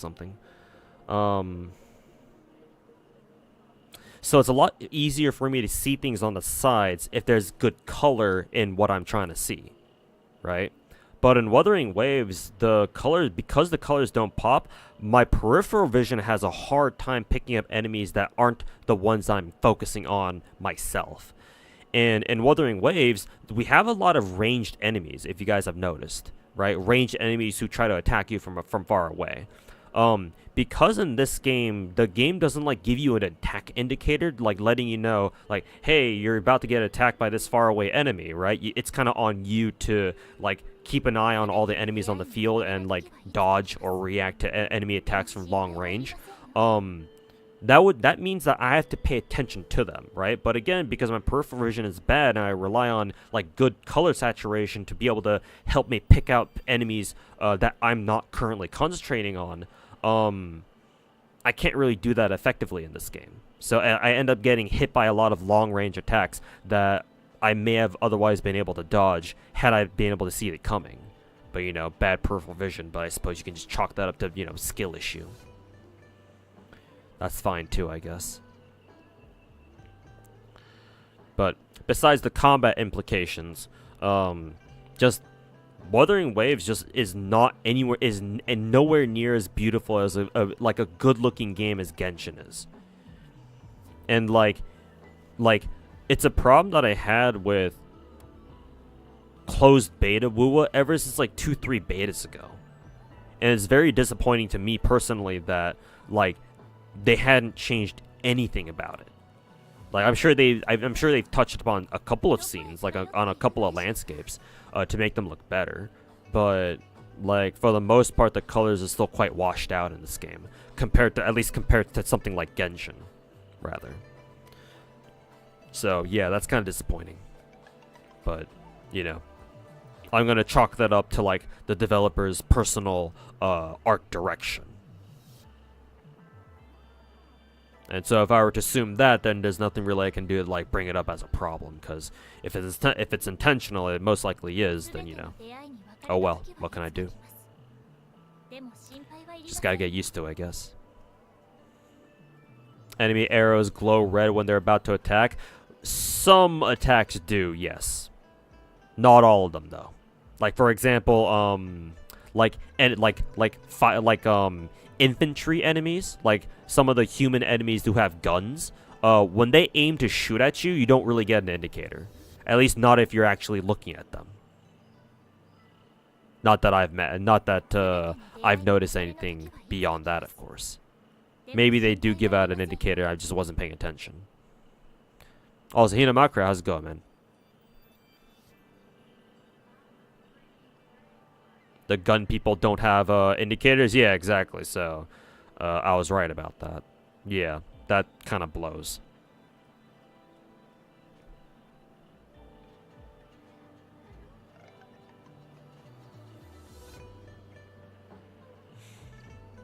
So it's a lot easier for me to see things on the sides if there's good color in what I'm trying to see, right? But in Wuthering Waves, because the colors don't pop, my peripheral vision has a hard time picking up enemies that aren't the ones I'm focusing on myself. And in Wuthering Waves, we have a lot of ranged enemies, if you guys have noticed, right? Ranged enemies who try to attack you from far away. Because in this game, the game doesn't like give you an attack indicator, like letting you know, like, hey, you're about to get attacked by this far away enemy, right? It's kind of on you to like keep an eye on all the enemies on the field and like dodge or react to enemy attacks from long range. That means that I have to pay attention to them, right? But again, because my peripheral vision is bad and I rely on like good color saturation to be able to help me pick out enemies that I'm not currently concentrating on, I can't really do that effectively in this game. So I end up getting hit by a lot of long-range attacks that I may have otherwise been able to dodge had I been able to see it coming. But, you know, bad peripheral vision, but I suppose you can just chalk that up to, you know, skill issue. That's fine too, I guess. But besides the combat implications, just Wuthering Waves just is not anywhere and nowhere near as beautiful as a good-looking game as Genshin is. And like it's a problem that I had with closed beta WoWa ever since like 2-3 betas ago. And it's very disappointing to me personally that like they hadn't changed anything about it. Like I'm sure they've touched upon a couple of scenes, like on a couple of landscapes, to make them look better. But like for the most part, the colors are still quite washed out in this game, compared to something like Genshin, rather. So yeah, that's kind of disappointing. But you know, I'm gonna chalk that up to like the developer's personal art direction. And so if I were to assume that, then there's nothing really I can do to like bring it up as a problem, because if it's intentional, it most likely is, then you know, oh well, what can I do? Just gotta get used to it, I guess. Enemy arrows glow red when they're about to attack. Some attacks do, yes. Not all of them though. Like for example, infantry enemies, like some of the human enemies who have guns, when they aim to shoot at you, you don't really get an indicator. At least not if you're actually looking at them. Not that I've noticed anything beyond that, of course. Maybe they do give out an indicator, I just wasn't paying attention. Also, Hinamakura, how's it going, man? The gun people don't have indicators? Yeah, exactly. So, I was right about that. Yeah, that kind of blows.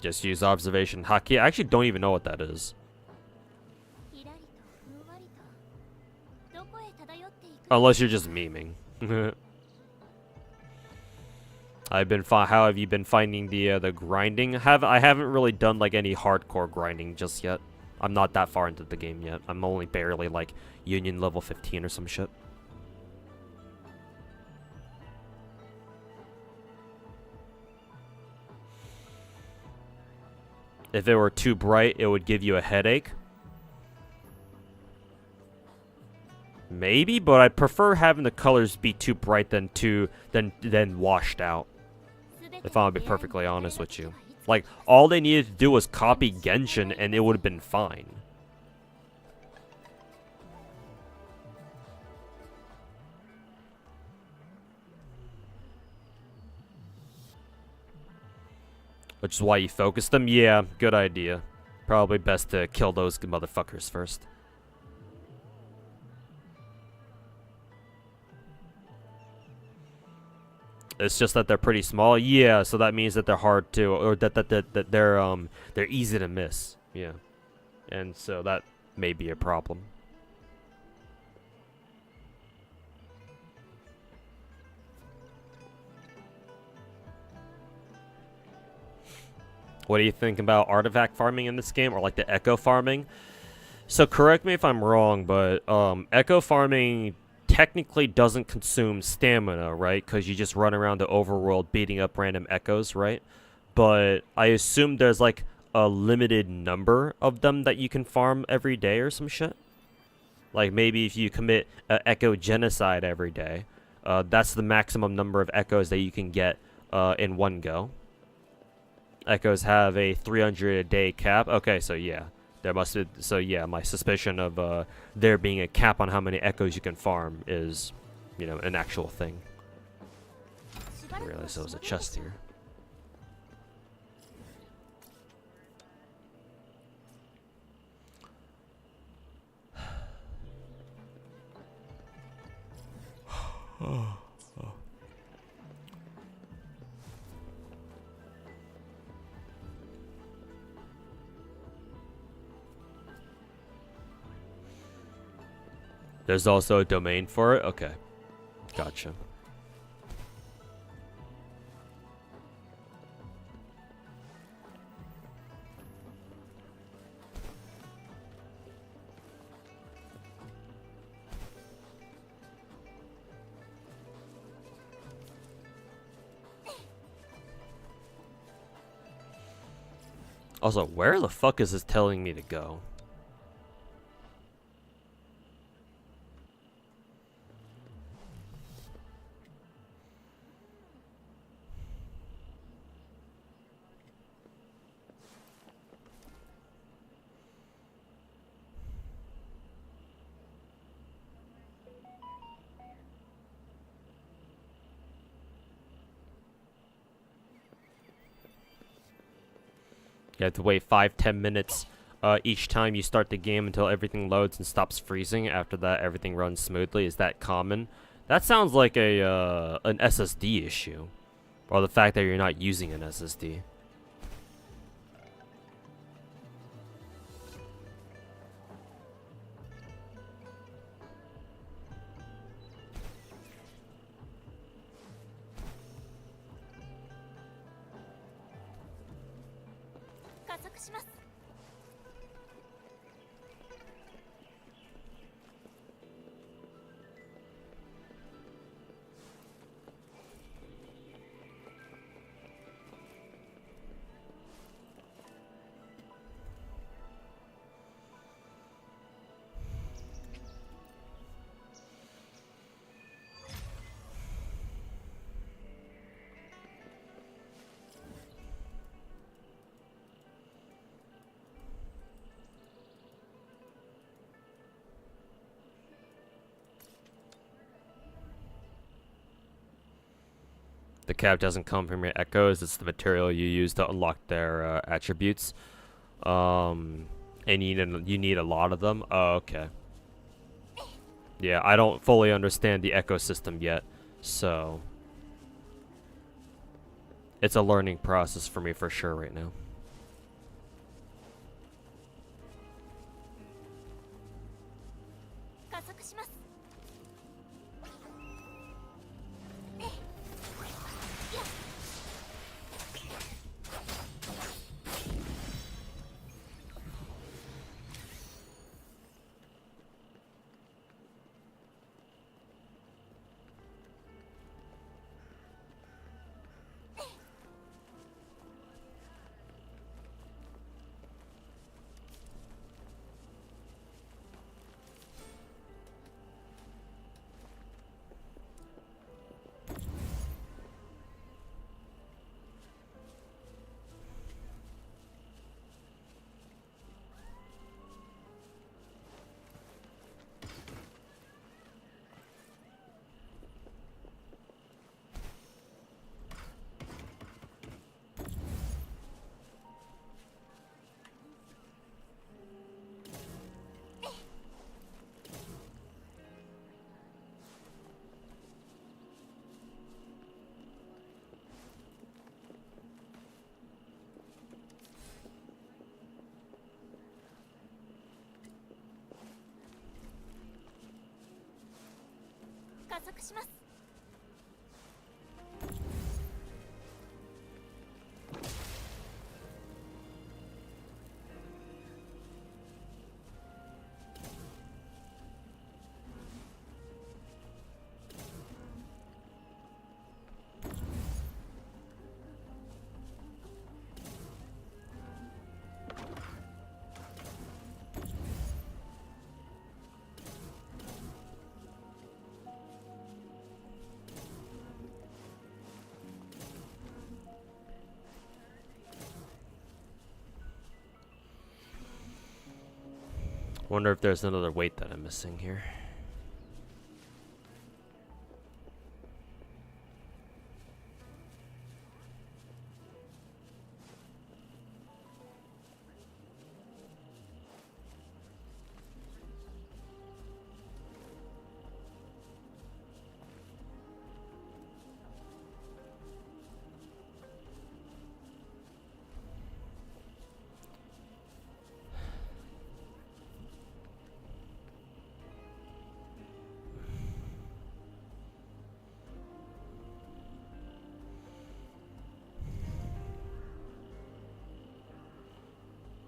Just use observation haki. I actually don't even know what that is. Unless you're just memeing. How have you been finding the grinding? I haven't really done like any hardcore grinding just yet. I'm not that far into the game yet. I'm only barely like Union level 15 or some shit. If it were too bright, it would give you a headache. Maybe, but I prefer having the colors be too bright than washed out. If I'm gonna be perfectly honest with you. Like, all they needed to do was copy Genshin and it would have been fine. Which is why you focus them? Yeah, good idea. Probably best to kill those motherfuckers first. It's just that they're pretty small. Yeah, so that means that they're hard to, or that they're easy to miss. Yeah. And so that may be a problem. What do you think about artifact farming in this game, or like the echo farming? So correct me if I'm wrong, but echo farming technically doesn't consume stamina, right? Because you just run around the overworld beating up random echoes, right? But I assume there's like a limited number of them that you can farm every day or some shit. Like maybe if you commit echo genocide every day, that's the maximum number of echoes that you can get in one go. Echoes have a 300 a day cap. Okay, so yeah. There must be, so yeah, my suspicion of there being a cap on how many echoes you can farm is, you know, an actual thing. I didn't realize there was a chest here. There's also a domain for it? Okay. Gotcha. Also, where the fuck is this telling me to go? You have to wait 5-10 minutes each time you start the game until everything loads and stops freezing. After that, everything runs smoothly. Is that common? That sounds like a an SSD issue, or the fact that you're not using an SSD. The cap doesn't come from your echoes. It's the material you use to unlock their attributes. And you need a lot of them. Oh, okay. Yeah, I don't fully understand the ecosystem yet, so it's a learning process for me for sure right now. 加速します。 Wonder if there's another weight that I'm missing here.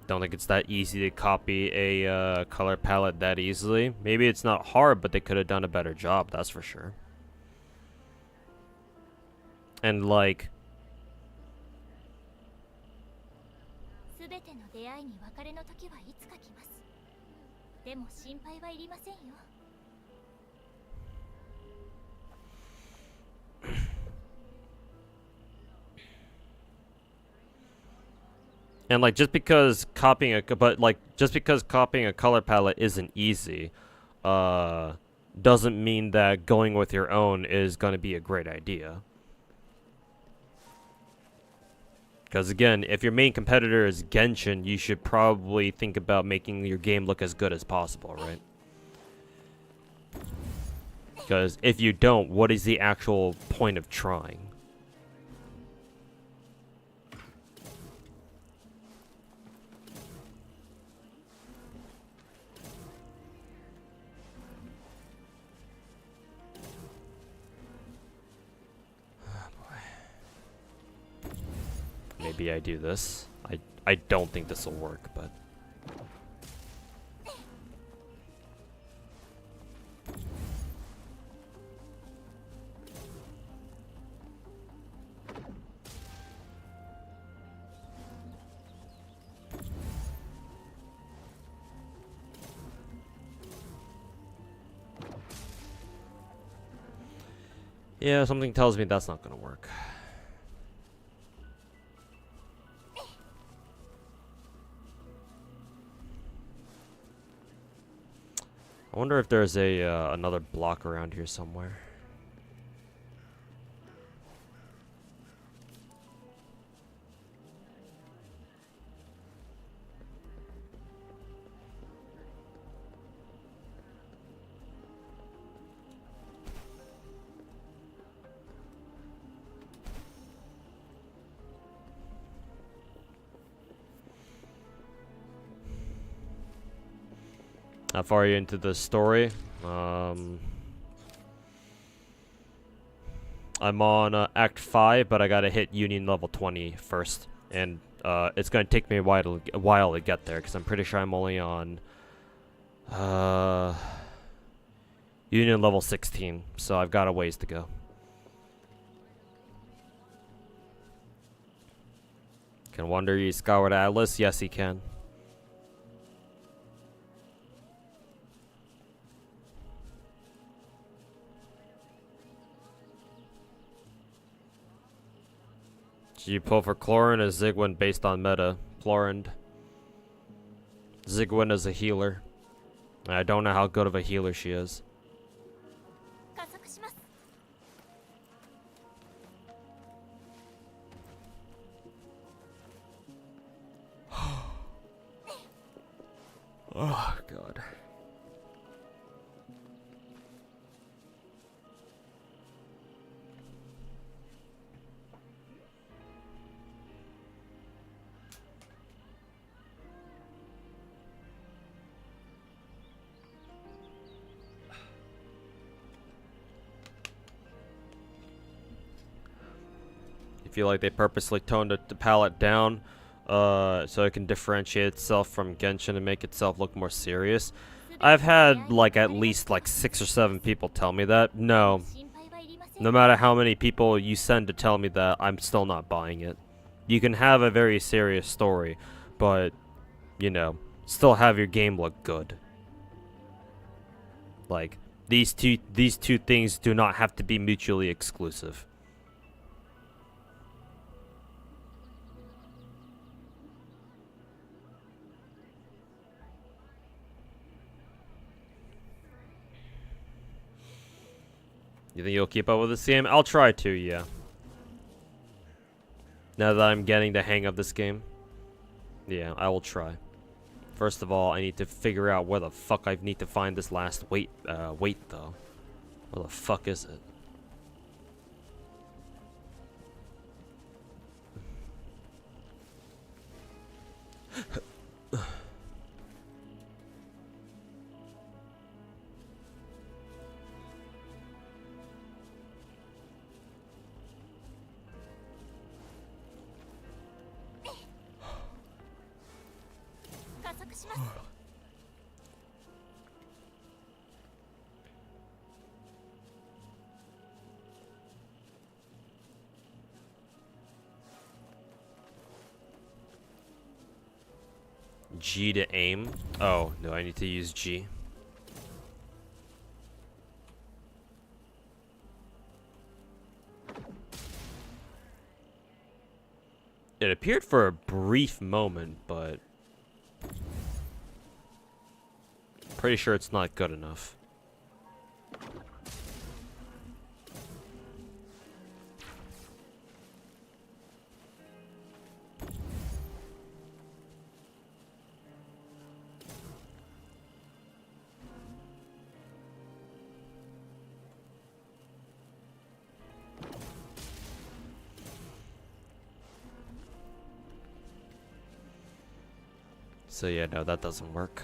Don't think it's that easy to copy a color palette that easily. Maybe it's not hard, but they could have done a better job, that's for sure. And like... すべての出会いに別れの時はいつか来ます。でも心配はいりませんよ。 And like just because copying a color palette isn't easy, doesn't mean that going with your own is going to be a great idea. Because again, if your main competitor is Genshin, you should probably think about making your game look as good as possible, right? Because if you don't, what is the actual point of trying? Maybe I do this. I don't think this will work, but... yeah, something tells me that's not gonna work. I wonder if there's a another block around here somewhere. How far are you into the story? I'm on Act 5, but I gotta hit Union level 20 first. And it's gonna take me a while to get there, because I'm pretty sure I'm only on Union level 16. So I've got a ways to go. Can Wonder use Skyward Atlas? Yes, he can. You pull for Chlorine or Zigwin based on meta? Chlorine. Zigwin is a healer. I don't know how good of a healer she is. 加速します。 Oh, God. feel like they purposely toned the palette down so it can differentiate itself from Genshin and make itself look more serious. I've had like at least like 6 or 7 people tell me that. No matter how many people you send to tell me that, I'm still not buying it. You can have a very serious story, but you know, still have your game look good. Like these two things do not have to be mutually exclusive. You think you'll keep up with this game? I'll try to, yeah. Now that I'm getting the hang of this game. Yeah, I will try. First of all, I need to figure out where the fuck I need to find this last weight though. Where the fuck is it? G to aim. Oh, no, I need to use G. It appeared for a brief moment, but pretty sure it's not good enough. So yeah, no, that doesn't work.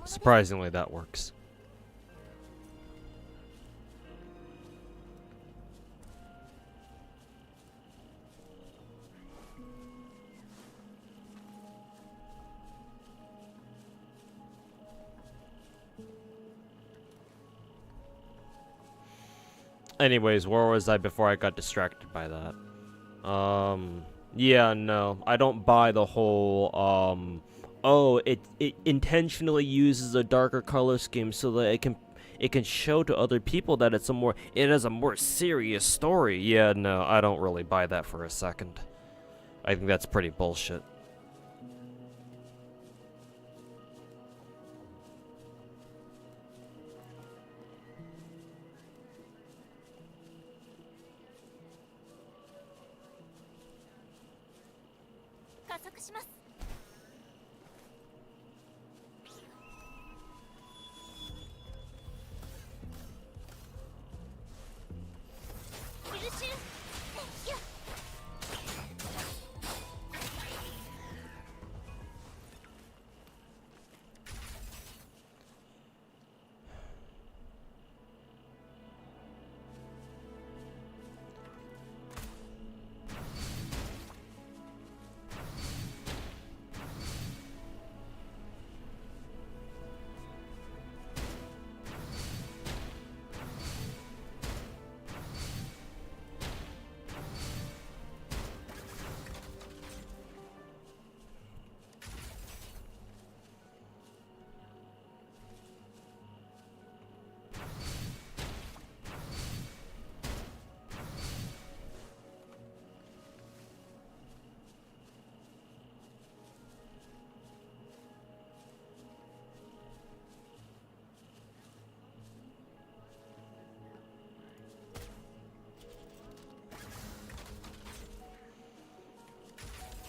Surprisingly, that works. Anyways, where was I before I got distracted by that? Yeah, no. I don't buy the whole, oh, it intentionally uses a darker color scheme so that it can show to other people that it has a more serious story. Yeah, no, I don't really buy that for a second. I think that's pretty bullshit.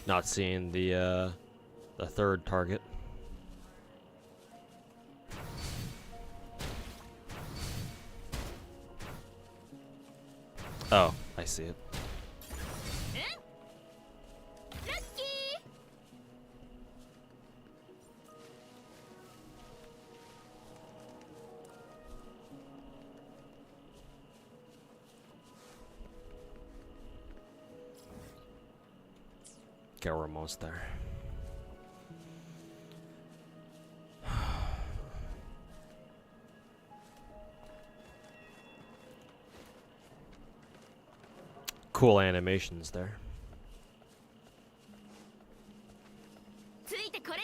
Not seeing the third target. Oh, I see it. Okay, we're almost there. Cool animations there. ついてこれる？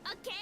Okay.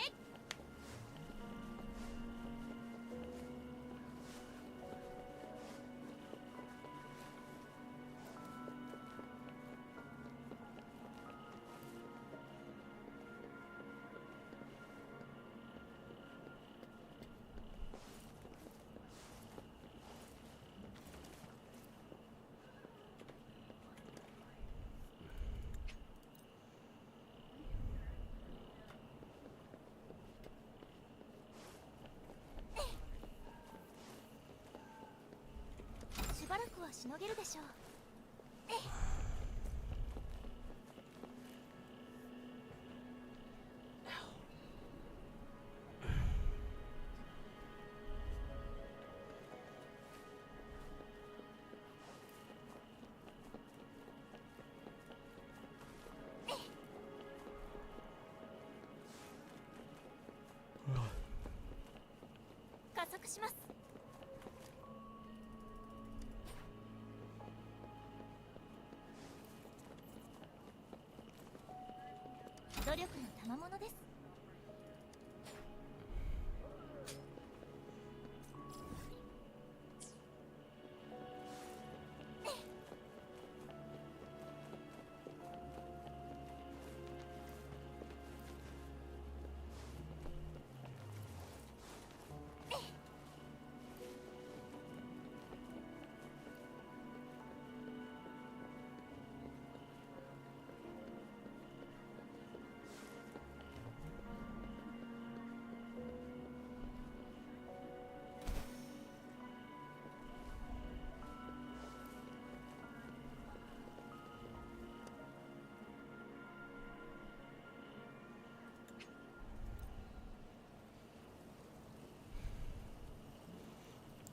努力の賜物です。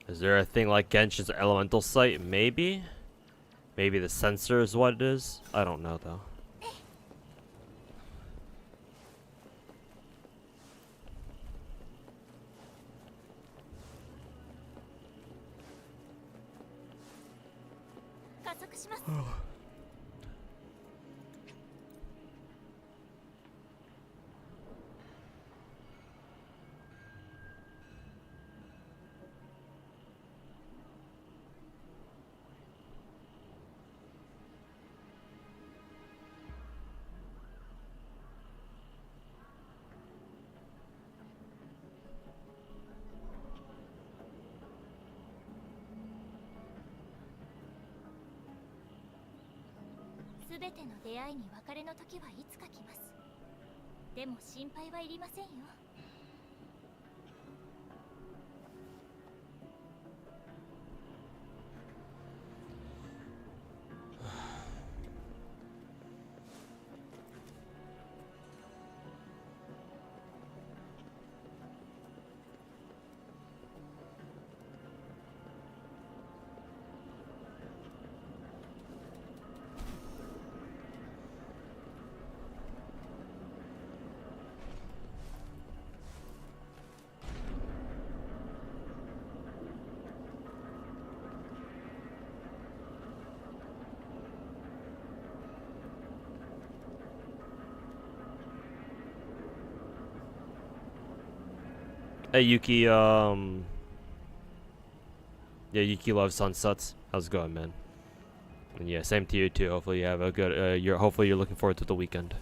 Is there a thing like Genshin's elemental site? Maybe? Maybe the sensor is what it is? I don't know though.すべての出会いに別れの時はいつか来ます。でも心配はいりませんよ。Hey Yuki, yeah, Yuki loves sunsets. How's it going, man? And yeah, same to you too. Hopefully you have a good, hopefully you're looking forward to the weekend.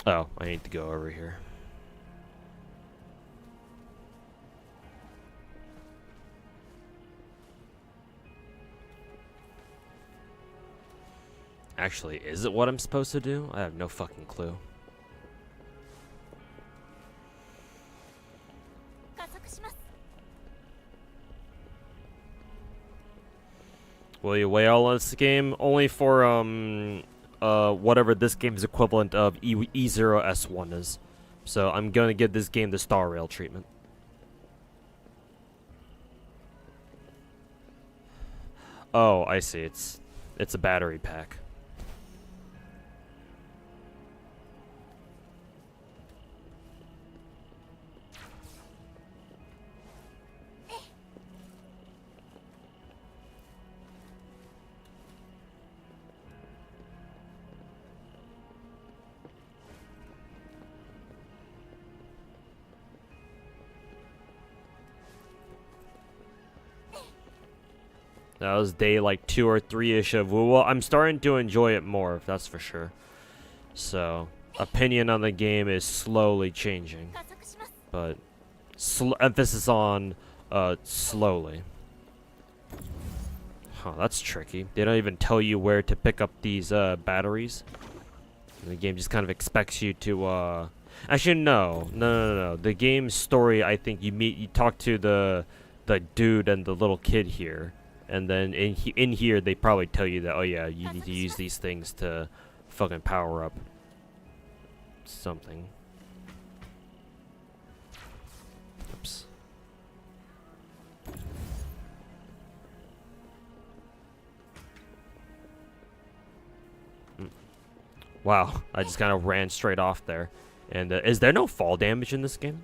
Oh, I need to go over here. Actually, is it what I'm supposed to do? I have no fucking clue. Will you weigh all on this game? Only for, whatever this game's equivalent of E0S1 is. So I'm gonna give this game the Star Rail treatment. Oh, I see. It's a battery pack. That was day like 2 or 3-ish of Wuwa. I'm starting to enjoy it more, that's for sure. So, opinion on the game is slowly changing. But emphasis on slowly. Huh, that's tricky. They don't even tell you where to pick up these batteries. The game just kind of expects you to actually no. The game's story, I think you talk to the dude and the little kid here, and then in here they probably tell you that, oh yeah, you need to use these things to fucking power up something. Oops. Wow, I just kind of ran straight off there. And is there no fall damage in this game?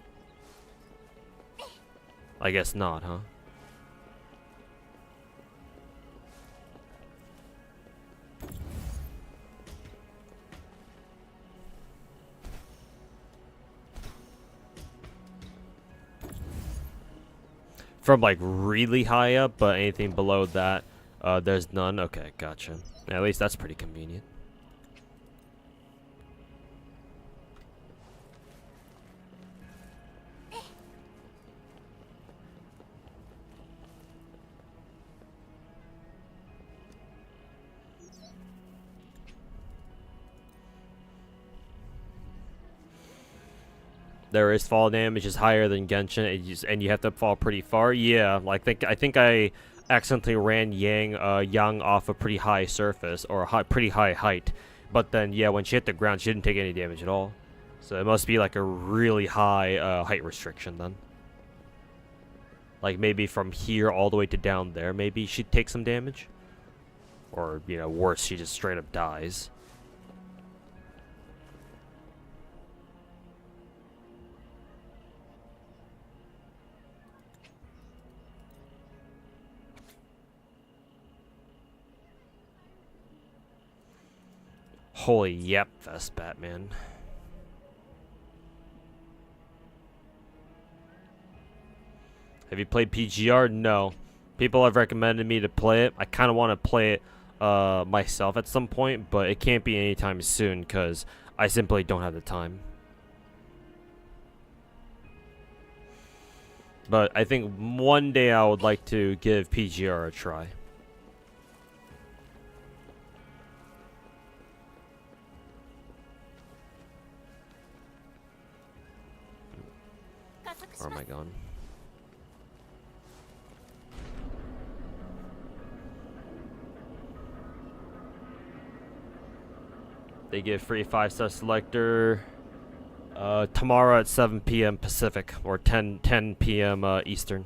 I guess not, huh? From like really high up, but anything below that, there's none. Okay, gotcha. At least that's pretty convenient. There is fall damage is higher than Genshin, and you have to fall pretty far. Yeah, like I think I accidentally ran Yang off a pretty high surface or a pretty high height, but then yeah, when she hit the ground, she didn't take any damage at all. So it must be like a really high height restriction then. Like maybe from here all the way to down there, maybe she'd take some damage, or you know, worse, she just straight up dies. Holy yep fest, Batman. Have you played PGR? No. People have recommended me to play it. I kind of want to play it myself at some point, but it can't be anytime soon because I simply don't have the time. But I think one day I would like to give PGR a try. Where am I going? They give free 5-star selector tomorrow at 7 p.m. Pacific or 10 p.m. Eastern.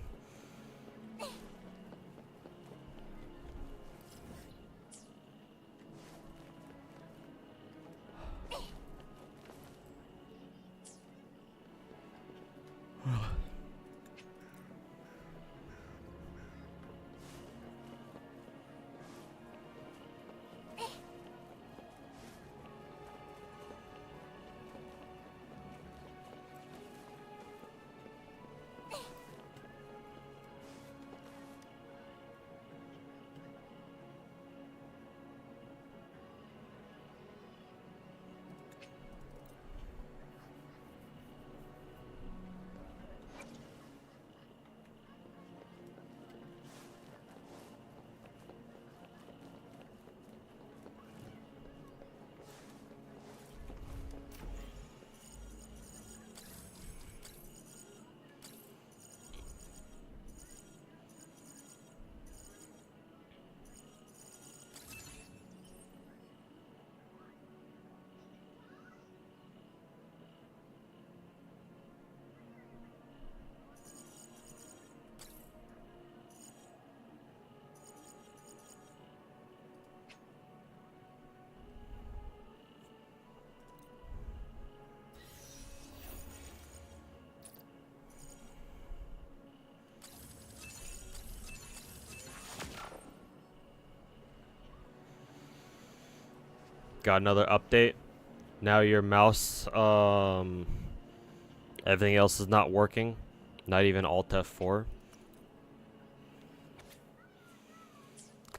Got another update. Now your mouse, everything else is not working. Not even Alt F4.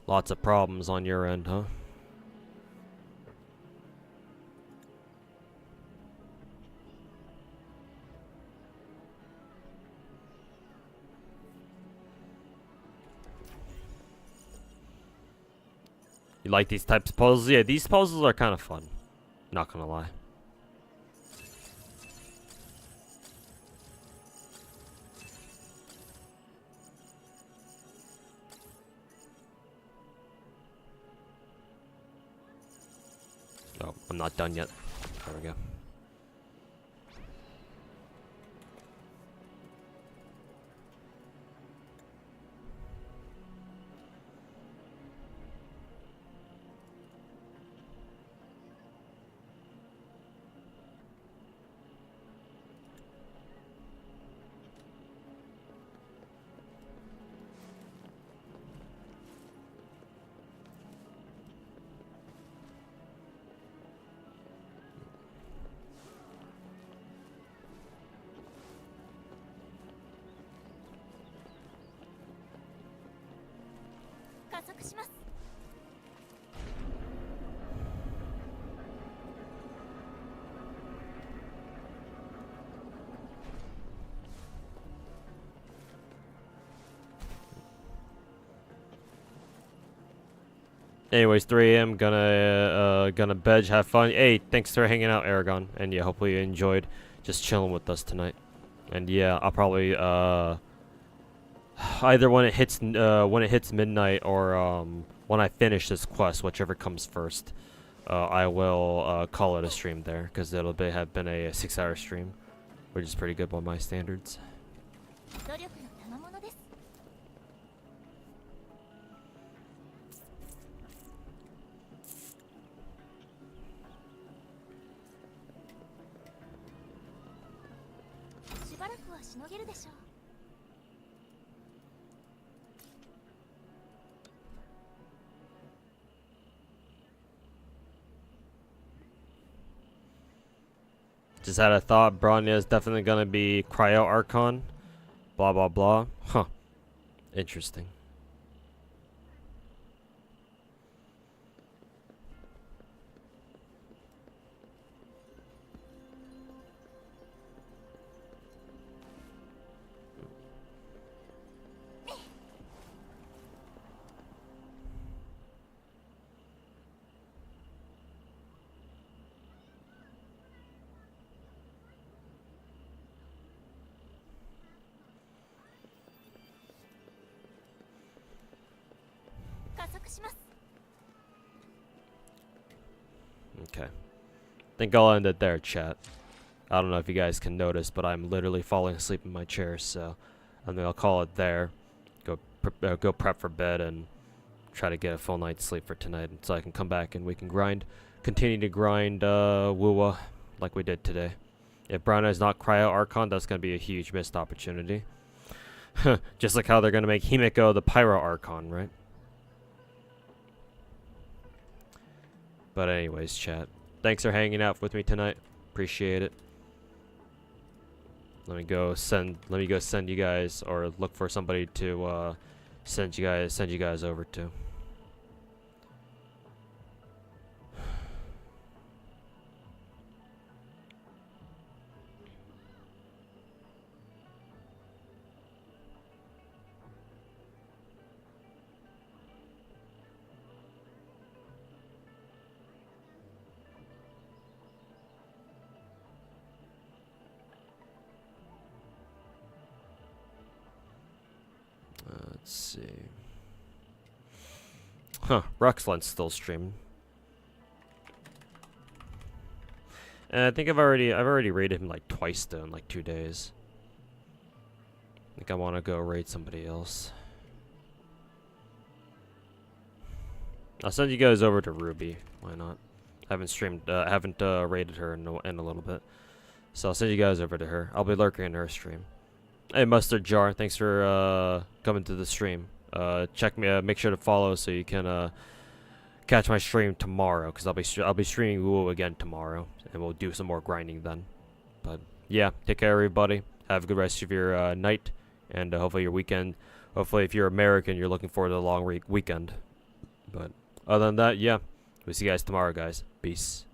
Lots of problems on your end, huh? You like these types of puzzles? Yeah, these puzzles are kind of fun. Not gonna lie. Oh, I'm not done yet. There we go. Anyways, 3 a.m. Gonna bed, have fun. Hey, thanks for hanging out, Aragon. And yeah, hopefully you enjoyed just chilling with us tonight. And yeah, I'll probably either when it hits midnight or when I finish this quest, whichever comes first, I will call it a stream there, because it'll have been a 6-hour stream, which is pretty good by my standards. しばらくはしのげるでしょう。 Just had a thought, Bronya is definitely gonna be Cryo Archon. Blah blah blah. Huh. Interesting. Okay. I think I'll end it there, chat. I don't know if you guys can notice, but I'm literally falling asleep in my chair, so I think I'll call it there. Go prep for bed and try to get a full night's sleep for tonight, so I can come back and we can continue to grind Wuwa like we did today. If Brown is not Cryo Archon, that's gonna be a huge missed opportunity. Just like how they're gonna make Himiko the Pyro Archon, right? But anyways, chat. Thanks for hanging out with me tonight. Appreciate it. Let me go send you guys, or look for somebody to send you guys over to. Let's see. Huh, Ruxland's still streaming. And I think I've already raided him like twice though in like 2 days. I think I want to go raid somebody else. I'll send you guys over to Ruby. Why not? I haven't raided her in a little bit. So I'll send you guys over to her. I'll be lurking in her stream. Hey, Mustard Jar, thanks for coming to the stream. Make sure to follow so you can catch my stream tomorrow, because I'll be streaming Woo again tomorrow, and we'll do some more grinding then. But yeah, take care, everybody. Have a good rest of your night, and hopefully your weekend. Hopefully, if you're American, you're looking forward to a long weekend. But other than that, yeah, we'll see you guys tomorrow, guys. Peace.